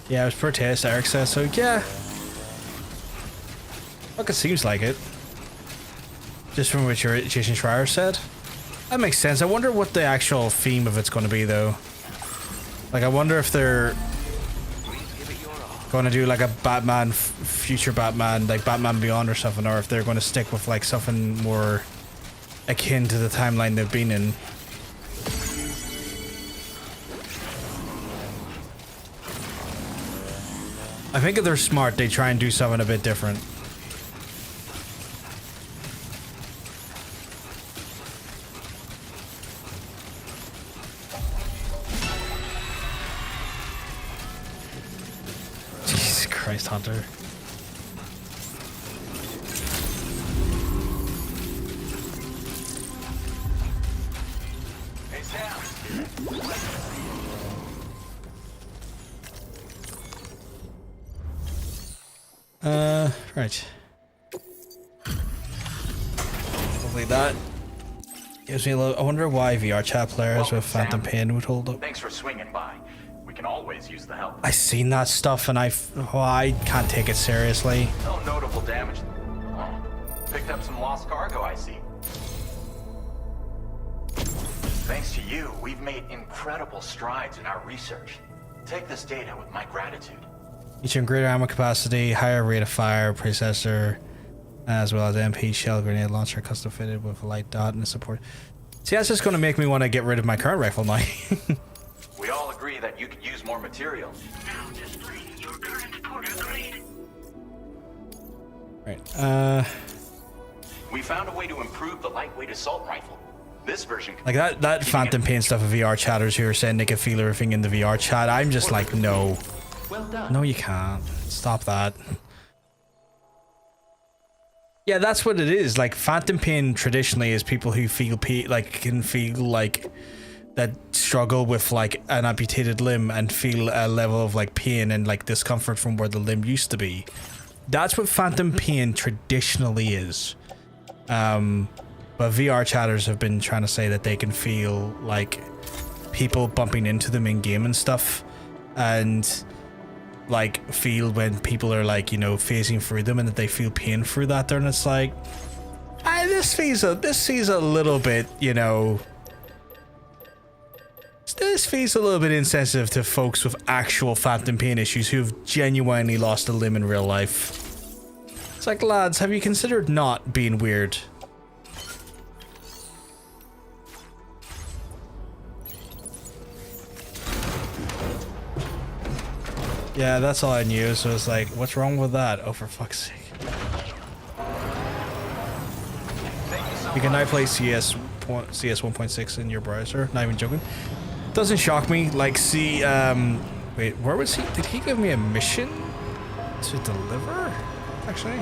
Yeah, it was protest, Eric says, so yeah. Fuck, it seems like it. Just from what your Jason Schreier said. That makes sense. I wonder what the actual theme of it's going to be, though. Like, I wonder if they're going to do like a Batman, future Batman, like Batman Beyond or something, or if they're going to stick with like something more akin to the timeline they've been in. I think if they're smart, they try and do something a bit different. Jesus Christ, Hunter. Hey, Sam. Right. Hopefully that gives me a little. I wonder why VR chat players with Phantom Pain would hold up. Thanks for swinging by. We can always use the help. I seen that stuff and I can't take it seriously. No notable damage. Oh, picked up some lost cargo, I see. Thanks to you, we've made incredible strides in our research. Take this data with my gratitude. Featuring greater ammo capacity, higher rate of fire, processor, as well as MP shell grenade launcher custom fitted with a light dot and support. See, that's just going to make me want to get rid of my current rifle now. We all agree that you could use more material. Now display your current Porter grade. Right. We found a way to improve the lightweight assault rifle. This version Like that Phantom Pain stuff of VR chatters who are saying they can feel everything in the VR chat. I'm just like, no. Well done. No, you can't. Stop that. Yeah, that's what it is. Like, Phantom Pain traditionally is people who feel can feel like that struggle with like an amputated limb and feel a level of like pain and like discomfort from where the limb used to be. That's what Phantom Pain traditionally is. But VR chatters have been trying to say that they can feel like people bumping into them in game and stuff, and like feel when people are like, you know, phasing through them and that they feel pain through that there, and it's like, this feels a little bit, you know, this feels a little bit insensitive to folks with actual Phantom Pain issues who've genuinely lost a limb in real life. It's like, lads, have you considered not being weird? Yeah, that's all I knew, so it's like, what's wrong with that? Oh, for fuck's sake. You can now play CS 1.6 in your browser, not even joking. Doesn't shock me, like, see, wait, where was he? Did he give me a mission to deliver? Actually?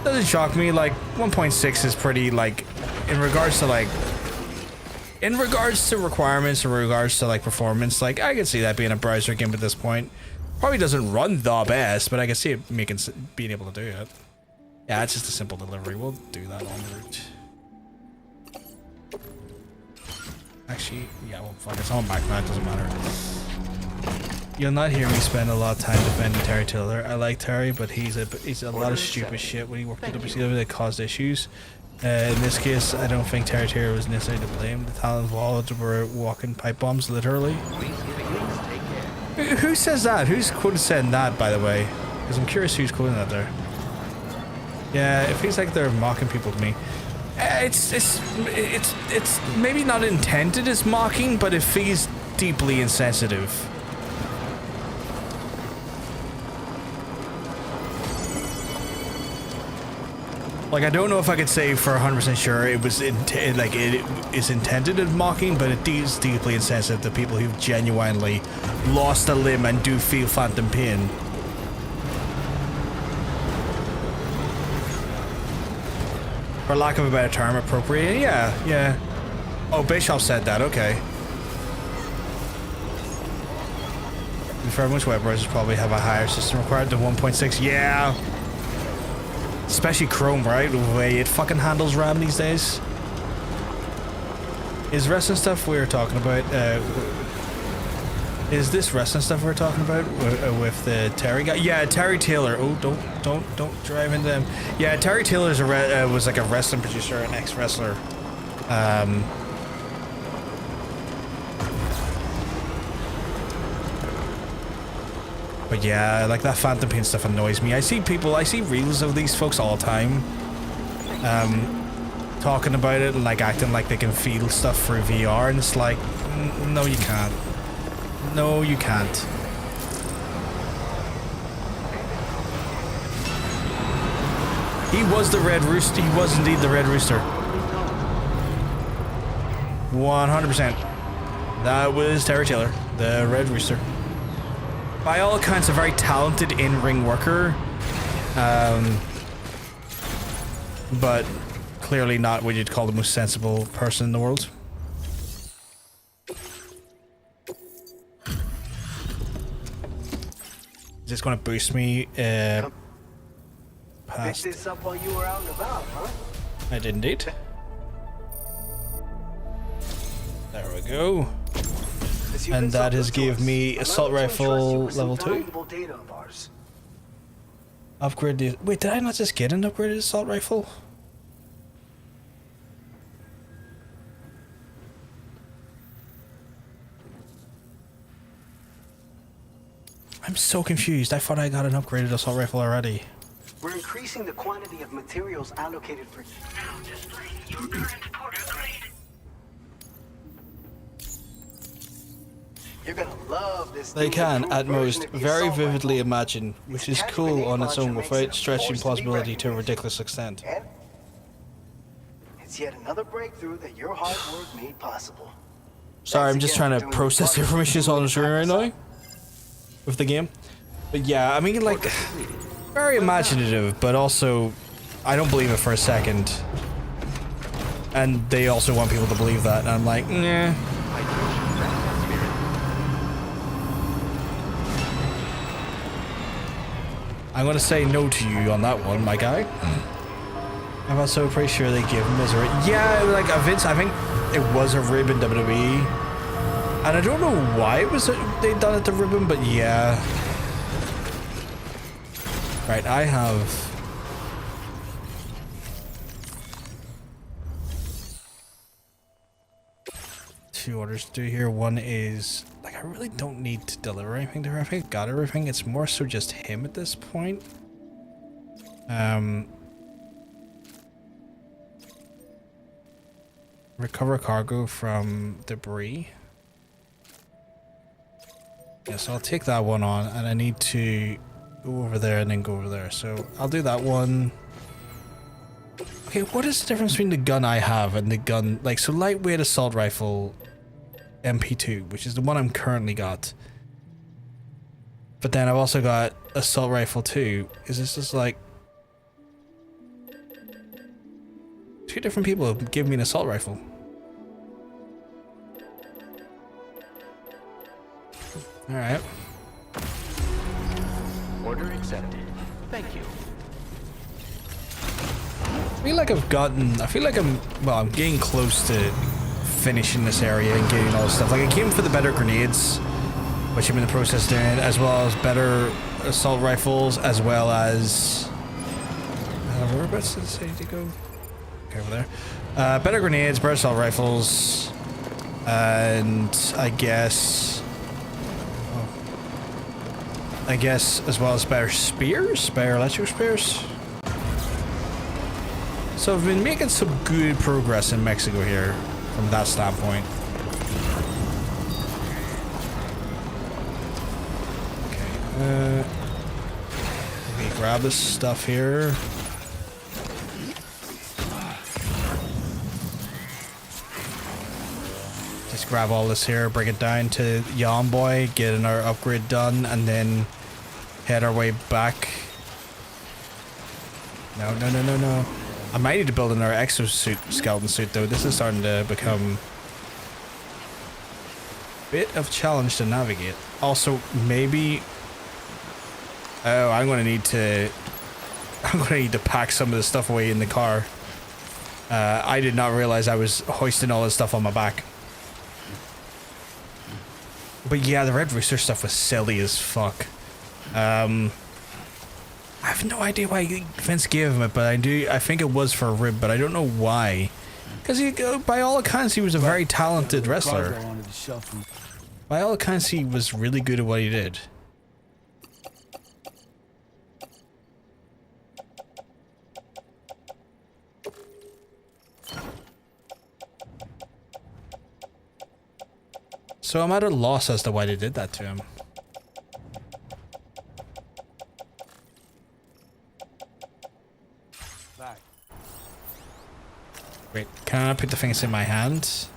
Doesn't shock me, like, 1.6 is pretty, like, in regards to requirements, in regards to like performance, like I can see that being a browser game at this point. Probably doesn't run the best, but I can see it being able to do it. Yeah, it's just a simple delivery. We'll do that on route. Actually, yeah, well, fuck, it's on back now, it doesn't matter. You'll not hear me spend a lot of time defending Terry Taylor. I like Terry, but he's a lot of stupid shit when he worked at WCW that caused issues. In this case, I don't think Terry Taylor was necessarily to blame. The talent involved were walking pipe bombs, literally. Who says that? Who's quoted saying that, by the way? Because I'm curious who's quoting that there. Yeah, it feels like they're mocking people to me. It's maybe not intended as mocking, but it feels deeply insensitive. Like, I don't know if I could say for 100% sure it was it is intended as mocking, but it is deeply insensitive to people who've genuinely lost a limb and do feel phantom pain. For lack of a better term, appropriate. Yeah. Oh, Bischoff said that. Okay. For most web browsers probably have a higher system required than 1.6. Yeah. Especially Chrome, right? The way it fucking handles RAM these days. Is wrestling stuff we were talking about? Is this wrestling stuff we're talking about with the Terry guy? Yeah, Terry Taylor. Oh, don't drive into them. Yeah, Terry Taylor was like a wrestling producer, an ex-wrestler. But yeah, like that phantom pain stuff annoys me. I see reels of these folks all the time, talking about it and like acting like they can feel stuff through VR, and it's like, no, you can't. No, you can't. He was the Red Rooster. He was indeed the Red Rooster. 100%. That was Terry Taylor, the Red Rooster. By all accounts, a very talented in-ring worker, but clearly not what you'd call the most sensible person in the world. Is this going to boost me past? Picked this up while you were out and about, huh? I did indeed. There we go. And that has gave me assault rifle level 2. Upgrade the... Wait, did I not just get an upgraded assault rifle? I'm so confused. I thought I got an upgraded assault rifle already. We're increasing the quantity of materials allocated for... Now displaying your current porter grade. You're gonna love this. They can, at most, very vividly imagine, which is cool on its own without stretching possibility to a ridiculous extent. It's yet another breakthrough that your hard work made possible. Sorry, I'm just trying to process the information on the screen right now with the game. But yeah, I mean, like, very imaginative, but also, I don't believe it for a second. And they also want people to believe that, and I'm like, nah. I'm gonna say no to you on that one, my guy. I'm also pretty sure they give him as a rib. Yeah, like Vince, I think it was a rib in WWE, and I don't know why it was they done it to rib him, but yeah. Right, I have 2 orders to do here. One is, like, I really don't need to deliver anything to her. I think I got everything. It's more so just him at this point. Recover cargo from debris. Yeah, so I'll take that one on, and I need to go over there and then go over there. So I'll do that one. Okay, what is the difference between the gun I have and the gun, like, so lightweight assault rifle MP2, which is the one I'm currently got. But then I've also got assault rifle 2. Is this just like 2 different people have given me an assault rifle? Alright. Order accepted. Thank you. I feel like I'm getting close to finishing this area and getting all this stuff. Like, I came for the better grenades, which I'm in the process of doing, as well as better assault rifles, as well as whereabouts did it say to go? Okay, over there. Better grenades, better assault rifles, and I guess I guess, as well as better spears, better electric spears. So I've been making some good progress in Mexico here, from that standpoint. Okay, let me grab this stuff here. Just grab all this here, bring it down to Yon Boy, get another upgrade done, and then head our way back. No, no, no, no, no. I might need to build another exosuit, skeleton suit, though. This is starting to become a bit of a challenge to navigate. Also, maybe... Oh, I'm gonna need to pack some of this stuff away in the car. I did not realize I was hoisting all this stuff on my back. But yeah, the Red Rooster stuff was silly as fuck. I have no idea why Vince gave him it, but I think it was for a rib, but I don't know why. Because by all accounts, he was a very talented wrestler. By all accounts, he was really good at what he did. So I'm at a loss as to why they did that to him. Wait, can I put the things in my hand?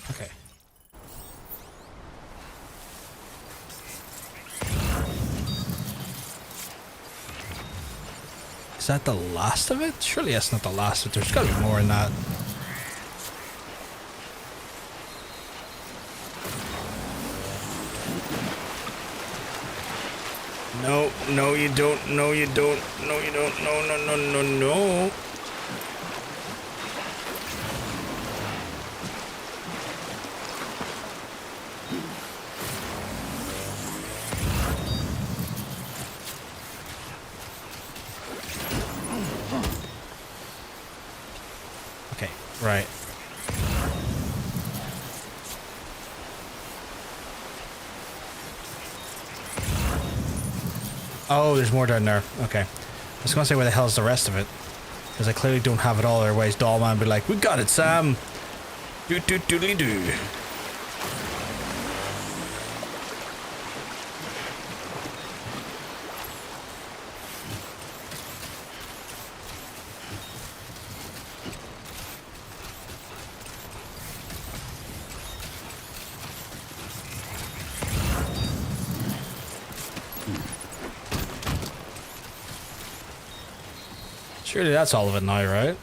Okay. Is that the last of it? Surely that's not the last of it. There's gotta be more in that. No, no you don't, no you don't, no you don't, no, no, no, no, no. Okay, right. Oh, there's more down there. Okay. I was gonna say where the hell's the rest of it? Because I clearly don't have it all, otherwise Dollman would be like, we got it, Sam! Doodly-doo. Surely that's all of it now, right?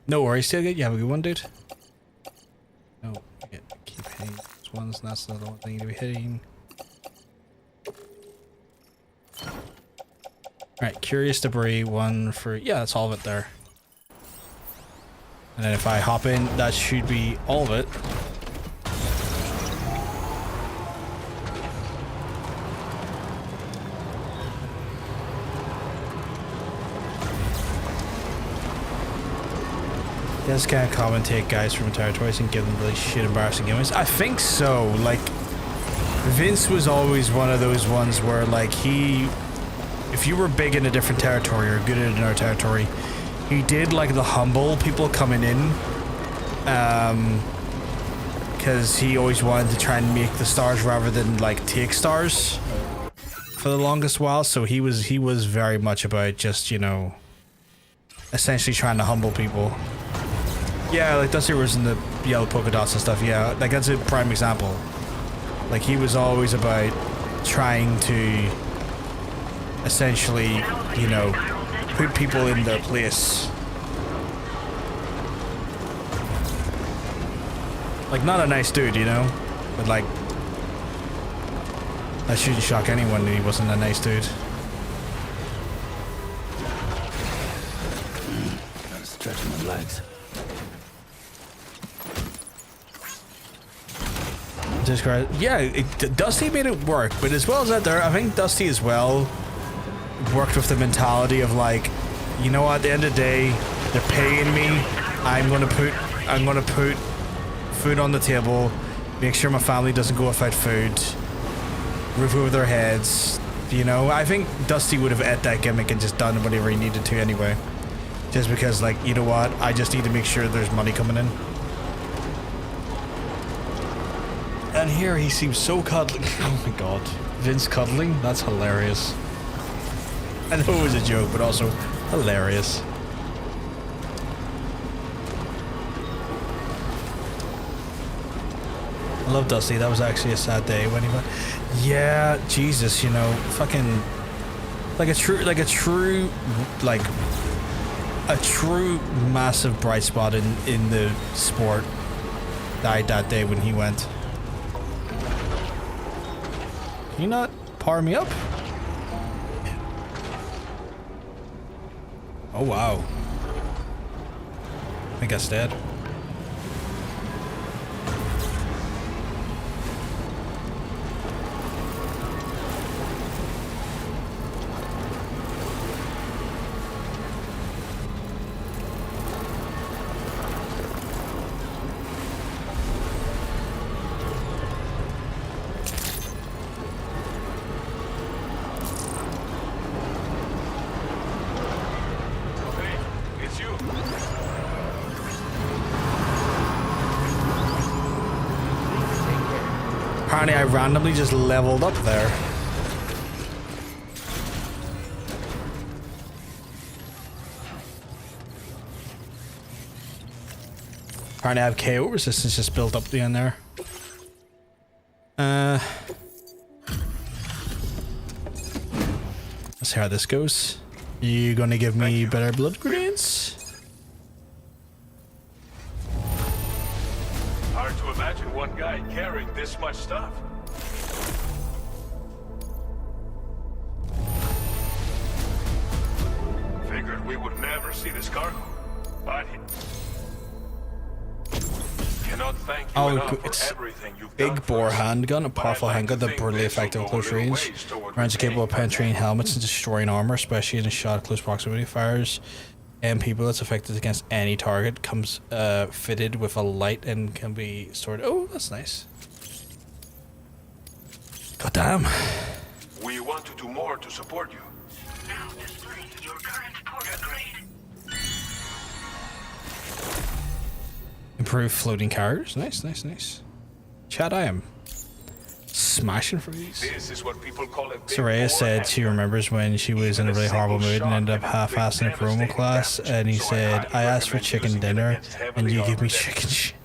No worries, Tailgate. You have a good one, dude. No, keep hitting those ones. That's another one thing you need to be hitting. Alright, curious debris, one for... Yeah, that's all of it there. And then if I hop in, that should be all of it. Just kind of commentate guys from entire toys and give them really shit embarrassing gimmicks. I think so. Like, Vince was always one of those ones where, like, if you were big in a different territory or good in another territory, he did like the humble people coming in, because he always wanted to try and make the stars rather than like take stars for the longest while. So he was very much about just, you know, essentially trying to humble people. Yeah, like Dusty was in the yellow polka dots and stuff. Yeah, like that's a prime example. Like he was always about trying to essentially, you know, put people in their place. Like not a nice dude, you know, but like that shouldn't shock anyone that he wasn't a nice dude. stretching my legs. Dusty made it work, but as well as that, I think Dusty as well worked with the mentality of like, you know what, at the end of the day, they're paying me. I'm gonna put food on the table, make sure my family doesn't go without food, roof over their heads. You know, I think Dusty would have ate that gimmick and just done whatever he needed to anyway. Just because, like, you know what, I just need to make sure there's money coming in. And here he seems so cuddling. Oh my god. Vince cuddling? That's hilarious. I know it was a joke, but also hilarious. I love Dusty. That was actually a sad day when he went. Yeah, Jesus, you know, fucking like a true massive bright spot in the sport died that day when he went. Can you not power me up? Oh wow. I think that's dead. I randomly just leveled up there. Apparently I have KO resistance just built up the end there. Let's see how this goes. You gonna give me better blood grenades? Hard to imagine one guy carrying this much stuff. Figured we would never see this cargo, but cannot thank you enough for everything you've done. Big bore handgun, a powerful handgun that brutally effective at close range. Rounds are capable of penetrating helmets and destroying armor, especially in a shot at close proximity. Fires and people that's effective against any target. Comes fitted with a light and can be stored. Oh, that's nice. God damn. We want to do more to support you. Now display your current port upgrade. Improve floating carriers. Nice, nice, nice. Chat, I am smashing for these. This is what people call a Soraya said she remembers when she was in a really horrible mood and ended up half-assing a promo class, and he said, I asked for chicken dinner and you give me chicken shit.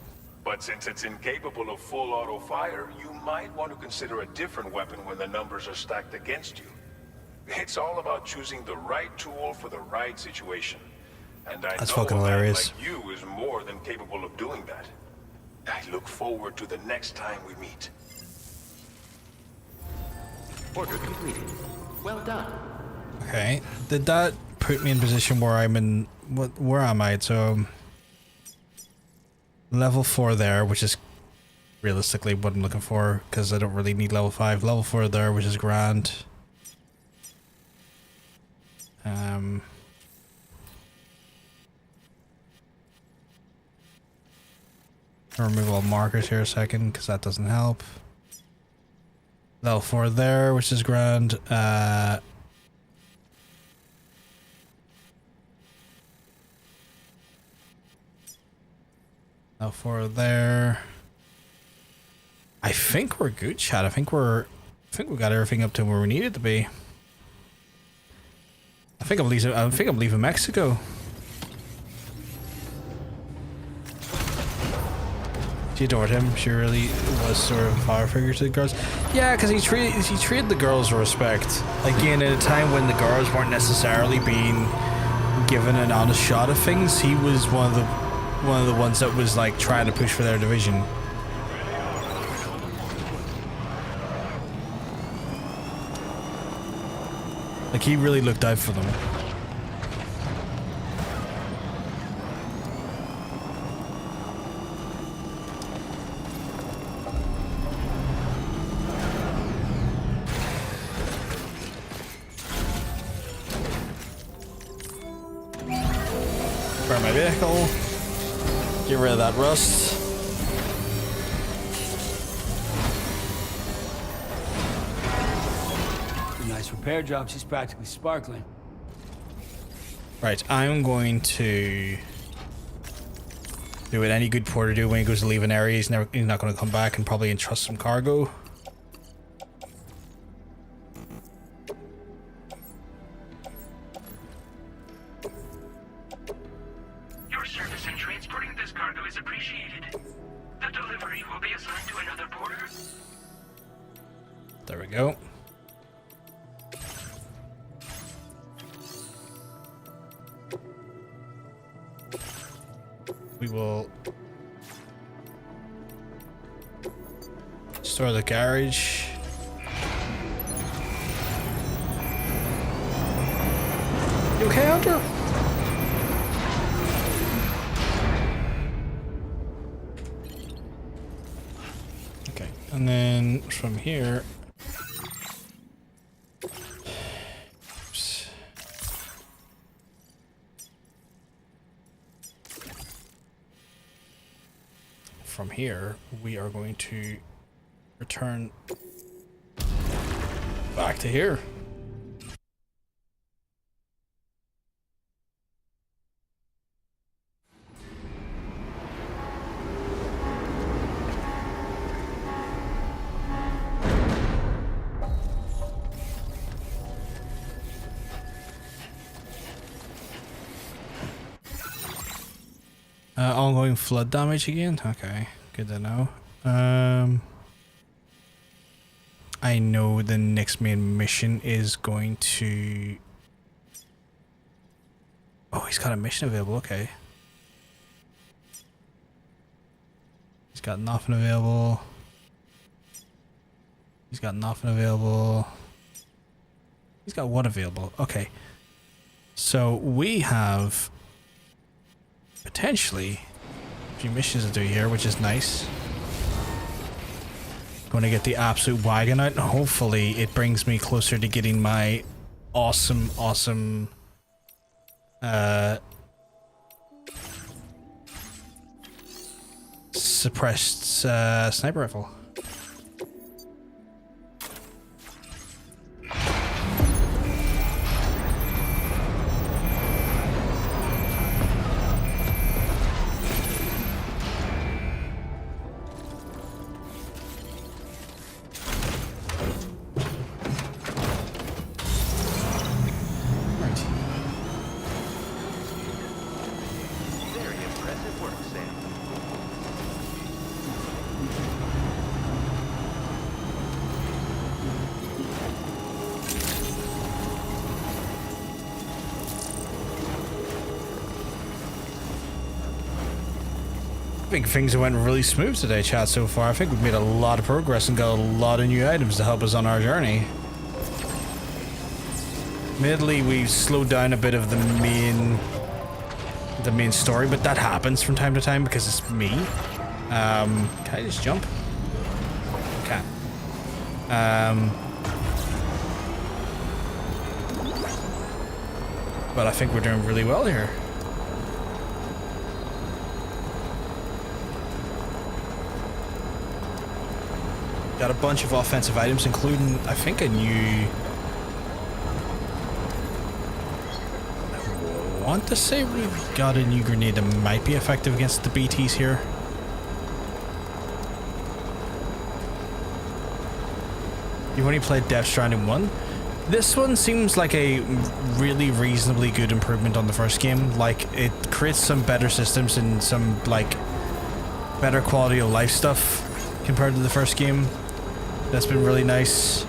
But since it's incapable of full auto fire, you might want to consider a different weapon when the numbers are stacked against you. It's all about choosing the right tool for the right situation. And I That's know fucking a man hilarious. like you is more than capable of doing that. I look forward to the next time we meet. Order completed. Well done. Okay, did that put me in position where I'm in, where am I? So, level 4 there, which is realistically what I'm looking for, because I don't really need level 5. Level 4 there, which is grand. I'll remove all markers here a second, because that doesn't help. Level 4 there, which is grand. Level 4 there. I think we're good, chat. I think we got everything up to where we need it to be. I think I'm leaving Mexico. She adored him. She really was sort of a father figure to the girls. Yeah, because he treated the girls with respect. Again, at a time when the girls weren't necessarily being given an honest shot of things, he was one of the ones that was like trying to push for their division. Like he really looked out for them. Repair my vehicle. Get rid of that rust. A nice repair job. She's practically sparkling. Right, I'm going to do what any good porter do when he goes to leave an area. He's not going to come back and probably entrust some cargo. Your service in transporting this cargo is appreciated. The delivery will be assigned to another porter. There we go. We will store the garage. You okay, Hunter? Okay, and then from here. Oops. From here, we are going to return back to here. Ongoing flood damage again? Okay, good to know. I know the next main mission is going to... Oh, he's got a mission available, okay. He's got nothing available. He's got nothing available. He's got one available, okay. So we have potentially a few missions to do here, which is nice. Going to get the absolute wagon out, and hopefully it brings me closer to getting my awesome suppressed sniper rifle. I think things went really smooth today, chat, so far. I think we've made a lot of progress and got a lot of new items to help us on our journey. Admittedly, we've slowed down a bit of the main story, but that happens from time to time because it's me. Can I just jump? Okay. But I think we're doing really well here. Got a bunch of offensive items, including, I think, a new... I want to say we've got a new grenade that might be effective against the BTs here. You've only played Death Stranding 1. This one seems like a really reasonably good improvement on the first game. Like, it creates some better systems and some, like, better quality of life stuff compared to the first game. That's been really nice.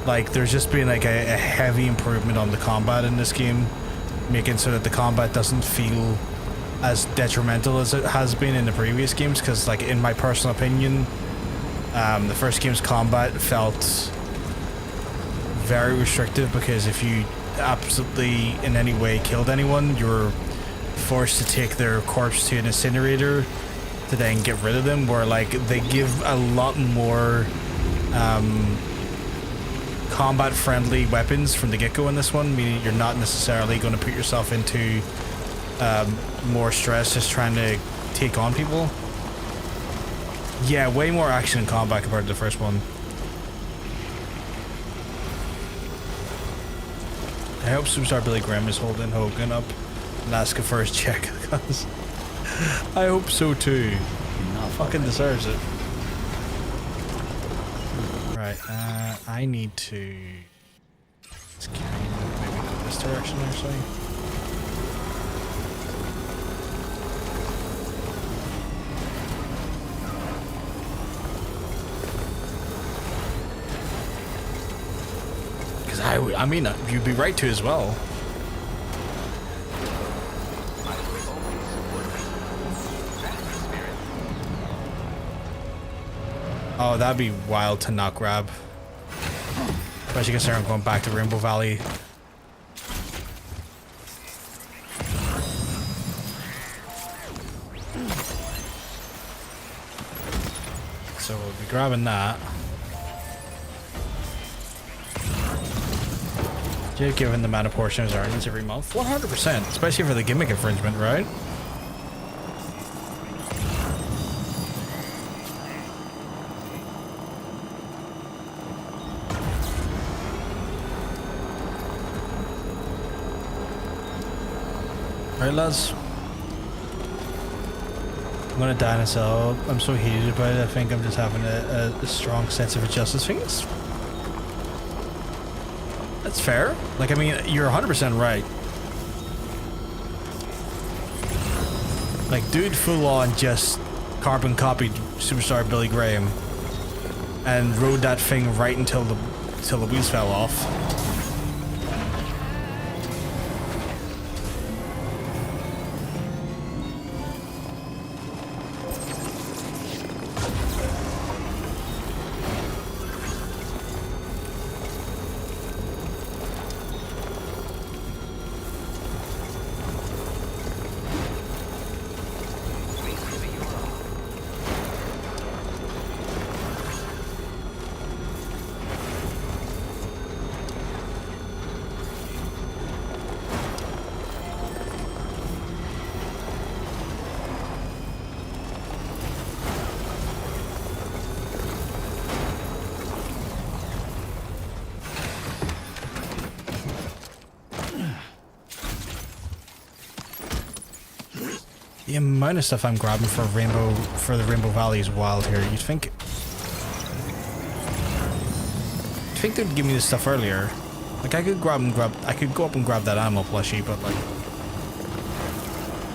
Like, there's just been like a heavy improvement on the combat in this game, making so that the combat doesn't feel as detrimental as it has been in the previous games. Because, like, in my personal opinion, the first game's combat felt very restrictive, because if you absolutely in any way killed anyone, you were forced to take their corpse to an incinerator to then get rid of them, where like they give a lot more combat-friendly weapons from the get-go in this one, meaning you're not necessarily going to put yourself into more stress just trying to take on people. Yeah, way more action in combat compared to the first one. I hope Superstar Billy Graham is holding Hogan up and asking for his check, because I hope so too. He fucking deserves it. Right, I need to... Let's carry maybe go this direction actually. Because I mean, you'd be right to as well. Oh, that'd be wild to not grab. Especially considering I'm going back to Rainbow Valley. So we'll be grabbing that. Just given the amount of portion of his earnings every month. 100%, especially for the gimmick infringement, right? Right, lads. I'm gonna die in a cell. I'm so heated about it. I think I'm just having a strong sense of injustice. I think that's fair. Like, I mean, you're 100% right. Like, dude, full on just carbon copied Superstar Billy Graham and rode that thing right until the wheels fell off. The amount of stuff I'm grabbing for the Rainbow Valley is wild here. You'd think they'd give me this stuff earlier. Like, I could go up and grab that animal plushie, but like,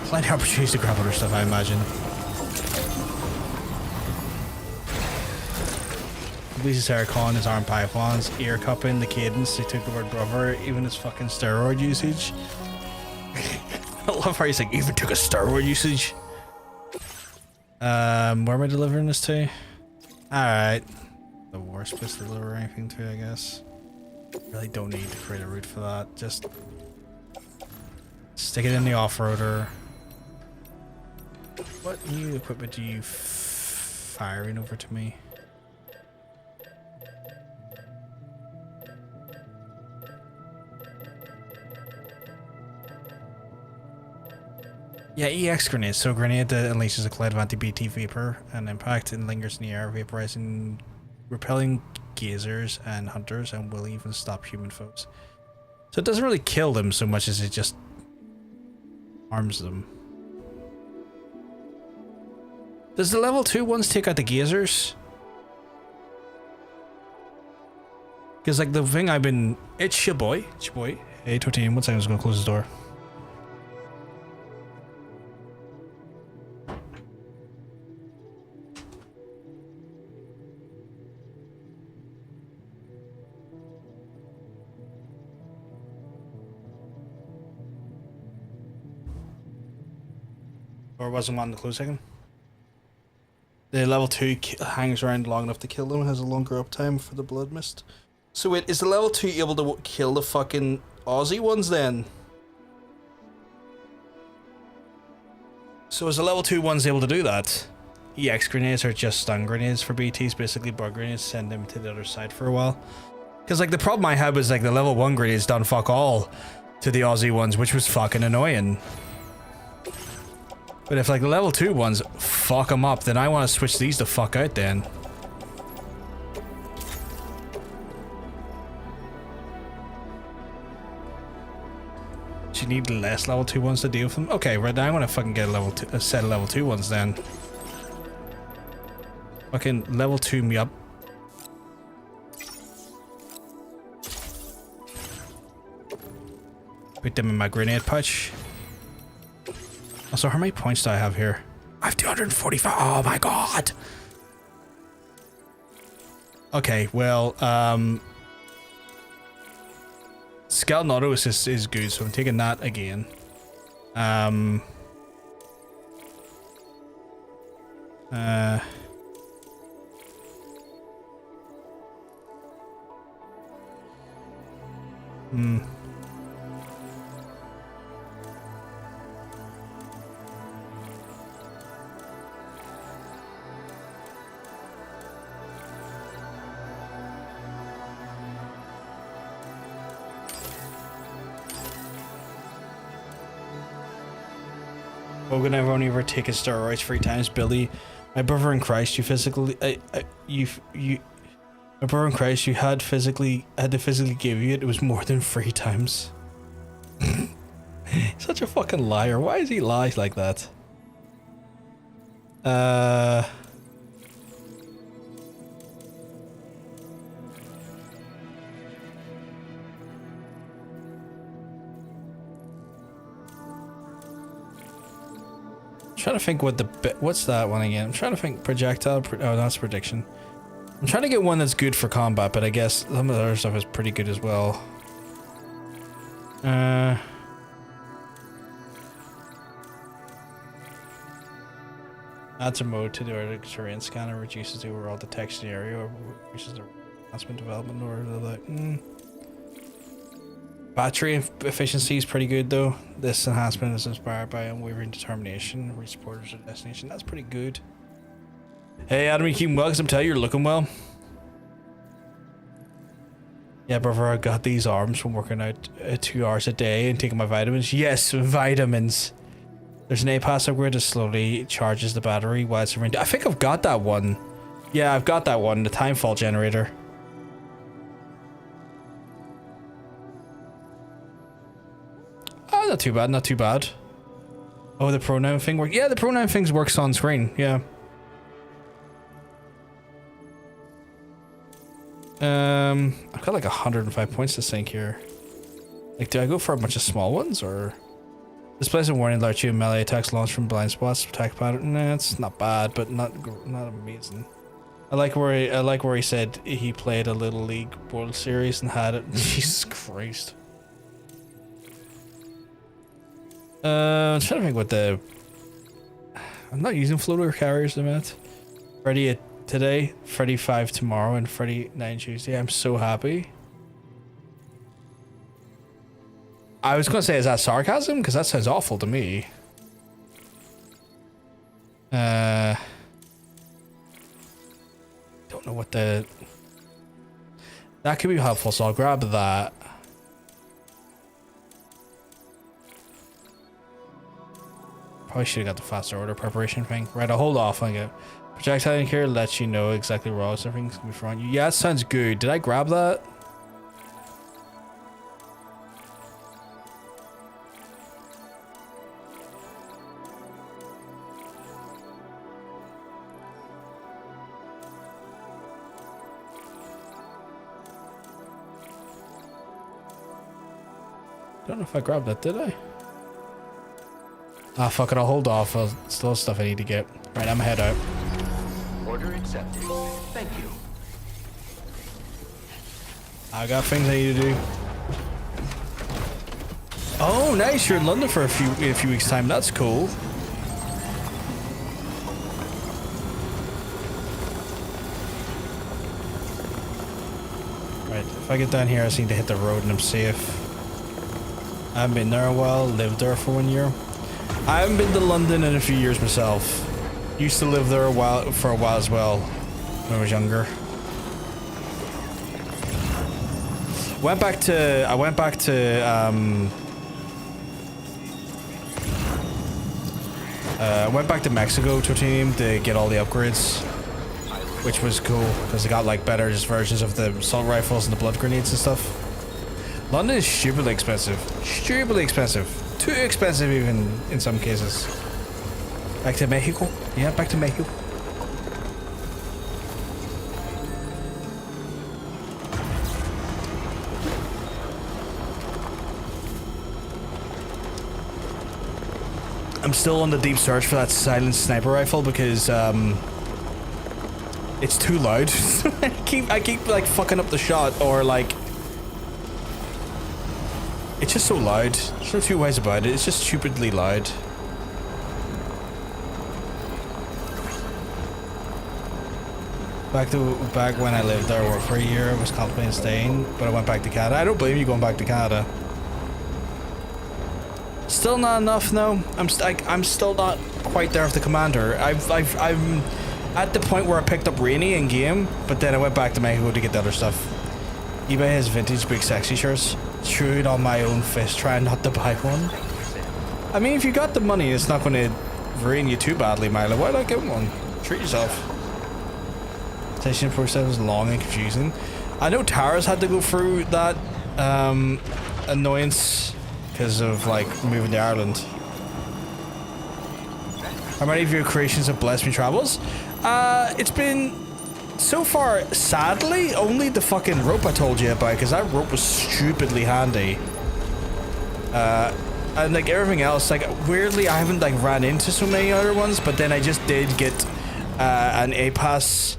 plenty of opportunities to grab other stuff, I imagine. Lisa's haircon, his arm pythons, ear cupping, the cadence, they took the word brother, even his fucking steroid usage. I love how he's like, even took a steroid usage. Where am I delivering this to? Alright. The worst place to deliver anything to, I guess. Really don't need to create a route for that. Just stick it in the off-roader. What new equipment are you firing over to me? Yeah, EX grenade. So grenade that unleashes a cloud of anti-BT vapor and impact and lingers in the air, vaporizing, repelling gazers and hunters, and will even stop human foes. So it doesn't really kill them so much as it just harms them. Does the level 2 ones take out the gazers? Because like the thing I've been... It's your boy. It's your boy. Hey, Totine, 1 second, I was going to close the door. Or wasn't wanting to close second. The level 2 hangs around long enough to kill them and has a longer uptime for the blood mist. So wait, is the level 2 able to kill the fucking Aussie ones then? So is the level 2 ones able to do that? EX grenades are just stun grenades for BTs, basically bug grenades, send them to the other side for a while. Because like the problem I had was like the level 1 grades done fuck all to the Aussie ones, which was fucking annoying. But if like the level 2 ones fuck them up, then I want to switch these the fuck out then. You need less level 2 ones to deal with them? Okay, right now I'm gonna fucking get a set of level 2 ones then. Fucking level 2 me up. Put them in my grenade pouch. Also, how many points do I have here? I have 245. Oh my god! Okay, well, Skeleton Auto Assist is good, so I'm taking that again. Hogan, I've only ever taken steroids 3 times. Billy, my brother in Christ, you physically, my brother in Christ, you had to physically give you it. It was more than 3 times. Such a fucking liar. Why is he lies like that? Trying to think what what's that one again? I'm trying to think projectile. Oh, that's prediction. I'm trying to get one that's good for combat, but I guess some of the other stuff is pretty good as well. Adds a mode to the terrain scanner, reduces the overall detection area, or reduces the enhancement development, or like. Battery efficiency is pretty good though. This enhancement is inspired by unwavering determination. Reach supporters of destination. That's pretty good. Hey Adam, you keeping well? Cause I'm telling you, you're looking well. Yeah, brother, I got these arms from working out 2 hours a day and taking my vitamins. Yes, vitamins. There's an A-Pass upgrade that slowly charges the battery while it's around. I think I've got that one. Yeah, I've got that one. The timefall generator. Oh, not too bad, not too bad. Oh, the pronoun thing works. Yeah, the pronoun things works on screen. Yeah. I've got like 105 points to sink here. Like, do I go for a bunch of small ones or? Displays a warning alert you melee attacks launched from blind spots. Attack pattern. Nah, it's not bad, but not amazing. I like where he said he played a Little League World Series and had it. Jesus Christ. I'm trying to think what the. I'm not using floater carriers at the minute. Freddy today, Freddy 5 tomorrow, and Freddy 9 Tuesday. I'm so happy. I was gonna say, is that sarcasm? Because that sounds awful to me. Don't know what the. That could be helpful, so I'll grab that. Probably should have got the faster order preparation thing. Right, I'll hold off on it. Projectile in here lets you know exactly where all everything's gonna be from you. Yeah, that sounds good. Did I grab that? Don't know if I grabbed that, did I? Ah, fuck it, I'll hold off. It's still stuff I need to get. Right, I'm gonna head out. Order accepted. Thank you. I got things I need to do. Oh, nice! You're in London for a few weeks' time. That's cool. Right, if I get down here, I just need to hit the road and I'm safe. I haven't been there a while. Lived there for 1 year. I haven't been to London in a few years myself. Used to live there for a while as well when I was younger. went back to Mexico Titanium to get all the upgrades, which was cool because they got like better just versions of the assault rifles and the blood grenades and stuff. London is stupidly expensive. Stupidly expensive. Too expensive even in some cases. Back to Mexico? Yeah, back to Mexico. I'm still on the deep search for that silent sniper rifle because it's too loud. I keep like fucking up the shot, or like it's just so loud. There's no two ways about it. It's just stupidly loud. Back when I lived there for a year, I was contemplating staying, but I went back to Canada. I don't blame you going back to Canada. Still not enough, no. I'm still not quite there with the commander. I'm at the point where I picked up Rainy in game, but then I went back to Mexico to get the other stuff. eBay has vintage big sexy shirts. Threw it on my own fist, trying not to buy one. I mean, if you got the money, it's not going to ruin you too badly, Milo. Why not get one? Treat yourself. Station process was long and confusing. I know Tara's had to go through that annoyance because of like moving to Ireland. How many of your creations have blessed me travels? It's been so far, sadly, only the fucking rope I told you about, because that rope was stupidly handy. And like everything else, like weirdly I haven't like ran into so many other ones, but then I just did get an A-pass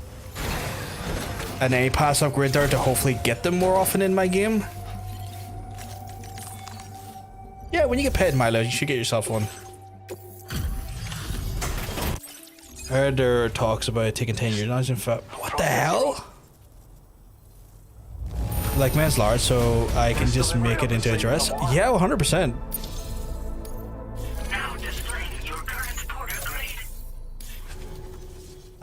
upgrade there to hopefully get them more often in my game. Yeah, when you get paid, Milo, you should get yourself one. I heard there are talks about taking 10 years. Not in fact, what the hell? Like man's large, so I can just make it into a dress. Yeah, 100%.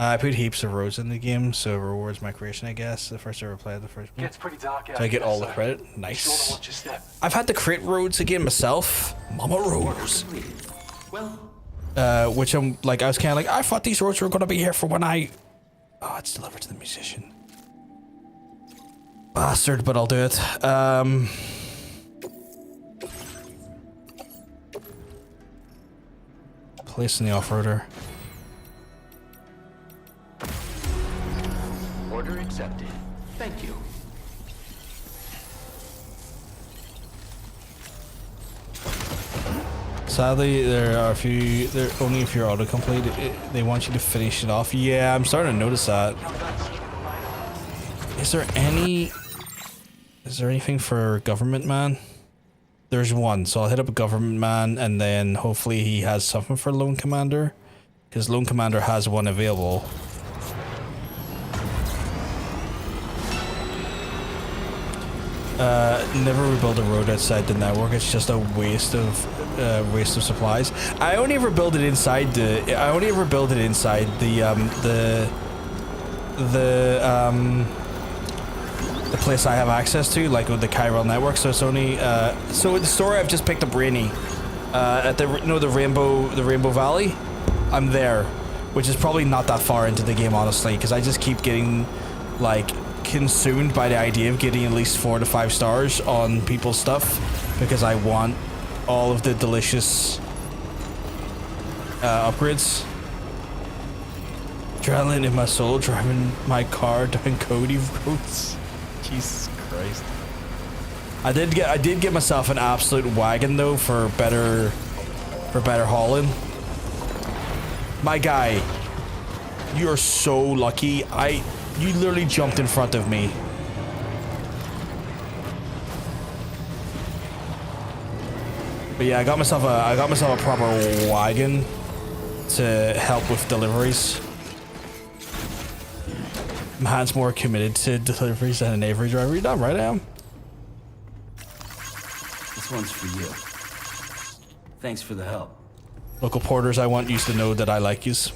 I put heaps of roads in the game, so it rewards my creation, I guess. The first I ever played, the first one. Gets pretty dark out. So I get all the credit. Nice. I've had to create roads again myself. Mama roads. Which I'm like, I was kind of like, I thought these roads were gonna be here for when I. Oh, it's delivered to the musician. Bastard, but I'll do it. Place in the off-roader. Order accepted. Thank you. Sadly, there are only if you're autocomplete. They want you to finish it off. Yeah, I'm starting to notice that. Is there anything for government man? There's one, so I'll hit up a government man, and then hopefully he has something for lone commander, because lone commander has one available. Never rebuild a road outside the network. It's just a waste of supplies. I only ever build it inside the place I have access to, like with the chiral network. So it's only so in the story I've just picked up Rainy at the Rainbow Valley. I'm there, which is probably not that far into the game, honestly, because I just keep getting like consumed by the idea of getting at least 4 to 5 stars on people's stuff, because I want all of the delicious upgrades. Adrenaline in my soul, driving my car down Cody roads. Jesus Christ. I did get myself an absolute wagon though for better hauling. My guy, you're so lucky. You literally jumped in front of me. But yeah, I got myself a proper wagon to help with deliveries. Man's more committed to deliveries than an Avery driver. You're damn right I am. This one's for you. Thanks for the help. Local porters I want used to know that I like yous.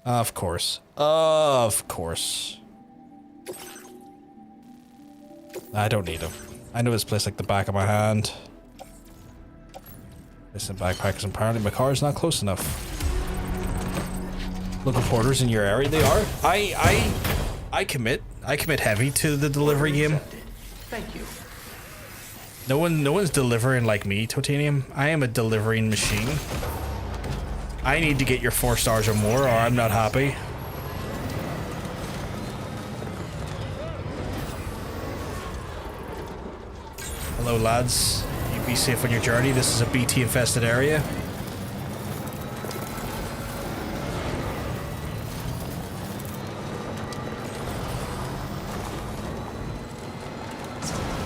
Of course. Of course. I don't need him. I know this place like the back of my hand. Listen, backpackers, apparently my car is not close enough. Local porters in your area, they are. I commit heavy to the delivery game. Thank you. No one's delivering like me, Titanium. I am a delivering machine. I need to get your 4 stars or more, or I'm not happy. Hello, lads. You be safe on your journey. This is a BT-infested area.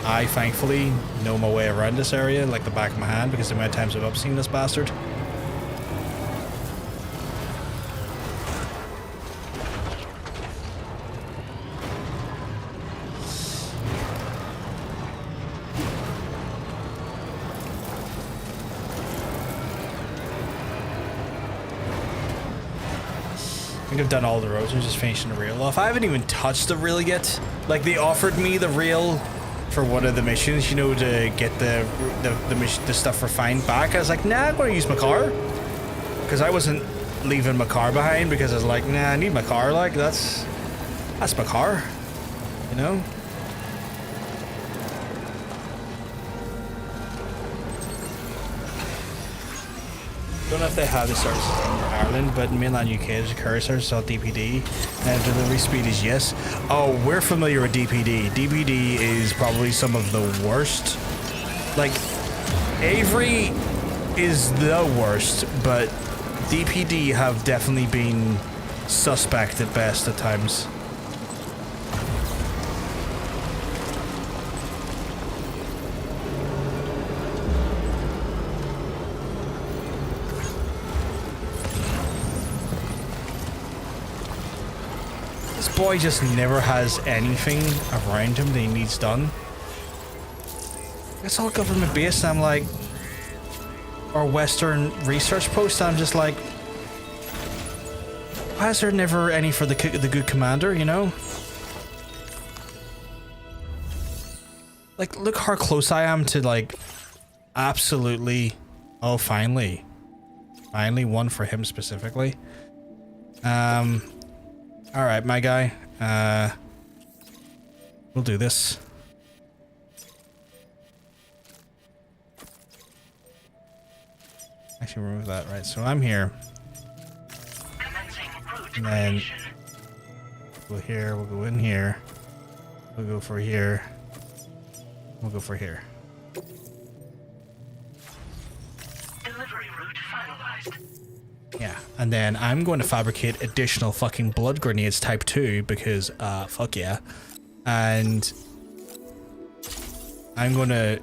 I thankfully know my way around this area like the back of my hand because the amount of times I've seen this bastard. I think I've done all the roads. I'm just finishing the reel off. I haven't even touched the reel yet. Like, they offered me the reel for one of the missions, you know, to get the stuff refined back. I was like, nah, I'm gonna use my car. Because I wasn't leaving my car behind because I was like, nah, I need my car. Like, that's my car, you know? Don't know if they have the services in Ireland, but in mainland UK there's a courier service called DPD, and delivery speed is yes. Oh, we're familiar with DPD. DPD is probably some of the worst. Like, Avery is the worst, but DPD have definitely been suspect at best at times. Boy just never has anything around him that he needs done. It's all government based. I'm like, or Western research post. I'm just like, why is there never any for the good commander? You know, like, look how close I am to like, absolutely. Oh, finally one for him specifically. Alright, my guy. We'll do this. Actually, remove that. Right, so I'm here. And then we'll go here, we'll go in here. We'll go for here. We'll go for here. Delivery route finalized. Yeah, and then I'm going to fabricate additional fucking blood grenades type 2 because, fuck yeah. And I'm going to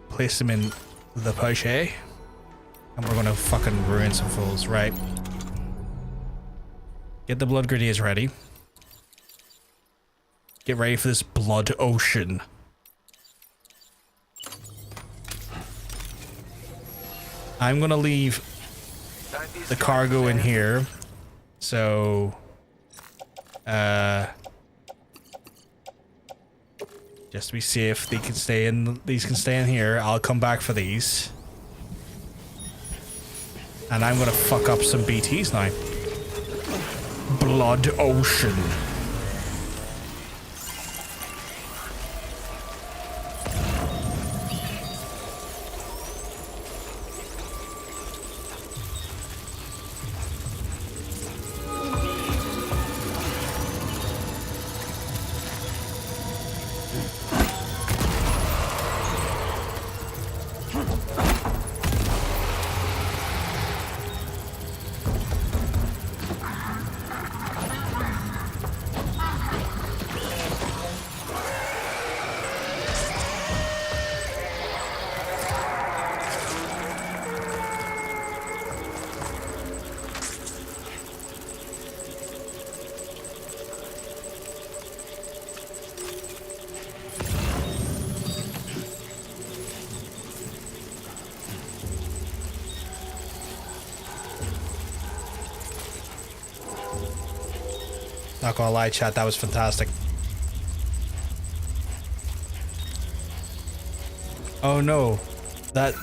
place them in the poche. And we're going to fucking ruin some fools, right? Get the blood grenades ready. Get ready for this blood ocean. I'm gonna leave the cargo in here, so just to be safe, these can stay in here. I'll come back for these, and I'm gonna fuck up some BTs now. Blood ocean. Not gonna lie, chat, that was fantastic. Oh no, that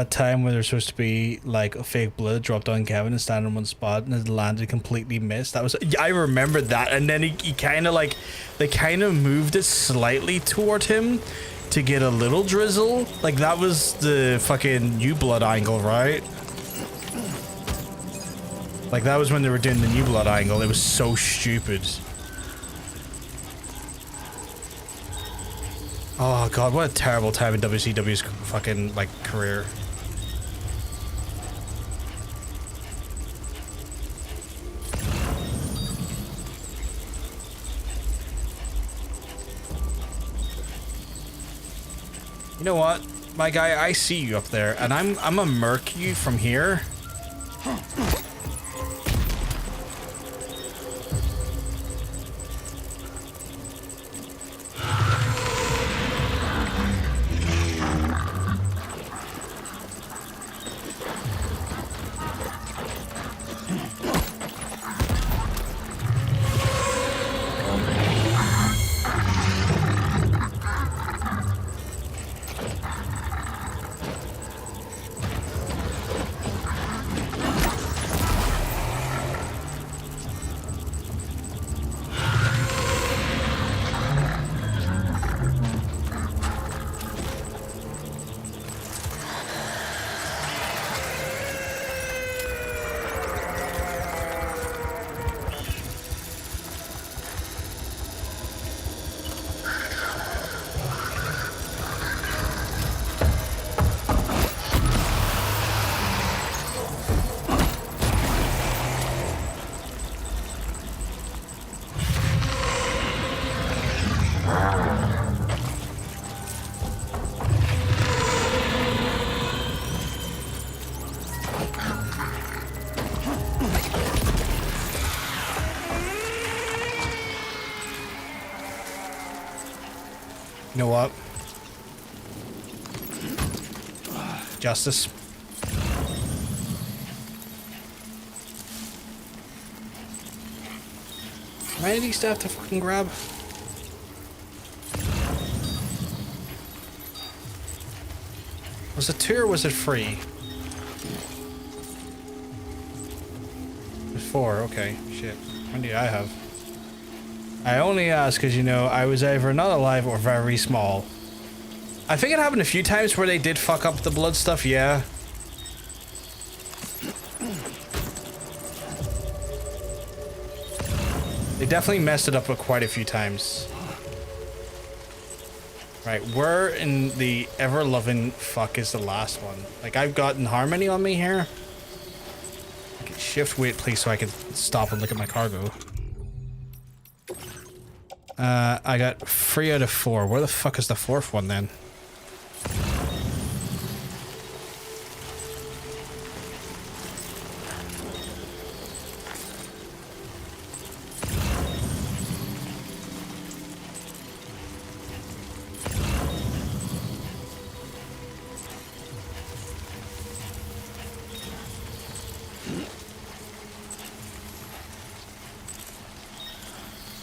time where there's supposed to be like a fake blood dropped on Kevin and stand in one spot and it landed completely missed. That was, I remember that, and then he kind of like, they kind of moved it slightly toward him to get a little drizzle. Like that was the fucking new blood angle, right? Like that was when they were doing the new blood angle. It was so stupid. Oh god, what a terrible time in WCW's fucking like career. You know what, my guy, I see you up there, and I'm gonna murk you from here. You know what? Justice. How many of these do I have to fucking grab? Was it 2 or was it 3? It was 4, okay. Shit. How many do I have? I only ask because, you know, I was either not alive or very small. I think it happened a few times where they did fuck up the blood stuff, yeah. They definitely messed it up quite a few times. Right, where in the ever-loving fuck is the last one? Like, I've gotten Harmony on me here. Okay, shift wait, please, so I can stop and look at my cargo. I got 3 out of 4. Where the fuck is the 4th one then?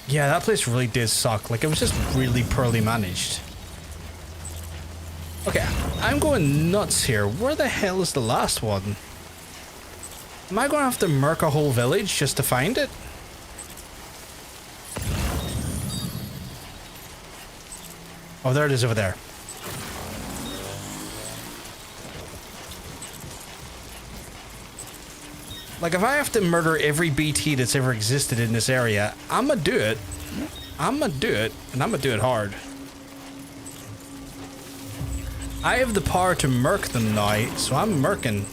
Yeah, that place really did suck. Like, it was just really poorly managed. Okay, I'm going nuts here. Where the hell is the last one? Am I going to have to murk a whole village just to find it? Oh, there it is over there. Like, if I have to murder every BT that's ever existed in this area, I'm gonna do it. I'm gonna do it, and I'm gonna do it hard. I have the power to murk them now, so I'm murking.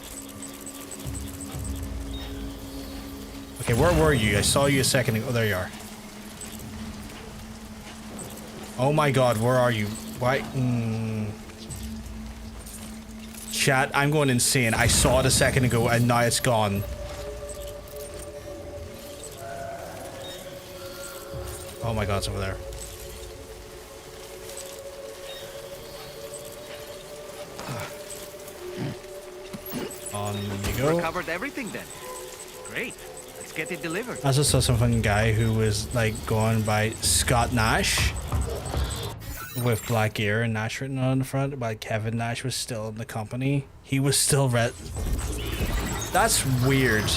Okay, where were you? I saw you a second ago. Oh, there you are. Oh my god, where are you? Why? Chat, I'm going insane. I saw it a second ago, and now it's gone. Oh my god, it's over there. On you go. Recovered everything then. Great. Let's Let's get it delivered. I just saw some fucking guy who was like going by Scott Nash with black ear and Nash written on the front, but Kevin Nash was still in the company. He was still red. That's weird.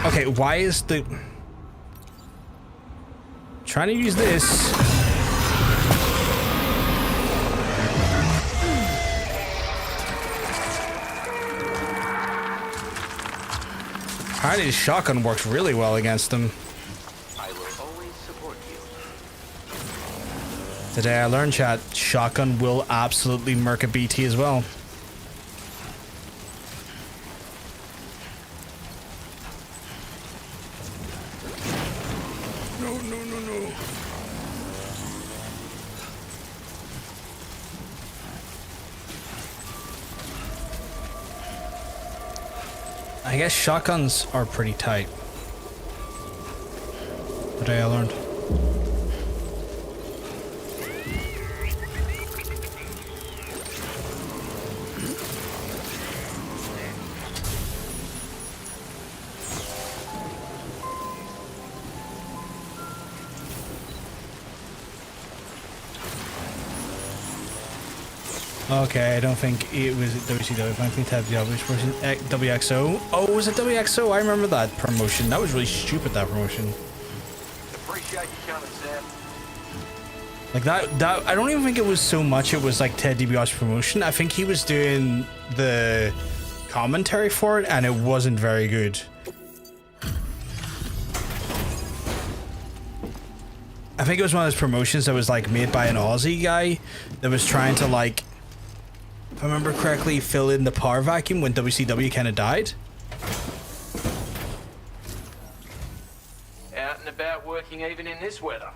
Okay, why is the... Trying to use this. Apparently, shotgun works really well against them. I will always support you. Today I learned, chat, shotgun will absolutely murk a BT as well. I guess shotguns are pretty tight. Today I learned. Okay, I don't think it was WCW. I think it had the which version? WXO. Oh, was it WXO? I remember that promotion. That was really stupid, that promotion. Appreciate you coming, Sam. Like that I don't even think it was so much it was like Ted DiBiase's promotion. I think he was doing the commentary for it and it wasn't very good. I think it was one of those promotions that was like made by an Aussie guy that was trying to, like, if I remember correctly, fill in the power vacuum when WCW kind of died. Out and about working even in this weather.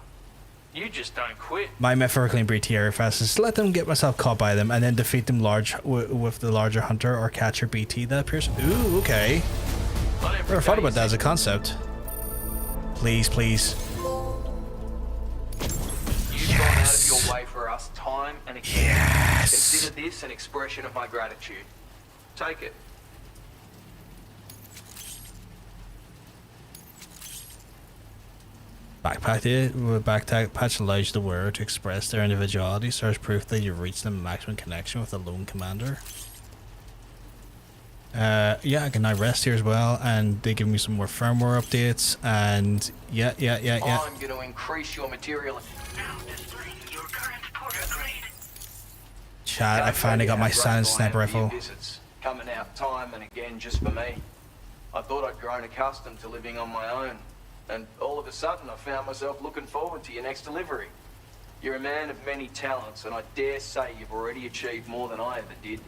You just don't quit. My metaphorically breed TR fast is let them get myself caught by them and then defeat them with the larger hunter or catcher BT that appears. Ooh, okay. Never thought about that as a concept. Please, please. You've gone out of your way for us time and again. Yes. Consider this an expression of my gratitude. Take it. Backpack patch allows the wearer to express their individuality, so as proof that you've reached the maximum connection with the lone commander. Yeah, I can now rest here as well, and they give me some more firmware updates, and yeah. I'm going to increase your material. Chat, I finally got my silenced sniper rifle. Visits, coming out time and again just for me. I thought I'd grown accustomed to living on my own, and all of a sudden I found myself looking forward to your next delivery. You're a man of many talents, and I dare say you've already achieved more than I ever did.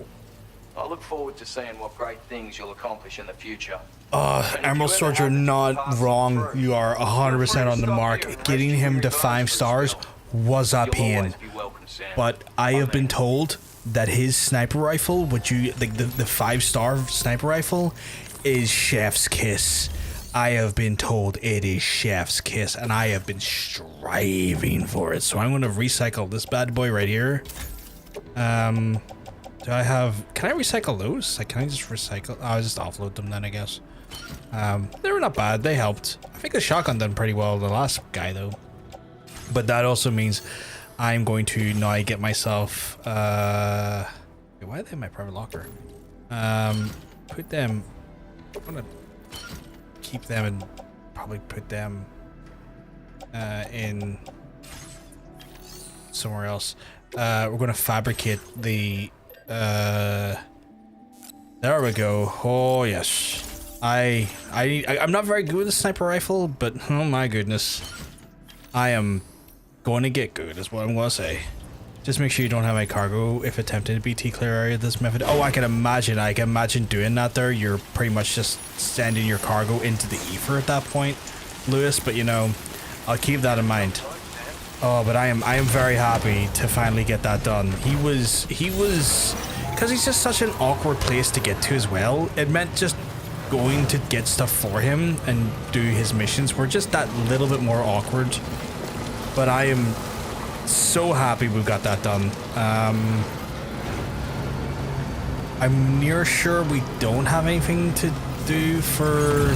I look forward to seeing what great things you'll accomplish in the future. Emerald Swords, you're not wrong. You are 100% on the mark. Getting him to 5 stars was a pain. But I have been told that his sniper rifle, which you like the 5-star sniper rifle, is chef's kiss. I have been told it is chef's kiss, and I have been striving for it. So I'm going to recycle this bad boy right here. Do I have... Can I recycle those? Like, can I just recycle... Oh, I'll just offload them then, I guess. They were not bad. They helped. I think the shotgun done pretty well the last guy, though. But that also means I'm going to now get myself... Wait, why are they in my private locker? Put them... I'm going to keep them and probably put them in somewhere else. We're going to fabricate the... there we go. Oh yes, I'm not very good with the sniper rifle, but oh my goodness, I am going to get good is what I'm going to say. Just make sure you don't have any cargo if attempting to BT clear area this method. Oh, I can imagine doing that there. You're pretty much just sending your cargo into the ether at that point, Lewis, but you know, I'll keep that in mind. Oh, but I am very happy to finally get that done. He was, because he's just such an awkward place to get to as well. It meant just going to get stuff for him and do his missions were just that little bit more awkward. But I am so happy we've got that done. I'm near sure we don't have anything to do for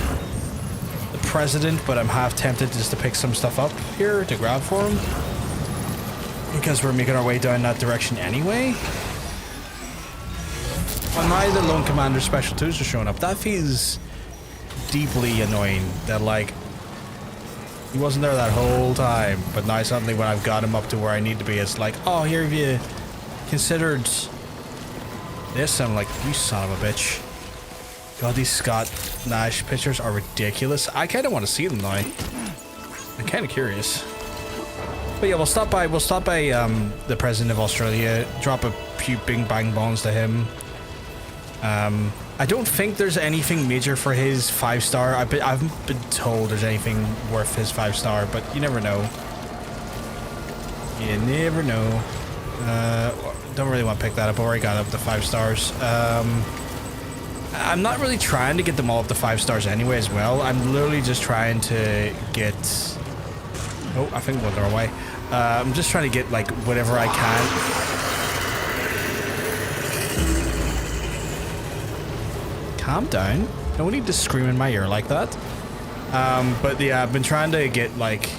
the president, but I'm half tempted just to pick some stuff up here to grab for him, because we're making our way down that direction anyway. Well, now the Lone Commander Special 2s are showing up. That feels deeply annoying that, like, he wasn't there that whole time, but now suddenly when I've got him up to where I need to be, it's like, oh, here have you considered this? I'm like, you son of a bitch. God, these Scott Nash pictures are ridiculous. I kind of want to see them now. I'm kind of curious. But yeah, we'll stop by the President of Australia, drop a few bing bang bongs to him. I don't think there's anything major for his 5-star. I haven't been told there's anything worth his 5-star, but you never know. You never know. Don't really want to pick that up. I already got up to 5 stars. I'm not really trying to get them all up to 5 stars anyway as well. I'm literally just trying to get... Oh, I think we're on our way. I'm just trying to get, like, whatever I can. Calm down. No need to scream in my ear like that. But yeah, I've been trying to get, like,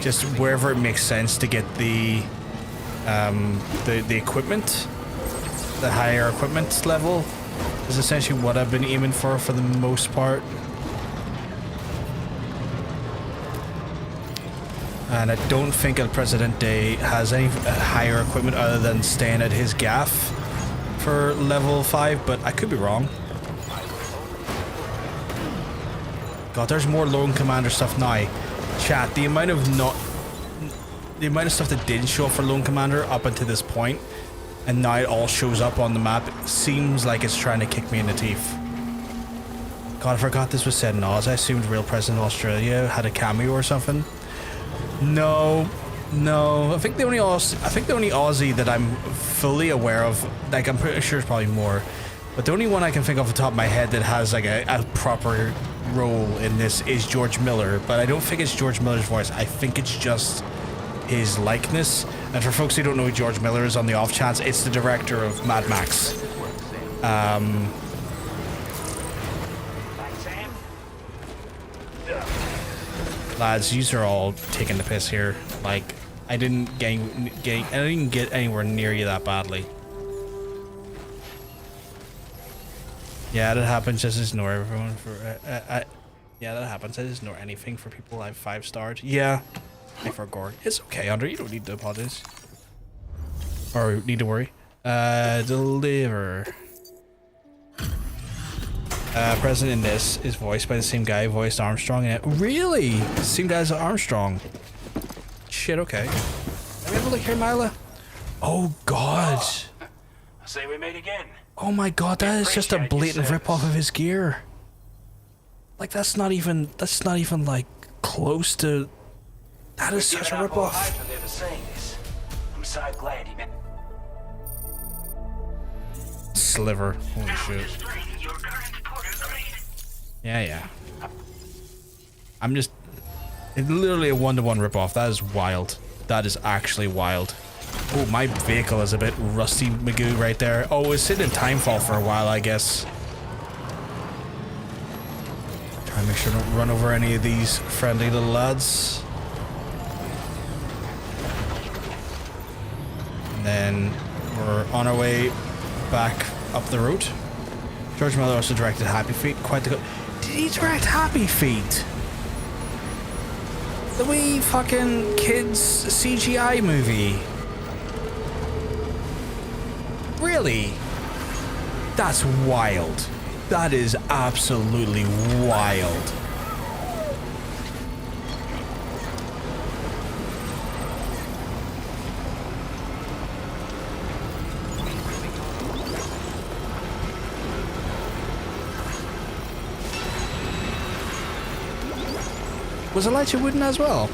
just wherever it makes sense to get the equipment. The higher equipment level is essentially what I've been aiming for the most part. And I don't think El Presidente has any higher equipment other than staying at his gaff for level 5, but I could be wrong. God, there's more Lone Commander stuff now. Chat, the amount of stuff that didn't show up for Lone Commander up until this point, and now it all shows up on the map, seems like it's trying to kick me in the teeth. God, I forgot this was said in Oz. I assumed real President of Australia had a cameo or something. No. I think the only Aussie that I'm fully aware of, like, I'm pretty sure it's probably more, but the only one I can think off the top of my head that has like a proper role in this is George Miller, but I don't think it's George Miller's voice. I think it's just his likeness. And for folks who don't know who George Miller is, on the off chance, it's the director of Mad Max. Lads, yous are all taking the piss here. Like, I didn't get anywhere near you that badly. Yeah, that happens. Just ignore everyone for. Yeah, that happens. I just ignore anything for people I've 5-starred. Yeah, I forgot. It's okay, Andre. You don't need to apologize or need to worry. Deliver. President in this is voiced by the same guy who voiced Armstrong in it. Really? Same guy as Armstrong. Shit. Okay. Let me have a look here, Mila. Oh God. I say we meet again. Oh my God, that is just a blatant rip-off of his gear. Like, that's not even like close to. That is such a rip-off. I'm so glad he met. Sliver. Holy shit. Yeah. I'm just. It's literally a 1-to-1 rip-off. That is wild. That is actually wild. Oh, my vehicle is a bit rusty magoo right there. Oh, it's sitting in timefall for a while, I guess. Try and make sure I don't run over any of these friendly little lads. And then we're on our way back up the road. George Miller also directed Happy Feet. Quite the good. Did he direct Happy Feet? The wee fucking kids CGI movie. Really? That's wild. That is absolutely wild. Was Elijah wooden as well?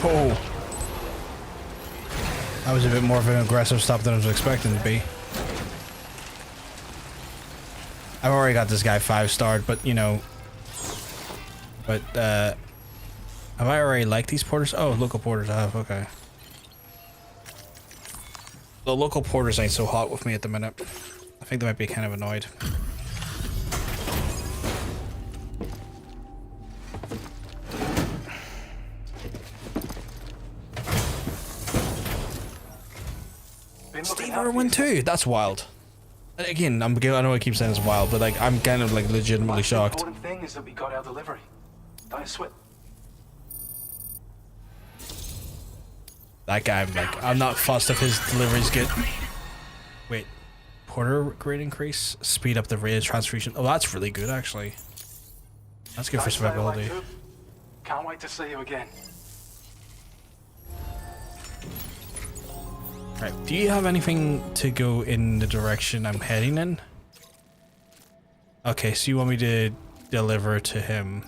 Oh. That was a bit more of an aggressive stop than I was expecting to be. I've already got this guy 5-starred, but you know. But, have I already liked these porters? Oh, local porters I have, okay. The local porters ain't so hot with me at the minute. I think they might be kind of annoyed. Steve Irwin too. That's wild. Again, I know I keep saying it's wild, but like I'm kind of like legitimately shocked. The important thing is that we got our delivery. Don't sweat. That guy, like, I'm not fussed if his deliveries get. Wait, porter grade increase, speed up the rate of transfusion. Oh, that's really good actually. That's good for survivability. Can't wait to see you again. Right, do you have anything to go in the direction I'm heading in? Okay, so you want me to deliver to him.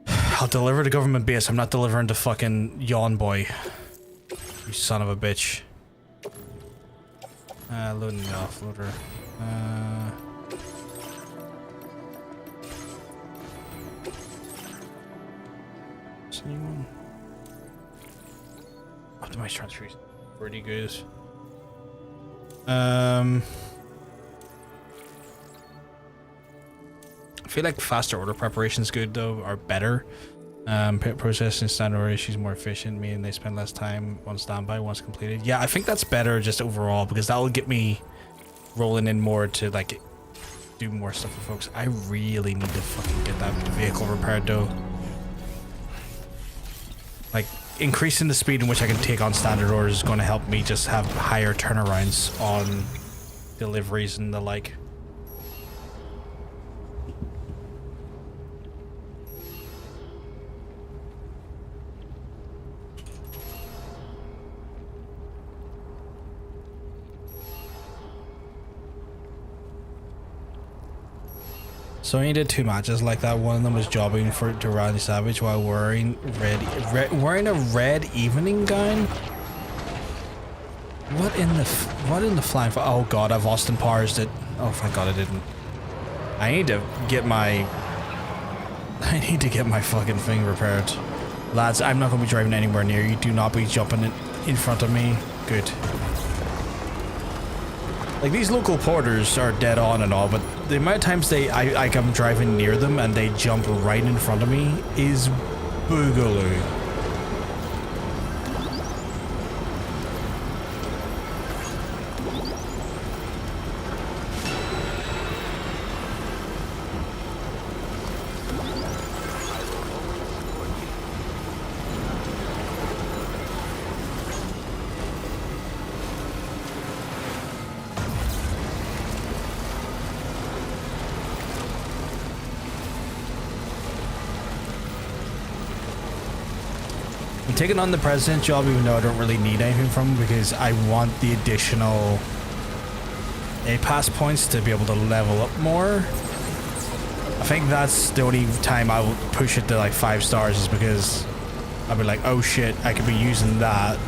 I'll deliver to government base. I'm not delivering to fucking Yawn Boy. You son of a bitch. Loading the offloader. Anyone? Optimize transfers. Pretty good. I feel like faster order preparation is good though, or better. Processing standard order issues more efficient, meaning they spend less time on standby once completed. Yeah, I think that's better just overall because that will get me rolling in more to like do more stuff for folks. I really need to fucking get that vehicle repaired though. Like, increasing the speed in which I can take on standard orders is going to help me just have higher turnarounds on deliveries and the like. So I did 2 matches like that. One of them was jobbing to Randy Savage while wearing wearing a red evening gown. What in the flying? Oh god, I've Austin Powers it. Oh thank god I didn't. I need to get my fucking thing repaired. Lads, I'm not gonna be driving anywhere near you. Do not be jumping in front of me. Good. Like, these local porters are dead on and all, but the amount of times I'm driving near them and they jump right in front of me is boogaloo. I'm taking on the president job even though I don't really need anything from him because I want the additional A-pass points to be able to level up more. I think that's the only time I will push it to like 5 stars is because I'll be like, oh shit, I could be using that.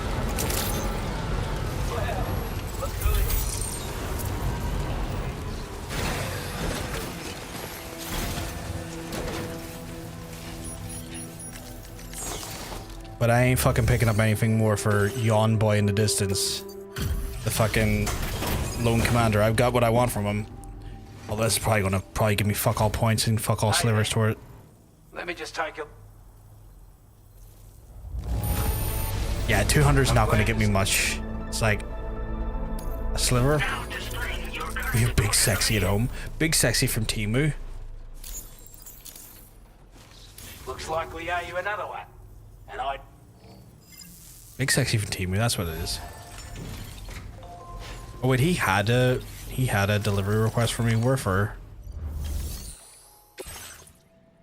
But I ain't fucking picking up anything more for Yawn Boy in the distance. The fucking lone commander. I've got what I want from him. Well, this is probably gonna give me fuck all points and fuck all slivers toward it. Let me just take it. Yeah, 200 is not gonna get me much. It's like a sliver. You big sexy at home. Big sexy from Temu. Looks like we owe you another one. And I Big sexy from Timu, that's what it is. Oh wait, he had a delivery request for me. Where for?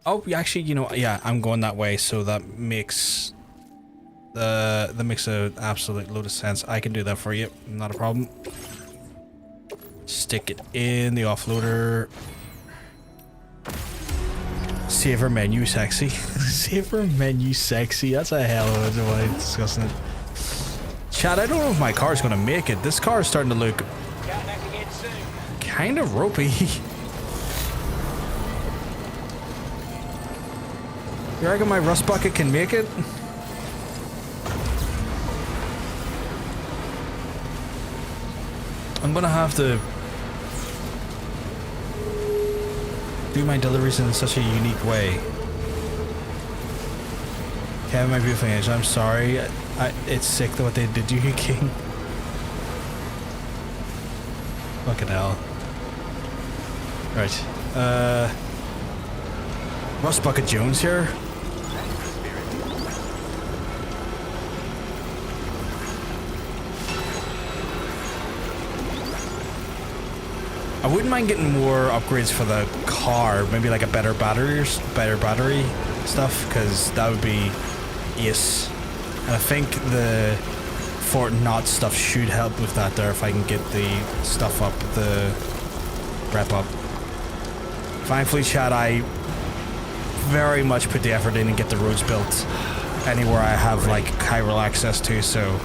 Oh, actually, you know, yeah, I'm going that way, so that makes an absolute load of sense. I can do that for you, not a problem. Stick it in the offloader. Saver menu sexy. Saver menu sexy. That's a hell of a way of discussing it. Chad, I don't know if my car's gonna make it. This car is starting to look kind of ropey. You reckon my rust bucket can make it? I'm gonna have to do my deliveries in such a unique way. Kevin, my beautiful angel, I'm sorry. It's sick what they did to you, King. Fucking hell. Right. Rust Bucket Jones here. I wouldn't mind getting more upgrades for the car, maybe like a better battery stuff, because that would be ace. And I think the Fort Knot stuff should help with that there if I can get the stuff up, the rep up. Thankfully, Chad, I very much put the effort in and get the roads built anywhere I have like chiral access to, so.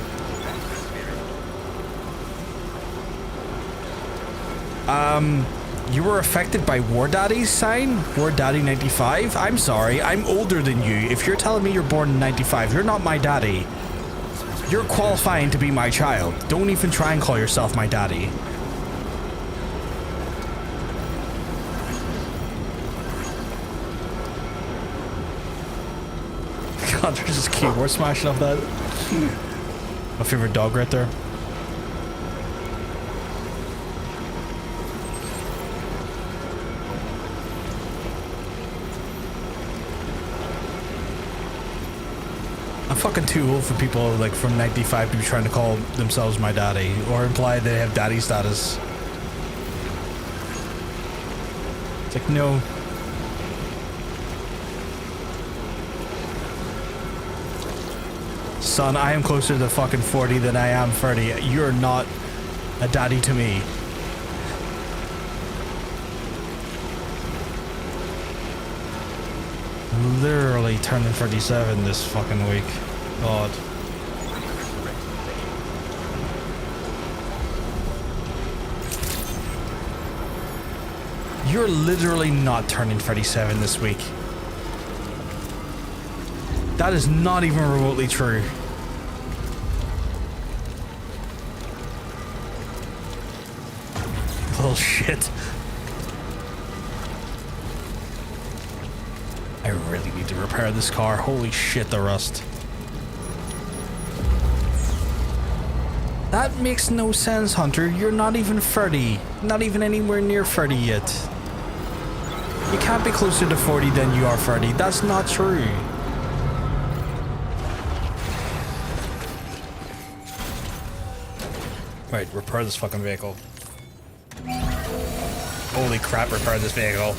You were affected by War Daddy's sign? War Daddy 95? I'm sorry, I'm older than you. If you're telling me you're born in 95, you're not my daddy. You're qualifying to be my child. Don't even try and call yourself my daddy. God, there's just keyboard smashing off that. My favorite dog right there. I'm fucking too old for people like from 95 to be trying to call themselves my daddy or imply they have daddy status. It's like, no. Son, I am closer to fucking 40 than I am 30. You're not a daddy to me. Literally turning 37 this fucking week. God. You're literally not turning 37 this week. That is not even remotely true. Bullshit. I really need to repair this car. Holy shit, the rust. That makes no sense, Hunter. You're not even 30. Not even anywhere near 30 yet. You can't be closer to 40 than you are 30. That's not true. Right, repair this fucking vehicle. Holy crap, repair this vehicle.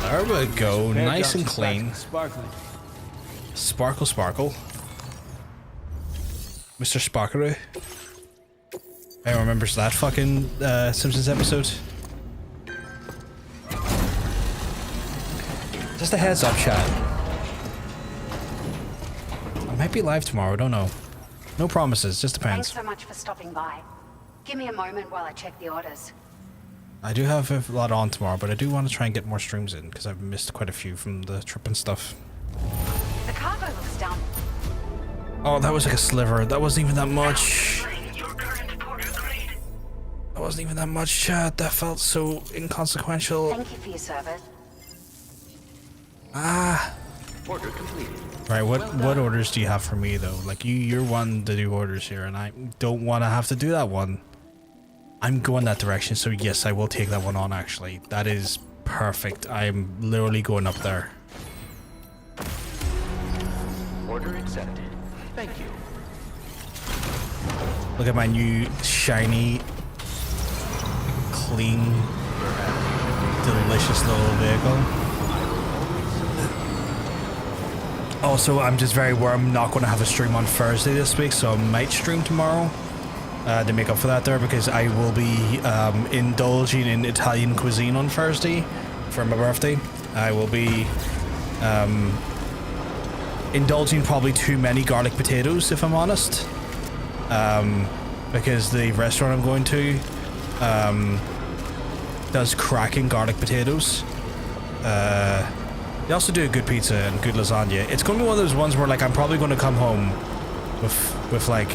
There we go, nice and clean. Sparkling. Sparkle, sparkle. Mr. Sparklery. Anyone remembers that fucking Simpsons episode? Just a heads up, chat. I might be live tomorrow, don't know. No promises, just depends. Thanks so much for stopping by. Give me a moment while I check the orders. I do have a lot on tomorrow, but I do want to try and get more streams in because I've missed quite a few from the trip and stuff. The cargo looks done. Oh, that was like a sliver. That wasn't even that much. That wasn't even that much, chat. That felt so inconsequential. Thank you for your service. Ah. Order completed. Right, what orders do you have for me though? Like you're one to do orders here, and I don't want to have to do that one. I'm going that direction, so yes, I will take that one on. Actually, that is Perfect. I'm literally going up there. Order accepted. Thank you. Look at my new shiny, clean, delicious little vehicle. Also, I'm just very aware I'm not going to have a stream on Thursday this week, so I might stream tomorrow to make up for that there, because I will be indulging in Italian cuisine on Thursday for my birthday. I will be indulging probably too many garlic potatoes, if I'm honest, because the restaurant I'm going to does cracking garlic potatoes. They also do a good pizza and good lasagna. It's going to be one of those ones where, like, I'm probably going to come home with like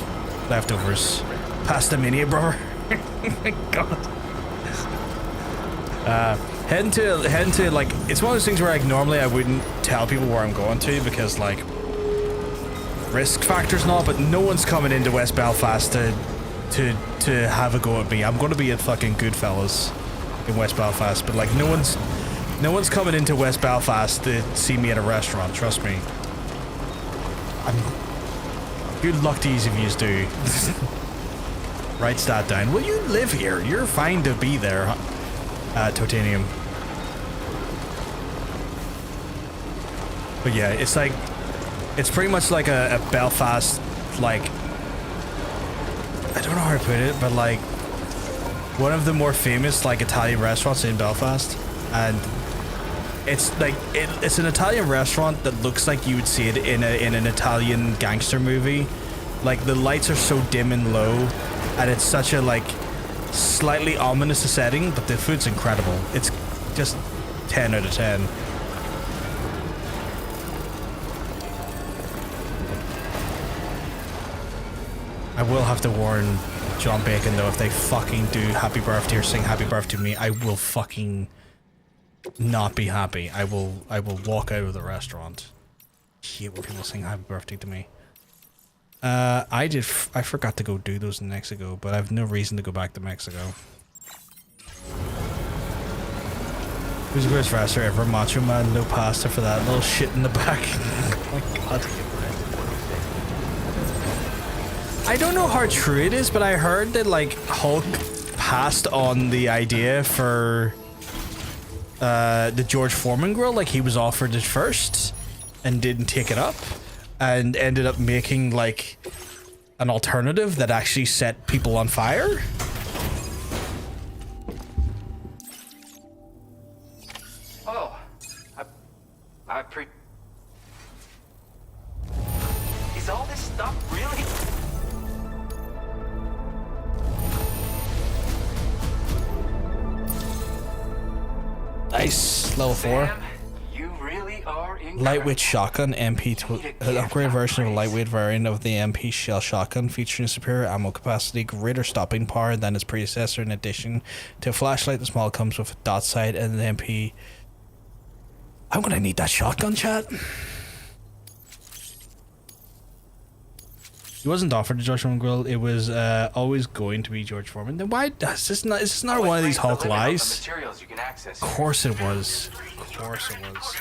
leftovers. Pasta mania, bro. Oh my god. Heading to like, it's one of those things where, like, normally I wouldn't tell people where I'm going to because, like, risk factors and all, but no one's coming into West Belfast to have a go at me. I'm going to be at fucking Goodfellas in West Belfast, but, like, no one's coming into West Belfast to see me at a restaurant, trust me. Good luck to each of yous do. Writes that down. Well, you live here. You're fine to be there, Titanium. But yeah, it's like, it's pretty much like a Belfast, like, I don't know how to put it, but like, one of the more famous, like, Italian restaurants in Belfast. And it's like, it's an Italian restaurant that looks like you would see it in an Italian gangster movie. Like, the lights are so dim and low, and it's such a, like, slightly ominous setting, but the food's incredible. It's just 10 out of 10. I will have to warn John Bacon, though, if they fucking do happy birthday or sing happy birthday to me, I will fucking not be happy. I will walk out of the restaurant. Hate when people sing happy birthday to me. I forgot to go do those in Mexico, but I have no reason to go back to Mexico. Who's the greatest wrestler ever? Macho Man, no pasta for that little shit in the back. Oh my god. I don't know how true it is, but I heard that, like, Hulk passed on the idea for the George Foreman grill. Like, he was offered it first and didn't take it up, and ended up making, like, an alternative that actually set people on fire. Oh, Is all this stuff really? Nice, level 4. Sam, you really are incredible. Lightweight shotgun, MP, an upgraded version of a lightweight variant of the MP shell shotgun, featuring superior ammo capacity, greater stopping power than its predecessor. In addition to a flashlight, the small comes with a dot sight and the MP. I'm gonna need that shotgun, chat. He wasn't offered the George Foreman grill. It was always going to be George Foreman. Then why? Is this not one of these Hulk lies? Of course it was. Of course it was.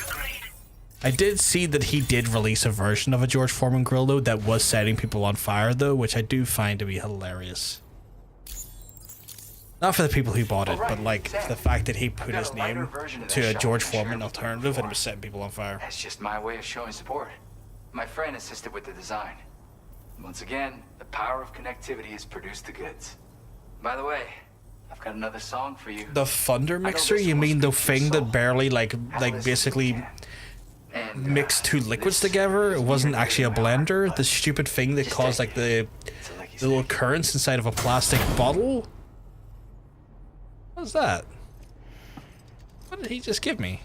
I did see that he did release a version of a George Foreman grill, though, that was setting people on fire, though, which I do find to be hilarious. Not for the people who bought it, but, like, the fact that he put his name to a George Foreman alternative and was setting people on fire. That's just my way of showing support. My friend assisted with the design. Once again, the power of connectivity has produced the goods. By the way, I've got another song for you. The Thunder Mixer? You mean the thing that barely, like basically mixed two liquids together? It wasn't actually a blender? The stupid thing that caused, like, the little currents inside of a plastic bottle? What was that? What did he just give me?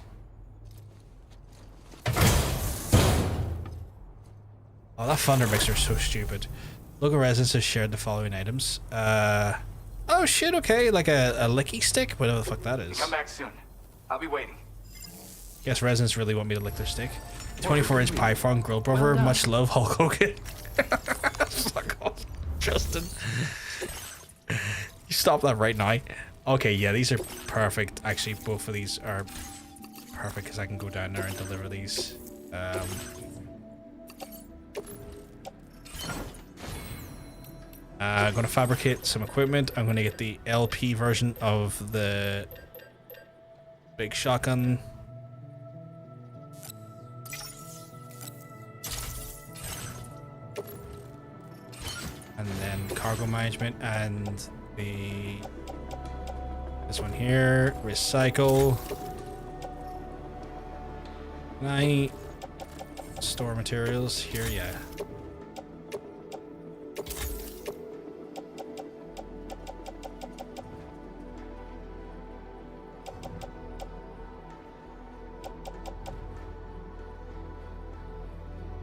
Oh, that Thunder Mixer is so stupid. Local residents have shared the following items. Oh shit, okay, like a licky stick? Whatever the fuck that is. Come back soon. I'll be waiting. Guess residents really want me to lick their stick. 24-inch Python grill brother, much love, Hulk Hogan. Fuck off, Justin. You stop that right now. Okay, yeah, these are perfect. Actually, both of these are perfect because I can go down there and deliver these. I'm gonna fabricate some equipment. I'm gonna get the LP version of the big shotgun. And then cargo management and this one here, recycle. Can I store materials here? Yeah.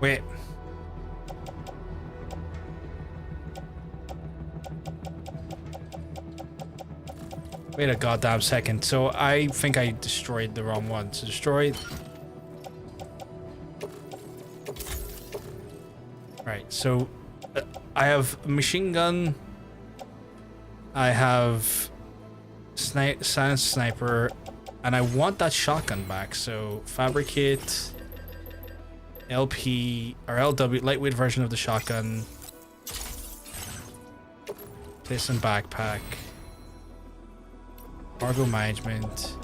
Wait. Wait a goddamn second. So I think I destroyed the wrong one. So destroy. Right. So I have machine gun. I have silence sniper, and I want that shotgun back. So fabricate LP or LW lightweight version of the shotgun. Place in backpack. Cargo management.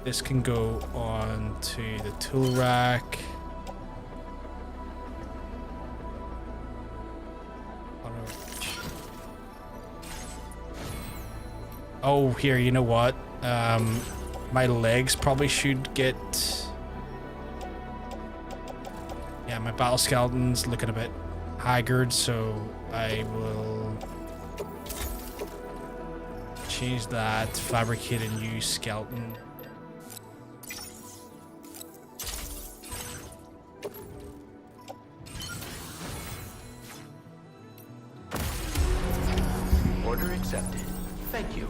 This can go on to the tool rack. Oh, here, you know what? My legs probably should get... Yeah, my battle skeleton's looking a bit haggard, so I will change that, fabricate a new skeleton. Order accepted. Thank you.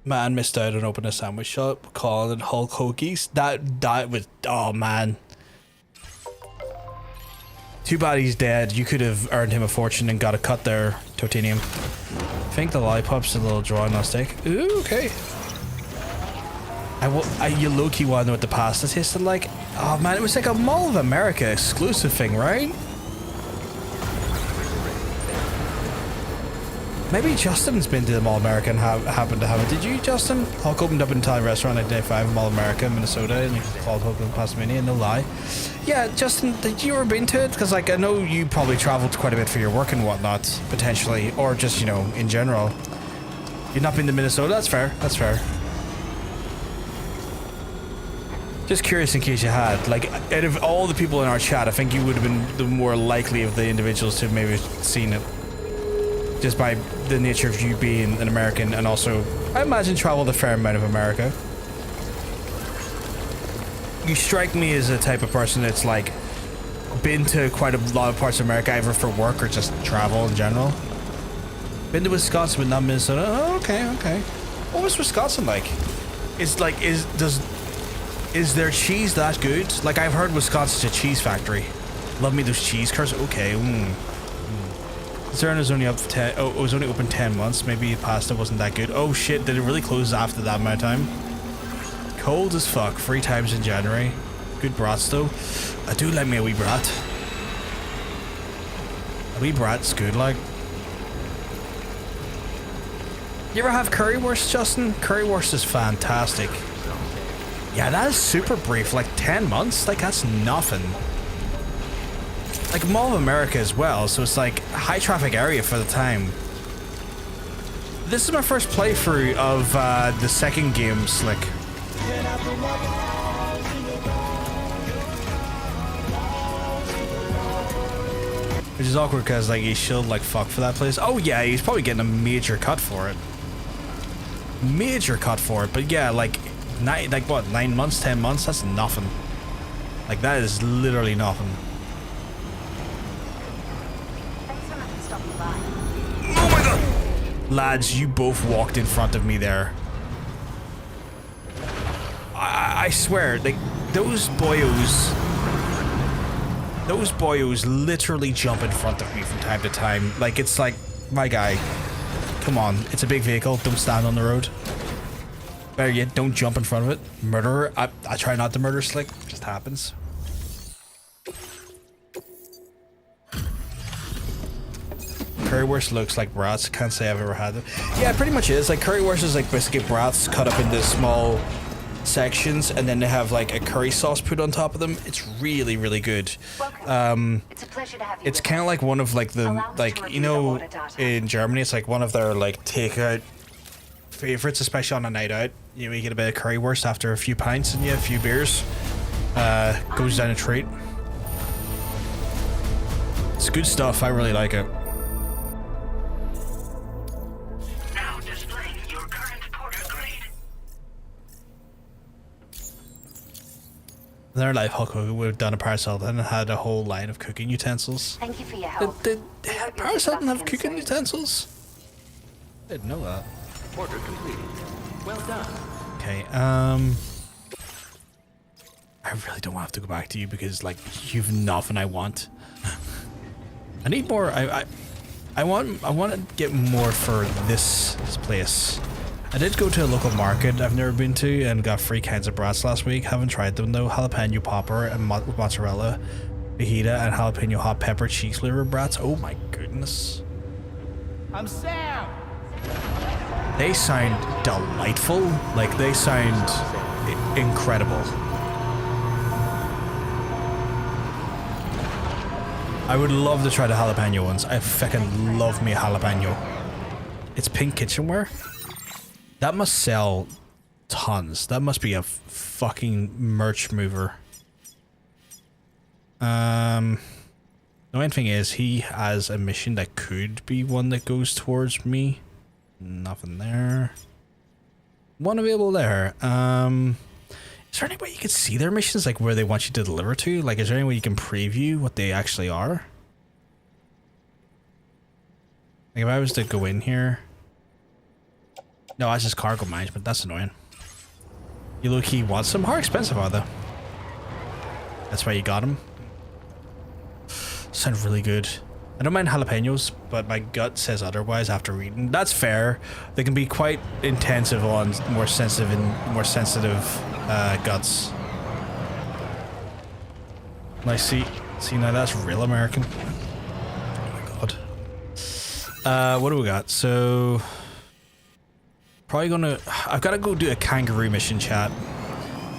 Man, missed out on opening a sandwich shop, calling it Hulk Hokies. That was, oh man. Too bad he's dead. You could have earned him a fortune and got a cut there, Titanium. I think the lollipop's a little dry on that steak. Ooh, okay. You low-key want to know what the pasta tasted like? Oh man, it was like a Mall of America exclusive thing, right? Maybe Justin's been to the Mall of America and happened to have it. Did you, Justin? Hulk opened up an Italian restaurant at Day 5 in Mall of America in Minnesota, and it's called Hulk and Pastamania, no lie. Yeah, Justin, did you ever been to it? Because, like, I know you probably traveled quite a bit for your work and whatnot, potentially, or just, you know, in general. You've not been to Minnesota? That's fair. That's fair. Just curious in case you had. Like, out of all the people in our chat, I think you would have been the more likely of the individuals to have maybe seen it. Just by the nature of you being an American, and also, I imagine, traveled a fair amount of America. You strike me as a type of person that's like been to quite a lot of parts of America, either for work or just travel in general. Been to Wisconsin, but not Minnesota. Oh, okay, okay. What was Wisconsin like? Is their cheese that good? Like, I've heard Wisconsin's a cheese factory. Love me those cheese curds. Okay. Concern is only up 10. Oh, it was only open 10 months. Maybe pasta wasn't that good. Oh shit! Did it really close after that amount of time? Cold as fuck. 3 times in January. Good brats though. I do like me a wee brat. A wee brat's good. Like. You ever have currywurst, Justin? Currywurst is fantastic. Yeah, that is super brief. Like 10 months. Like that's nothing. Like Mall of America as well, so it's like a high traffic area for the time. This is my first playthrough of the second game, Slick. Which is awkward because like he shilled like fuck for that place. Oh yeah, he's probably getting a major cut for it. Major cut for it, but yeah, like 9 months, 10 months, that's nothing. Like that is literally nothing. Oh my god! Lads, you both walked in front of me there. I swear, like, those boyos literally jump in front of me from time to time. Like, it's like, my guy, Come on, it's a big vehicle. Don't stand on the road. Better yet, don't jump in front of it. Murderer. I try not to murder Slick. It just happens. Currywurst looks like brats. Can't say I've ever had them. Yeah, it pretty much is. Like currywurst is like basically brats cut up into small sections, and then they have like a curry sauce put on top of them. It's really, really good. It's a pleasure to have you. It's kind of like one of like the you know, in Germany it's like one of their like takeout favorites, especially on a night out. You know, you get a bit of currywurst after a few pints and a few beers. Goes down a treat. It's good stuff. I really like it. Now displaying your current porter grade. Their life Hulk Hogan would have done a Paris Hilton and had a whole line of cooking utensils. Thank you for your help. Did Paris Hilton have cooking utensils? I didn't know that. Order completed. Well done. Okay, I really don't have to go back to you because like you've nothing I want. I need more. I want to get more for this place. I did go to a local market I've never been to and got 3 kinds of brats last week. Haven't tried them though. Jalapeno popper and mozzarella, fajita, and jalapeno hot pepper cheese flavor brats. Oh my goodness. I'm Sam. They sound delightful. Like they sound incredible. I would love to try the jalapeno ones. I fucking love me a jalapeno. It's pink kitchenware. That must sell tons. That must be a fucking merch mover. The only thing is he has a mission that could be one that goes towards me. Nothing there. One available there. Is there any way you could see their missions, like where they want you to deliver to? Like, is there any way you can preview what they actually are? Like, if I was to go in here. No, that's just cargo management. That's annoying. You low-key want some? How expensive are they? That's why you got them. Sound really good. I don't mind jalapenos, but my gut says otherwise after reading. That's fair. They can be quite intensive on more sensitive guts. Nice. See now that's real American. Oh my god. What do we got? So probably gonna. I've got to go do a kangaroo mission, chat.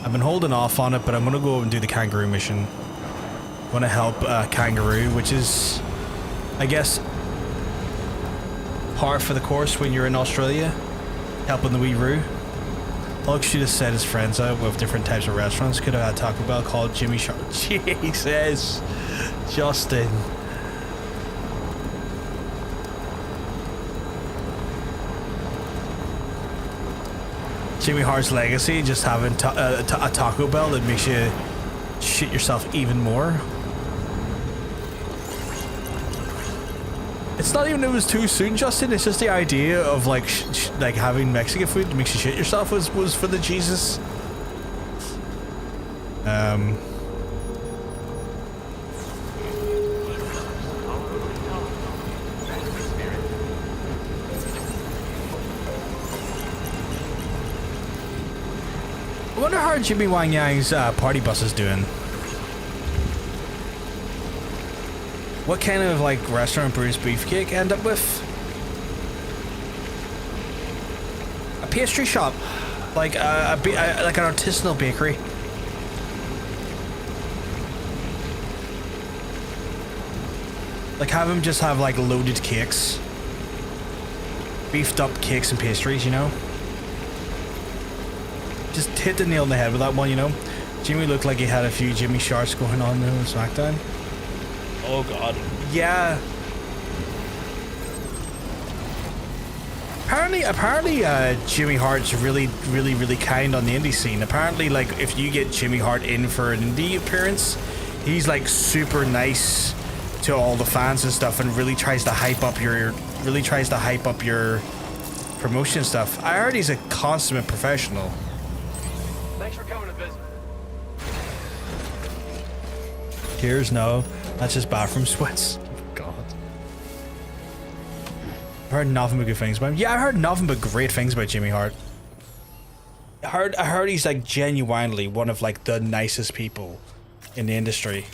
I've been holding off on it, but I'm gonna go and do the kangaroo mission. I'm gonna help kangaroo, which is, I guess, par for the course when you're in Australia, helping the wee Roo. Hulk should have set his friends out with different types of restaurants. Could have had Taco Bell called Jimmy Shark. Jesus, Justin. Jimmy Hart's legacy, just having a Taco Bell that makes you shit yourself even more. It's not even it was too soon, Justin. It's just the idea of like like having Mexican food that makes you shit yourself was for the Jesus. I wonder how Jimmy Wang Yang's party bus is doing. What kind of like restaurant Bruce beefcake end up with? A pastry shop, like like an artisanal bakery. Like have him just have like loaded cakes, beefed up cakes and pastries, you know. Just hit the nail on the head with that one, you know. Jimmy looked like he had a few Jimmy Sharks going on there with SmackDown. Oh god. Yeah. Apparently Jimmy Hart's really kind on the indie scene. Apparently, like, if you get Jimmy Hart in for an indie appearance, he's like super nice to all the fans and stuff and really tries to hype up your promotion stuff. I heard he's a consummate professional. Thanks for coming to visit. Tears? No. That's just bathroom sweats. Oh god. heard nothing but good things about him. Yeah, I heard nothing but great things about Jimmy Hart. I heard he's like genuinely one of like the nicest people in the industry.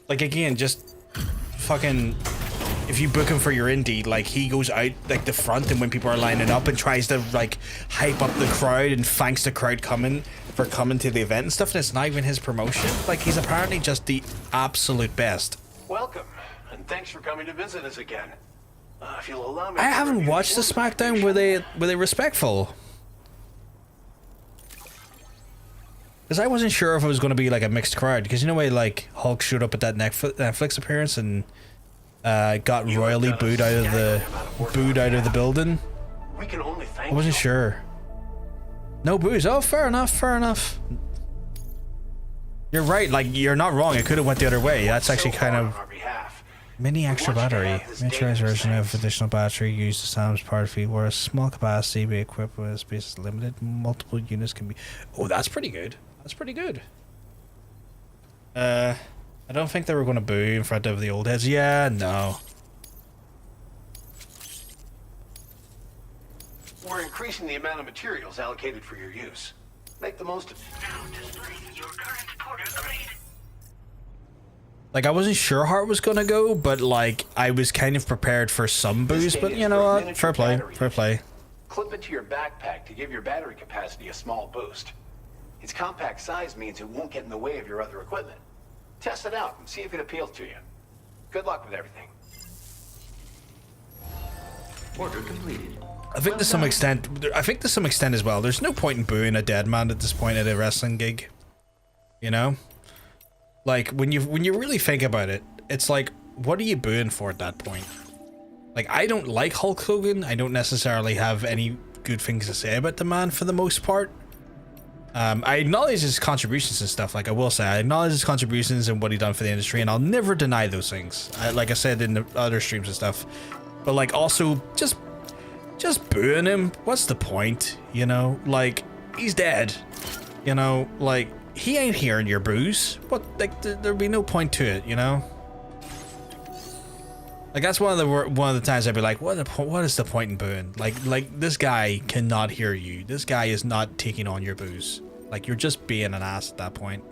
Like again, just fucking, if you book him for your indie, like he goes out like the front and when people are lining up and tries to like hype up the crowd and thanks the crowd coming to the event and stuff, and it's not even his promotion. Like he's apparently just the absolute best. Welcome, and thanks for coming to visit us again. If you'll allow me, I haven't watched the SmackDown. Were they respectful? Because I wasn't sure if it was going to be like a mixed crowd. Because you know way like Hulk showed up at that Netflix appearance and got royally booed out of the building. We can only thank I wasn't sure. No boos. Oh, fair enough. Fair enough. You're right. Like you're not wrong. It could have went the other way. That's actually kind of. Mini extra battery. Miniaturized version of additional battery used to Sam's part fee, where a small capacity be equipped with space is limited. Multiple units can be. Oh, that's pretty good. That's pretty good. I don't think they were going to boo in front of the old heads. Yeah, no. We're increasing the amount of materials allocated for your use. Make the most of it. Now displaying your current porter grade. Like I wasn't sure how it was gonna go, but like I was kind of prepared for some booze. But you know what? Fair play. Fair play. Clip it to your backpack to give your battery capacity a small boost. Its compact size means it won't get in the way of your other equipment. Test it out and see if it appeals to you. Good luck with everything. Order completed. I think to some extent as well. There's no point in booing a dead man at this point at a wrestling gig. You know? Like when you really think about it, it's like, what are you booing for at that point? Like I don't like Hulk Hogan. I don't necessarily have any good things to say about the man for the most part. I acknowledge his contributions and stuff. Like I will say, I acknowledge his contributions and what he done for the industry, and I'll never deny those things. Like I said in the other streams and stuff. But like also just booing him. What's the point? You know, like he's dead. You know, like. He ain't hearing your boos. What? Like, there'd be no point to it, you know. Like that's one of the times I'd be like, what is the point in booing? Like this guy cannot hear you. This guy is not taking on your boos. Like you're just being an ass at that point.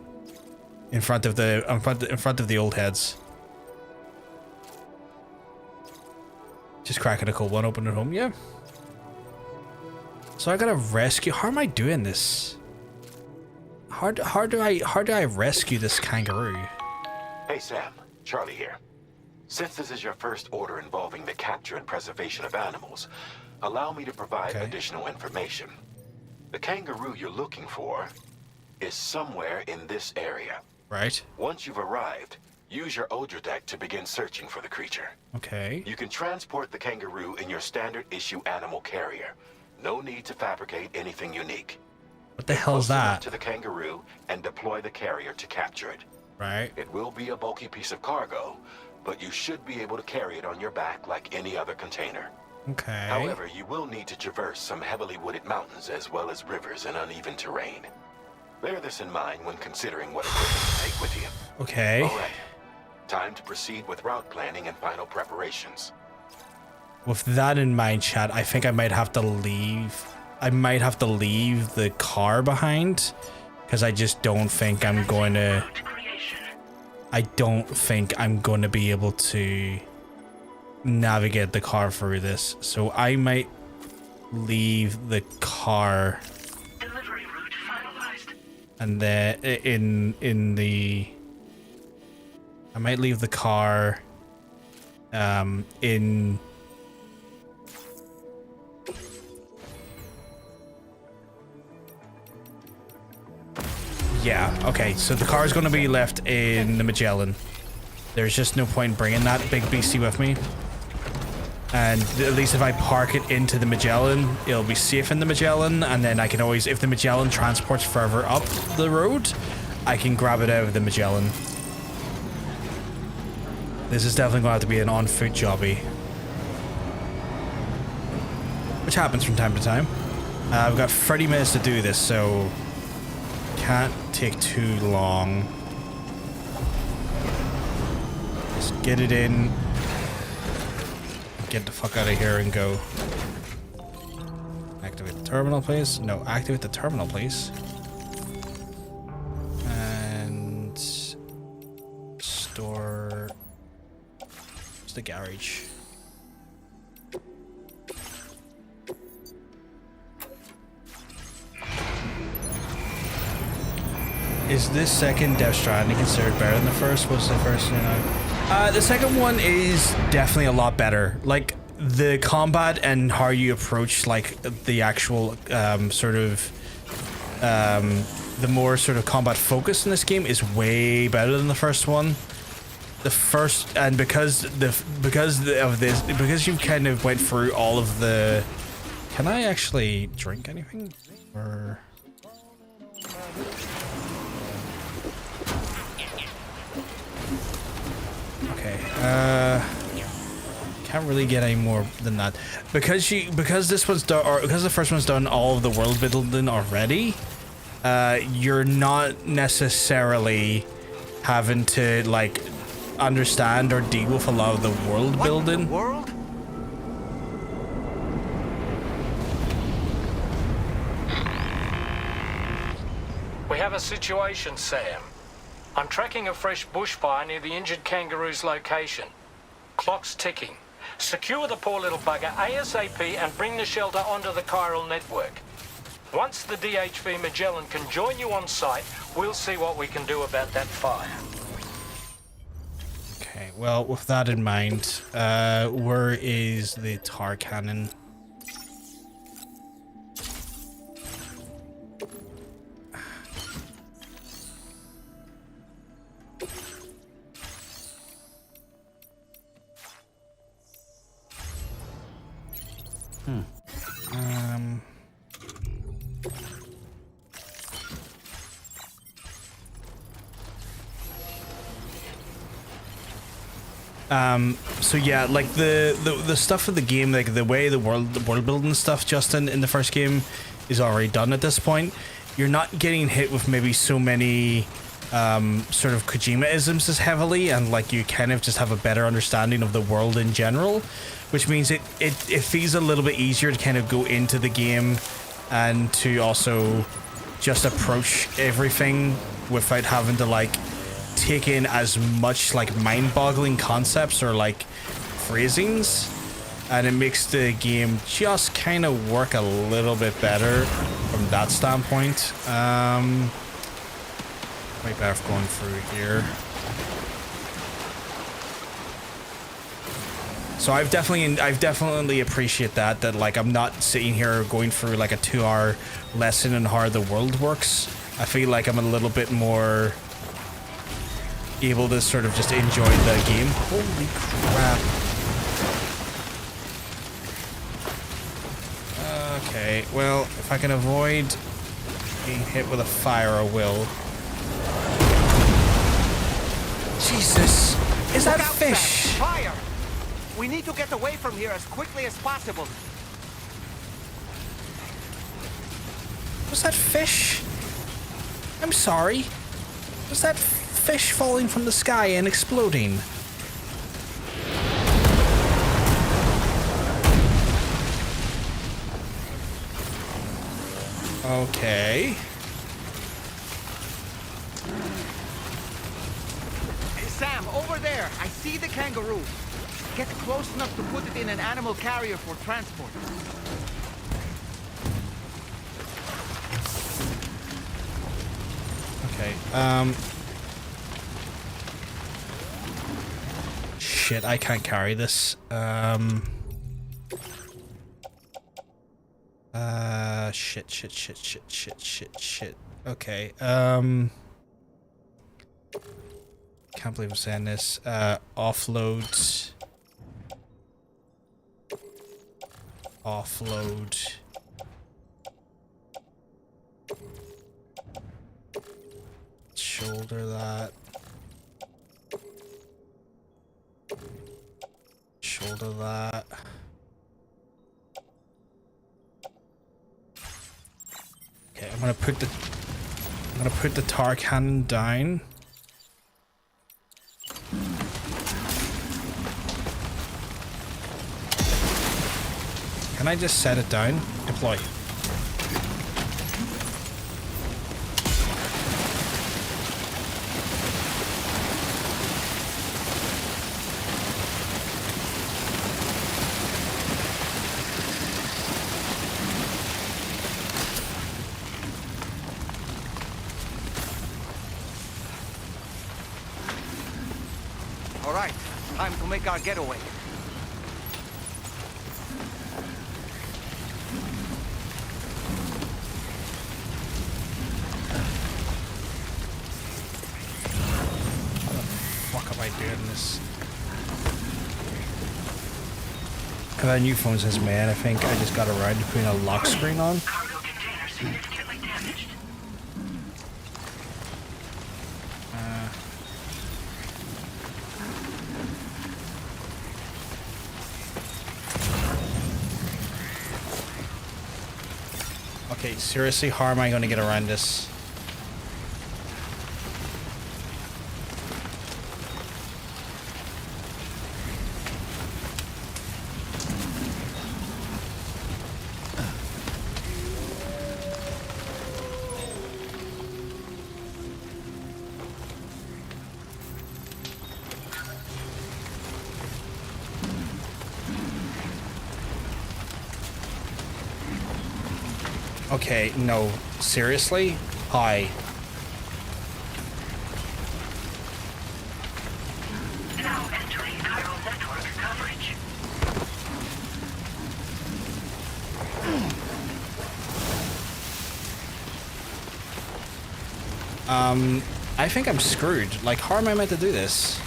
In front of the old heads. Just cracking a cold one open at home, yeah. So I gotta rescue. How am I doing this? How do I rescue this kangaroo? Hey Sam, Charlie here. Since this is your first order involving the capture and preservation of animals, allow me to provide additional information. The kangaroo you're looking for is somewhere in this area. Right. Once you've arrived, use your Odra deck to begin searching for the creature. Okay. You can transport the kangaroo in your standard issue animal carrier. No need to fabricate anything unique. What the hell is that? To the kangaroo and deploy the carrier to capture it. Right. It will be a bulky piece of cargo, but you should be able to carry it on your back like any other container. Okay. However, you will need to traverse some heavily wooded mountains as well as rivers and uneven terrain. Bear this in mind when considering what equipment to take with you. Okay. All right. Time to proceed with route planning and final preparations. With that in mind, chat, I think I might have to leave. I might have to leave the car behind because I just don't think I'm going to. I don't think I'm going to be able to navigate the car through this. So I might leave the car. Delivery route finalized. And then in the. I might leave the car. In. Yeah, okay, so the car is going to be left in the Magellan. There's just no point in bringing that big beastie with me. And at least if I park it into the Magellan, it'll be safe in the Magellan, and then I can always, if the Magellan transports further up the road, I can grab it out of the Magellan. This is definitely going to have to be an on-foot jobby. Which happens from time to time. I've got 30 minutes to do this, so can't take too long. Just get it in. get the fuck out of here and go. Activate the terminal, please. No, activate the terminal, please. And store. It's the garage. Is this second Death Stranding considered better than the first? What's the first, you know? The second one is definitely a lot better. Like, the combat and how you approach, like, the actual, sort of, the more sort of combat focus in this game is way better than the first one. The first, and because you kind of went through all of the... Can I actually drink anything? Or... Okay, can't really get any more than that because this one's done, or because the first one's done all of the world building already. You're not necessarily having to like understand or deal with a lot of the world building. World? We have a situation, Sam. I'm tracking a fresh bushfire near the injured kangaroo's location. Clock's ticking. Secure the poor little bugger ASAP and bring the shelter onto the chiral network. Once the DHV Magellan can join you on site, we'll see what we can do about that fire. Okay, well, with that in mind, where is the tar cannon? So yeah, like the stuff of the game, like the way the world building stuff, Justin, in the first game is already done at this point. You're not getting hit with maybe so many sort of Kojima-isms as heavily, and like you kind of just have a better understanding of the world in general, which means it feels a little bit easier to kind of go into the game and to also just approach everything without having to like take in as much like mind-boggling concepts or like phrasings, and it makes the game just kind of work a little bit better from that standpoint. Way better going through here. So I've definitely appreciate that like I'm not sitting here going through like a 2-hour lesson on how the world works. I feel like I'm a little bit more able to sort of just enjoy the game. Holy crap. Okay, well, if I can avoid being hit with a fire, I will. Jesus! Is that a fish? Fire! We need to get away from here as quickly as possible. Was that fish? I'm sorry. Was that fish falling from the sky and exploding? Okay. Hey, Sam, over there. I see the kangaroo. Get close enough to put it in an animal carrier for transport. Okay, shit, I can't carry this. Shit. Okay, can't believe I'm saying this. Offload. Shoulder that. Shoulder that. Okay, I'm gonna put the tar cannon down. Can I just set it down? Deploy. All right, time to make our getaway. What am I doing this? If I had new phones as man, I think I just got around to putting a lock screen on. Cargo container significantly damaged. Okay, seriously, how am I going to get around this? Okay, no, seriously? Hi. Now entering chiral network coverage. I think I'm screwed. Like, how am I meant to do this?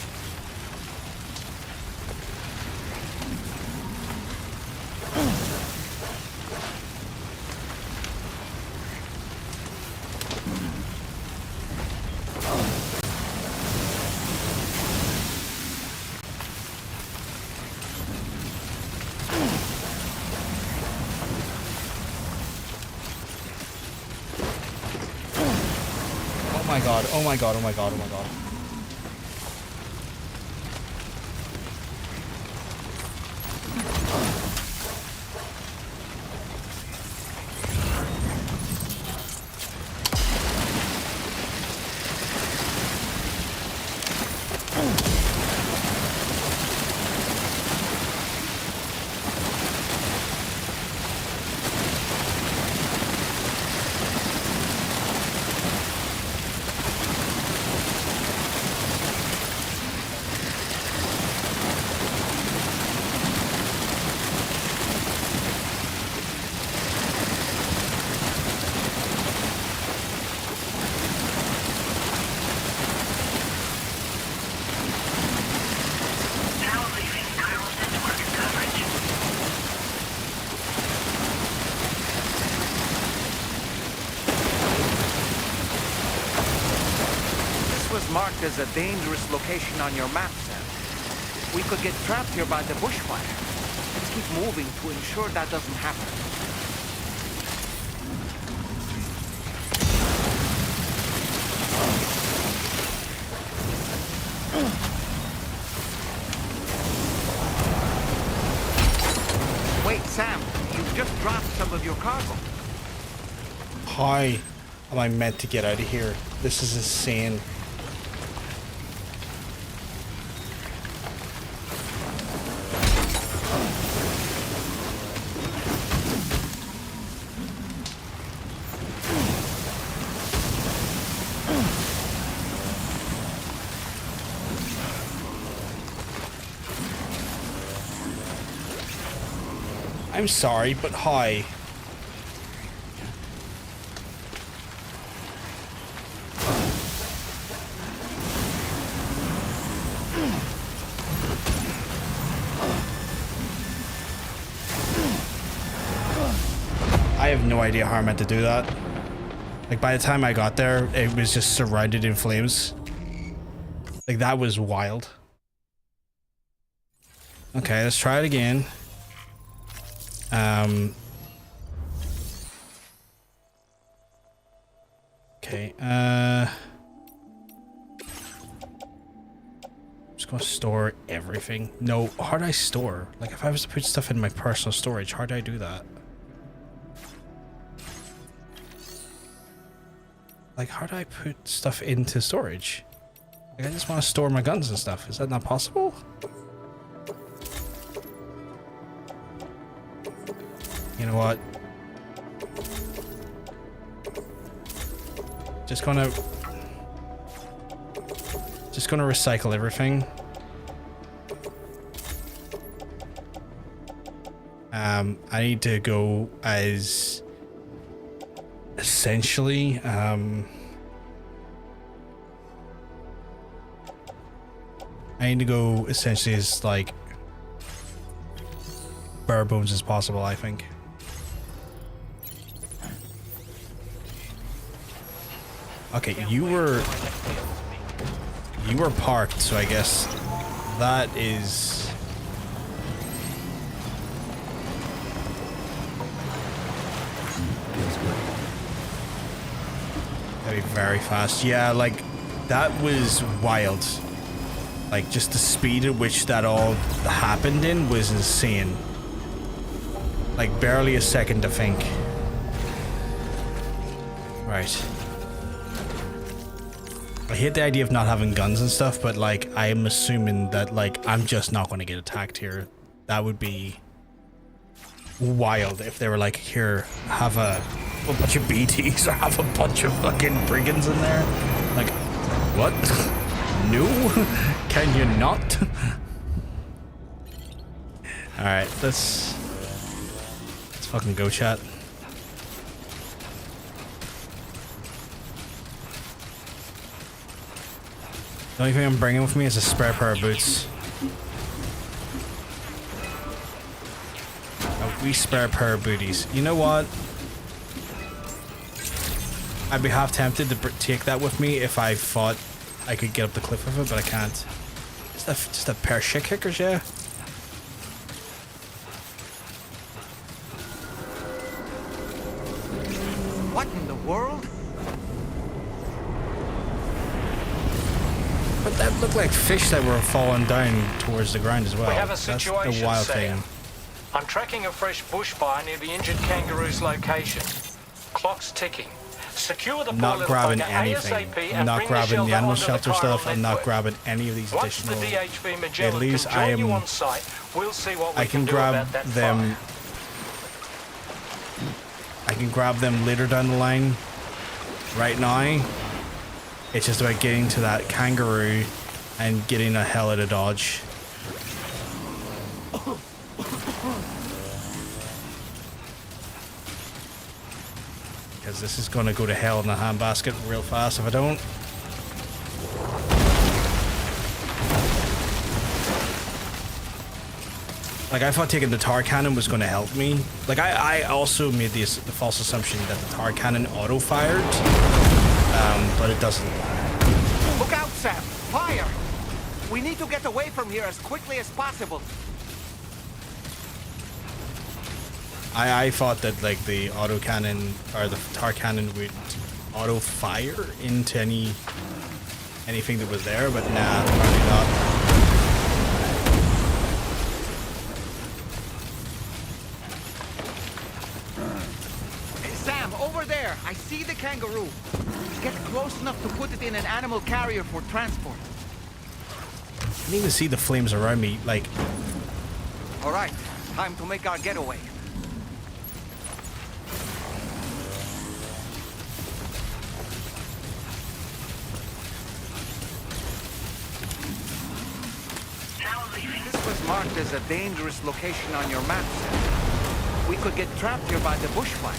Oh my god, oh my god, oh my god, oh my god. Marked as a dangerous location on your map, Sam. We could get trapped here by the bushfire. Let's keep moving to ensure that doesn't happen. Wait, Sam, you just dropped some of your cargo. How am I meant to get out of here? This is insane. I'm sorry, but hi. I have no idea how I meant to do that. Like, by the time I got there, it was just surrounded in flames. Like, that was wild. Okay, let's try it again. Okay, just just gonna store everything. No, how do I store? Like, if I was to put stuff in my personal storage, how do I do that? Like, how do I put stuff into storage? Like, I just want to store my guns and stuff. Is that not possible? You know what? Just gonna recycle everything. I need to go as essentially I need to go essentially as like bare bones as possible, I think. Okay, you were parked, so I guess that is that'd be very fast. Yeah, like that was wild. Like just the speed at which that all happened in was insane. Like barely a second to think. Right. I hate the idea of not having guns and stuff, but like I am assuming that like I'm just not going to get attacked here. That would be wild if they were like, here, have a bunch of BTs or have a bunch of fucking brigands in there. Like, what? No? Can you not? Alright, let's fucking go, chat. The only thing I'm bringing with me is a spare pair of boots. A wee spare pair of booties. You know what? I'd be half tempted to take that with me if I thought I could get up the cliff with it, but I can't. Just a pair of shit kickers, yeah? What in the world? But that looked like fish that were falling down towards the ground as well. We have a That's situation, the wild Sam. thing. I'm tracking a fresh bushfire near the injured kangaroo's location. Clock's ticking. Secure the poor Not little grabbing bugger anything. ASAP I'm and not bring grabbing the animal onto shelter chiral stuff. I'm not network. grabbing any of these Once the additional. DHV Magellan At least can I join you am. on site, we'll see what we I can do grab about that them. fire. I can grab them later down the line. Right now, it's just about getting to that kangaroo and getting the hell out of Dodge. Because this is going to go to hell in the handbasket real fast if I don't. Like, I thought taking the tar cannon was going to help me. Like, I also made the false assumption that the tar cannon auto-fired, but it doesn't. Look out, Sam! Fire! We need to get away from here as quickly as possible. I thought that, like, the auto cannon, or the tar cannon would auto-fire into anything that was there, but nah, apparently not. Sam, over there! I see the kangaroo. Get close enough to put it in an animal carrier for transport. I can even see the flames around me, like... Alright, time to make our getaway. This was marked as a dangerous location on your map, Sam. We could get trapped here by the bushfire.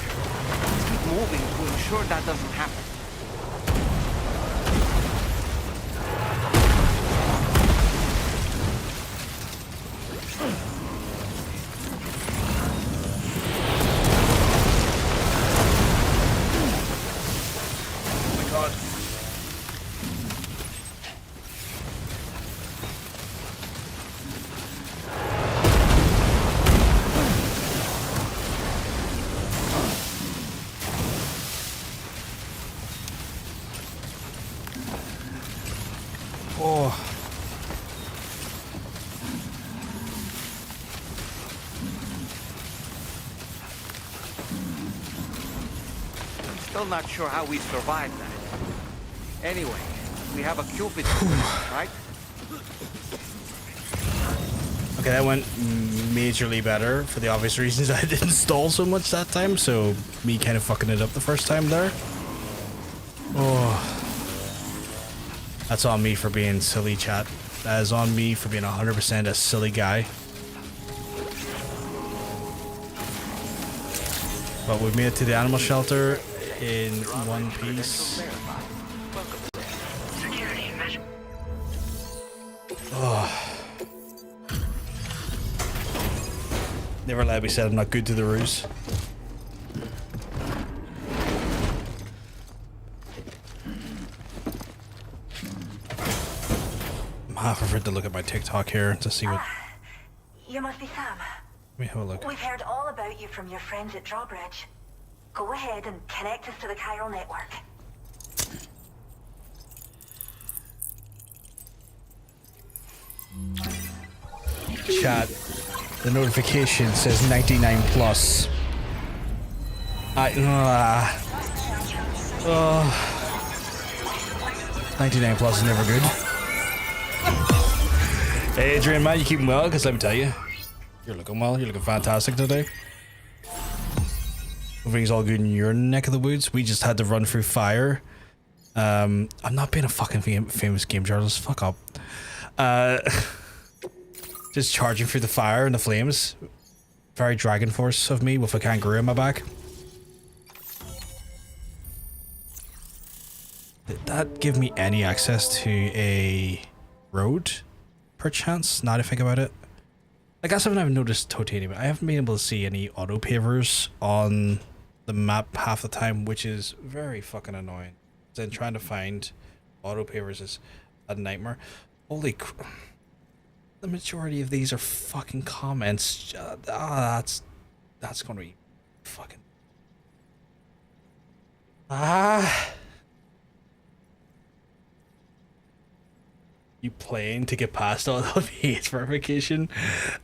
Let's keep moving to ensure that doesn't happen. Oh my god. Still not sure how we survived that. Anyway, we have a Cupid, right? Okay, that went majorly better for the obvious reasons I didn't stall so much that time, so me kind of fucking it up the first time there. Oh. That's on me for being silly, chat. That is on me for being 100% a silly guy. But we've made it to the animal shelter in one piece. Oh. Never let me say I'm not good to the ruse. I prefer to look at my TikTok here to see what. You must be Sam. Let me have a look. We've heard all about you from your friends at Drawbridge. Go ahead and connect us to the chiral network. Chat. The notification says 99 plus. 99 plus is never good. Hey Adrian, man, you keeping well? Because let me tell you, you're looking well. You're looking fantastic today. Everything's all good in your neck of the woods. We just had to run through fire. I'm not being a fucking famous game journalist. Fuck up. Just charging through the fire and the flames. Very Dragon Force of me with a kangaroo in my back. Did that give me any access to a road? Perchance, now that I think about it. I guess I've never noticed titanium. I haven't been able to see any auto pavers on the map half the time, which is very fucking annoying. Then trying to find auto pavers is a nightmare. Holy crap. The majority of these are fucking comments. That's gonna be fucking. You playing to get past all of age verification?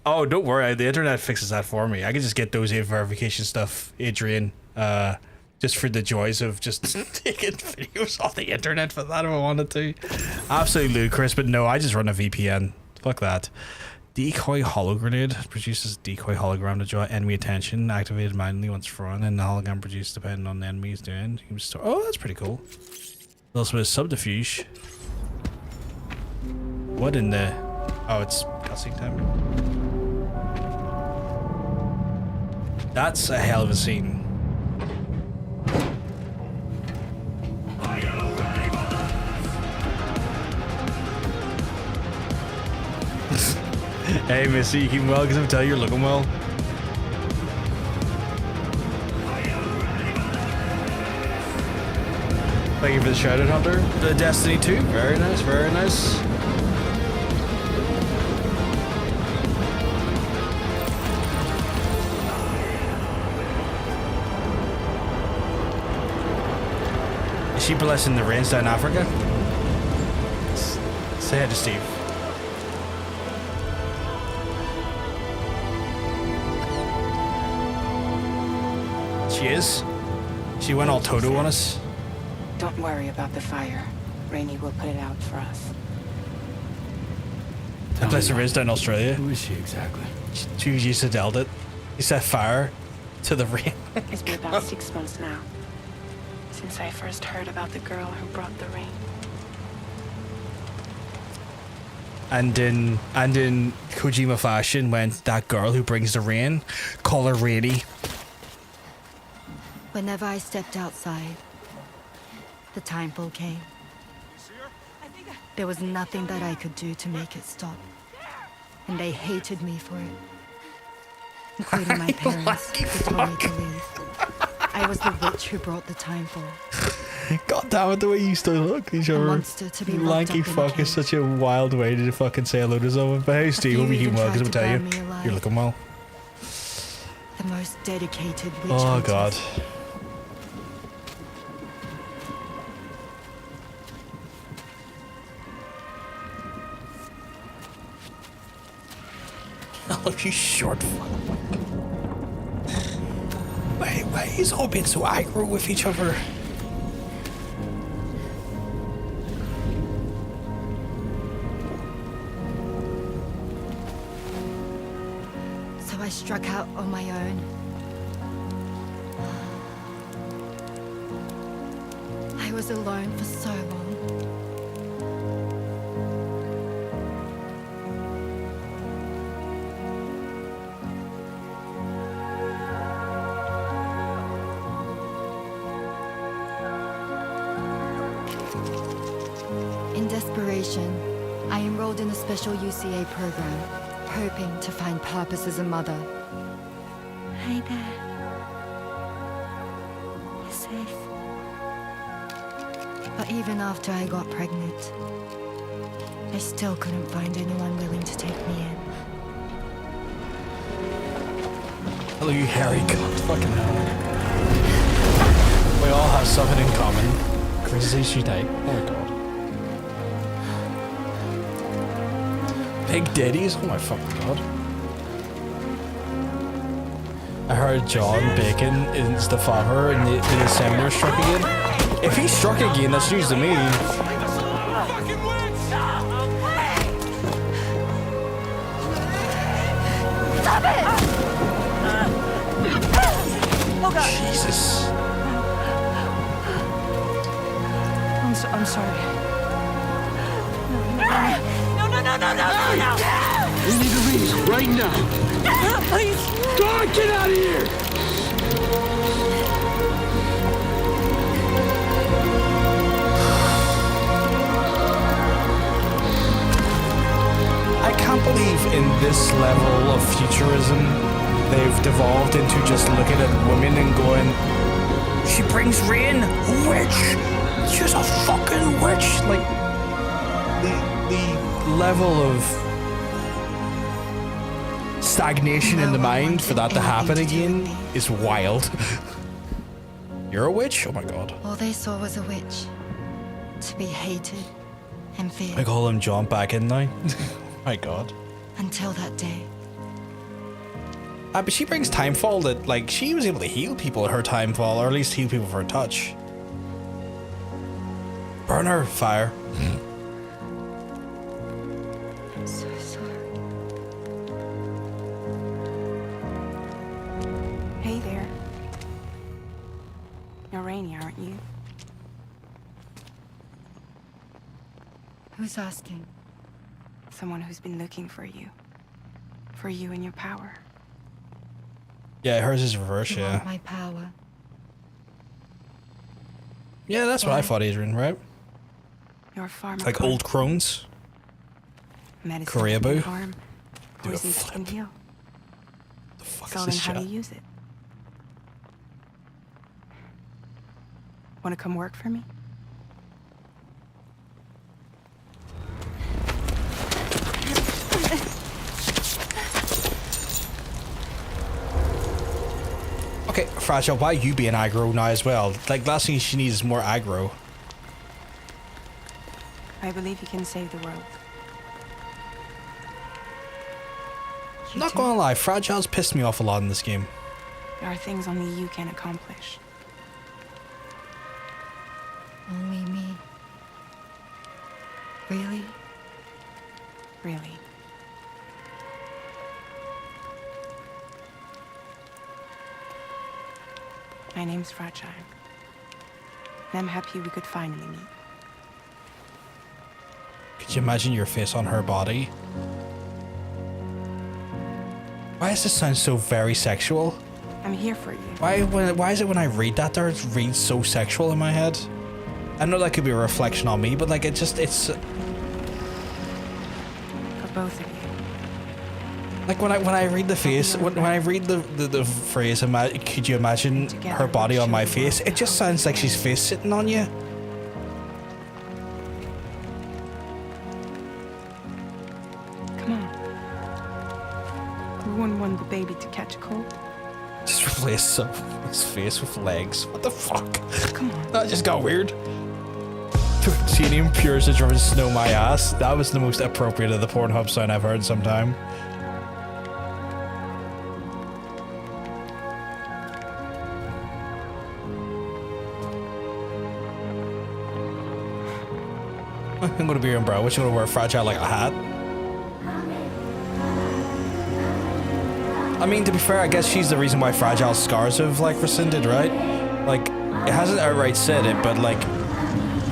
Oh, don't worry, the internet fixes that for me. I can just get those age verification stuff, Adrian. Just for the joys of just taking videos off the internet for that if I wanted to. Absolutely ludicrous, but no, I just run a VPN. Fuck that. Decoy holo grenade produces decoy hologram to draw enemy attention. Activated manually once thrown, and the hologram produced depending on the enemy's doing. Oh, that's pretty cool. Also a subterfuge. What in the? Oh, it's cussing time. That's a hell of a scene. Hey, Missy, you keeping well? Because I'm telling you, you're looking well. Thank you for the shout-out, Hunter. The Destiny 2. Very nice, very nice. Is she blessing the rains down Africa? Say hi to Steve. She is? She went all Toto on us? Don't worry about the fire. Rainey will put it out for us. That place there is down in Australia. Who is she exactly? She used to dealt it. He set fire to the rain. It's been about 6 months now since I first heard about the girl who brought the rain. And in Kojima fashion, went that girl who brings the rain, call her Rainy. Whenever I stepped outside, the time pull came. There was nothing that I could do to make it stop. And they hated me for it. Including my parents, who told me to leave. I was the witch who brought the time pull. God damn it, the way you used to look. These are monster to be lanky fuck is such a wild way to fucking say hello to someone. But hey, Steve, we'll be keeping well, because I'm tell you, you're looking well. The most dedicated witch Oh, hunters. God. Oh, you short fuck. Wait, Why is all being so aggro with each other? So I struck out on my own. I was alone for so long. In desperation, I enrolled in a special UCA program, hoping to find purpose as a mother. Hi there. You're safe. But even after I got pregnant, I still couldn't find anyone willing to take me in. Hello, you hairy cunt. Fucking hell. We all have something in common. Crazy she died. Oh my god. Big Daddies? Oh my fucking god. I heard John Bacon is the father and the assembler struck again. If he struck again, that's news to me. Stop it! Oh god. Jesus. I'm sorry. No. We need to leave right now. Please. God, get out of here! I can't believe in this level of futurism they've devolved into just looking at women and going, she brings rain, witch! She's a fucking witch! Like, the level of stagnation in the mind for that to happen again is wild. You're a witch? Oh my god. All they saw was a witch. To be hated and feared. I call him John back in now. My god. Until that day. But she brings timefall that, like, she was able to heal people at her timefall, or at least heal people for her touch. Burn her, fire. I'm so sorry. Hey there. You're Rainy, aren't you? Who's asking? Someone who's been looking for you. For you and your power. Yeah, hers is reverse, You yeah. want my power. Yeah, that's what I thought, Adrian, right? Your pharma. Like old crones. Medicine Korea can boo. harm. Do a Poisons flip. can heal. The fuck It's all is in this how shit? you use it. Wanna come work for me? Okay, Fragile, why you being aggro now as well? Like, last thing she needs is more aggro. I believe you can save the world. I'm not gonna lie, Fragile's pissed me off a lot in this game. There are things only you can accomplish. Only me. Really? Really. My name's Fragile. And I'm happy we could finally meet. Could you imagine your face on her body? Why does this sound so very sexual? I'm here for you. Why is it when I read that there, it reads so sexual in my head? I know that could be a reflection on me, but like it's... For both of you. Like when I read the face, when I read the phrase, could you imagine her body on my face? It just sounds like she's face sitting on you. Come on. We wouldn't want the baby to catch a cold. Just replace his face with legs. What the fuck? Come on. That just got weird. Titanium pure as a driven snow my ass. That was the most appropriate of the Pornhub sound I've heard in some time. I'm gonna be your umbrella. What you gonna wear? Fragile like a hat? I mean, to be fair, I guess she's the reason why Fragile's scars have like rescinded, right? Like, it hasn't outright said it, but like,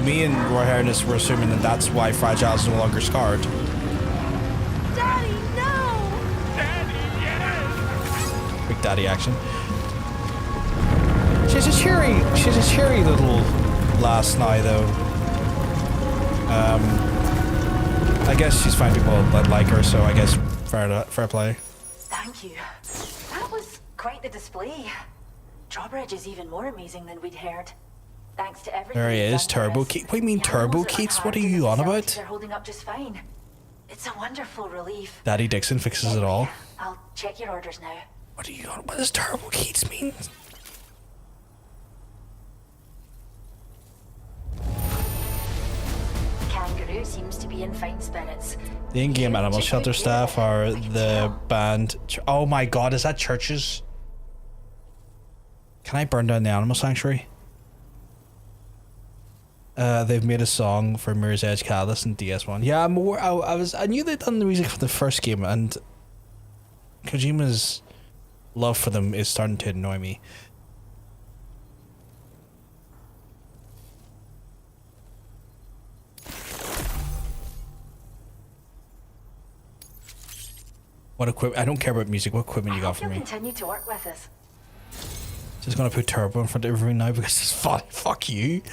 me and Roy Harness were assuming that that's why Fragile's no longer scarred. Daddy, no! Daddy, yes! Big daddy action. She's a cheery little lass now, though. I guess she's fine people that like her, so I guess fair play. Thank you. That was quite the display. Drawbridge is even more amazing than we'd heard. Thanks to everything. There he is, Turbo Keats. What do you mean Turbo Keats? What are you on about? They're holding up just fine. It's a wonderful relief. Daddy Dixon fixes it all. I'll check your orders now. What are you on? What does Turbo Keats mean? Kangaroo seems to be in fine spirits. The in-game animal shelter staff are the band. Oh my god, is that churches? Can I burn down the animal sanctuary? They've made a song for Mirror's Edge Catalyst and DS1. Yeah, I knew they'd done the music for the first game, and Kojima's love for them is starting to annoy me. What equipment? I don't care about music. What equipment you got for me? Continue to work with us. Just gonna put turbo in front of everything now because it's fun. Fuck you.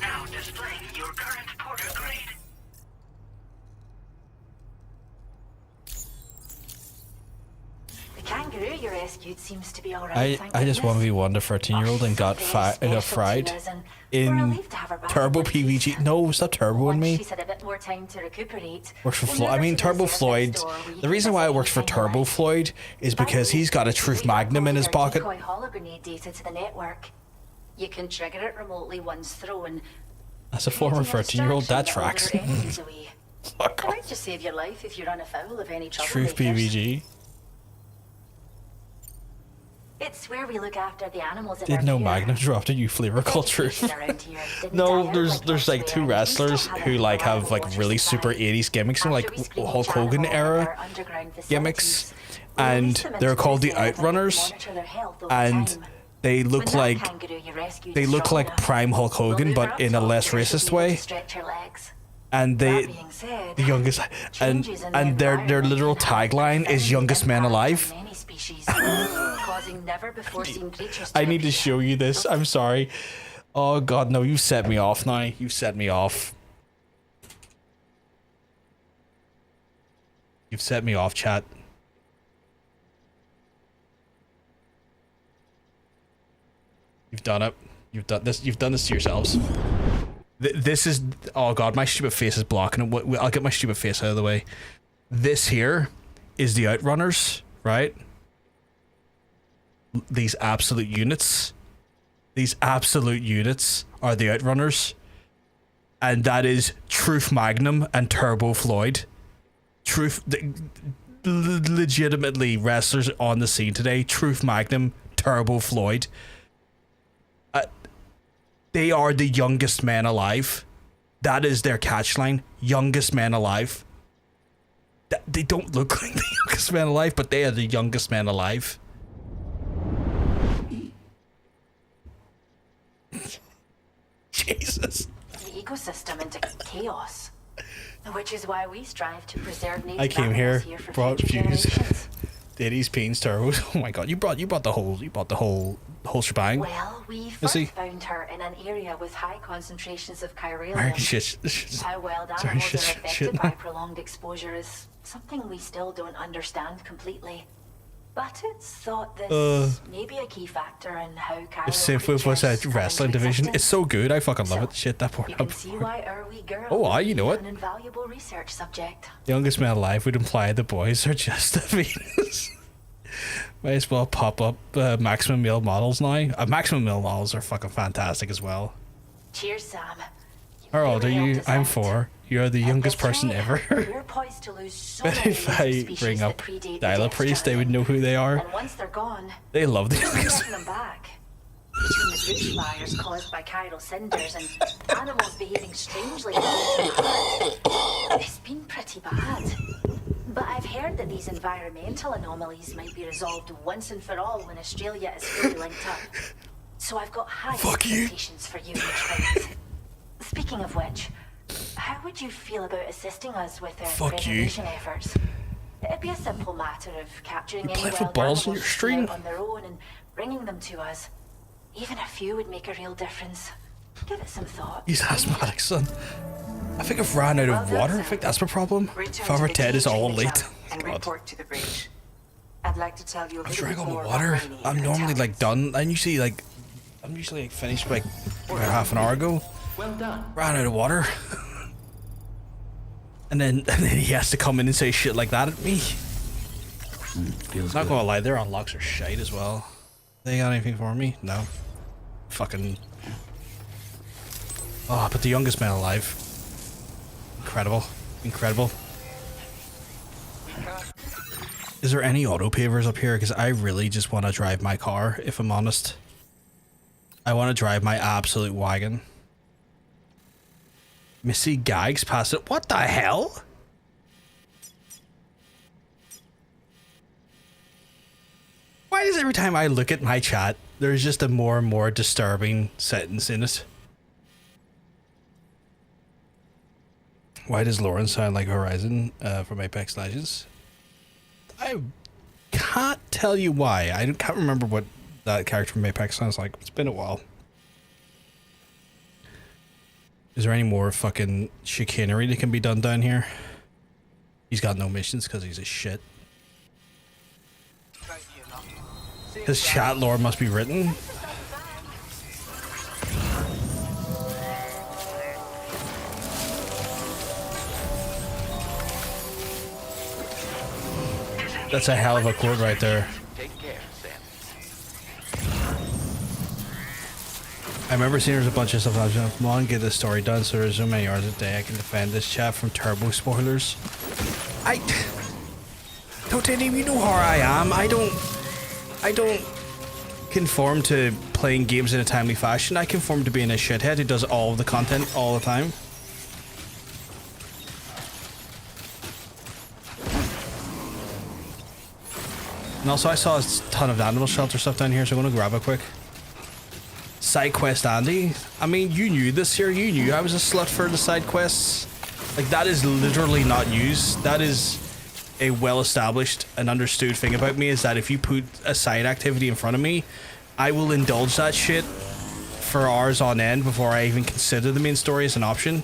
Now displaying your current porter grade. The kangaroo you rescued seems to be alright. I just want to be 1 to 13-year-old and got fried in Turbo PVG. No, stop turboing me. She's had a bit more time to recuperate. Works for Floyd. I mean, Turbo Floyd. The reason why it works for Turbo Floyd is because he's got a Truth Magnum in his pocket. Hologrenade data to the network. You can trigger it remotely once thrown. As a former 13-year-old, that tracks. It might just save your life if you run afoul of any trouble. Truth PVG. It's where we look after the animals. Did no Magnum dropped it, you flavor culture? No, there's like 2 wrestlers who like have like really super 80s gimmicks and like Hulk Hogan era gimmicks, and they're called the Outrunners, and they look like prime Hulk Hogan but in a less racist way. And the youngest, and their literal tagline is "Youngest Man Alive." I need to show you this. I'm sorry. Oh god, no! You set me off now. You set me off. You've set me off, chat. You've done it. You've done this. You've done this to yourselves. This is... Oh god, my stupid face is blocking it. I'll get my stupid face out of the way. This here is the Outrunners, right? These absolute units. These absolute units are the Outrunners. And that is Truth Magnum and Turbo Floyd. Legitimately wrestlers on the scene today. Truth Magnum, Turbo Floyd. They are the youngest men alive. That is their catchline. Youngest men alive. They don't look like the youngest men alive, but they are the youngest men alive. Jesus. The ecosystem into chaos, which is why we strive to preserve native I came here, for brought future views. generations. Diddy's Beans Turbos. Oh my god, you brought the whole shebang. Well, we first found her in an area with high concentrations of chiralium. How wild animals are affected by prolonged exposure is something we still don't understand completely. But it's thought this may be a key factor in how If Synthwave was a wrestling division, it's so good. I fucking love it. Shit, that poor. You can see why Irwi girl you know it. an invaluable research subject. Youngest man alive would imply the boys are just the Venus. Might as well pop up maximum male models now. Maximum male models are fucking fantastic as well. Cheers, Sam. How old are you? I'm 4. You're the youngest person ever. You're poised to lose so But many if I bring up Dyla Priest, they would know who they are. And once they're gone, They love the you're youngest. getting them back. Between the bushfires caused by chiral cinders and animals behaving strangely in the herd, it's been pretty bad. But I've heard that these environmental anomalies might be resolved once and for all when Australia is fully linked up. So I've got high expectations for you and your friends. Speaking of which, how would you feel about assisting us with our preservation efforts? It'd be a simple matter of capturing any wild animals out on their own and bringing them to us. Even a few would make a real difference. Give it some thought. He's asthmatic, son. I think I've ran out of water. I think that's my problem. Father Ted is all late. And report to the bridge. I'd like to tell you a I little drank bit all more my water. about Rainey I'm and normally Talents. like done. I'm usually like finished like about half an hour ago. Well done. Ran out of water. and then he has to come in and say shit like that at me. Feels Not good. gonna lie, their unlocks are shite as well. They got anything for me? No. Fucking. Oh, but the youngest man alive. Incredible. Incredible. Is there any auto pavers up here? Because I really just want to drive my car, if I'm honest. I want to drive my absolute wagon. Missy Gags past it. What the hell? Why does every time I look at my chat, there's just a more and more disturbing sentence in it? Why does Lauren sound like Horizon from Apex Legends? I can't tell you why. I can't remember what that character from Apex sounds like. It's been a while. Is there any more fucking chicanery that can be done down here? He's got no missions because he's a shit. His chat lore must be written. That's a hell of a quote right there. Take care, Sam. I remember seeing there's a bunch of stuff. I was like, come on, get this story done so there's so many hours a day I can defend this chat from turbo spoilers. Don't tell me, you know how I am. I don't conform to playing games in a timely fashion. I conform to being a shithead who does all of the content all the time. And also I saw a ton of animal shelter stuff down here, so I'm gonna grab it quick. Side quest Andy. I mean, you knew this here. You knew I was a slut for the side quests. Like, that is literally not used. That is a well-established and understood thing about me, is that if you put a side activity in front of me, I will indulge that shit for hours on end before I even consider the main story as an option.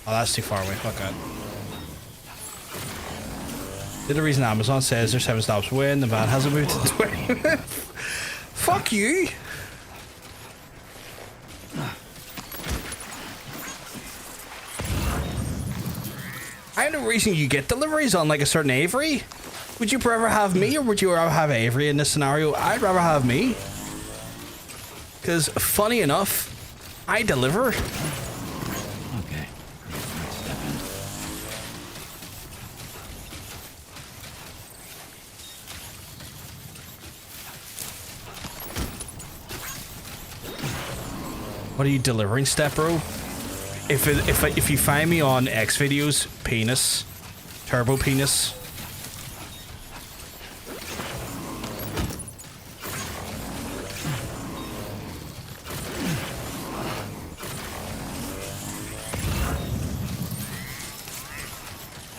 Oh, that's too far away. Fuck that. The reason Amazon says they're 7 stops away and the van hasn't moved in 20 minutes. Fuck you. I know the reason you get deliveries on like a certain Avery. Would you rather have me or would you rather have Avery in this scenario? I'd rather have me. Because funny enough, I deliver. Okay. What are you delivering, step bro? If you find me on X videos, penis, turbo penis.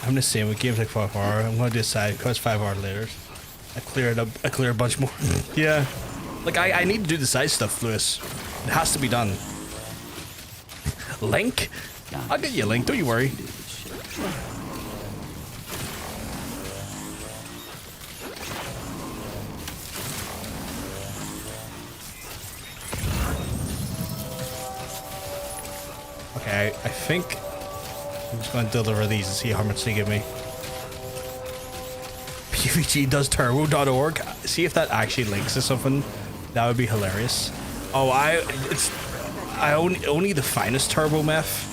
I'm the same with games like 5 hour. I'm gonna decide because 5 hours later. I clear a bunch more. Yeah. Like I need to do the side stuff, Lewis. It has to be done. Link? I'll get you a link, don't you worry. Okay, I think I'm just going to deliver these and see how much they give me. PVG does turbo.org. See if that actually links to something. That would be hilarious. Oh, I only the finest turbo meth.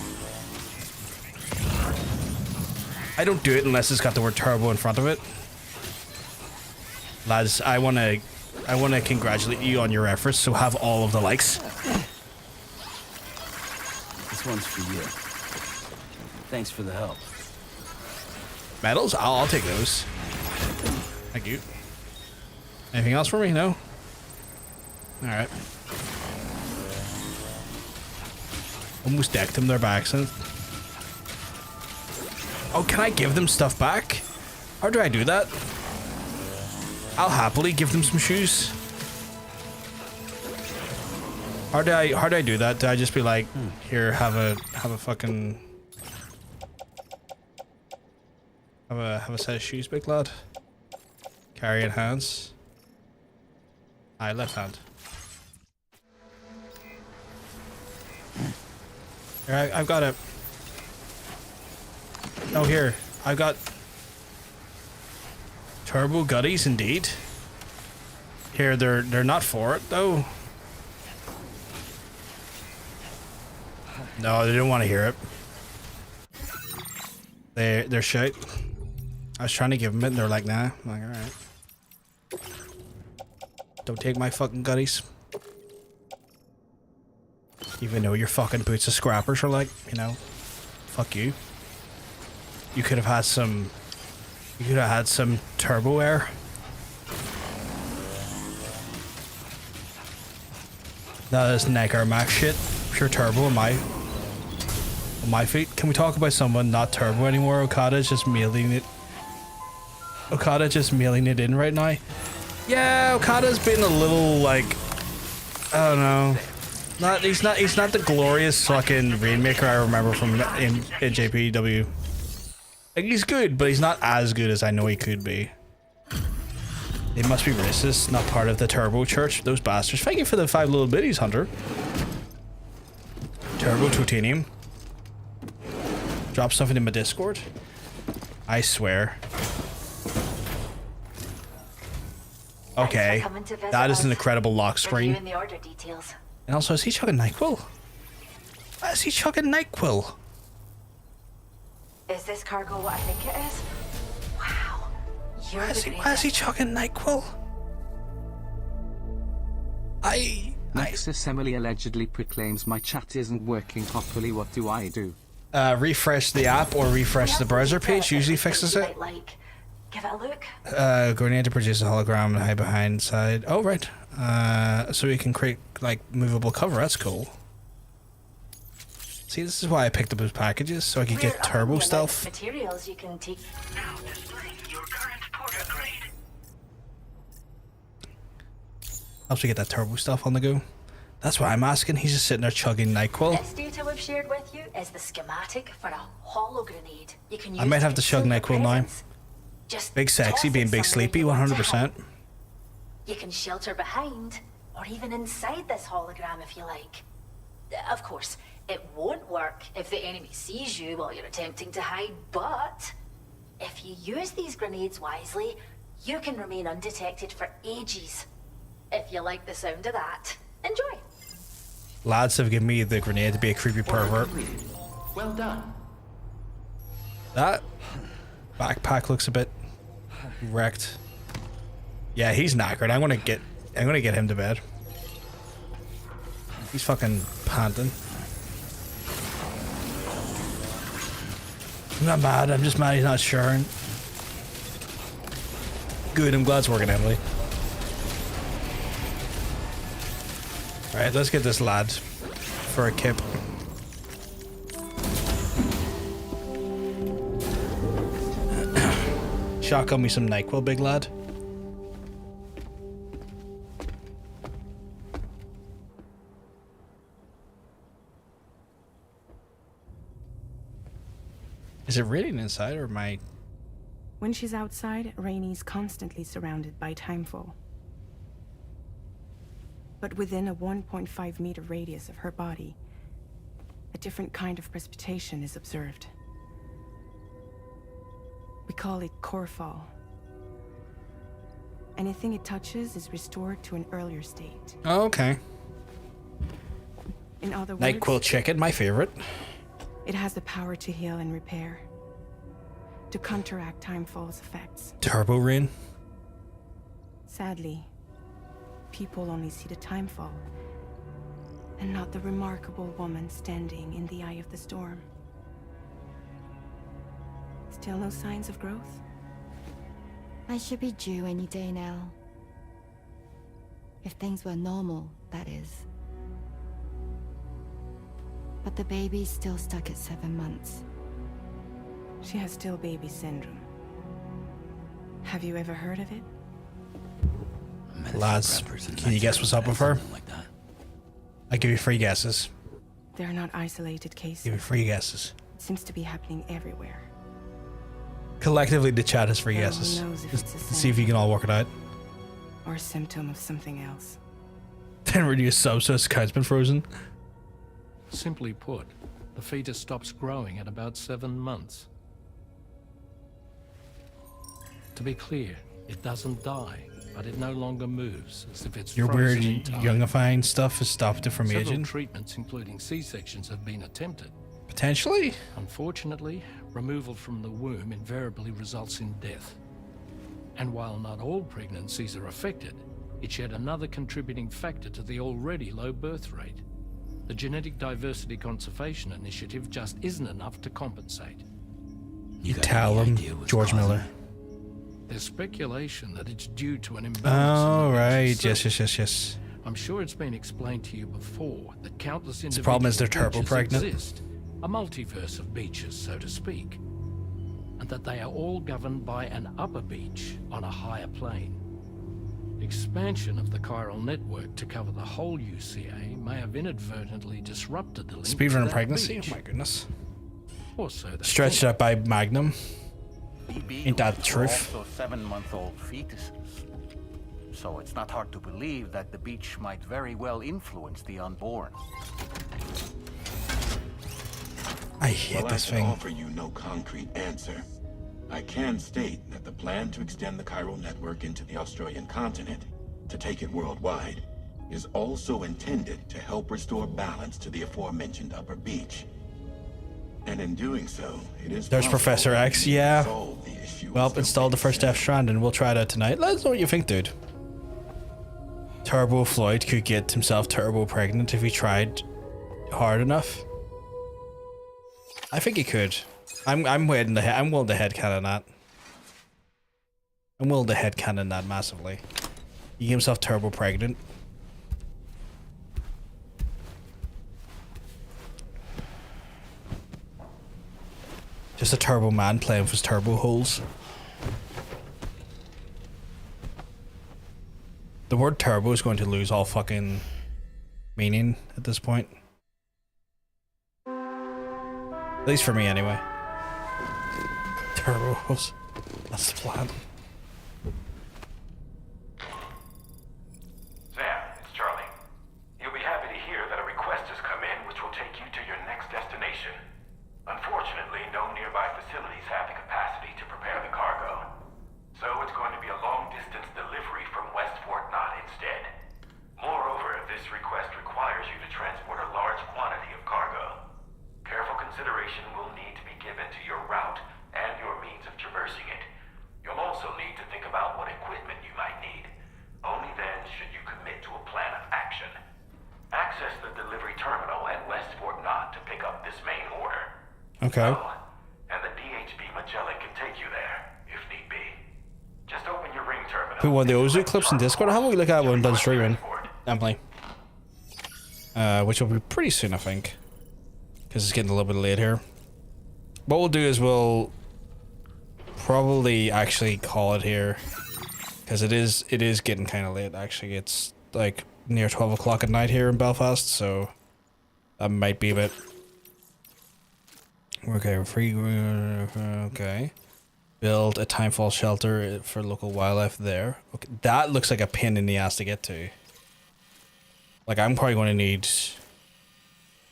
I don't do it unless it's got the word turbo in front of it. Lads, I want to I want to congratulate you on your efforts, so have all of the likes. This one's for you. Thanks for the help. Medals? I'll take those. Thank you. Anything else for me? No? Alright. Almost decked them there by accident. Oh, can I give them stuff back? How do I do that? I'll happily give them some shoes. How do I do that? Do I just be like, here, have a fucking have a set of shoes, big lad? Carry in hands. Aye, left hand. Here, I've got it. Oh, here, I've got turbo gutties, indeed. Here, they're not for it though. No, they didn't want to hear it. They're shit. I was trying to give them it, and they're like, nah. I'm like, all right. Don't take my fucking gutties. Even though your fucking boots of scrappers are like, you know, fuck you. You could have had some. You could have had some turbo air. That is Negar Max shit. Pure turbo on my feet. Can we talk about someone not turbo anymore? Okada's just mailing it. Okada just mailing it in right now. Yeah, Okada's been a little like, I don't know. He's not the glorious fucking Rainmaker I remember from in JPW. Like, he's good, but he's not as good as I know he could be. They must be racist, not part of the Turbo Church. Those bastards. Thank you for the 5 little bitties, Hunter. Turbo Titanium. Drop something in my Discord. I swear. Okay, that is an incredible lock screen. And also, is he chugging NyQuil? Why is he chugging NyQuil? Is this cargo what I think it is? Wow. Why is he chugging NyQuil? Nexus Emily allegedly proclaims my chat isn't working properly. What do I do? Refresh the app or refresh the browser page. Usually fixes it. Give it a look. Grenade to produce a hologram and hide behind side. Oh, right. So we can create, like, movable cover. That's cool. See, this is why I picked up those packages, so I could get turbo stealth. Materials you can take. Now displaying your current porter grade. Helps me get that turbo stuff on the go. That's what I'm asking. He's just sitting there chugging NyQuil. This data we've shared with you is the schematic for a holo grenade. You can use I might have to chug NyQuil now. Just big sexy being big sleepy, 100%. You can shelter behind or even inside this hologram if you like. Of course, it won't work if the enemy sees you while you're attempting to hide, but if you use these grenades wisely, you can remain undetected for ages. If you like the sound of that, enjoy. Lads have given me the grenade to be a creepy pervert. Well done. That backpack looks a bit wrecked. Yeah, he's knackered. I'm gonna get him to bed. He's fucking panting. I'm not mad. I'm just mad he's not sharing. Good. I'm glad it's working, Emily. All right, let's get this lad for a kip. Shotgun me some NyQuil, big lad. Is it raining inside or am I... When she's outside, Rainie's constantly surrounded by timefall. But within a 1.5 meter radius of her body, a different kind of precipitation is observed. We call it core fall. Anything it touches is restored to an earlier state. Oh, okay. In other words, NyQuil chicken, my favorite. It has the power to heal and repair, to counteract timefall's effects. Turbo rain. Sadly, people only see the time fall, and not the remarkable woman standing in the eye of the storm. Still no signs of growth? I should be due any day now. If things were normal, that is. But the baby's still stuck at 7 months. She has still baby syndrome. Have you ever heard of it? Lads, can you guess what's up with her? I give you 3 guesses. They're not isolated cases. Give you 3 guesses. It seems to be happening everywhere. Collectively, the chat has 3 Well, who guesses. knows if it's a Let's see if you can all work it out. Or a symptom of something else. Then reduce sub so his account's been frozen. Simply put, the fetus stops growing at about 7 months. To be clear, it doesn't die, but it no longer moves, as if it's Your frozen weird in time. youngifying stuff has stopped it from Several aging. treatments, including C-sections, have been attempted. Potentially? Unfortunately, removal from the womb invariably results in death. And while not all pregnancies are affected, it's yet another contributing factor to the already low birth rate. The Genetic Diversity Conservation Initiative just isn't enough to compensate. You tell him, George Miller. There's speculation that it's due to an imbalance. Oh, right. Yes. I'm sure it's been explained to you before that countless individual The problem is they're turbo beaches pregnant. exist, a multiverse of beaches, so to speak, and that they are all governed by an upper beach on a higher plane. Expansion of the chiral network to cover the whole UCA may have inadvertently disrupted the link to Speedrun that pregnancy? beach. Oh my goodness. Or so they Stretched think. out by Magnum. Ain't that the truth? Also 7-month-old fetuses. So it's not hard to believe that the beach might very well influence the unborn. I hate While this I can thing. offer you no concrete answer, I can state that the plan to extend the chiral network into the Australian continent, to take it worldwide, is also intended to help restore balance to the aforementioned upper beach. And in doing so, it is There's possible Professor that X, we can yeah. solve the issue Well, of installed the first Death Stranding. We'll try it out tonight. Let us know what you think, dude. Turbo Floyd could get himself turbo pregnant if he tried hard enough. I think he could. I'm willing to headcanon that. I'm willing to headcanon that massively. He get himself turbo pregnant. Just a turbo man playing with his turbo holes. The word turbo is going to lose all fucking meaning at this point. At least for me, anyway. Turbo holes. That's the plan. Sam, it's Charlie. You'll be happy to hear that a request has come in which will take you to your next destination. Unfortunately, no nearby facilities have the capacity to prepare the cargo. So it's going to be a long-distance delivery from West Fort Knott instead. Moreover, this request requires you to transport a large quantity of cargo. Careful consideration will need to be given to your route and your means of traversing it. You'll also need to think about what equipment you might need. Only then should you commit to a plan of action. Access the delivery terminal at West Fort Knott to pick up this main order. Okay. And the DHB Magellan can take you there, if need be. Just open your ring terminal. Who won the Ozu clips in Discord? How about we look at when I'm done streaming? Emily. Which will be pretty soon, I think. Because it's getting a little bit late here. What we'll do is we'll probably actually call it here. Because it is getting kind of late, actually. It's like near 12 o'clock at night here in Belfast, so that might be a bit... Okay, free... Okay. Build a timefall shelter for local wildlife there. Okay, that looks like a pain in the ass to get to. Like, I'm probably going to need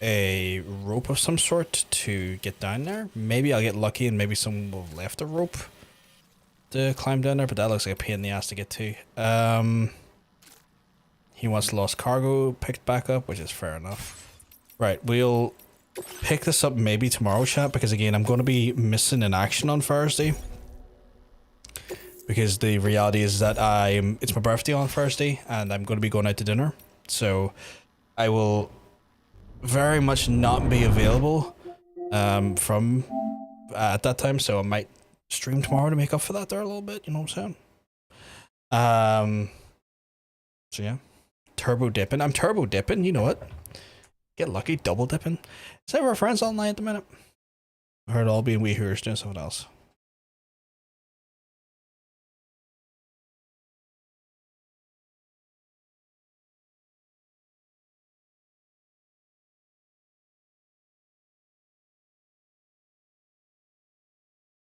a rope of some sort to get down there. Maybe I'll get lucky and maybe someone will have left a rope to climb down there, but that looks like a pain in the ass to get to. He wants lost cargo picked back up, which is fair enough. Right, we'll pick this up maybe tomorrow, chat, because again, I'm going to be missing in action on Thursday. because the reality is that it's my birthday on Thursday, and I'm going to be going out to dinner, so I will very much not be available from at that time. So I might stream tomorrow to make up for that there a little bit. You know what I'm saying? So yeah, turbo dipping. I'm turbo dipping. You know it. Get lucky, double dipping. Is that our friends online at the minute? I heard all being we who are doing something else.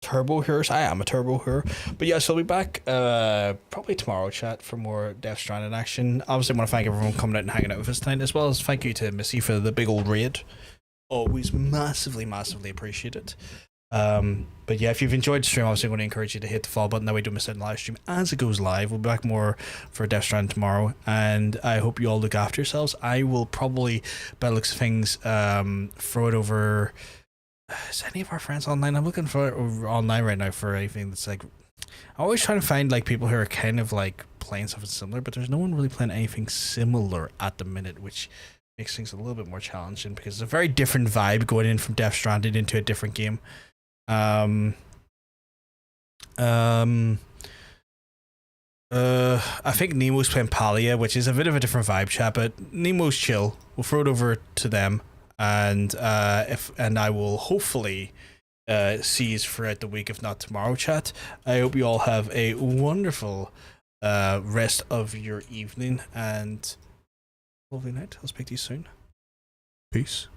Turbo Hers. I am a Turbo Her. But yes, I'll be back probably tomorrow, chat, for more Death Stranding action. Obviously, I want to thank everyone coming out and hanging out with us tonight, as well as thank you to Missy for the big old raid. Always massively, massively appreciate it. But yeah, if you've enjoyed the stream, obviously I'm going to encourage you to hit the follow button. That way you don't miss out on the live stream as it goes live. We'll be back more for Death Stranding tomorrow, and I hope you all look after yourselves. I will probably, by the looks of things, throw it over. Is any of our friends online? I'm looking for online right now for anything that's like. I always try to find like people who are kind of like playing something similar, but there's no one really playing anything similar at the minute, which makes things a little bit more challenging because it's a very different vibe going in from Death Stranding into a different game. I think Nemo's playing Palia, which is a bit of a different vibe, chat, but Nemo's chill. We'll throw it over to them, and I will hopefully see you throughout the week, if not tomorrow, chat. I hope you all have a wonderful rest of your evening and lovely night. I'll speak to you soon. Peace.